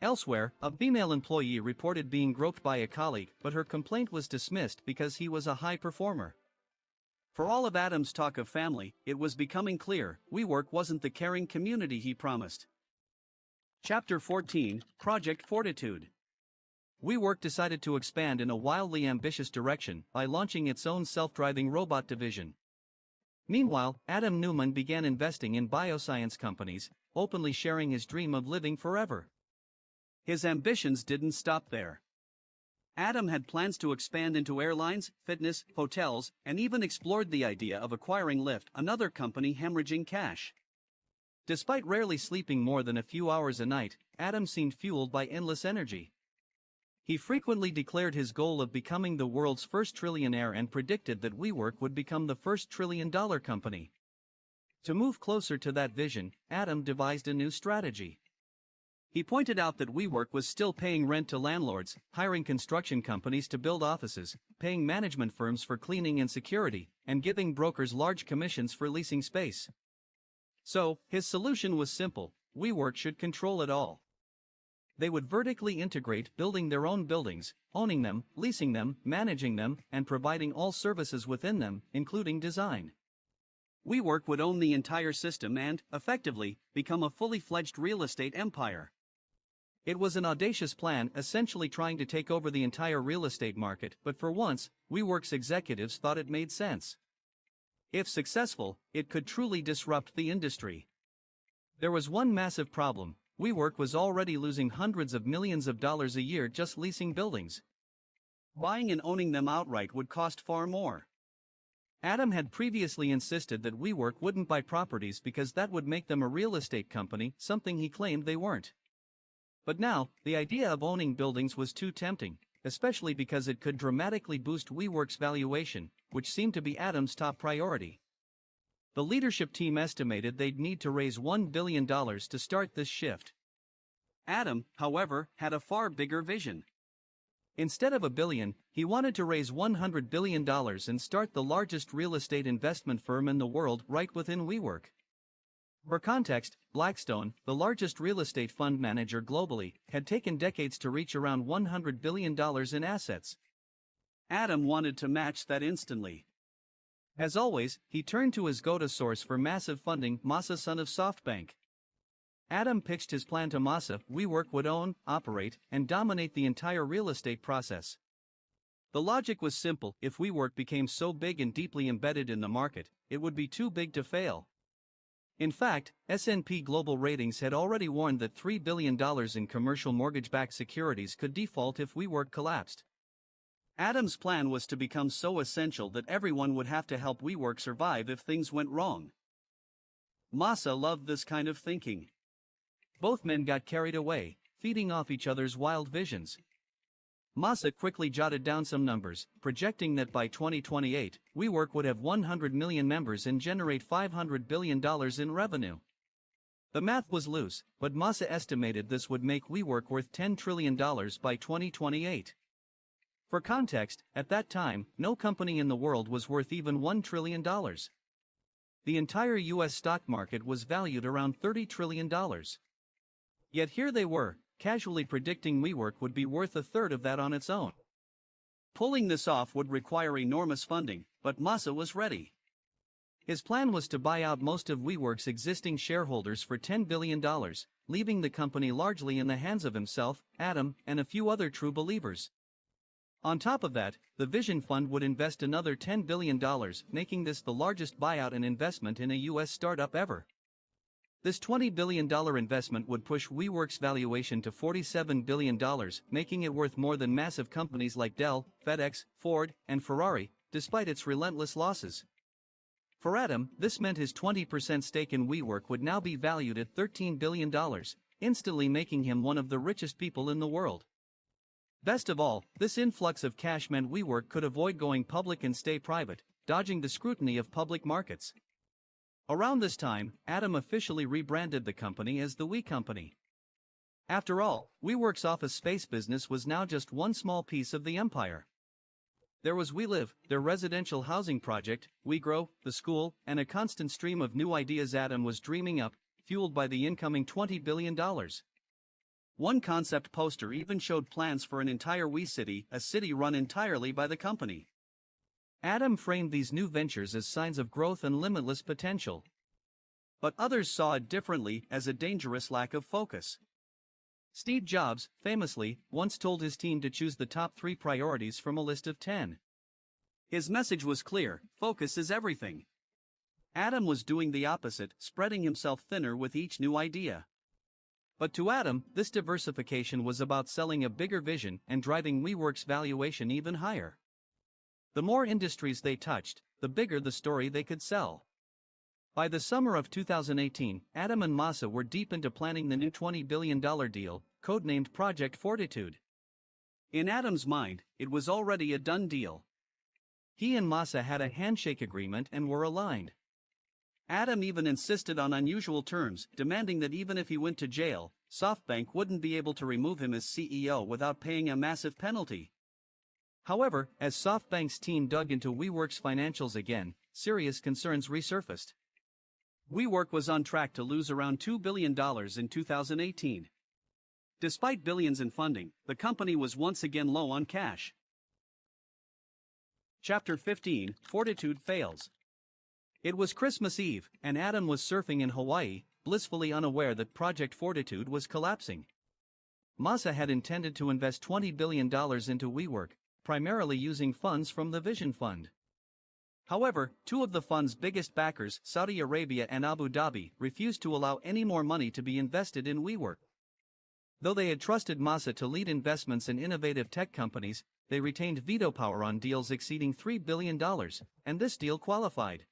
Elsewhere, a female employee reported being groped by a colleague, but her complaint was dismissed because he was a high performer. For all of Adam's talk of family, it was becoming clear, WeWork wasn't the caring community he promised. Chapter 14, Project Fortitude. WeWork decided to expand in a wildly ambitious direction by launching its own self-driving robot division. Meanwhile, Adam Neumann began investing in bioscience companies, openly sharing his dream of living forever. His ambitions didn't stop there. Adam had plans to expand into airlines, fitness, hotels, and even explored the idea of acquiring Lyft, another company hemorrhaging cash. Despite rarely sleeping more than a few hours a night, Adam seemed fueled by endless energy. He frequently declared his goal of becoming the world's first trillionaire and predicted that WeWork would become the first trillion-dollar company. To move closer to that vision, Adam devised a new strategy. He pointed out that WeWork was still paying rent to landlords, hiring construction companies to build offices, paying management firms for cleaning and security, and giving brokers large commissions for leasing space. So, his solution was simple: WeWork should control it all. They would vertically integrate, building their own buildings, owning them, leasing them, managing them, and providing all services within them, including design. WeWork would own the entire system and, effectively, become a fully-fledged real estate empire. It was an audacious plan, essentially trying to take over the entire real estate market, but for once, WeWork's executives thought it made sense. If successful, it could truly disrupt the industry. There was one massive problem: WeWork was already losing hundreds of millions of dollars a year just leasing buildings. Buying and owning them outright would cost far more. Adam had previously insisted that WeWork wouldn't buy properties because that would make them a real estate company, something he claimed they weren't. But now, the idea of owning buildings was too tempting, especially because it could dramatically boost WeWork's valuation, which seemed to be Adam's top priority. The leadership team estimated they'd need to raise $1 billion to start this shift. Adam, however, had a far bigger vision. Instead of $1 billion, he wanted to raise $100 billion and start the largest real estate investment firm in the world right within WeWork. For context, Blackstone, the largest real estate fund manager globally, had taken decades to reach around $100 billion in assets. Adam wanted to match that instantly. As always, he turned to his go-to source for massive funding, Masa, son of SoftBank. Adam pitched his plan to Masa: WeWork would own, operate, and dominate the entire real estate process. The logic was simple: if WeWork became so big and deeply embedded in the market, it would be too big to fail. In fact, S&P Global Ratings had already warned that $3 billion in commercial mortgage-backed securities could default if WeWork collapsed. Adam's plan was to become so essential that everyone would have to help WeWork survive if things went wrong. Masa loved this kind of thinking. Both men got carried away, feeding off each other's wild visions. Masa quickly jotted down some numbers, projecting that by 2028, WeWork would have 100 million members and generate $500 billion in revenue. The math was loose, but Masa estimated this would make WeWork worth $10 trillion by 2028. For context, at that time, no company in the world was worth even $1 trillion. The entire US stock market was valued around $30 trillion. Yet here they were, casually predicting WeWork would be worth a third of that on its own. Pulling this off would require enormous funding, but Masa was ready. His plan was to buy out most of WeWork's existing shareholders for $10 billion, leaving the company largely in the hands of himself, Adam, and a few other true believers. On top of that, the Vision Fund would invest another $10 billion, making this the largest buyout and investment in a US startup ever. This $20 billion investment would push WeWork's valuation to $47 billion, making it worth more than massive companies like Dell, FedEx, Ford, and Ferrari, despite its relentless losses. For Adam, this meant his 20% stake in WeWork would now be valued at $13 billion, instantly making him one of the richest people in the world. Best of all, this influx of cash meant WeWork could avoid going public and stay private, dodging the scrutiny of public markets. Around this time, Adam officially rebranded the company as the We Company. After all, WeWork's office space business was now just one small piece of the empire. There was WeLive, their residential housing project, WeGrow, the school, and a constant stream of new ideas Adam was dreaming up, fueled by the incoming $20 billion. One concept poster even showed plans for an entire WeCity, a city run entirely by the company. Adam framed these new ventures as signs of growth and limitless potential. But others saw it differently, as a dangerous lack of focus. Steve Jobs, famously, once told his team to choose the top 3 priorities from a list of 10. His message was clear: focus is everything. Adam was doing the opposite, spreading himself thinner with each new idea. But to Adam, this diversification was about selling a bigger vision and driving WeWork's valuation even higher. The more industries they touched, the bigger the story they could sell. By the summer of 2018, Adam and Masa were deep into planning the new $20 billion deal, codenamed Project Fortitude. In Adam's mind, it was already a done deal. He and Masa had a handshake agreement and were aligned. Adam even insisted on unusual terms, demanding that even if he went to jail, SoftBank wouldn't be able to remove him as CEO without paying a massive penalty. However, as SoftBank's team dug into WeWork's financials again, serious concerns resurfaced. WeWork was on track to lose around $2 billion in 2018. Despite billions in funding, the company was once again low on cash. Chapter 15: Fortitude Fails. It was Christmas Eve, and Adam was surfing in Hawaii, blissfully unaware that Project Fortitude was collapsing. Masa had intended to invest $20 billion into WeWork, primarily using funds from the Vision Fund. However, 2 of the fund's biggest backers, Saudi Arabia and Abu Dhabi, refused to allow any more money to be invested in WeWork. Though they had trusted Masa to lead investments in innovative tech companies, they retained veto power on deals exceeding $3 billion, and this deal qualified.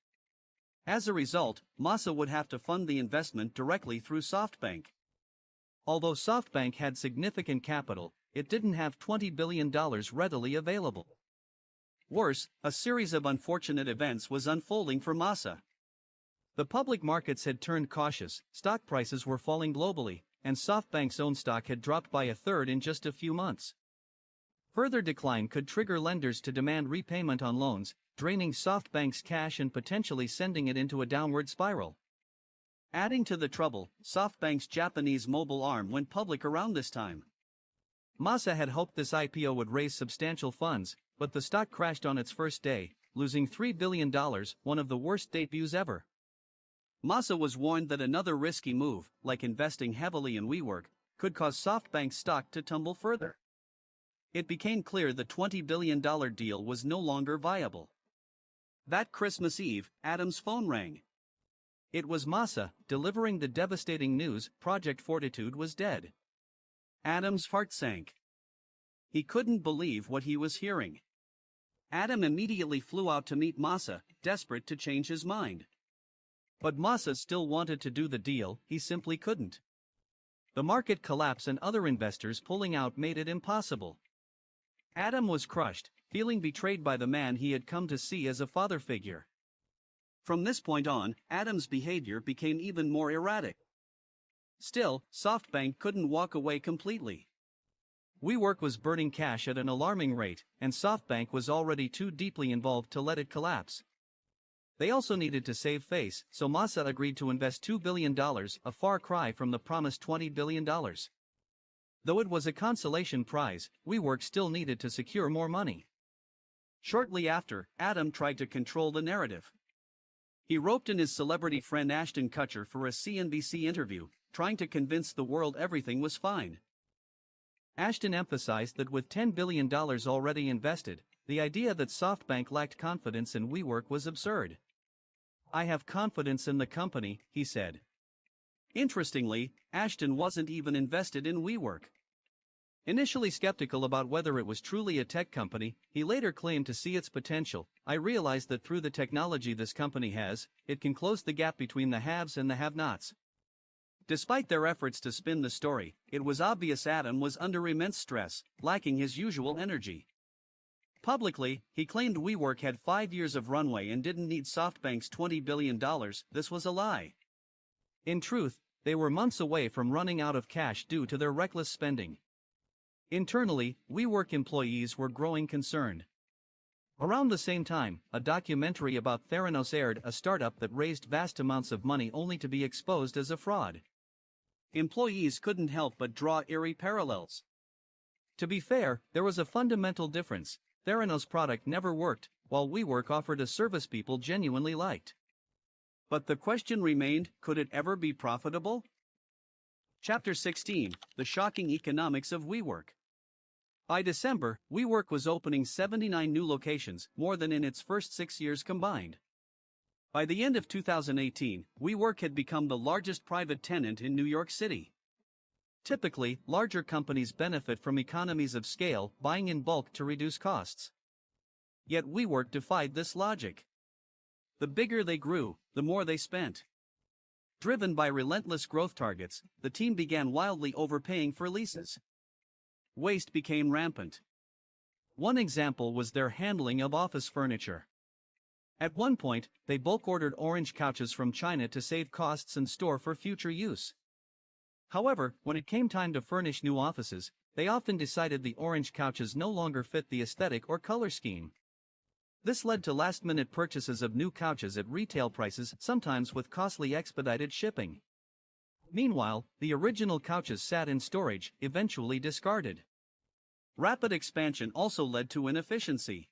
As a result, Masa would have to fund the investment directly through SoftBank. Although SoftBank had significant capital, it didn't have $20 billion readily available. Worse, a series of unfortunate events was unfolding for Masa. The public markets had turned cautious, stock prices were falling globally, and SoftBank's own stock had dropped by a third in just a few months. Further decline could trigger lenders to demand repayment on loans, draining SoftBank's cash and potentially sending it into a downward spiral. Adding to the trouble, SoftBank's Japanese mobile arm went public around this time. Masa had hoped this IPO would raise substantial funds, but the stock crashed on its first day, losing $3 billion, one of the worst debuts ever. Masa was warned that another risky move, like investing heavily in WeWork, could cause SoftBank's stock to tumble further. It became clear the $20 billion deal was no longer viable. That Christmas Eve, Adam's phone rang. It was Masa, delivering the devastating news: Project Fortitude was dead. Adam's heart sank. He couldn't believe what he was hearing. Adam immediately flew out to meet Masa, desperate to change his mind. But Masa still wanted to do the deal, he simply couldn't. The market collapse and other investors pulling out made it impossible. Adam was crushed, feeling betrayed by the man he had come to see as a father figure. From this point on, Adam's behavior became even more erratic. Still, SoftBank couldn't walk away completely. WeWork was burning cash at an alarming rate, and SoftBank was already too deeply involved to let it collapse. They also needed to save face, so Masa agreed to invest $2 billion, a far cry from the promised $20 billion. Though it was a consolation prize, WeWork still needed to secure more money. Shortly after, Adam tried to control the narrative. He roped in his celebrity friend Ashton Kutcher for a CNBC interview, trying to convince the world everything was fine. Ashton emphasized that with $10 billion already invested, the idea that SoftBank lacked confidence in WeWork was absurd. "I have confidence in the company," he said. Interestingly, Ashton wasn't even invested in WeWork. Initially skeptical about whether it was truly a tech company, he later claimed to see its potential. "I realized that through the technology this company has, it can close the gap between the haves and the have-nots." Despite their efforts to spin the story, it was obvious Adam was under immense stress, lacking his usual energy. Publicly, he claimed WeWork had 5 years of runway and didn't need SoftBank's $20 billion. This was a lie. In truth, they were months away from running out of cash due to their reckless spending. Internally, WeWork employees were growing concerned. Around the same time, a documentary about Theranos aired, a startup that raised vast amounts of money only to be exposed as a fraud. Employees couldn't help but draw eerie parallels. To be fair, there was a fundamental difference. Theranos' product never worked, while WeWork offered a service people genuinely liked. But the question remained, could it ever be profitable? Chapter 16: The Shocking Economics of WeWork. By December, WeWork was opening 79 new locations, more than in its first 6 years combined. By the end of 2018, WeWork had become the largest private tenant in New York City. Typically, larger companies benefit from economies of scale, buying in bulk to reduce costs. Yet WeWork defied this logic. The bigger they grew, the more they spent. Driven by relentless growth targets, the team began wildly overpaying for leases. Waste became rampant. One example was their handling of office furniture. At one point, they bulk ordered orange couches from China to save costs and store for future use. However, when it came time to furnish new offices, they often decided the orange couches no longer fit the aesthetic or color scheme. This led to last-minute purchases of new couches at retail prices, sometimes with costly expedited shipping. Meanwhile, the original couches sat in storage, eventually discarded. Rapid expansion also led to inefficiency.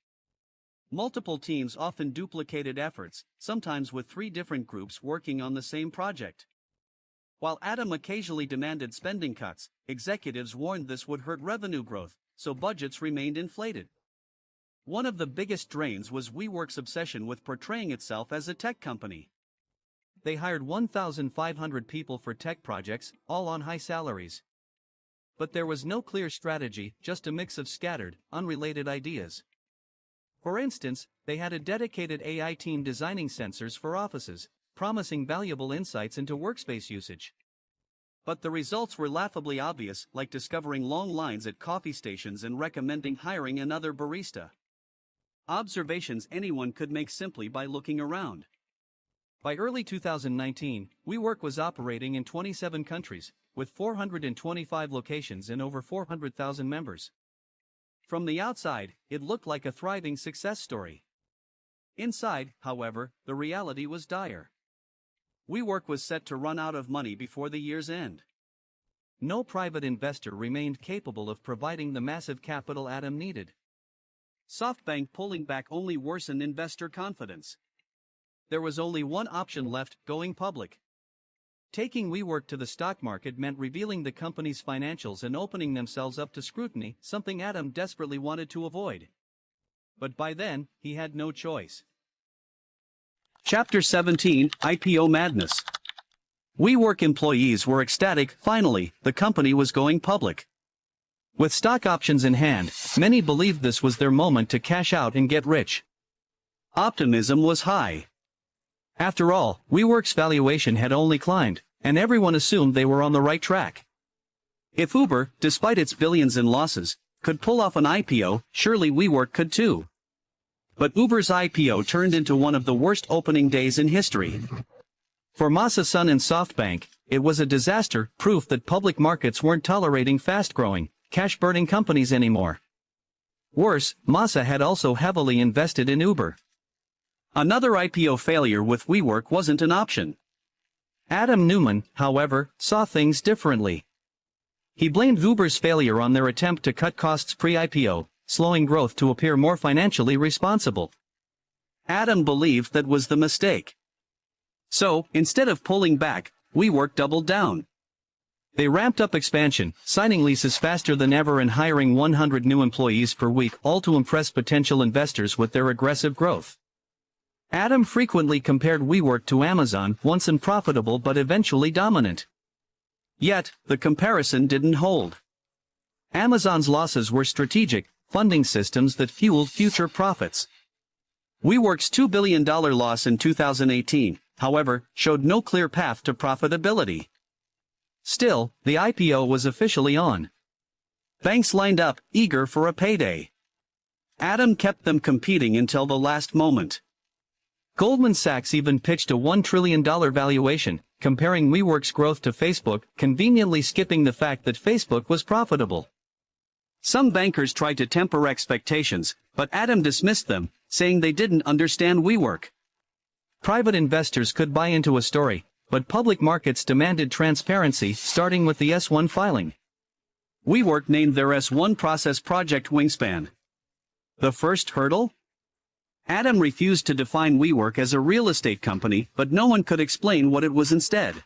Multiple teams often duplicated efforts, sometimes with 3 different groups working on the same project. While Adam occasionally demanded spending cuts, executives warned this would hurt revenue growth, so budgets remained inflated. One of the biggest drains was WeWork's obsession with portraying itself as a tech company. They hired 1,500 people for tech projects, all on high salaries. But there was no clear strategy, just a mix of scattered, unrelated ideas. For instance, they had a dedicated AI team designing sensors for offices, promising valuable insights into workspace usage. But the results were laughably obvious, like discovering long lines at coffee stations and recommending hiring another barista. Observations anyone could make simply by looking around. By early 2019, WeWork was operating in 27 countries, with 425 locations and over 400,000 members. From the outside, it looked like a thriving success story. Inside, however, the reality was dire. WeWork was set to run out of money before the year's end. No private investor remained capable of providing the massive capital Adam needed. SoftBank pulling back only worsened investor confidence. There was only one option left: going public. Taking WeWork to the stock market meant revealing the company's financials and opening themselves up to scrutiny, something Adam desperately wanted to avoid. But by then, he had no choice. Chapter 17: IPO Madness. WeWork employees were ecstatic. Finally, the company was going public. With stock options in hand, many believed this was their moment to cash out and get rich. Optimism was high. After all, WeWork's valuation had only climbed, and everyone assumed they were on the right track. If Uber, despite its billions in losses, could pull off an IPO, surely WeWork could too. But Uber's IPO turned into one of the worst opening days in history. For Masa Son and SoftBank, it was a disaster, proof that public markets weren't tolerating fast-growing, cash-burning companies anymore. Worse, Masa had also heavily invested in Uber. Another IPO failure with WeWork wasn't an option. Adam Neumann, however, saw things differently. He blamed Uber's failure on their attempt to cut costs pre-IPO, slowing growth to appear more financially responsible. Adam believed that was the mistake. So, instead of pulling back, WeWork doubled down. They ramped up expansion, signing leases faster than ever and hiring 100 new employees per week, all to impress potential investors with their aggressive growth. Adam frequently compared WeWork to Amazon, once unprofitable but eventually dominant. Yet, the comparison didn't hold. Amazon's losses were strategic, funding systems that fueled future profits. WeWork's $2 billion loss in 2018, however, showed no clear path to profitability. Still, the IPO was officially on. Banks lined up, eager for a payday. Adam kept them competing until the last moment. Goldman Sachs even pitched a $1 trillion valuation, comparing WeWork's growth to Facebook, conveniently skipping the fact that Facebook was profitable. Some bankers tried to temper expectations, but Adam dismissed them, saying they didn't understand WeWork. Private investors could buy into a story, but public markets demanded transparency, starting with the S-1 filing. WeWork named their S-1 process Project Wingspan. The first hurdle? Adam refused to define WeWork as a real estate company, but no one could explain what it was instead.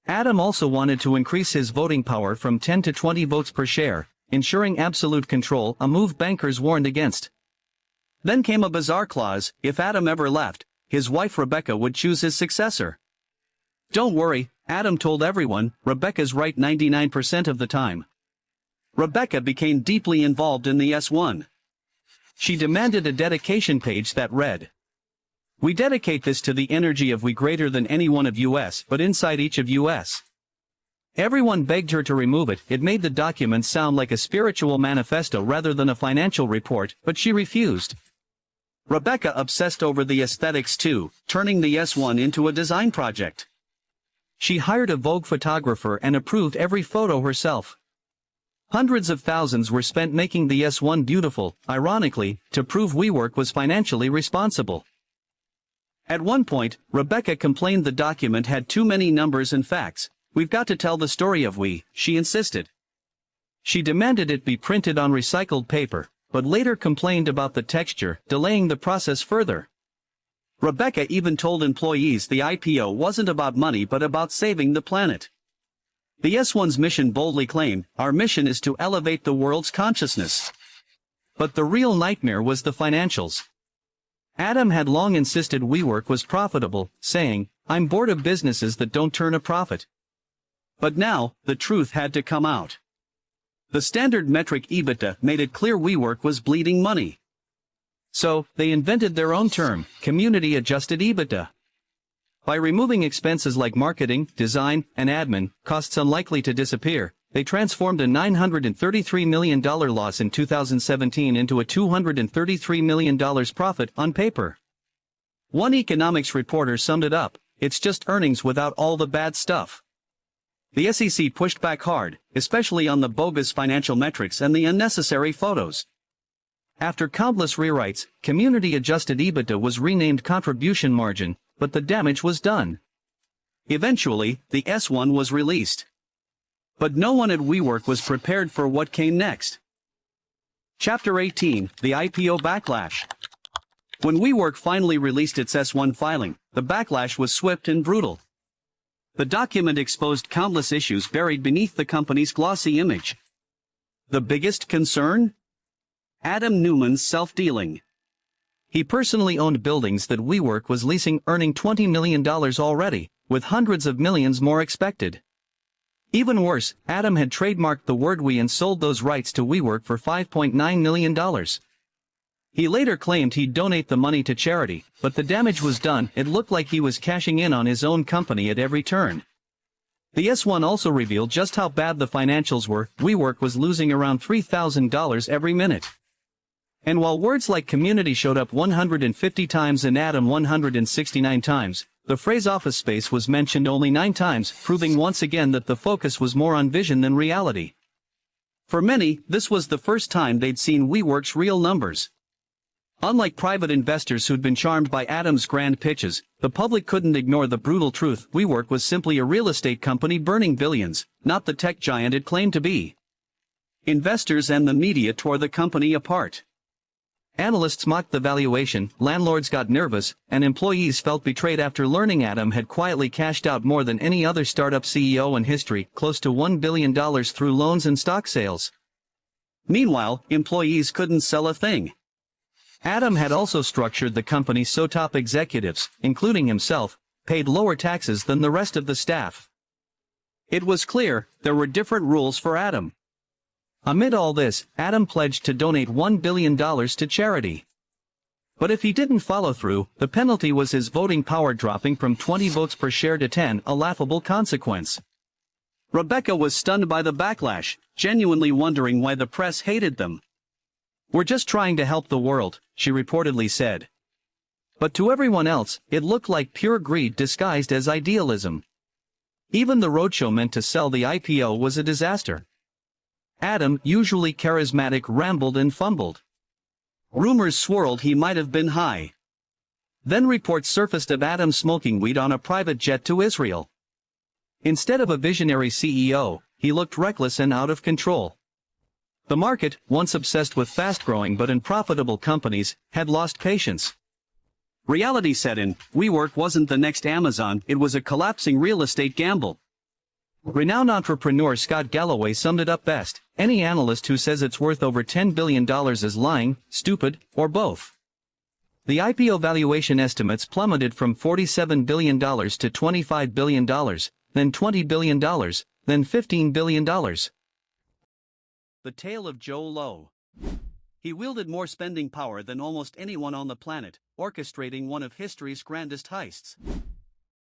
Adam also wanted to increase his voting power from 10 to 20 votes per share, ensuring absolute control, a move bankers warned against. Then came a bizarre clause: if Adam ever left, his wife Rebecca would choose his successor. Don't worry, Adam told everyone, Rebecca's right 99% of the time. Rebecca became deeply involved in the S-1. She demanded a dedication page that read, "We dedicate this to the energy of we greater than any one of US, but inside each of US." Everyone begged her to remove it. It made the document sound like a spiritual manifesto rather than a financial report, but she refused. Rebecca obsessed over the aesthetics too, turning the S-1 into a design project. She hired a Vogue photographer and approved every photo herself. Hundreds of thousands were spent making the S-1 beautiful, ironically, to prove WeWork was financially responsible. At one point, Rebecca complained the document had too many numbers and facts. "We've got to tell the story of we," she insisted. She demanded it be printed on recycled paper, but later complained about the texture, delaying the process further. Rebecca even told employees the IPO wasn't about money but about saving the planet. The S-1's mission boldly claimed, "Our mission is to elevate the world's consciousness." But the real nightmare was the financials. Adam had long insisted WeWork was profitable, saying, "I'm bored of businesses that don't turn a profit." But now, the truth had to come out. The standard metric EBITDA made it clear WeWork was bleeding money. So, they invented their own term, community-adjusted EBITDA. By removing expenses like marketing, design, and admin, costs unlikely to disappear, they transformed a $933 million loss in 2017 into a $233 million profit on paper. One economics reporter summed it up: "It's just earnings without all the bad stuff." The SEC pushed back hard, especially on the bogus financial metrics and the unnecessary photos. After countless rewrites, community-adjusted EBITDA was renamed contribution margin, but the damage was done. Eventually, the S-1 was released. But no one at WeWork was prepared for what came next. Chapter 18, The IPO Backlash. When WeWork finally released its S-1 filing, the backlash was swift and brutal. The document exposed countless issues buried beneath the company's glossy image. The biggest concern? Adam Neumann's self-dealing. He personally owned buildings that WeWork was leasing, earning $20 million already, with hundreds of millions more expected. Even worse, Adam had trademarked the word "we" and sold those rights to WeWork for $5.9 million. He later claimed he'd donate the money to charity, but the damage was done. It looked like he was cashing in on his own company at every turn. The S1 also revealed just how bad the financials were. WeWork was losing around $3,000 every minute. And while words like community showed up 150 times and Adam 169 times, the phrase office space was mentioned only 9 times, proving once again that the focus was more on vision than reality. For many, this was the first time they'd seen WeWork's real numbers. Unlike private investors who'd been charmed by Adam's grand pitches, the public couldn't ignore the brutal truth. WeWork was simply a real estate company burning billions, not the tech giant it claimed to be. Investors and the media tore the company apart. Analysts mocked the valuation, landlords got nervous, and employees felt betrayed after learning Adam had quietly cashed out more than any other startup CEO in history, close to $1 billion through loans and stock sales. Meanwhile, employees couldn't sell a thing. Adam had also structured the company so top executives, including himself, paid lower taxes than the rest of the staff. It was clear there were different rules for Adam. Amid all this, Adam pledged to donate $1 billion to charity. But if he didn't follow through, the penalty was his voting power dropping from 20 votes per share to 10, a laughable consequence. Rebecca was stunned by the backlash, genuinely wondering why the press hated them. "We're just trying to help the world," she reportedly said. But to everyone else, it looked like pure greed disguised as idealism. Even the roadshow meant to sell the IPO was a disaster. Adam, usually charismatic, rambled and fumbled. Rumors swirled he might have been high. Then reports surfaced of Adam smoking weed on a private jet to Israel. Instead of a visionary CEO, he looked reckless and out of control. The market, once obsessed with fast-growing but unprofitable companies, had lost patience. Reality set in. WeWork wasn't the next Amazon, it was a collapsing real estate gamble. Renowned entrepreneur Scott Galloway summed it up best: any analyst who says it's worth over $10 billion is lying, stupid, or both. The IPO valuation estimates plummeted from $47 billion to $25 billion, then $20 billion, then $15 billion. The tale of Joe Low. He wielded more spending power than almost anyone on the planet, orchestrating one of history's grandest heists.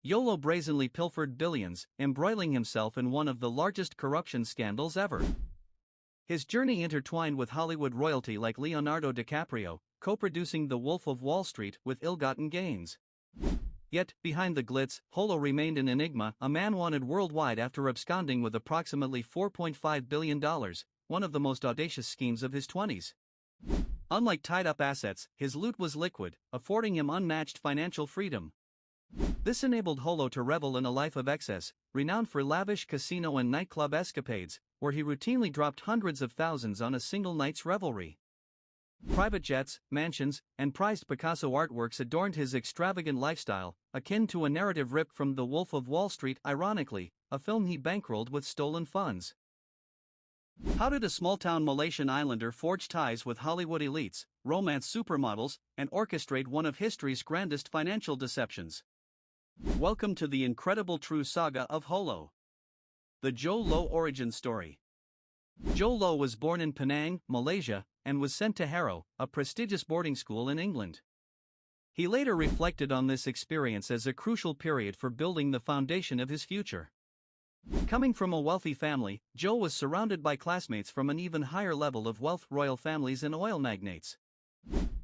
YOLO brazenly pilfered billions, embroiling himself in one of the largest corruption scandals ever. His journey intertwined with Hollywood royalty like Leonardo DiCaprio, co-producing The Wolf of Wall Street with ill-gotten gains. Yet, behind the glitz, Holo remained an enigma, a man wanted worldwide after absconding with approximately $4.5 billion, one of the most audacious schemes of his 20s. Unlike tied-up assets, his loot was liquid, affording him unmatched financial freedom. This enabled Holo to revel in a life of excess, renowned for lavish casino and nightclub escapades, where he routinely dropped hundreds of thousands on a single night's revelry. Private jets, mansions, and prized Picasso artworks adorned his extravagant lifestyle, akin to a narrative ripped from The Wolf of Wall Street, ironically, a film he bankrolled with stolen funds. How did a small-town Malaysian islander forge ties with Hollywood elites, romance supermodels, and orchestrate one of history's grandest financial deceptions? Welcome to the incredible true saga of Holo. The Joe Low origin story. Joe Low was born in Penang, Malaysia, and was sent to Harrow, a prestigious boarding school in England. He later reflected on this experience as a crucial period for building the foundation of his future. Coming from a wealthy family, Joe was surrounded by classmates from an even higher level of wealth, royal families and oil magnates.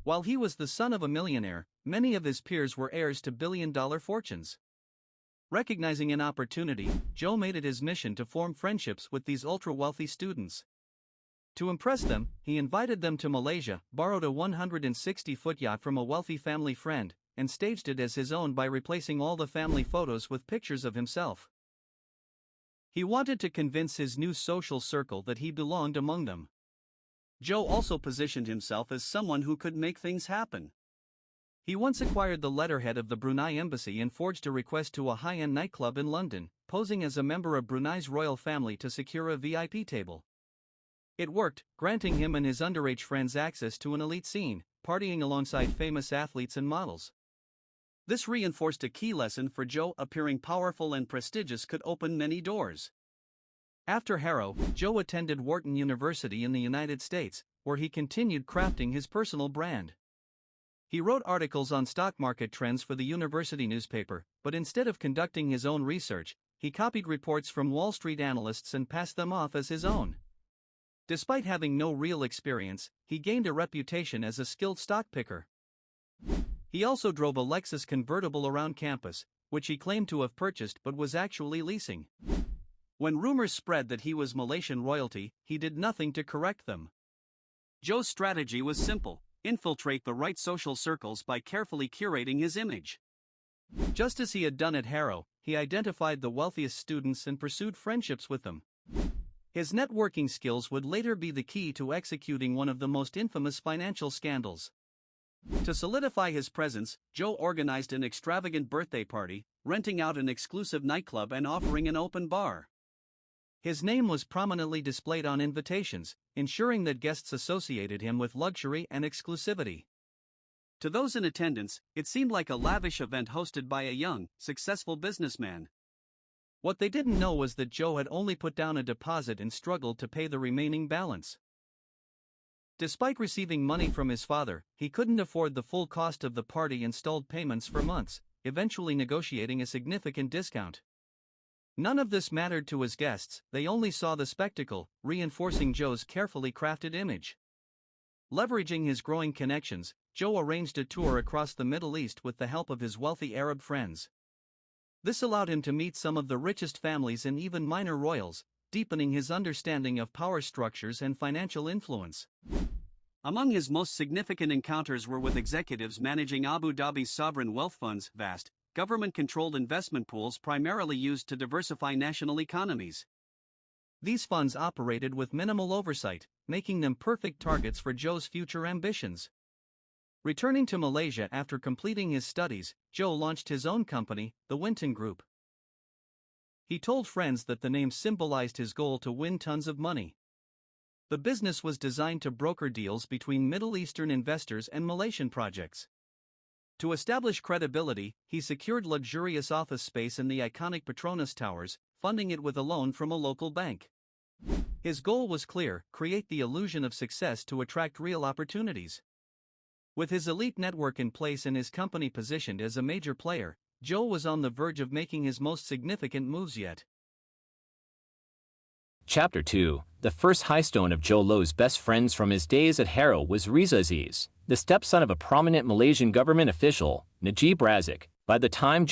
While he was the son of a millionaire, many of his peers were heirs to billion-dollar fortunes. Recognizing an opportunity, Joe made it his mission to form friendships with these ultra-wealthy students. To impress them, he invited them to Malaysia, borrowed a 160-foot yacht from a wealthy family friend, and staged it as his own by replacing all the family photos with pictures of himself. He wanted to convince his new social circle that he belonged among them. Joe also positioned himself as someone who could make things happen. He once acquired the letterhead of the Brunei embassy and forged a request to a high-end nightclub in London, posing as a member of Brunei's royal family to secure a VIP table. It worked, granting him and his underage friends access to an elite scene, partying alongside famous athletes and models. This reinforced a key lesson for Joe: appearing powerful and prestigious could open many doors. After Harrow, Joe attended Wharton University in the United States, where he continued crafting his personal brand. He wrote articles on stock market trends for the university newspaper, but instead of conducting his own research, he copied reports from Wall Street analysts and passed them off as his own. Despite having no real experience, he gained a reputation as a skilled stock picker. He also drove a Lexus convertible around campus, which he claimed to have purchased but was actually leasing. When rumors spread that he was Malaysian royalty, he did nothing to correct them. Joe's strategy was simple: infiltrate the right social circles by carefully curating his image. Just as he had done at Harrow, he identified the wealthiest students and pursued friendships with them. His networking skills would later be the key to executing one of the most infamous financial scandals. To solidify his presence, Joe organized an extravagant birthday party, renting out an exclusive nightclub and offering an open bar. His name was prominently displayed on invitations, ensuring that guests associated him with luxury and exclusivity. To those in attendance, it seemed like a lavish event hosted by a young, successful businessman. What they didn't know was that Joe had only put down a deposit and struggled to pay the remaining balance. Despite receiving money from his father, he couldn't afford the full cost of the party and stalled payments for months, eventually negotiating a significant discount. None of this mattered to his guests, they only saw the spectacle, reinforcing Joe's carefully crafted image. Leveraging his growing connections, Joe arranged a tour across the Middle East with the help of his wealthy Arab friends. This allowed him to meet some of the richest families and even minor royals, deepening his understanding of power structures and financial influence. Among his most significant encounters were with executives managing Abu Dhabi's sovereign wealth funds, vast, government-controlled investment pools primarily used to diversify national economies. These funds operated with minimal oversight, making them perfect targets for Joe's future ambitions. Returning to Malaysia after completing his studies, Joe launched his own company, the Winton Group. He told friends that the name symbolized his goal to win tons of money. The business was designed to broker deals between Middle Eastern investors and Malaysian projects. To establish credibility, he secured luxurious office space in the iconic Petronas Towers, funding it with a loan from a local bank. His goal was clear: create the illusion of success to attract real opportunities. With his elite network in place and his company positioned as a major player, Joe was on the verge of making his most significant moves yet. Chapter 2. The first highstone of Joe Loh's best friends from his days at Harrow was Riza Aziz, the stepson of a prominent Malaysian government official, Najib Razak. By the time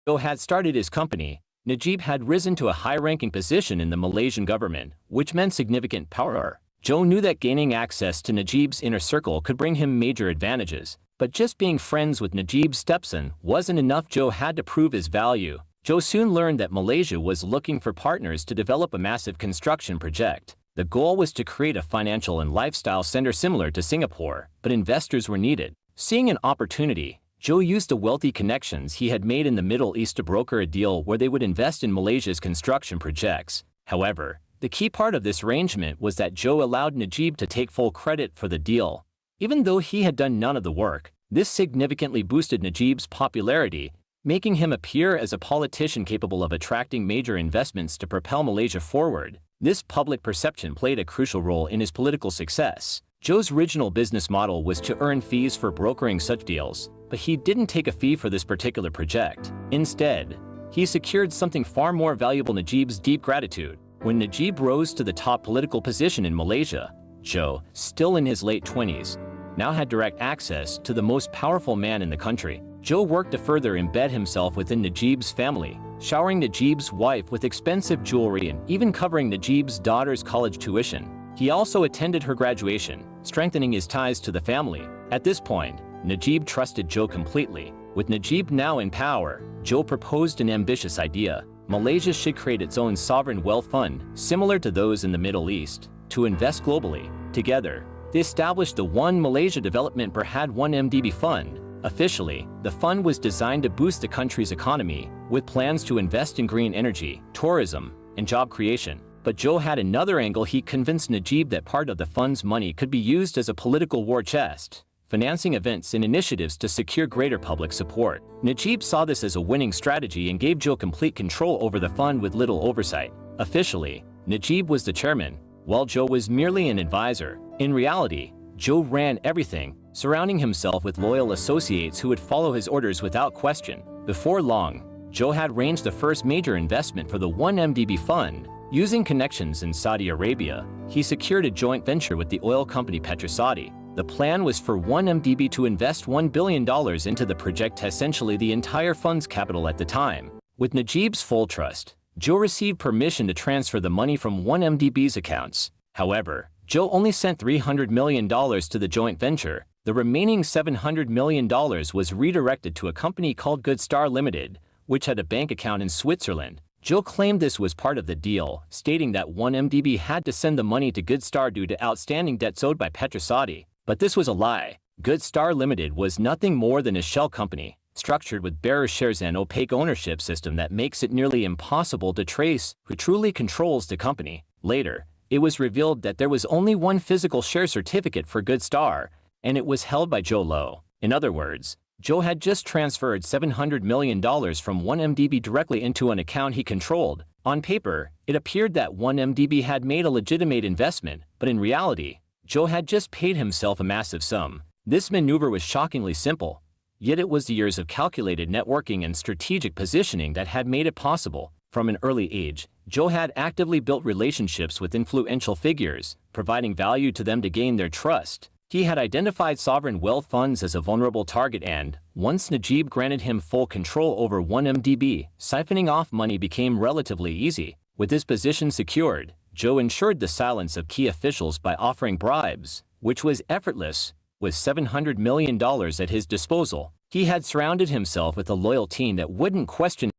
Joe had started his company, Najib had risen to a high-ranking position in the Malaysian government, which meant significant power. Joe knew that gaining access to Najib's inner circle could bring him major advantages, but just being friends with Najib's stepson wasn't enough. Joe had to prove his value. Joe soon learned that Malaysia was looking for partners to develop a massive construction project. The goal was to create a financial and lifestyle center similar to Singapore, but investors were needed. Seeing an opportunity, Joe used the wealthy connections he had made in the Middle East to broker a deal where they would invest in Malaysia's construction projects. However, the key part of this arrangement was that Joe allowed Najib to take full credit for the deal. Even though he had done none of the work, this significantly boosted Najib's popularity, making him appear as a politician capable of attracting major investments to propel Malaysia forward. This public perception played a crucial role in his political success. Joe's original business model was to earn fees for brokering such deals, but he didn't take a fee for this particular project. Instead, he secured something far more valuable: Najib's deep gratitude. When Najib rose to the top political position in Malaysia, Joe, still in his late 20s, now had direct access to the most powerful man in the country. Joe worked to further embed himself within Najib's family, showering Najib's wife with expensive jewelry and even covering Najib's daughter's college tuition. He also attended her graduation, strengthening his ties to the family. At this point, Najib trusted Joe completely. With Najib now in power, Joe proposed an ambitious idea. Malaysia should create its own sovereign wealth fund, similar to those in the Middle East, to invest globally. Together, they established the One Malaysia Development Berhad 1 MDB Fund. Officially, the fund was designed to boost the country's economy, with plans to invest in green energy, tourism, and job creation. But Joe had another angle. He convinced Najib that part of the fund's money could be used as a political war chest, financing events and initiatives to secure greater public support. Najib saw this as a winning strategy and gave Joe complete control over the fund with little oversight. Officially, Najib was the chairman, while Joe was merely an advisor. In reality, Joe ran everything, surrounding himself with loyal associates who would follow his orders without question. Before long, Joe had arranged the first major investment for the 1MDB fund. Using connections in Saudi Arabia, he secured a joint venture with the oil company Petrosaudi. The plan was for 1MDB to invest $1 billion into the project, essentially the entire fund's capital at the time. With Najib's full trust, Joe received permission to transfer the money from 1MDB's accounts. However, Joe only sent $300 million to the joint venture. The remaining $700 million was redirected to a company called Goodstar Limited, which had a bank account in Switzerland. Joe claimed this was part of the deal, stating that 1MDB had to send the money to Goodstar due to outstanding debts owed by Petrosaudi. But this was a lie. Goodstar Limited was nothing more than a shell company, structured with bearer shares and opaque ownership system that makes it nearly impossible to trace who truly controls the company. Later, it was revealed that there was only one physical share certificate for Goodstar, and it was held by Joe Low. In other words, Joe had just transferred $700 million from 1MDB directly into an account he controlled. On paper, it appeared that 1MDB had made a legitimate investment, but in reality, Joe had just paid himself a massive sum. This maneuver was shockingly simple, yet it was the years of calculated networking and strategic positioning that had made it possible. From an early age, Joe had actively built relationships with influential figures, providing value to them to gain their trust. He had identified sovereign wealth funds as a vulnerable target and, once Najib granted him full control over 1MDB, siphoning off money became relatively easy. With this position secured, Joe ensured the silence of key officials by offering bribes, which was effortless. With $700 million at his disposal, he had surrounded himself with a loyal team that wouldn't question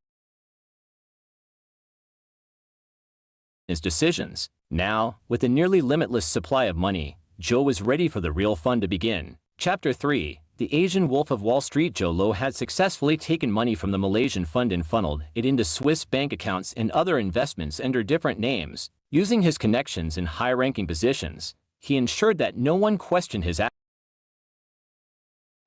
his decisions. Now, with a nearly limitless supply of money, Joe was ready for the real fun to begin. Chapter 3. The Asian Wolf of Wall Street. Joe Low had successfully taken money from the Malaysian fund and funneled it into Swiss bank accounts and other investments under different names. Using his connections in high-ranking positions, he ensured that no one questioned his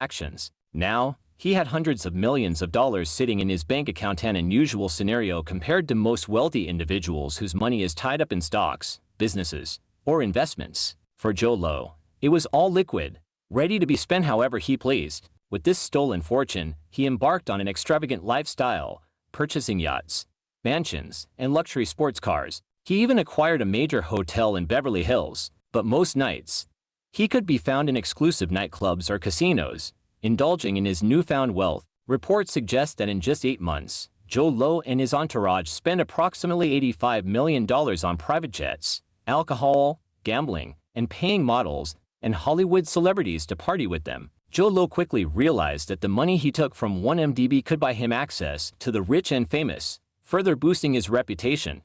actions. Now, he had hundreds of millions of dollars sitting in his bank account, an unusual scenario compared to most wealthy individuals whose money is tied up in stocks, businesses, or investments. For Joe Low, it was all liquid, ready to be spent however he pleased. With this stolen fortune, he embarked on an extravagant lifestyle, purchasing yachts, mansions, and luxury sports cars. He even acquired a major hotel in Beverly Hills. But most nights, he could be found in exclusive nightclubs or casinos, indulging in his newfound wealth. Reports suggest that in just 8 months, Joe Low and his entourage spent approximately $85 million on private jets, alcohol, gambling, and paying models and Hollywood celebrities to party with them. Joe Low quickly realized that the money he took from 1MDB could buy him access to the rich and famous, further boosting his reputation.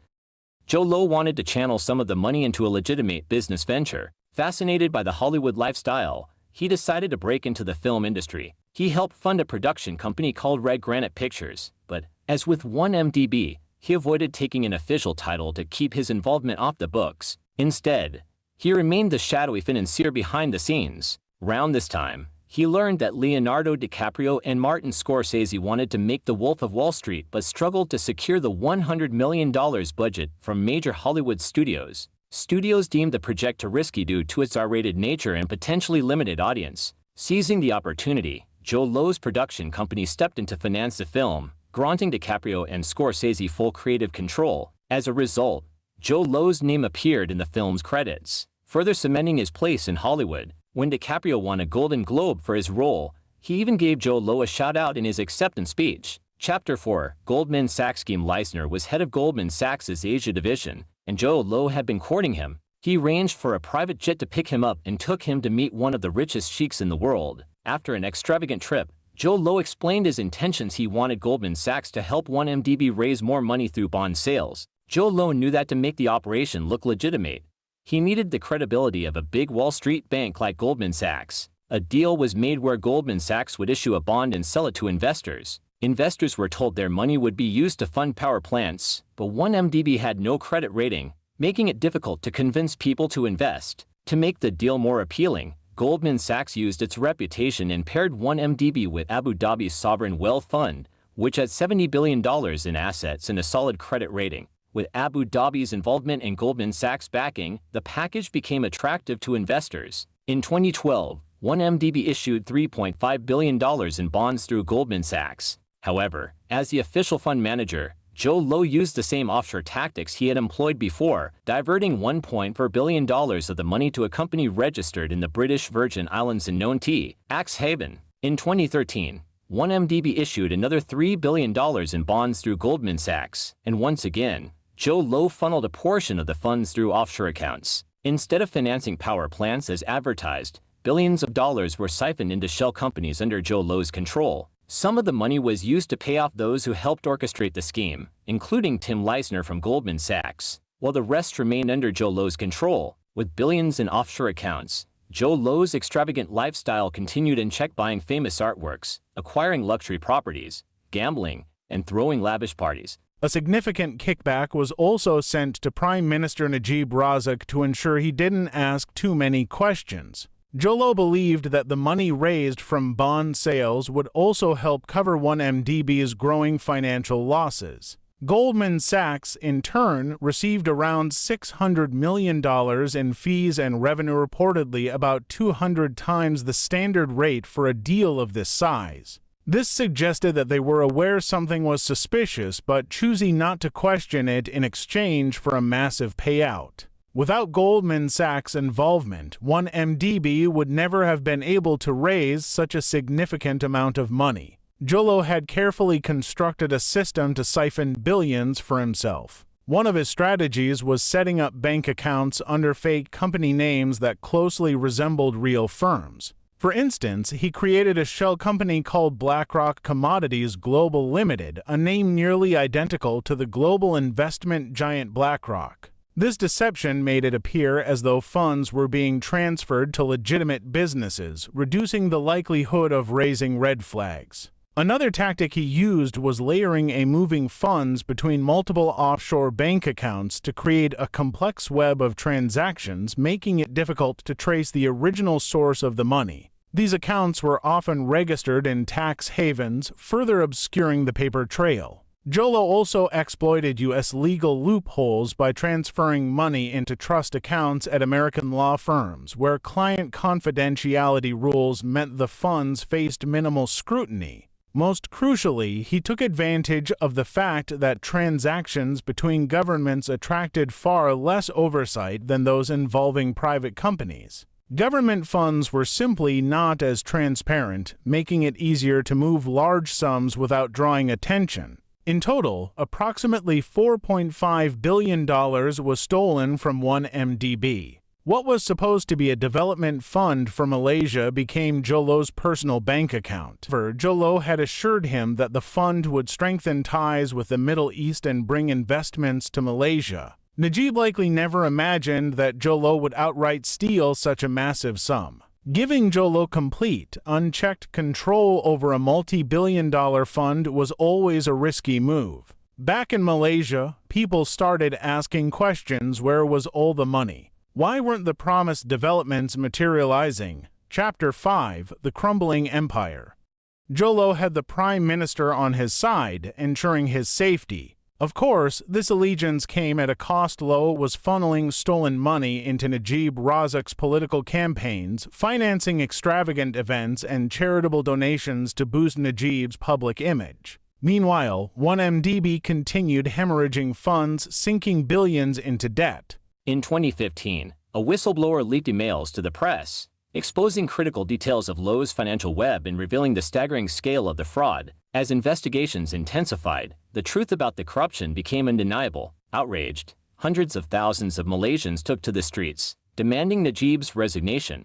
Joe Low wanted to channel some of the money into a legitimate business venture. Fascinated by the Hollywood lifestyle, he decided to break into the film industry. He helped fund a production company called Red Granite Pictures, but, as with 1MDB, he avoided taking an official title to keep his involvement off the books. Instead, he remained the shadowy financier behind the scenes. Around this time, he learned that Leonardo DiCaprio and Martin Scorsese wanted to make The Wolf of Wall Street but struggled to secure the $100 million budget from major Hollywood studios. Studios deemed the project too risky due to its R-rated nature and potentially limited audience. Seizing the opportunity, Joe Low's production company stepped in to finance the film, granting DiCaprio and Scorsese full creative control. As a result, Joe Low's name appeared in the film's credits, further cementing his place in Hollywood. When DiCaprio won a Golden Globe for his role, he even gave Joe Low a shout-out in his acceptance speech. Chapter 4. Goldman Sachs. Kim Leisner was head of Goldman Sachs' Asia division, and Joe Low had been courting him. He arranged for a private jet to pick him up and took him to meet one of the richest sheiks in the world. After an extravagant trip, Joe Low explained his intentions. He wanted Goldman Sachs to help 1MDB raise more money through bond sales. Joe Low knew that to make the operation look legitimate, he needed the credibility of a big Wall Street bank like Goldman Sachs. A deal was made where Goldman Sachs would issue a bond and sell it to investors. Investors were told their money would be used to fund power plants, but 1MDB had no credit rating, making it difficult to convince people to invest. To make the deal more appealing, Goldman Sachs used its reputation and paired 1MDB with Abu Dhabi's sovereign wealth fund, which had $70 billion in assets and a solid credit rating. With Abu Dhabi's involvement and Goldman Sachs backing, the package became attractive to investors. In 2012, 1MDB issued $3.5 billion in bonds through Goldman Sachs. However, as the official fund manager, Jho Low used the same offshore tactics he had employed before, diverting $1.4 billion of the money to a company registered in the British Virgin Islands and known to Axhaven. In 2013, 1MDB issued another $3 billion in bonds through Goldman Sachs, and once again, Jho Low funneled a portion of the funds through offshore accounts. Instead of financing power plants as advertised, billions of dollars were siphoned into shell companies under Jho Low's control. Some of the money was used to pay off those who helped orchestrate the scheme, including Tim Leissner from Goldman Sachs, while the rest remained under Jho Low's control. With billions in offshore accounts, Jho Low's extravagant lifestyle continued in check, buying famous artworks, acquiring luxury properties, gambling, and throwing lavish parties. A significant kickback was also sent to Prime Minister Najib Razak to ensure he didn't ask too many questions. Jho Low believed that the money raised from bond sales would also help cover 1MDB's growing financial losses. Goldman Sachs, in turn, received around $600 million in fees and revenue, reportedly about 200 times the standard rate for a deal of this size. This suggested that they were aware something was suspicious, but choosing not to question it in exchange for a massive payout. Without Goldman Sachs' involvement, 1MDB would never have been able to raise such a significant amount of money. Jho Low had carefully constructed a system to siphon billions for himself. One of his strategies was setting up bank accounts under fake company names that closely resembled real firms. For instance, he created a shell company called BlackRock Commodities Global Limited, a name nearly identical to the global investment giant BlackRock. This deception made it appear as though funds were being transferred to legitimate businesses, reducing the likelihood of raising red flags. Another tactic he used was layering a moving funds between multiple offshore bank accounts to create a complex web of transactions, making it difficult to trace the original source of the money. These accounts were often registered in tax havens, further obscuring the paper trail. Jho Low also exploited U.S. legal loopholes by transferring money into trust accounts at American law firms, where client confidentiality rules meant the funds faced minimal scrutiny. Most crucially, he took advantage of the fact that transactions between governments attracted far less oversight than those involving private companies. Government funds were simply not as transparent, making it easier to move large sums without drawing attention. In total, approximately $4.5 billion was stolen from 1MDB. What was supposed to be a development fund for Malaysia became Jho Low's personal bank account. Jho Low had assured him that the fund would strengthen ties with the Middle East and bring investments to Malaysia. Najib likely never imagined that Jho Low would outright steal such a massive sum. Giving Jho Low complete, unchecked control over a multi-billion-dollar fund was always a risky move. Back in Malaysia, people started asking questions: where was all the money? Why weren't the promised developments materializing? Chapter 5: The Crumbling Empire. Jho Low had the Prime Minister on his side, ensuring his safety. Of course, this allegiance came at a cost. Low was funneling stolen money into Najib Razak's political campaigns, financing extravagant events and charitable donations to boost Najib's public image. Meanwhile, 1MDB continued hemorrhaging funds, sinking billions into debt. In 2015, a whistleblower leaked emails to the press, exposing critical details of Low's financial web and revealing the staggering scale of the fraud. As investigations intensified, the truth about the corruption became undeniable. Outraged, hundreds of thousands of Malaysians took to the streets, demanding Najib's resignation.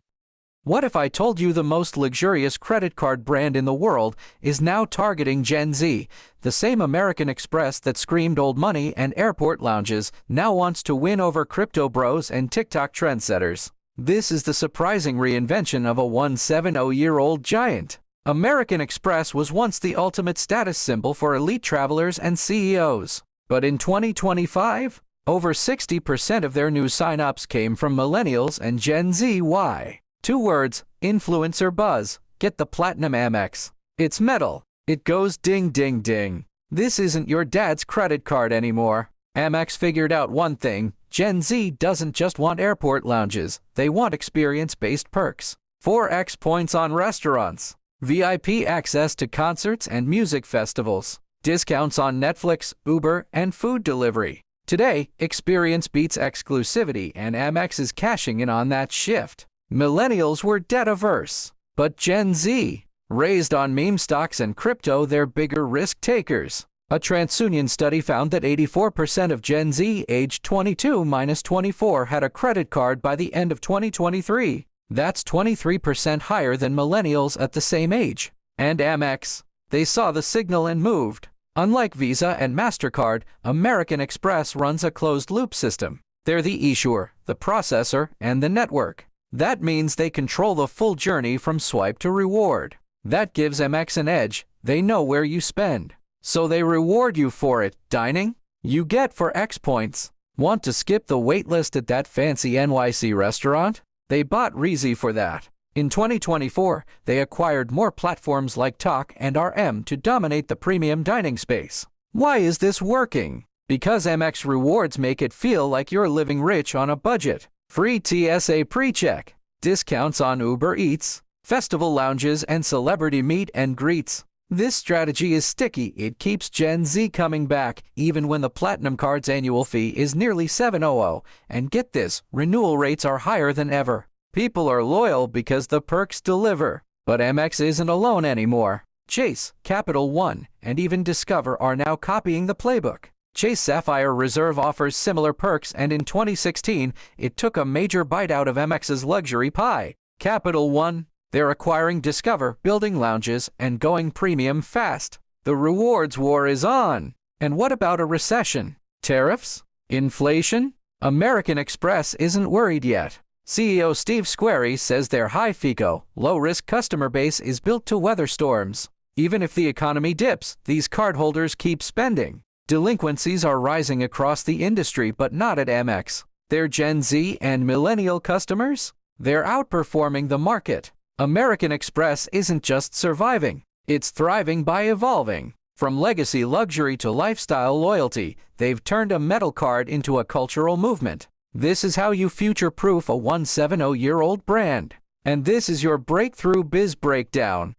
What if I told you the most luxurious credit card brand in the world is now targeting Gen Z? The same American Express that screamed old money and airport lounges now wants to win over crypto bros and TikTok trendsetters. This is the surprising reinvention of a 170-year-old giant. American Express was once the ultimate status symbol for elite travelers and CEOs. But in 2025, over 60% of their new sign-ups came from millennials and Gen Z. Why? 2 words: influencer buzz. Get the Platinum Amex. It's metal. It goes ding ding ding. This isn't your dad's credit card anymore. Amex figured out one thing: Gen Z doesn't just want airport lounges, they want experience-based perks. 4x points on restaurants, VIP access to concerts and music festivals, discounts on Netflix, Uber, and food delivery. Today, experience beats exclusivity, and Amex is cashing in on that shift. Millennials were debt-averse, but Gen Z, raised on meme stocks and crypto, they're bigger risk takers. A TransUnion study found that 84% of Gen Z aged 22-24 had a credit card by the end of 2023. That's 23% higher than millennials at the same age. And Amex, they saw the signal and moved. Unlike Visa and MasterCard, American Express runs a closed-loop system. They're the issuer, the processor, and the network. That means they control the full journey from swipe to reward. That gives Amex an edge. They know where you spend, so they reward you for it. Dining? You get for X points. Want to skip the wait list at that fancy NYC restaurant? They bought Reezy for that. In 2024, they acquired more platforms like Tock and RM to dominate the premium dining space. Why is this working? Because Amex rewards make it feel like you're living rich on a budget. Free TSA pre-check, discounts on Uber Eats, festival lounges, and celebrity meet and greets. This strategy is sticky. It keeps Gen Z coming back, even when the Platinum Card's annual fee is nearly $700. And get this, renewal rates are higher than ever. People are loyal because the perks deliver. But Amex isn't alone anymore. Chase, Capital One, and even Discover are now copying the playbook. Chase Sapphire Reserve offers similar perks, and in 2016, it took a major bite out of Amex's luxury pie. Capital One, they're acquiring Discover, building lounges, and going premium fast. The rewards war is on. And what about a recession? Tariffs? Inflation? American Express isn't worried yet. CEO Steve Squeri says their high FICO, low-risk customer base is built to weather storms. Even if the economy dips, these cardholders keep spending. Delinquencies are rising across the industry, but not at Amex. Their Gen Z and millennial customers? They're outperforming the market. American Express isn't just surviving, it's thriving by evolving. From legacy luxury to lifestyle loyalty, they've turned a metal card into a cultural movement. This is how you future-proof a 170-year-old brand. And this is your Breakthrough Biz Breakdown.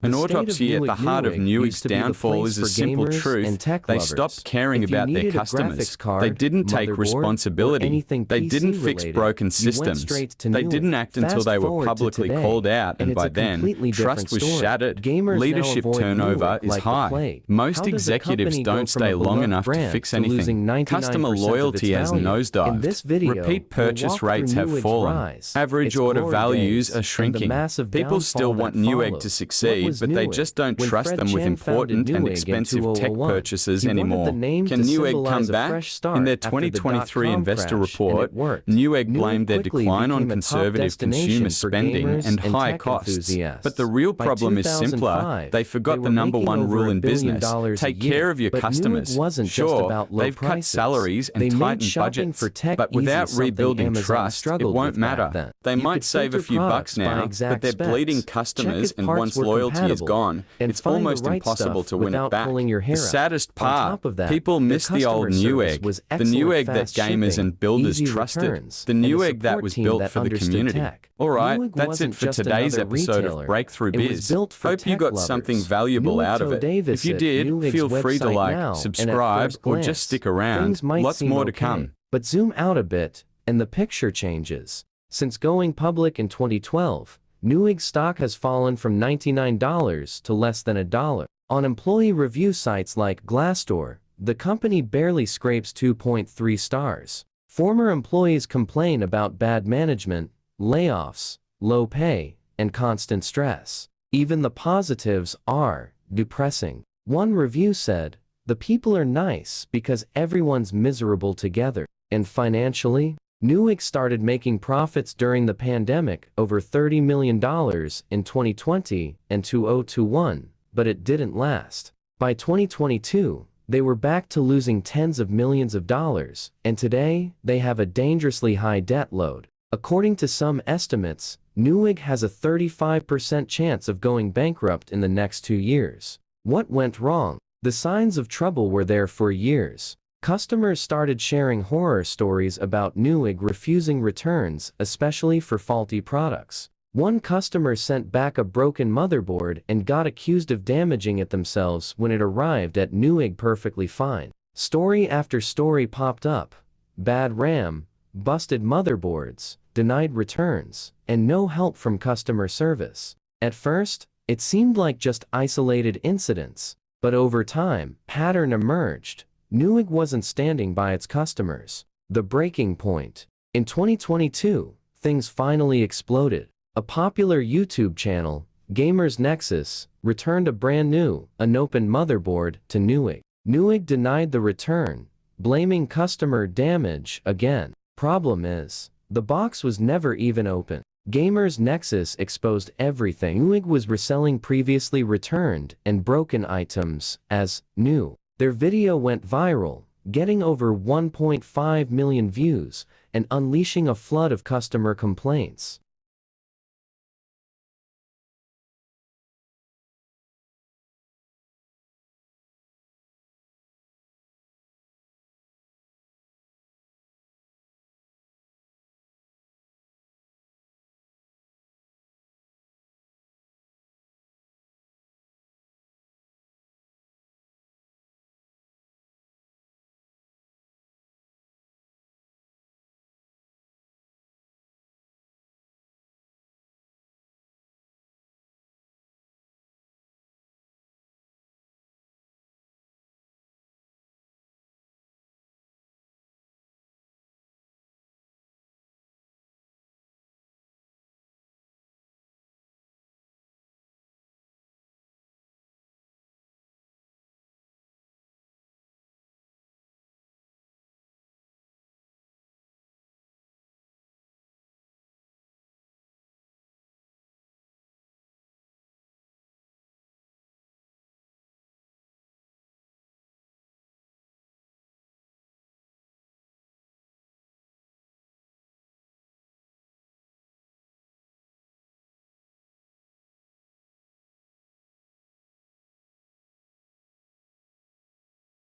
An autopsy at the heart of Neweg's downfall is a simple truth. They stopped caring about their customers. They didn't take responsibility. They didn't fix broken systems. They didn't act until they were publicly called out, and by then, trust was shattered. Leadership turnover is high. Most executives don't stay long enough to fix anything. Customer loyalty has nosedived. Repeat purchase rates have fallen. Average order values are shrinking. People still want Newegg to succeed, but they just don't trust them with important and expensive tech purchases anymore. Can Newegg come back? In their 2023 investor report, Newegg blamed their decline on conservative consumer spending and high costs. But the real problem is simpler. They forgot the number one rule in business: take care of your customers. Sure, they've cut salaries and tightened budgets, but without rebuilding trust, it won't matter. They might save a few bucks now, but they're bleeding customers, and once loyalty is gone, it's almost impossible to win it back. The saddest part, people miss the old Newegg, the Newegg that gamers and builders trusted, the Newegg that was built for the community. Alright, that's it for today's episode of Breakthrough Biz. Hope you got something valuable out of it. If you did, feel free to like, subscribe, or just stick around. Lots more to come. But zoom out a bit, and the picture changes. Since going public in 2012, Newegg stock has fallen from $99 to less than $1. On employee review sites like Glassdoor, the company barely scrapes 2.3 stars. Former employees complain about bad management, layoffs, low pay, and constant stress. Even the positives are depressing. One review said, "The people are nice because everyone's miserable together." And financially, Newegg started making profits during the pandemic, over $30 million in 2020 and 2021, but it didn't last. By 2022, they were back to losing tens of millions of dollars, and today, they have a dangerously high debt load. According to some estimates, Newegg has a 35% chance of going bankrupt in the next 2 years. What went wrong? The signs of trouble were there for years. Customers started sharing horror stories about Newegg refusing returns, especially for faulty products. One customer sent back a broken motherboard and got accused of damaging it themselves when it arrived at Newegg perfectly fine. Story after story popped up. Bad RAM, busted motherboards, denied returns, and no help from customer service. At first, it seemed like just isolated incidents, but over time, pattern emerged. Newegg wasn't standing by its customers. The breaking point. In 2022, things finally exploded. A popular YouTube channel, Gamers Nexus, returned a brand new, unopened motherboard to Newegg. Newegg denied the return, blaming customer damage again. Problem is, the box was never even opened. Gamers Nexus exposed everything. Newegg was reselling previously returned and broken items as new. Their video went viral, getting over 1.5 million views and unleashing a flood of customer complaints.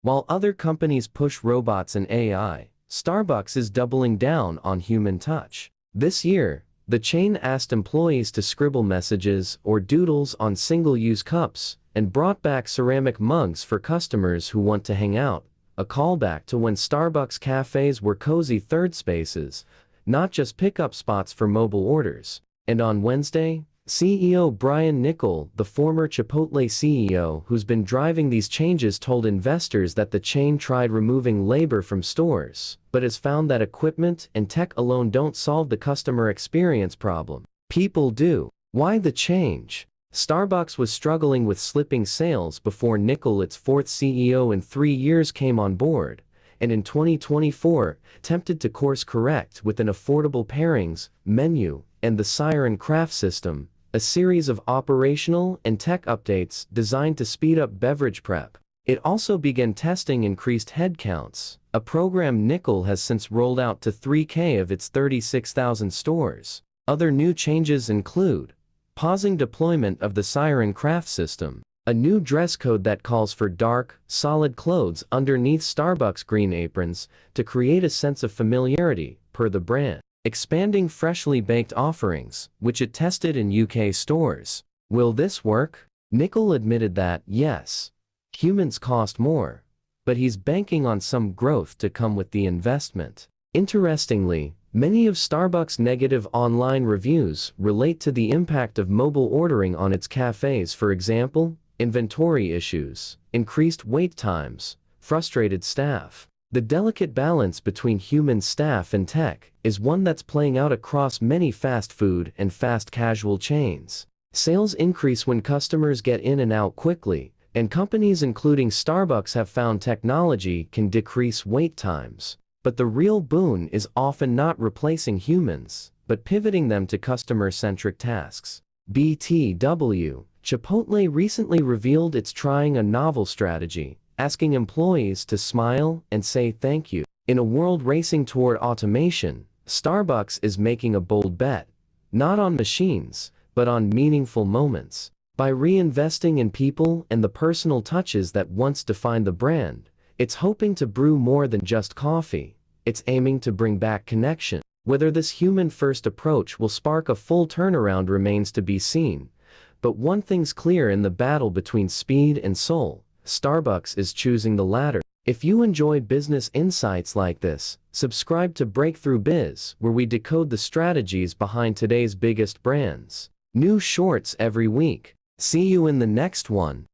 While other companies push robots and AI, Starbucks is doubling down on human touch. This year, the chain asked employees to scribble messages or doodles on single-use cups and brought back ceramic mugs for customers who want to hang out, a callback to when Starbucks cafes were cozy third spaces, not just pickup spots for mobile orders. And on Wednesday, CEO Brian Niccol, the former Chipotle CEO who's been driving these changes, told investors that the chain tried removing labor from stores, but has found that equipment and tech alone don't solve the customer experience problem. People do. Why the change? Starbucks was struggling with slipping sales before Niccol, its fourth CEO in 3 years, came on board, and in 2024, attempted to course correct with an affordable pairings menu and the Siren Craft system, a series of operational and tech updates designed to speed up beverage prep. It also began testing increased headcounts, a program Niccol has since rolled out to 3K of its 36,000 stores. Other new changes include pausing deployment of the Siren Craft system, a new dress code that calls for dark, solid clothes underneath Starbucks green aprons to create a sense of familiarity, per the brand. Expanding freshly baked offerings, which it tested in UK stores. Will this work? Niccol admitted that, yes, humans cost more, but he's banking on some growth to come with the investment. Interestingly, many of Starbucks' negative online reviews relate to the impact of mobile ordering on its cafes. For example, inventory issues, increased wait times, frustrated staff. The delicate balance between human staff and tech is one that's playing out across many fast food and fast casual chains. Sales increase when customers get in and out quickly, and companies including Starbucks have found technology can decrease wait times. But the real boon is often not replacing humans, but pivoting them to customer-centric tasks. BTW, Chipotle recently revealed it's trying a novel strategy, asking employees to smile and say thank you. In a world racing toward automation, Starbucks is making a bold bet, not on machines, but on meaningful moments. By reinvesting in people and the personal touches that once defined the brand, It's hoping to brew more than just coffee. It's aiming to bring back connection. Whether this human-first approach will spark a full turnaround remains to be seen. But one thing's clear in the battle between speed and soul: Starbucks is choosing the latter. If you enjoy business insights like this, subscribe to Breakthrough Biz, where we decode the strategies behind today's biggest brands. New shorts every week. See you in the next one.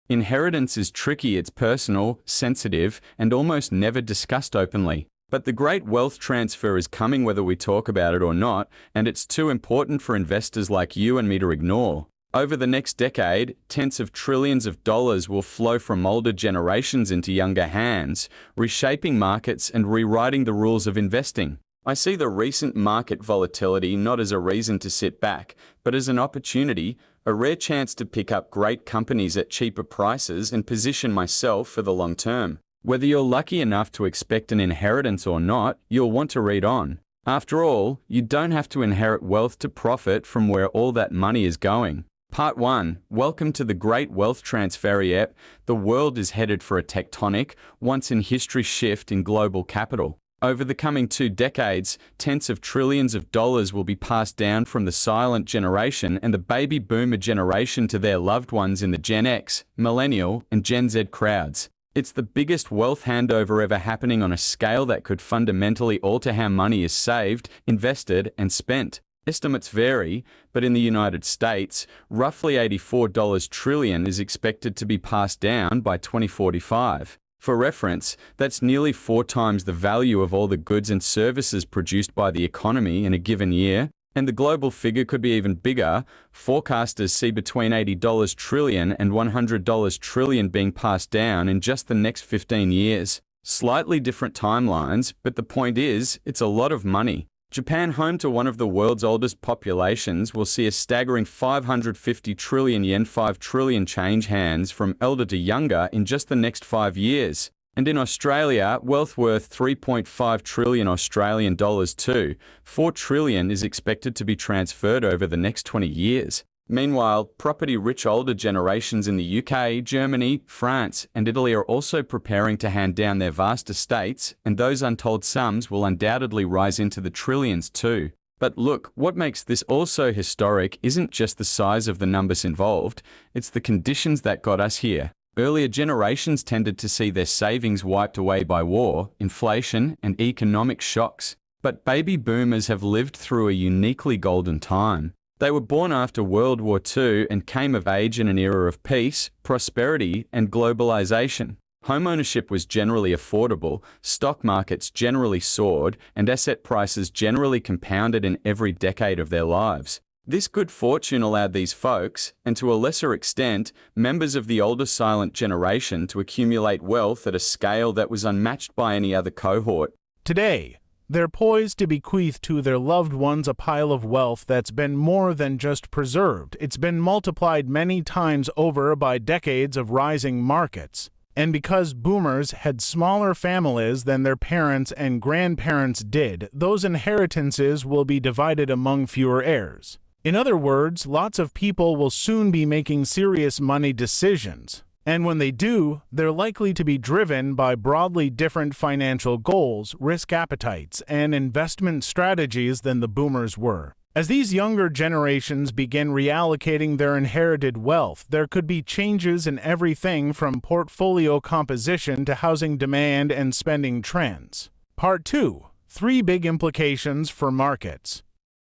Inheritance is tricky. It's personal, sensitive, and almost never discussed openly. But the great wealth transfer is coming whether we talk about it or not, and it's too important for investors like you and me to ignore. Over the next decade, tens of trillions of dollars will flow from older generations into younger hands, reshaping markets and rewriting the rules of investing. I see the recent market volatility not as a reason to sit back, but as an opportunity, a rare chance to pick up great companies at cheaper prices and position myself for the long term. Whether you're lucky enough to expect an inheritance or not, you'll want to read on. After all, you don't have to inherit wealth to profit from where all that money is going. Part 1. Welcome to the Great Wealth Transfer. Yep, the world is headed for a tectonic, once-in-history shift in global capital. Over the coming 2 decades, tens of trillions of dollars will be passed down from the silent generation and the baby boomer generation to their loved ones in the Gen X, Millennial, and Gen Z crowds. It's the biggest wealth handover ever happening on a scale that could fundamentally alter how money is saved, invested, and spent. Estimates vary, but in the United States, roughly $84 trillion is expected to be passed down by 2045. For reference, that's nearly 4 times the value of all the goods and services produced by the economy in a given year, and the global figure could be even bigger. Forecasters see between $80 trillion and $100 trillion being passed down in just the next 15 years. Slightly different timelines, but the point is, it's a lot of money. Japan, home to one of the world's oldest populations, will see a staggering 550 trillion yen, 5 trillion change hands from elder to younger in just the next 5 years. And in Australia, wealth worth 3.5 trillion Australian dollars too. 4 trillion is expected to be transferred over the next 20 years. Meanwhile, property-rich older generations in the UK, Germany, France, and Italy are also preparing to hand down their vast estates, and those untold sums will undoubtedly rise into the trillions too. But look, what makes this also historic isn't just the size of the numbers involved, it's the conditions that got us here. Earlier generations tended to see their savings wiped away by war, inflation, and economic shocks. But baby boomers have lived through a uniquely golden time. They were born after World War II and came of age in an era of peace, prosperity, and globalization. Homeownership was generally affordable, stock markets generally soared, and asset prices generally compounded in every decade of their lives. This good fortune allowed these folks, and to a lesser extent, members of the older silent generation, to accumulate wealth at a scale that was unmatched by any other cohort. Today, they're poised to bequeath to their loved ones a pile of wealth that's been more than just preserved. It's been multiplied many times over by decades of rising markets. And because boomers had smaller families than their parents and grandparents did, those inheritances will be divided among fewer heirs. In other words, lots of people will soon be making serious money decisions. And when they do, they're likely to be driven by broadly different financial goals, risk appetites, and investment strategies than the boomers were. As these younger generations begin reallocating their inherited wealth, there could be changes in everything from portfolio composition to housing demand and spending trends. Part 2. 3 big implications for markets.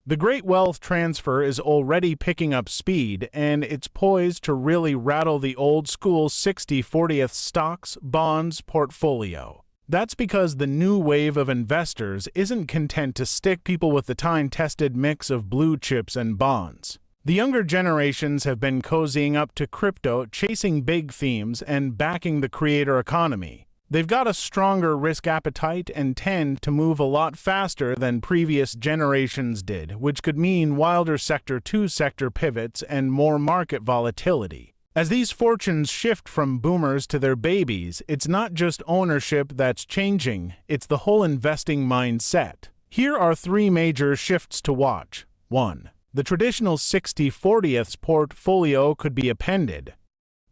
The great wealth transfer is already picking up speed, and it's poised to really rattle the old-school 60/40th stocks, bonds portfolio. That's because the new wave of investors isn't content to stick people with the time-tested mix of blue chips and bonds. The younger generations have been cozying up to crypto, chasing big themes, and backing the creator economy. They've got a stronger risk appetite and tend to move a lot faster than previous generations did, which could mean wilder sector-to-sector pivots and more market volatility. As these fortunes shift from boomers to their babies, it's not just ownership that's changing, it's the whole investing mindset. Here are 3 major shifts to watch. 1. The traditional 60/40th portfolio could be appended.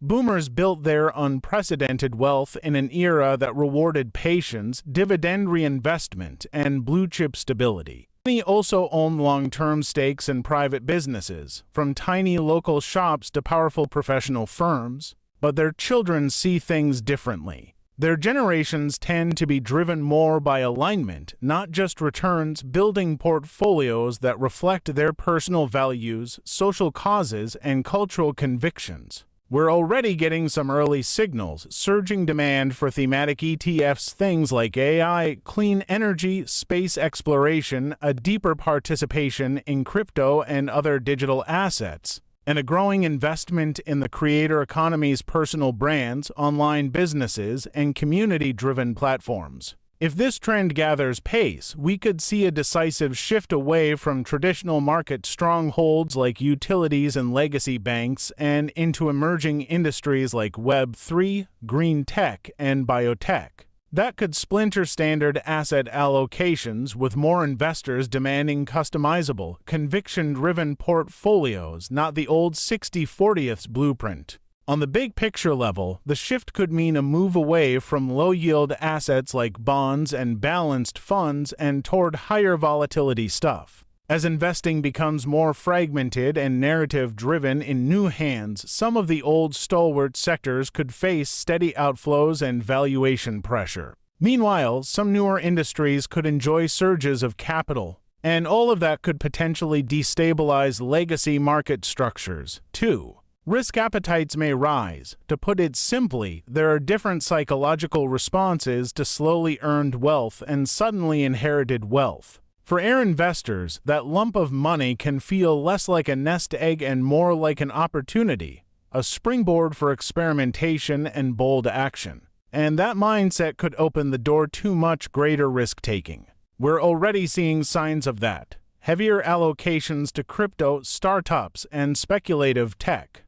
Boomers built their unprecedented wealth in an era that rewarded patience, dividend reinvestment, and blue-chip stability. Many also own long-term stakes in private businesses, from tiny local shops to powerful professional firms, but their children see things differently. Their generations tend to be driven more by alignment, not just returns, building portfolios that reflect their personal values, social causes, and cultural convictions. We're already getting some early signals, surging demand for thematic ETFs, things like AI, clean energy, space exploration, a deeper participation in crypto and other digital assets, and a growing investment in the creator economy's personal brands, online businesses, and community-driven platforms. If this trend gathers pace, we could see a decisive shift away from traditional market strongholds like utilities and legacy banks and into emerging industries like Web3, green tech, and biotech. That could splinter standard asset allocations, with more investors demanding customizable, conviction-driven portfolios, not the old 60/40ths blueprint. On the big picture level, the shift could mean a move away from low-yield assets like bonds and balanced funds and toward higher volatility stuff. As investing becomes more fragmented and narrative-driven in new hands, some of the old stalwart sectors could face steady outflows and valuation pressure. Meanwhile, some newer industries could enjoy surges of capital, and all of that could potentially destabilize legacy market structures, too. Risk appetites may rise. To put it simply, there are different psychological responses to slowly earned wealth and suddenly inherited wealth. For AIR investors, that lump of money can feel less like a nest egg and more like an opportunity, a springboard for experimentation and bold action. And that mindset could open the door to much greater risk-taking. We're already seeing signs of that. Heavier allocations to crypto, startups, and speculative tech.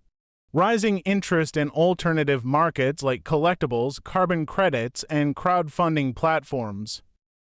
Rising interest in alternative markets like collectibles, carbon credits, and crowdfunding platforms.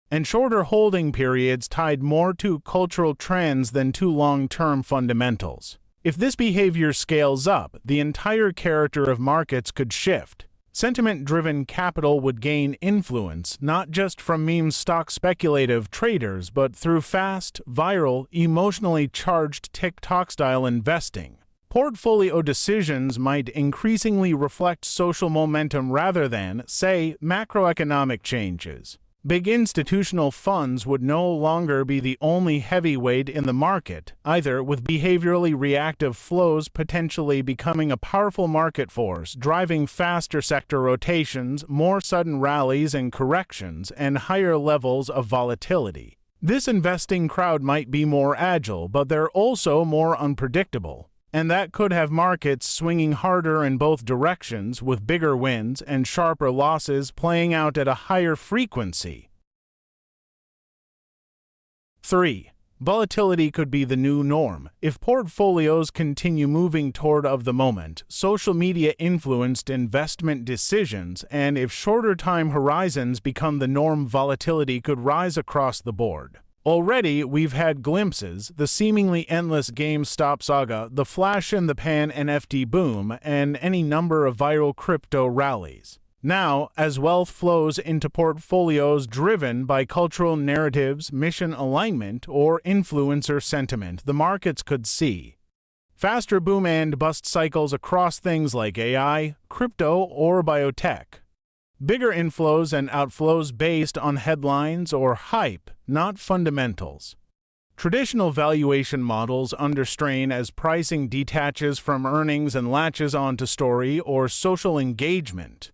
And shorter holding periods tied more to cultural trends than to long-term fundamentals. If this behavior scales up, the entire character of markets could shift. Sentiment-driven capital would gain influence, not just from meme stock speculative traders, but through fast, viral, emotionally charged TikTok-style investing. Portfolio decisions might increasingly reflect social momentum rather than, say, macroeconomic changes. Big institutional funds would no longer be the only heavyweight in the market, either, with behaviorally reactive flows potentially becoming a powerful market force, driving faster sector rotations, more sudden rallies and corrections, and higher levels of volatility. This investing crowd might be more agile, but they're also more unpredictable. And that could have markets swinging harder in both directions, with bigger wins and sharper losses playing out at a higher frequency. 3. Volatility could be the new norm. If portfolios continue moving toward of the moment, social media-influenced investment decisions, and if shorter time horizons become the norm, volatility could rise across the board. Already, we've had glimpses, the seemingly endless GameStop saga, the flash-in-the-pan NFT boom, and any number of viral crypto rallies. Now, as wealth flows into portfolios driven by cultural narratives, mission alignment, or influencer sentiment, the markets could see faster boom and bust cycles across things like AI, crypto, or biotech. Bigger inflows and outflows based on headlines or hype, not fundamentals. Traditional valuation models under strain as pricing detaches from earnings and latches onto story or social engagement.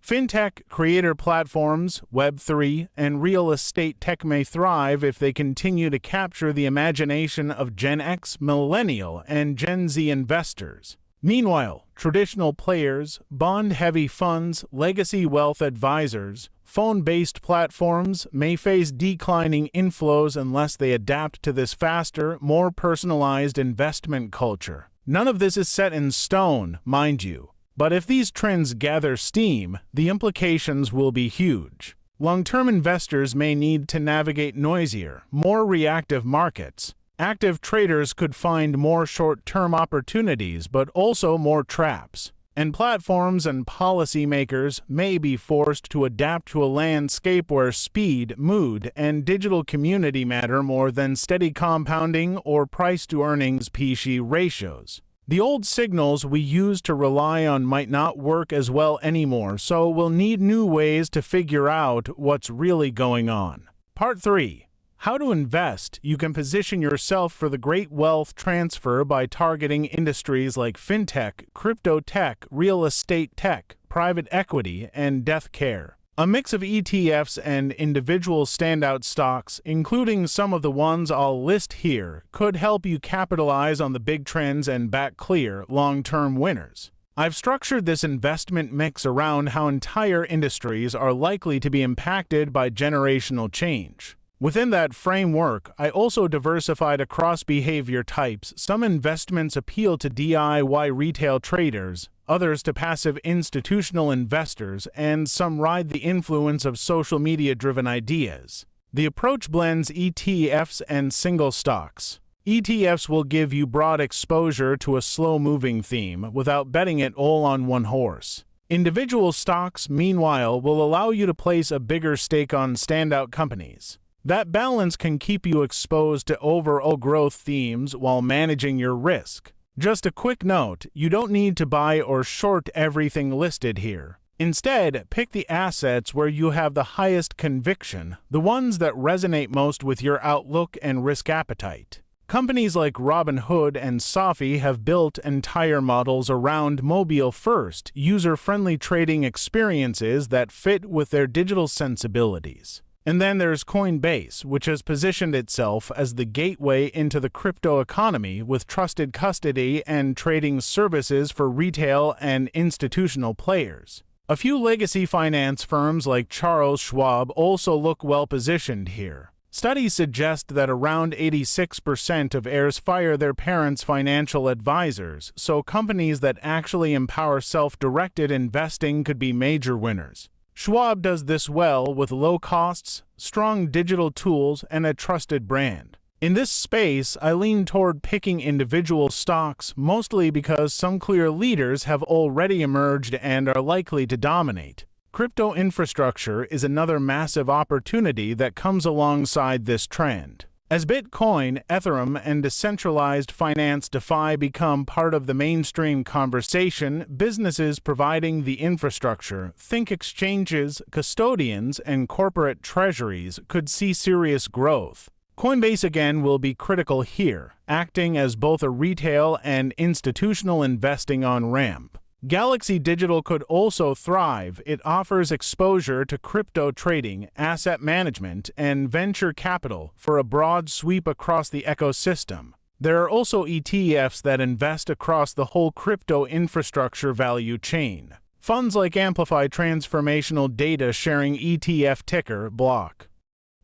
Fintech, creator platforms, Web3, and real estate tech may thrive if they continue to capture the imagination of Gen X, Millennial, and Gen Z investors. Meanwhile, traditional players, bond-heavy funds, legacy wealth advisors, phone-based platforms may face declining inflows unless they adapt to this faster, more personalized investment culture. None of this is set in stone, mind you. But if these trends gather steam, the implications will be huge. Long-term investors may need to navigate noisier, more reactive markets. Active traders could find more short-term opportunities, but also more traps. And platforms and policymakers may be forced to adapt to a landscape where speed, mood, and digital community matter more than steady compounding or price-to-earnings P/E ratios. The old signals we used to rely on might not work as well anymore, so we'll need new ways to figure out what's really going on. Part 3. How to invest. You can position yourself for the great wealth transfer by targeting industries like fintech, crypto tech, real estate tech, private equity, and death care. A mix of ETFs and individual standout stocks, including some of the ones I'll list here, could help you capitalize on the big trends and back clear long-term winners. I've structured this investment mix around how entire industries are likely to be impacted by generational change. Within that framework, I also diversified across behavior types. Some investments appeal to DIY retail traders, others to passive institutional investors, and some ride the influence of social media-driven ideas. The approach blends ETFs and single stocks. ETFs will give you broad exposure to a slow-moving theme without betting it all on one horse. Individual stocks, meanwhile, will allow you to place a bigger stake on standout companies. That balance can keep you exposed to overall growth themes while managing your risk. Just a quick note, you don't need to buy or short everything listed here. Instead, pick the assets where you have the highest conviction, the ones that resonate most with your outlook and risk appetite. Companies like Robinhood and Safi have built entire models around mobile-first, user-friendly trading experiences that fit with their digital sensibilities. And then there's Coinbase, which has positioned itself as the gateway into the crypto economy with trusted custody and trading services for retail and institutional players. A few legacy finance firms like Charles Schwab also look well positioned here. Studies suggest that around 86% of heirs fire their parents' financial advisors, so companies that actually empower self-directed investing could be major winners. Schwab does this well with low costs, strong digital tools, and a trusted brand. In this space, I lean toward picking individual stocks, mostly because some clear leaders have already emerged and are likely to dominate. Crypto infrastructure is another massive opportunity that comes alongside this trend. As Bitcoin, Ethereum, and decentralized finance DeFi become part of the mainstream conversation, businesses providing the infrastructure, think exchanges, custodians, and corporate treasuries, could see serious growth. Coinbase again will be critical here, acting as both a retail and institutional investing on-ramp. Galaxy Digital could also thrive. It offers exposure to crypto trading, asset management, and venture capital for a broad sweep across the ecosystem. There are also ETFs that invest across the whole crypto infrastructure value chain. Funds like Amplify Transformational Data Sharing ETF ticker BLOCK.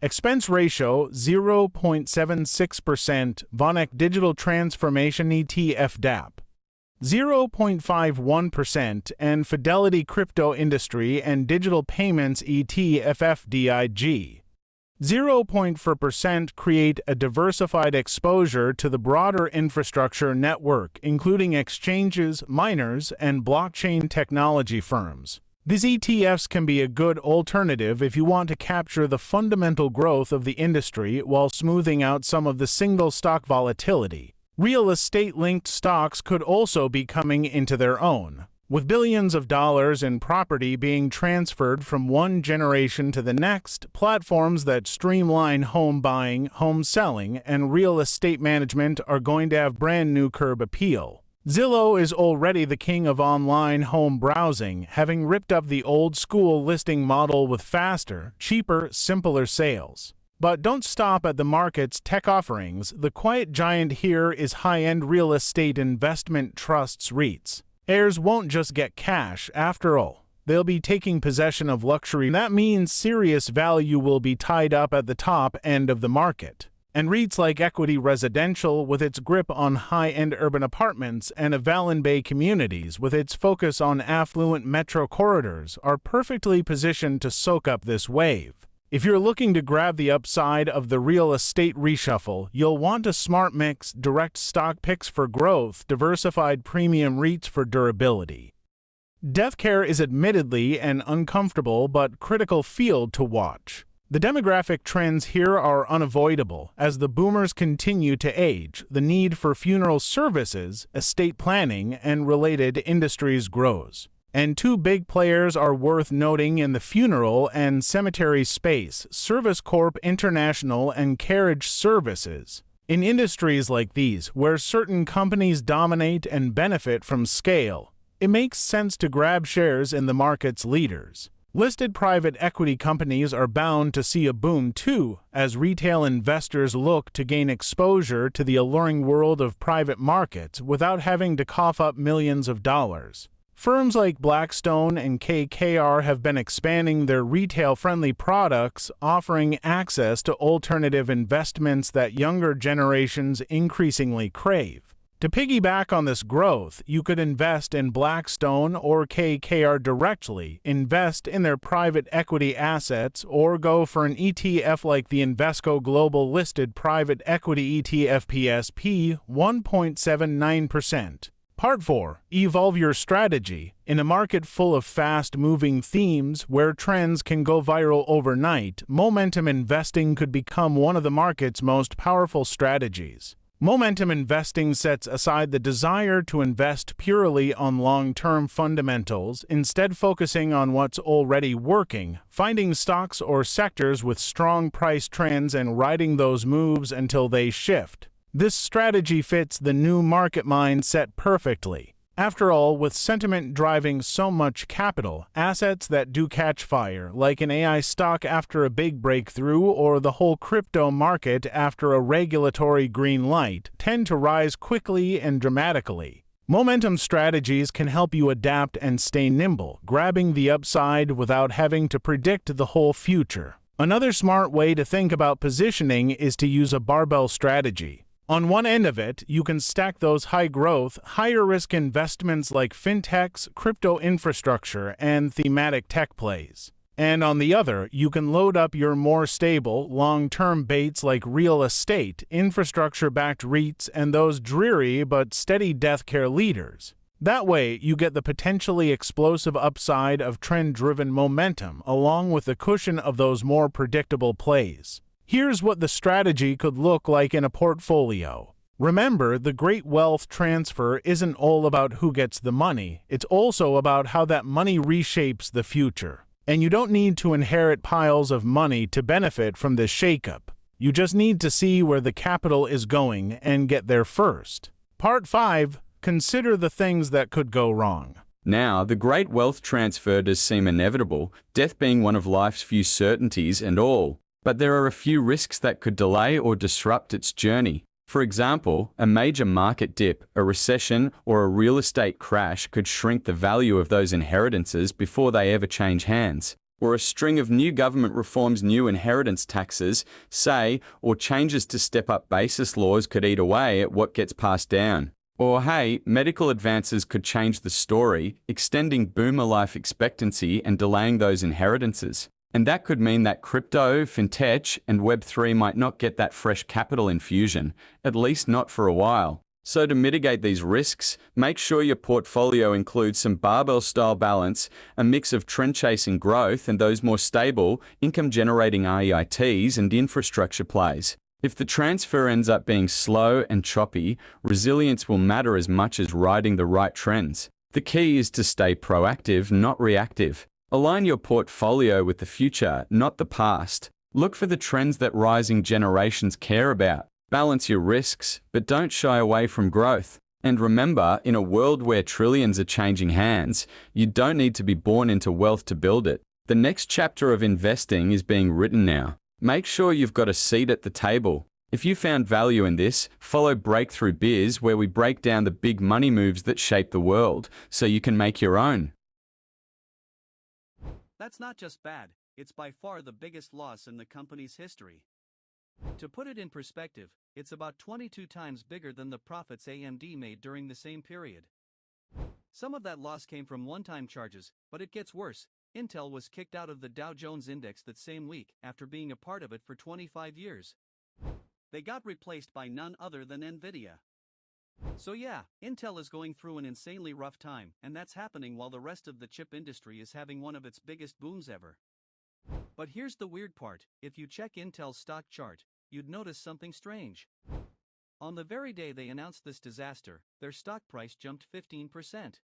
Expense ratio 0.76%, VanEck Digital Transformation ETF DAP. 0.51%, and Fidelity Crypto Industry and Digital Payments ETF FDIG. 0.4% create a diversified exposure to the broader infrastructure network, including exchanges, miners, and blockchain technology firms. These ETFs can be a good alternative if you want to capture the fundamental growth of the industry while smoothing out some of the single stock volatility. Real estate-linked stocks could also be coming into their own, with billions of dollars in property being transferred from one generation to the next. Platforms that streamline home buying, home selling, and real estate management are going to have brand new curb appeal. Zillow is already the king of online home browsing, having ripped up the old-school listing model with faster, cheaper, simpler sales. But don't stop at the market's tech offerings. The quiet giant here is high-end real estate investment trusts REITs. Heirs won't just get cash, after all. They'll be taking possession of luxury. That means serious value will be tied up at the top end of the market. And REITs like Equity Residential, with its grip on high-end urban apartments, and Avalon Bay Communities, with its focus on affluent metro corridors, are perfectly positioned to soak up this wave. If you're looking to grab the upside of the real estate reshuffle, you'll want a smart mix: direct stock picks for growth, diversified premium REITs for durability. Deathcare is admittedly an uncomfortable but critical field to watch. The demographic trends here are unavoidable. As the boomers continue to age, the need for funeral services, estate planning, and related industries grows. And two big players are worth noting in the funeral and cemetery space: Service Corp International and Carriage Services. In industries like these, where certain companies dominate and benefit from scale, it makes sense to grab shares in the market's leaders. Listed private equity companies are bound to see a boom too, as retail investors look to gain exposure to the alluring world of private markets without having to cough up millions of dollars. Firms like Blackstone and KKR have been expanding their retail-friendly products, offering access to alternative investments that younger generations increasingly crave. To piggyback on this growth, you could invest in Blackstone or KKR directly, invest in their private equity assets, or go for an ETF like the Invesco Global Listed Private Equity ETF PSP 1.79%. Part 4. Evolve your strategy. In a market full of fast-moving themes where trends can go viral overnight, momentum investing could become one of the market's most powerful strategies. Momentum investing sets aside the desire to invest purely on long-term fundamentals, instead focusing on what's already working, finding stocks or sectors with strong price trends and riding those moves until they shift. This strategy fits the new market mindset perfectly. After all, with sentiment driving so much capital, assets that do catch fire, like an AI stock after a big breakthrough or the whole crypto market after a regulatory green light, tend to rise quickly and dramatically. Momentum strategies can help you adapt and stay nimble, grabbing the upside without having to predict the whole future. Another smart way to think about positioning is to use a barbell strategy. On one end of it, you can stack those high-growth, higher-risk investments like fintechs, crypto infrastructure, and thematic tech plays. And on the other, you can load up your more stable, long-term baits like real estate, infrastructure-backed REITs, and those dreary but steady deathcare leaders. That way, you get the potentially explosive upside of trend-driven momentum, along with the cushion of those more predictable plays. Here's what the strategy could look like in a portfolio. Remember, the great wealth transfer isn't all about who gets the money, it's also about how that money reshapes the future. And you don't need to inherit piles of money to benefit from this shakeup. You just need to see where the capital is going and get there first. Part 5. Consider the things that could go wrong. Now, the great wealth transfer does seem inevitable, death being one of life's few certainties and all. But there are a few risks that could delay or disrupt its journey. For example, a major market dip, a recession, or a real estate crash could shrink the value of those inheritances before they ever change hands. Or a string of new government reforms, new inheritance taxes, say, or changes to step-up basis laws could eat away at what gets passed down. Or hey, medical advances could change the story, extending boomer life expectancy and delaying those inheritances. And that could mean that crypto, fintech, and Web3 might not get that fresh capital infusion, at least not for a while. So to mitigate these risks, make sure your portfolio includes some barbell-style balance, a mix of trend-chasing growth and those more stable, income-generating REITs and infrastructure plays. If the transfer ends up being slow and choppy, resilience will matter as much as riding the right trends. The key is to stay proactive, not reactive. Align your portfolio with the future, not the past. Look for the trends that rising generations care about. Balance your risks, but don't shy away from growth. And remember, in a world where trillions are changing hands, you don't need to be born into wealth to build it. The next chapter of investing is being written now. Make sure you've got a seat at the table. If you found value in this, follow Breakthrough Biz, where we break down the big money moves that shape the world, so you can make your own. That's not just bad, it's by far the biggest loss in the company's history. To put it in perspective, it's about 22 times bigger than the profits AMD made during the same period. Some of that loss came from one-time charges, but it gets worse. Intel was kicked out of the Dow Jones Index that same week after being a part of it for 25 years. They got replaced by none other than Nvidia. So yeah, Intel is going through an insanely rough time, and that's happening while the rest of the chip industry is having one of its biggest booms ever. But here's the weird part: if you check Intel's stock chart, you'd notice something strange. On the very day they announced this disaster, their stock price jumped 15%.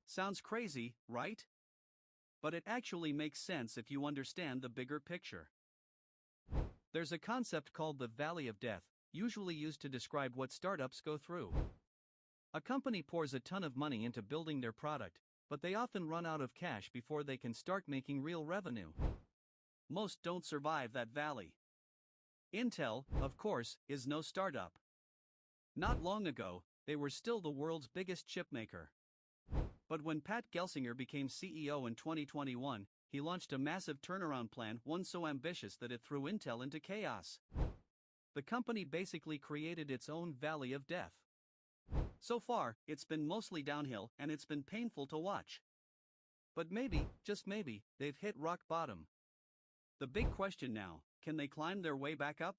Sounds crazy, right? But it actually makes sense if you understand the bigger picture. There's a concept called the Valley of Death, usually used to describe what startups go through. A company pours a ton of money into building their product, but they often run out of cash before they can start making real revenue. Most don't survive that valley. Intel, of course, is no startup. Not long ago, they were still the world's biggest chip maker. But when Pat Gelsinger became CEO in 2021, he launched a massive turnaround plan, one so ambitious that it threw Intel into chaos. The company basically created its own valley of death. So far, it's been mostly downhill, and it's been painful to watch. But maybe, just maybe, they've hit rock bottom. The big question now: can they climb their way back up?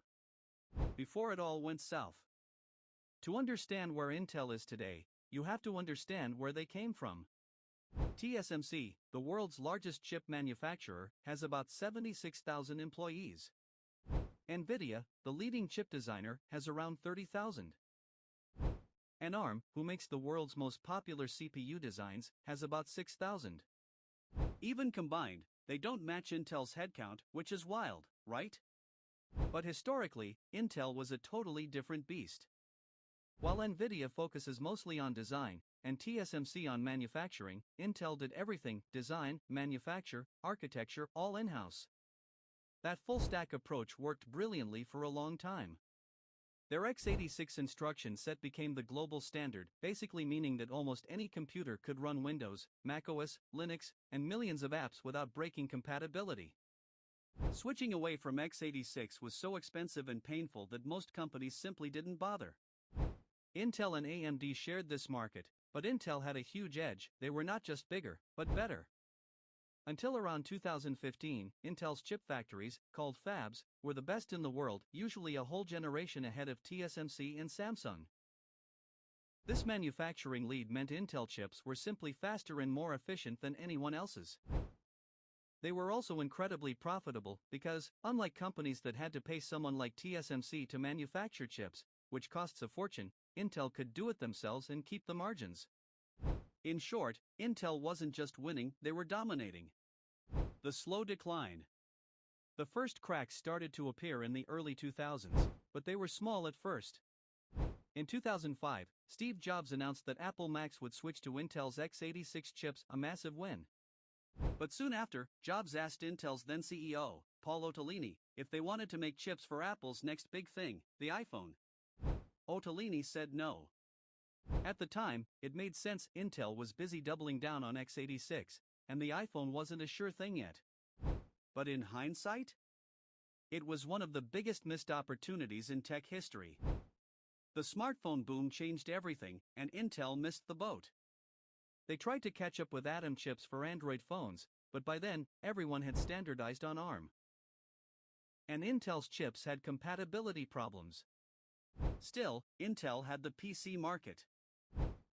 Before it all went south. To understand where Intel is today, you have to understand where they came from. TSMC, the world's largest chip manufacturer, has about 76,000 employees. NVIDIA, the leading chip designer, has around 30,000. And ARM, who makes the world's most popular CPU designs, has about 6,000. Even combined, they don't match Intel's headcount, which is wild, right? But historically, Intel was a totally different beast. While NVIDIA focuses mostly on design, and TSMC on manufacturing, Intel did everything: design, manufacture, architecture, all in-house. That full-stack approach worked brilliantly for a long time. Their x86 instruction set became the global standard, basically meaning that almost any computer could run Windows, macOS, Linux, and millions of apps without breaking compatibility. Switching away from x86 was so expensive and painful that most companies simply didn't bother. Intel and AMD shared this market, but Intel had a huge edge: they were not just bigger, but better. Until around 2015, Intel's chip factories, called fabs, were the best in the world, usually a whole generation ahead of TSMC and Samsung. This manufacturing lead meant Intel chips were simply faster and more efficient than anyone else's. They were also incredibly profitable because, unlike companies that had to pay someone like TSMC to manufacture chips, which costs a fortune, Intel could do it themselves and keep the margins. In short, Intel wasn't just winning, they were dominating. The slow decline. The first cracks started to appear in the early 2000s, but they were small at first. In 2005, Steve Jobs announced that Apple Macs would switch to Intel's x86 chips, a massive win. But soon after, Jobs asked Intel's then CEO, Paul Otellini, if they wanted to make chips for Apple's next big thing, the iPhone. Otellini said no. At the time, it made sense: Intel was busy doubling down on x86, and the iPhone wasn't a sure thing yet. But in hindsight, it was one of the biggest missed opportunities in tech history. The smartphone boom changed everything, and Intel missed the boat. They tried to catch up with Atom chips for Android phones, but by then, everyone had standardized on ARM. And Intel's chips had compatibility problems. Still, Intel had the PC market.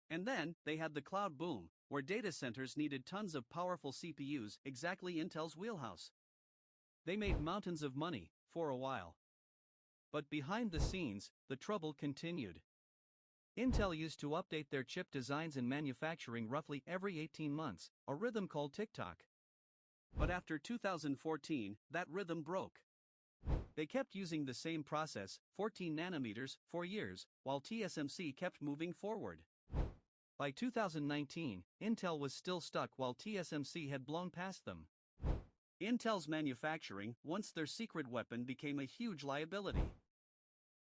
And then, they had the cloud boom, where data centers needed tons of powerful CPUs, exactly Intel's wheelhouse. They made mountains of money, for a while. But behind the scenes, the trouble continued. Intel used to update their chip designs and manufacturing roughly every 18 months, a rhythm called tick-tock. But after 2014, that rhythm broke. They kept using the same process, 14 nanometers, for years, while TSMC kept moving forward. By 2019, Intel was still stuck while TSMC had blown past them. Intel's manufacturing, once their secret weapon, became a huge liability.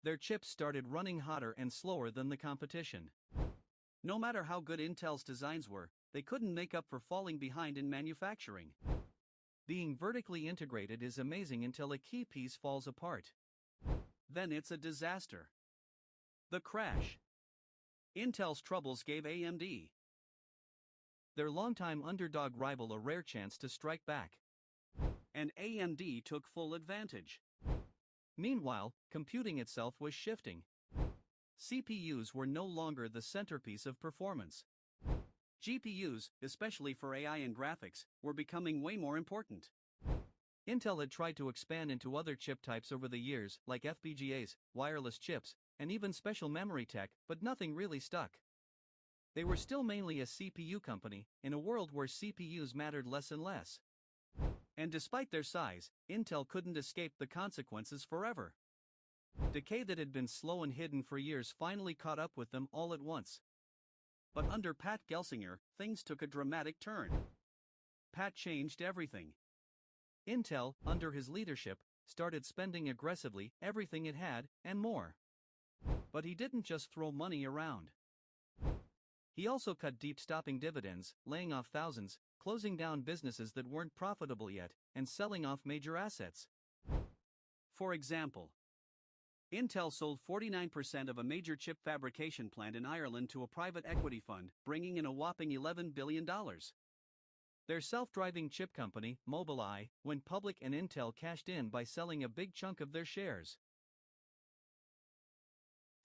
Their chips started running hotter and slower than the competition. No matter how good Intel's designs were, they couldn't make up for falling behind in manufacturing. Being vertically integrated is amazing until a key piece falls apart. Then it's a disaster. The crash. Intel's troubles gave AMD, their longtime underdog rival, a rare chance to strike back. And AMD took full advantage. Meanwhile, computing itself was shifting. CPUs were no longer the centerpiece of performance. GPUs, especially for AI and graphics, were becoming way more important. Intel had tried to expand into other chip types over the years, like FPGAs, wireless chips, and even special memory tech, but nothing really stuck. They were still mainly a CPU company, in a world where CPUs mattered less and less. And despite their size, Intel couldn't escape the consequences forever. Decay that had been slow and hidden for years finally caught up with them all at once. But under Pat Gelsinger, things took a dramatic turn. Pat changed everything. Intel, under his leadership, started spending aggressively everything it had, and more. But he didn't just throw money around. He also cut deep, stopping dividends, laying off thousands, closing down businesses that weren't profitable yet, and selling off major assets. For example, Intel sold 49% of a major chip fabrication plant in Ireland to a private equity fund, bringing in a whopping $11 billion. Their self-driving chip company, Mobileye, went public and Intel cashed in by selling a big chunk of their shares.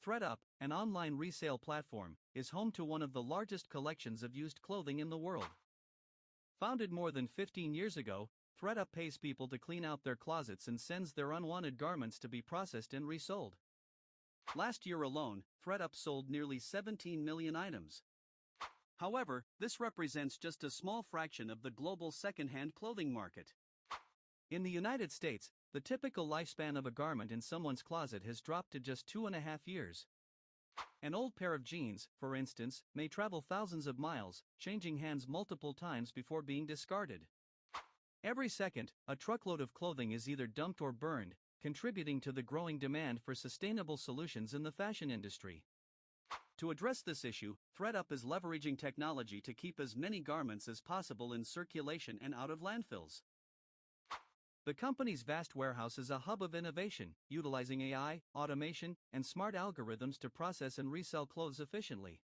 ThredUp, an online resale platform, is home to one of the largest collections of used clothing in the world. Founded more than 15 years ago, ThredUp pays people to clean out their closets and sends their unwanted garments to be processed and resold. Last year alone, ThredUp sold nearly 17 million items. However, this represents just a small fraction of the global second-hand clothing market. In the United States, the typical lifespan of a garment in someone's closet has dropped to just 2.5 years. An old pair of jeans, for instance, may travel thousands of miles, changing hands multiple times before being discarded. Every second, a truckload of clothing is either dumped or burned, contributing to the growing demand for sustainable solutions in the fashion industry. To address this issue, ThredUp is leveraging technology to keep as many garments as possible in circulation and out of landfills. The company's vast warehouse is a hub of innovation, utilizing AI, automation, and smart algorithms to process and resell clothes efficiently.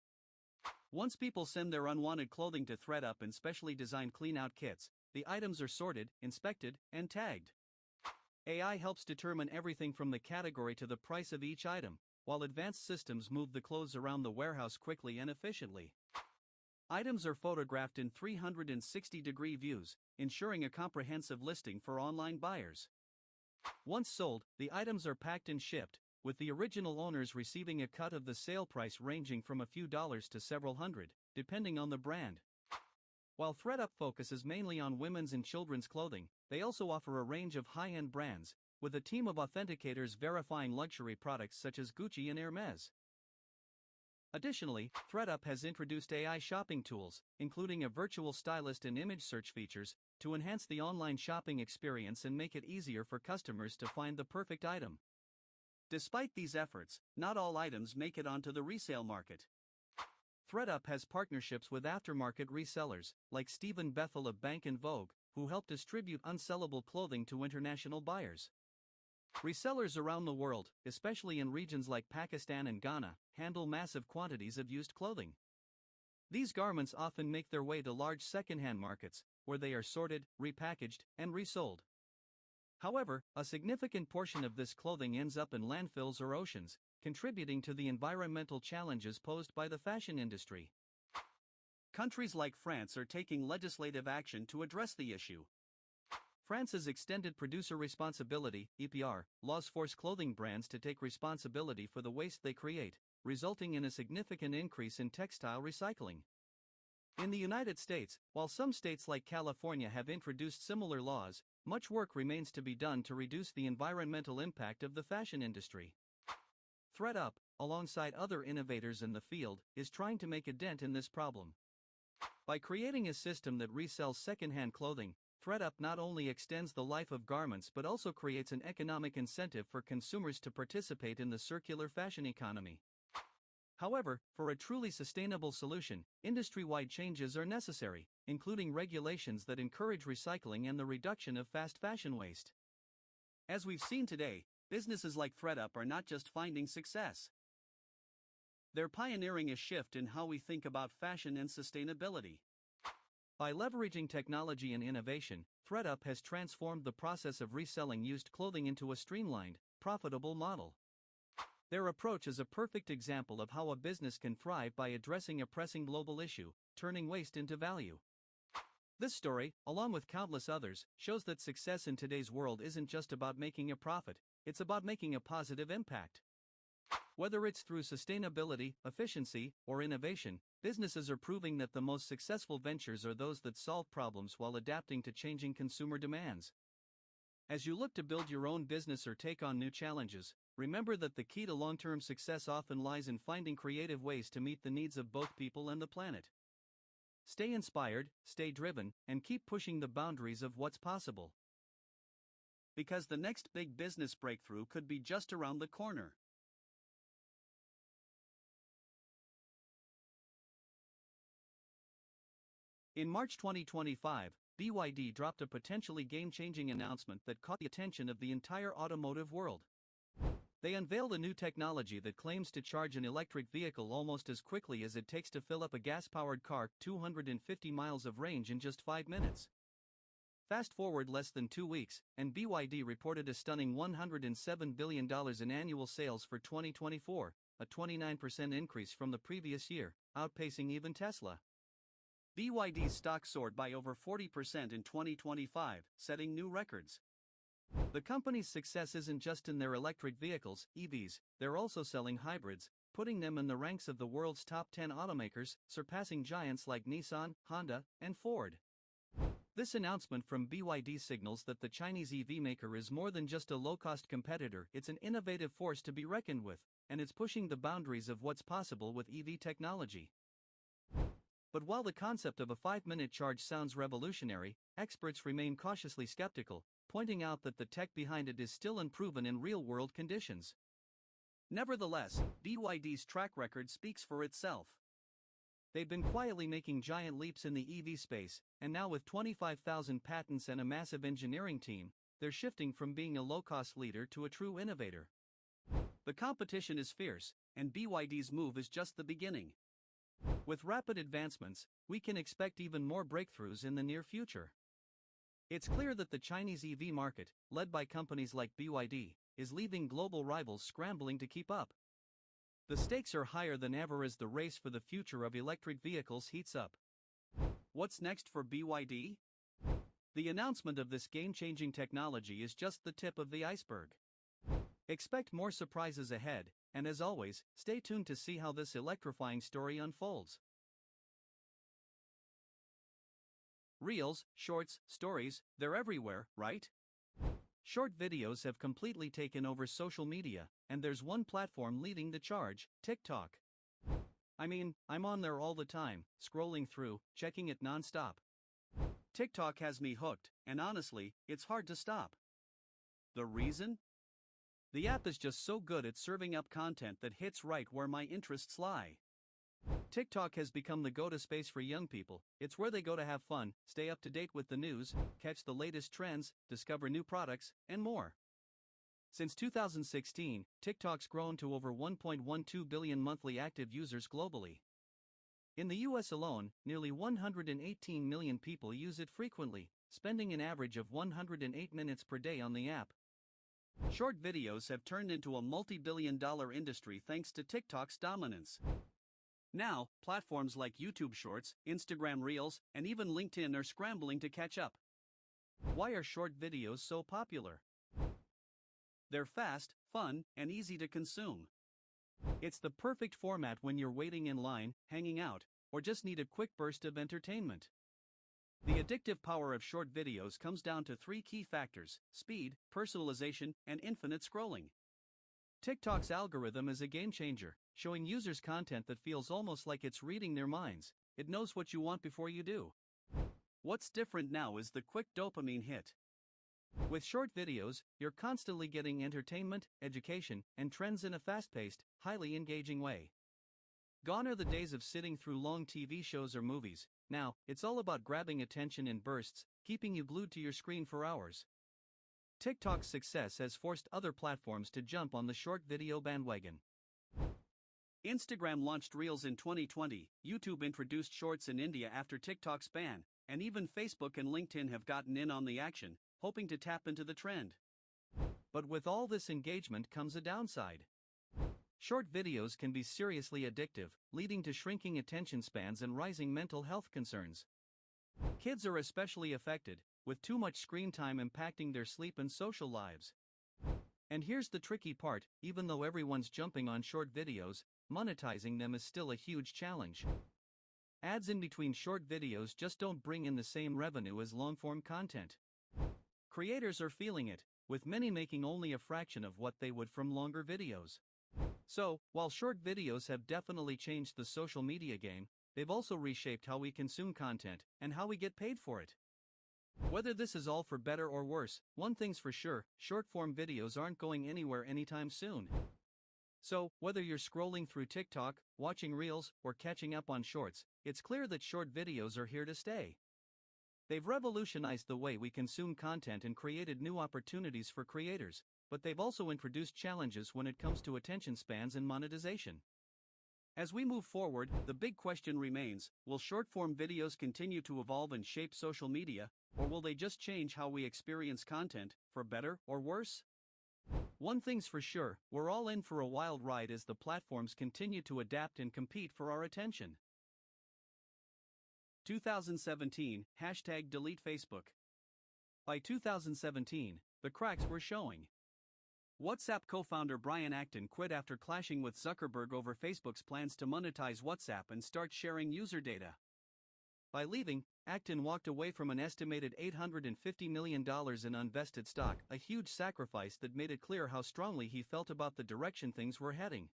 Once people send their unwanted clothing to ThredUp in specially designed clean-out kits, the items are sorted, inspected, and tagged. AI helps determine everything from the category to the price of each item, while advanced systems move the clothes around the warehouse quickly and efficiently. Items are photographed in 360-degree views, ensuring a comprehensive listing for online buyers. Once sold, the items are packed and shipped, with the original owners receiving a cut of the sale price ranging from a few dollars to several hundred, depending on the brand. While ThredUp focuses mainly on women's and children's clothing, they also offer a range of high-end brands, with a team of authenticators verifying luxury products such as Gucci and Hermes. Additionally, ThredUp has introduced AI shopping tools, including a virtual stylist and image search features, to enhance the online shopping experience and make it easier for customers to find the perfect item. Despite these efforts, not all items make it onto the resale market. ThredUp has partnerships with aftermarket resellers, like Stephen Bethel of Bank & Vogue, who help distribute unsellable clothing to international buyers. Resellers around the world, especially in regions like Pakistan and Ghana, handle massive quantities of used clothing. These garments often make their way to large second-hand markets, where they are sorted, repackaged, and resold. However, a significant portion of this clothing ends up in landfills or oceans, contributing to the environmental challenges posed by the fashion industry. Countries like France are taking legislative action to address the issue. France's Extended Producer Responsibility (EPR) laws force clothing brands to take responsibility for the waste they create, resulting in a significant increase in textile recycling. In the United States, while some states like California have introduced similar laws, much work remains to be done to reduce the environmental impact of the fashion industry. ThredUp, alongside other innovators in the field, is trying to make a dent in this problem. By creating a system that resells second-hand clothing, ThredUp not only extends the life of garments but also creates an economic incentive for consumers to participate in the circular fashion economy. However, for a truly sustainable solution, industry-wide changes are necessary, including regulations that encourage recycling and the reduction of fast fashion waste. As we've seen today, businesses like ThredUp are not just finding success. They're pioneering a shift in how we think about fashion and sustainability. By leveraging technology and innovation, ThredUp has transformed the process of reselling used clothing into a streamlined, profitable model. Their approach is a perfect example of how a business can thrive by addressing a pressing global issue, turning waste into value. This story, along with countless others, shows that success in today's world isn't just about making a profit, it's about making a positive impact. Whether it's through sustainability, efficiency, or innovation, businesses are proving that the most successful ventures are those that solve problems while adapting to changing consumer demands. As you look to build your own business or take on new challenges, remember that the key to long-term success often lies in finding creative ways to meet the needs of both people and the planet. Stay inspired, stay driven, and keep pushing the boundaries of what's possible. Because the next big business breakthrough could be just around the corner. In March 2025, BYD dropped a potentially game-changing announcement that caught the attention of the entire automotive world. They unveiled a new technology that claims to charge an electric vehicle almost as quickly as it takes to fill up a gas-powered car, 250 miles of range in just 5 minutes. Fast forward less than 2 weeks, and BYD reported a stunning $107 billion in annual sales for 2024, a 29% increase from the previous year, outpacing even Tesla. BYD's stock soared by over 40% in 2025, setting new records. The company's success isn't just in their electric vehicles, EVs, they're also selling hybrids, putting them in the ranks of the world's top 10 automakers, surpassing giants like Nissan, Honda, and Ford. This announcement from BYD signals that the Chinese EV maker is more than just a low-cost competitor, it's an innovative force to be reckoned with, and it's pushing the boundaries of what's possible with EV technology. But while the concept of a 5-minute charge sounds revolutionary, experts remain cautiously skeptical, pointing out that the tech behind it is still unproven in real-world conditions. Nevertheless, BYD's track record speaks for itself. They've been quietly making giant leaps in the EV space, and now with 25,000 patents and a massive engineering team, they're shifting from being a low-cost leader to a true innovator. The competition is fierce, and BYD's move is just the beginning. With rapid advancements, we can expect even more breakthroughs in the near future. It's clear that the Chinese EV market, led by companies like BYD, is leaving global rivals scrambling to keep up. The stakes are higher than ever as the race for the future of electric vehicles heats up. What's next for BYD? The announcement of this game-changing technology is just the tip of the iceberg. Expect more surprises ahead, and as always, stay tuned to see how this electrifying story unfolds. Reels, shorts, stories, they're everywhere, right? Short videos have completely taken over social media, and there's one platform leading the charge, TikTok. I mean, I'm on there all the time, scrolling through, checking it non-stop. TikTok has me hooked, and honestly, it's hard to stop. The reason? The app is just so good at serving up content that hits right where my interests lie. TikTok has become the go-to space for young people. It's where they go to have fun, stay up to date with the news, catch the latest trends, discover new products, and more. Since 2016, TikTok's grown to over 1.12 billion monthly active users globally. In the US alone, nearly 118 million people use it frequently, spending an average of 108 minutes per day on the app. Short videos have turned into a multi-billion-dollar industry thanks to TikTok's dominance. Now, platforms like YouTube Shorts, Instagram Reels, and even LinkedIn are scrambling to catch up. Why are short videos so popular? They're fast, fun, and easy to consume. It's the perfect format when you're waiting in line, hanging out, or just need a quick burst of entertainment. The addictive power of short videos comes down to 3 key factors: speed, personalization, and infinite scrolling. TikTok's algorithm is a game changer, showing users content that feels almost like it's reading their minds. It knows what you want before you do. What's different now is the quick dopamine hit. With short videos, you're constantly getting entertainment, education, and trends in a fast-paced, highly engaging way. Gone are the days of sitting through long TV shows or movies. Now, it's all about grabbing attention in bursts, keeping you glued to your screen for hours. TikTok's success has forced other platforms to jump on the short video bandwagon. Instagram launched Reels in 2020, YouTube introduced Shorts in India after TikTok's ban, and even Facebook and LinkedIn have gotten in on the action, hoping to tap into the trend. But with all this engagement comes a downside. Short videos can be seriously addictive, leading to shrinking attention spans and rising mental health concerns. Kids are especially affected, with too much screen time impacting their sleep and social lives. And here's the tricky part: even though everyone's jumping on short videos, monetizing them is still a huge challenge. Ads in between short videos just don't bring in the same revenue as long-form content. Creators are feeling it, with many making only a fraction of what they would from longer videos. So, while short videos have definitely changed the social media game, they've also reshaped how we consume content and how we get paid for it. Whether this is all for better or worse, one thing's for sure: short-form videos aren't going anywhere anytime soon. So, whether you're scrolling through TikTok, watching Reels, or catching up on Shorts, it's clear that short videos are here to stay. They've revolutionized the way we consume content and created new opportunities for creators, but they've also introduced challenges when it comes to attention spans and monetization. As we move forward, the big question remains: will short-form videos continue to evolve and shape social media, or will they just change how we experience content, for better or worse? One thing's for sure: we're all in for a wild ride as the platforms continue to adapt and compete for our attention. 2017, #delete Facebook. By 2017, the cracks were showing. WhatsApp co-founder Brian Acton quit after clashing with Zuckerberg over Facebook's plans to monetize WhatsApp and start sharing user data. By leaving, Acton walked away from an estimated $850 million in unvested stock, a huge sacrifice that made it clear how strongly he felt about the direction things were heading.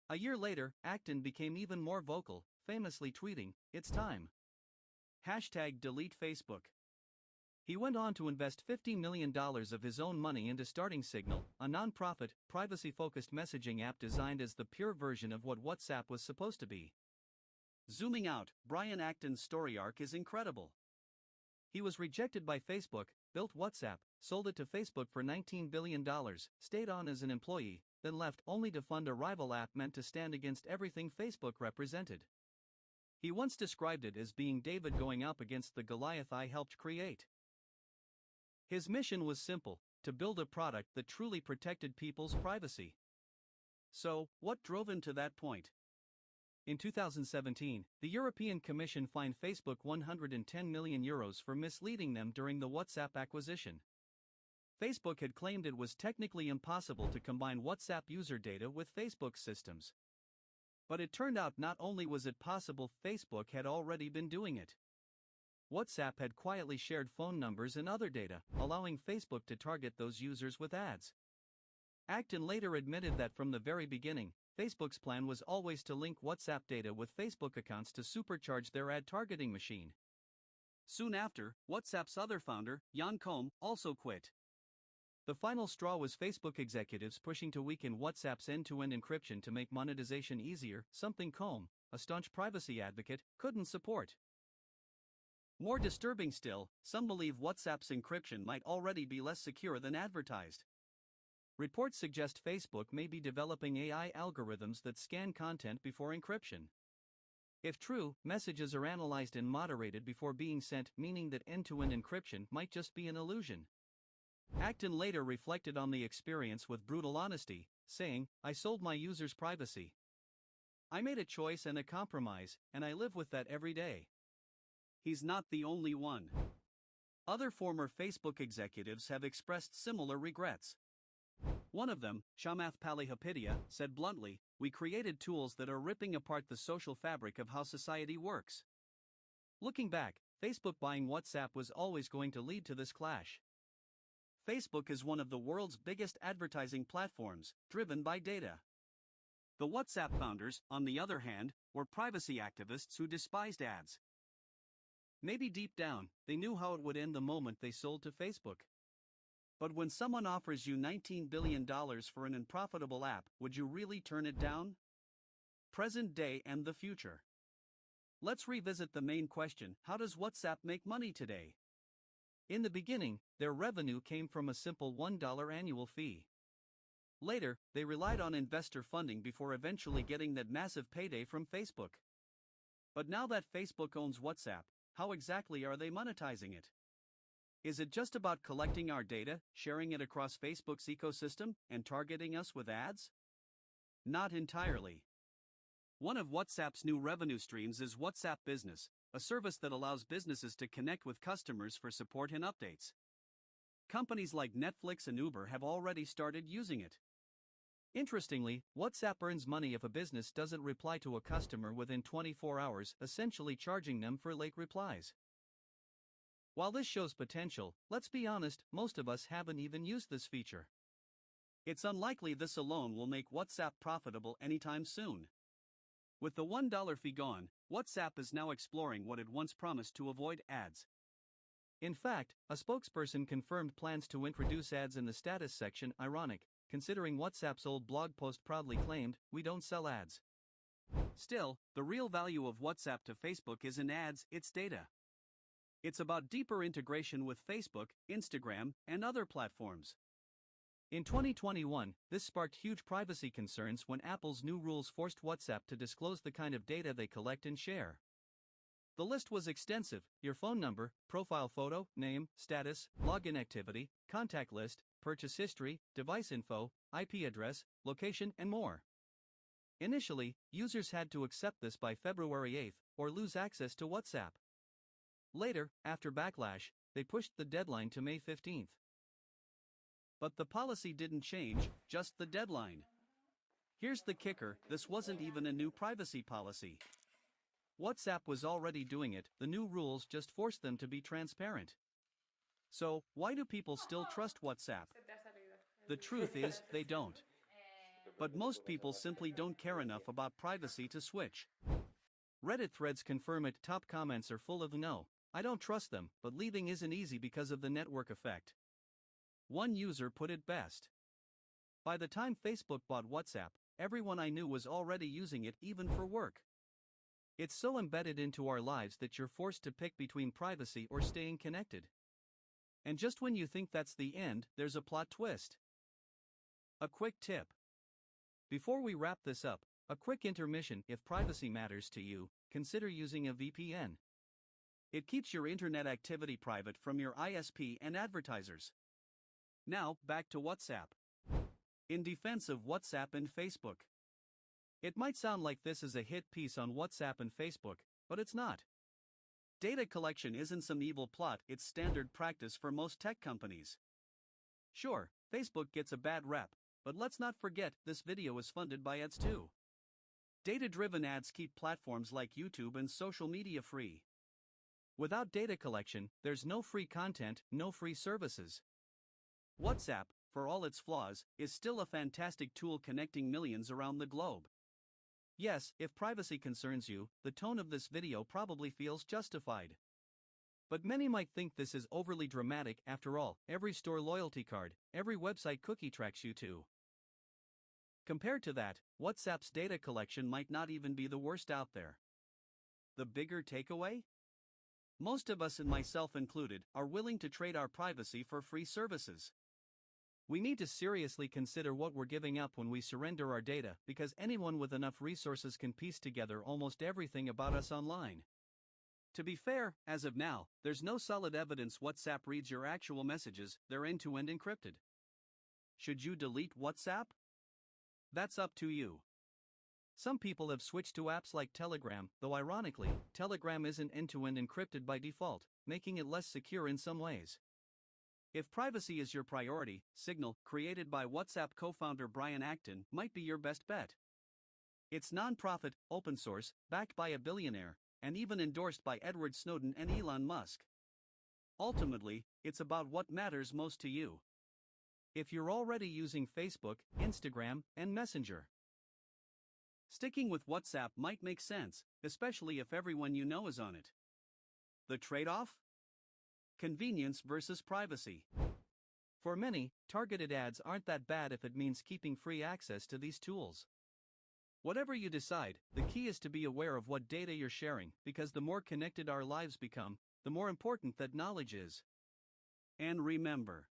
A year later, Acton became even more vocal, famously tweeting, "It's time. #delete Facebook." He went on to invest $50 million of his own money into starting Signal, a non-profit, privacy-focused messaging app designed as the pure version of what WhatsApp was supposed to be. Zooming out, Brian Acton's story arc is incredible. He was rejected by Facebook, built WhatsApp, sold it to Facebook for $19 billion, stayed on as an employee, then left only to fund a rival app meant to stand against everything Facebook represented. He once described it as being David going up against the Goliath I helped create. His mission was simple: to build a product that truly protected people's privacy. So, what drove him to that point? In 2017, the European Commission fined Facebook €110 million for misleading them during the WhatsApp acquisition. Facebook had claimed it was technically impossible to combine WhatsApp user data with Facebook's systems. But it turned out not only was it possible, Facebook had already been doing it. WhatsApp had quietly shared phone numbers and other data, allowing Facebook to target those users with ads. Acton later admitted that from the very beginning, Facebook's plan was always to link WhatsApp data with Facebook accounts to supercharge their ad targeting machine. Soon after, WhatsApp's other founder, Jan Koum, also quit. The final straw was Facebook executives pushing to weaken WhatsApp's end-to-end encryption to make monetization easier, something Koum, a staunch privacy advocate, couldn't support. More disturbing still, some believe WhatsApp's encryption might already be less secure than advertised. Reports suggest Facebook may be developing AI algorithms that scan content before encryption. If true, messages are analyzed and moderated before being sent, meaning that end-to-end encryption might just be an illusion. Acton later reflected on the experience with brutal honesty, saying, "I sold my users' privacy. I made a choice and a compromise, and I live with that every day." He's not the only one. Other former Facebook executives have expressed similar regrets. One of them, Chamath Palihapitiya, said bluntly, "We created tools that are ripping apart the social fabric of how society works." Looking back, Facebook buying WhatsApp was always going to lead to this clash. Facebook is one of the world's biggest advertising platforms, driven by data. The WhatsApp founders, on the other hand, were privacy activists who despised ads. Maybe deep down, they knew how it would end the moment they sold to Facebook. But when someone offers you $19 billion for an unprofitable app, would you really turn it down? Present day and the future. Let's revisit the main question: how does WhatsApp make money today? In the beginning, their revenue came from a simple $1 annual fee. Later, they relied on investor funding before eventually getting that massive payday from Facebook. But now that Facebook owns WhatsApp, how exactly are they monetizing it? Is it just about collecting our data, sharing it across Facebook's ecosystem, and targeting us with ads? Not entirely. One of WhatsApp's new revenue streams is WhatsApp Business, a service that allows businesses to connect with customers for support and updates. Companies like Netflix and Uber have already started using it. Interestingly, WhatsApp earns money if a business doesn't reply to a customer within 24 hours, essentially charging them for late replies. While this shows potential, let's be honest, most of us haven't even used this feature. It's unlikely this alone will make WhatsApp profitable anytime soon. With the $1 fee gone, WhatsApp is now exploring what it once promised to avoid: ads. In fact, a spokesperson confirmed plans to introduce ads in the status section, ironic, considering WhatsApp's old blog post proudly claimed, "We don't sell ads." Still, the real value of WhatsApp to Facebook isn't ads, it's data. It's about deeper integration with Facebook, Instagram, and other platforms. In 2021, this sparked huge privacy concerns when Apple's new rules forced WhatsApp to disclose the kind of data they collect and share. The list was extensive: your phone number, profile photo, name, status, login activity, contact list, purchase history, device info, IP address, location, and more. Initially, users had to accept this by February 8 or lose access to WhatsApp. Later, after backlash, they pushed the deadline to May 15. But the policy didn't change, just the deadline. Here's the kicker: this wasn't even a new privacy policy. WhatsApp was already doing it, the new rules just forced them to be transparent. So, why do people still trust WhatsApp? The truth is, they don't. But most people simply don't care enough about privacy to switch. Reddit threads confirm it. Top comments are full of "No, I don't trust them," but leaving isn't easy because of the network effect. One user put it best: "By the time Facebook bought WhatsApp, everyone I knew was already using it, even for work. It's so embedded into our lives that you're forced to pick between privacy or staying connected." And just when you think that's the end, there's a plot twist. A quick tip. Before we wrap this up, a quick intermission: if privacy matters to you, consider using a VPN. It keeps your internet activity private from your ISP and advertisers. Now, back to WhatsApp. In defense of WhatsApp and Facebook. It might sound like this is a hit piece on WhatsApp and Facebook, but it's not. Data collection isn't some evil plot, it's standard practice for most tech companies. Sure, Facebook gets a bad rep, but let's not forget this video is funded by ads too. Data-driven ads keep platforms like YouTube and social media free. Without data collection, there's no free content, no free services. WhatsApp, for all its flaws, is still a fantastic tool connecting millions around the globe. Yes, if privacy concerns you, the tone of this video probably feels justified. But many might think this is overly dramatic. After all, every store loyalty card, every website cookie tracks you too. Compared to that, WhatsApp's data collection might not even be the worst out there. The bigger takeaway? Most of us, and myself included, are willing to trade our privacy for free services. We need to seriously consider what we're giving up when we surrender our data, because anyone with enough resources can piece together almost everything about us online. To be fair, as of now, there's no solid evidence WhatsApp reads your actual messages, they're end-to-end encrypted. Should you delete WhatsApp? That's up to you. Some people have switched to apps like Telegram, though ironically, Telegram isn't end-to-end encrypted by default, making it less secure in some ways. If privacy is your priority, Signal, created by WhatsApp co-founder Brian Acton, might be your best bet. It's non-profit, open source, backed by a billionaire, and even endorsed by Edward Snowden and Elon Musk. Ultimately, it's about what matters most to you. If you're already using Facebook, Instagram, and Messenger, sticking with WhatsApp might make sense, especially if everyone you know is on it. The trade-off? Convenience versus privacy. For many, targeted ads aren't that bad if it means keeping free access to these tools. Whatever you decide, the key is to be aware of what data you're sharing, because the more connected our lives become, the more important that knowledge is. And remember,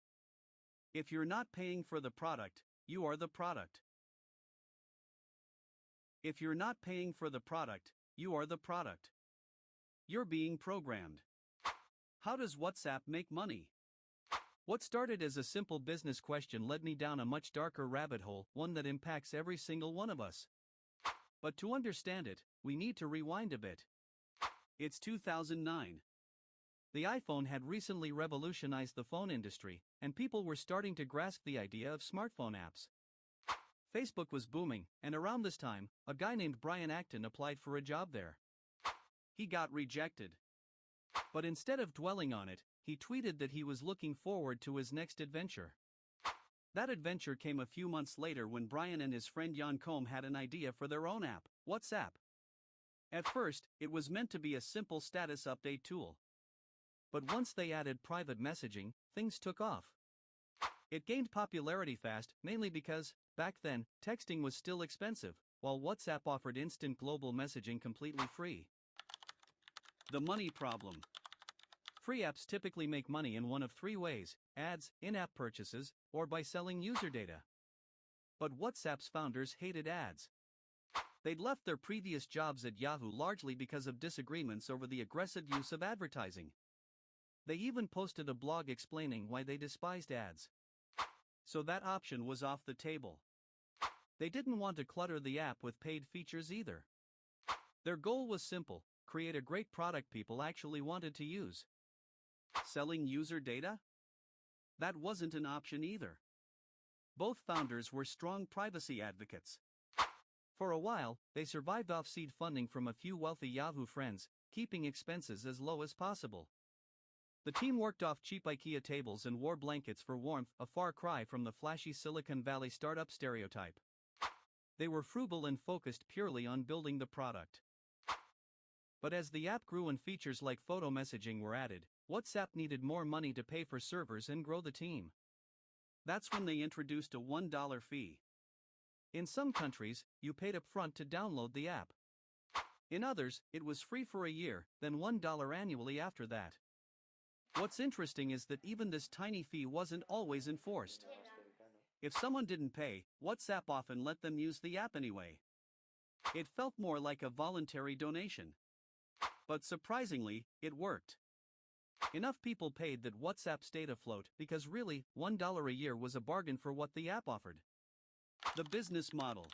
if you're not paying for the product, you are the product. If you're not paying for the product, you are the product. You're being programmed. How does WhatsApp make money? What started as a simple business question led me down a much darker rabbit hole, one that impacts every single one of us. But to understand it, we need to rewind a bit. It's 2009. The iPhone had recently revolutionized the phone industry, and people were starting to grasp the idea of smartphone apps. Facebook was booming, and around this time, a guy named Brian Acton applied for a job there. He got rejected. But instead of dwelling on it, he tweeted that he was looking forward to his next adventure. That adventure came a few months later when Brian and his friend Jan Koum had an idea for their own app, WhatsApp. At first, it was meant to be a simple status update tool. But once they added private messaging, things took off. It gained popularity fast, mainly because, back then, texting was still expensive, while WhatsApp offered instant global messaging completely free. The money problem. Free apps typically make money in one of three ways: ads, in-app purchases, or by selling user data. But WhatsApp's founders hated ads. They'd left their previous jobs at Yahoo largely because of disagreements over the aggressive use of advertising. They even posted a blog explaining why they despised ads. So that option was off the table. They didn't want to clutter the app with paid features either. Their goal was simple: create a great product people actually wanted to use. Selling user data? That wasn't an option either. Both founders were strong privacy advocates. For a while, they survived off seed funding from a few wealthy Yahoo friends, keeping expenses as low as possible. The team worked off cheap IKEA tables and wore blankets for warmth, a far cry from the flashy Silicon Valley startup stereotype. They were frugal and focused purely on building the product. But as the app grew and features like photo messaging were added, WhatsApp needed more money to pay for servers and grow the team. That's when they introduced a $1 fee. In some countries, you paid up front to download the app. In others, it was free for a year, then $1 annually after that. What's interesting is that even this tiny fee wasn't always enforced. If someone didn't pay, WhatsApp often let them use the app anyway. It felt more like a voluntary donation. But surprisingly, it worked. Enough people paid that WhatsApp stayed afloat because really, $1 a year was a bargain for what the app offered. The business model.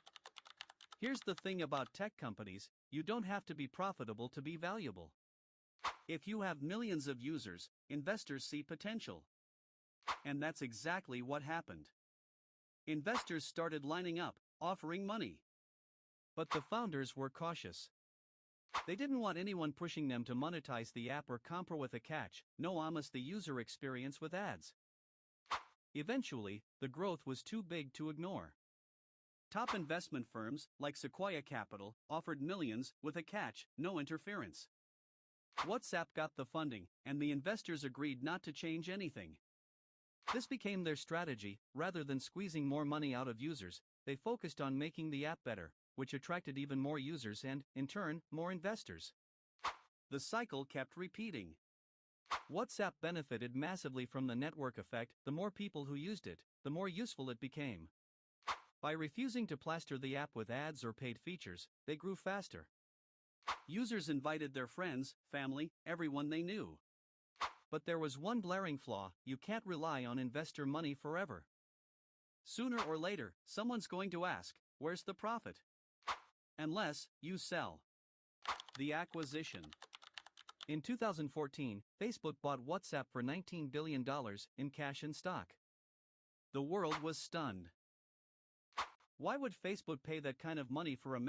Here's the thing about tech companies: you don't have to be profitable to be valuable. If you have millions of users, investors see potential. And that's exactly what happened. Investors started lining up, offering money. But the founders were cautious. They didn't want anyone pushing them to monetize the app or compare with a catch: no promise the user experience with ads. Eventually, the growth was too big to ignore. Top investment firms, like Sequoia Capital, offered millions, with a catch: no interference. WhatsApp got the funding, and the investors agreed not to change anything. This became their strategy. Rather than squeezing more money out of users, they focused on making the app better, which attracted even more users and, in turn, more investors. The cycle kept repeating. WhatsApp benefited massively from the network effect. The more people who used it, the more useful it became. By refusing to plaster the app with ads or paid features, they grew faster. Users invited their friends, family, everyone they knew. But there was one glaring flaw: you can't rely on investor money forever. Sooner or later, someone's going to ask, where's the profit? Unless you sell. The acquisition. In 2014, Facebook bought WhatsApp for $19 billion in cash and stock. The world was stunned. Why would Facebook pay that kind of money for a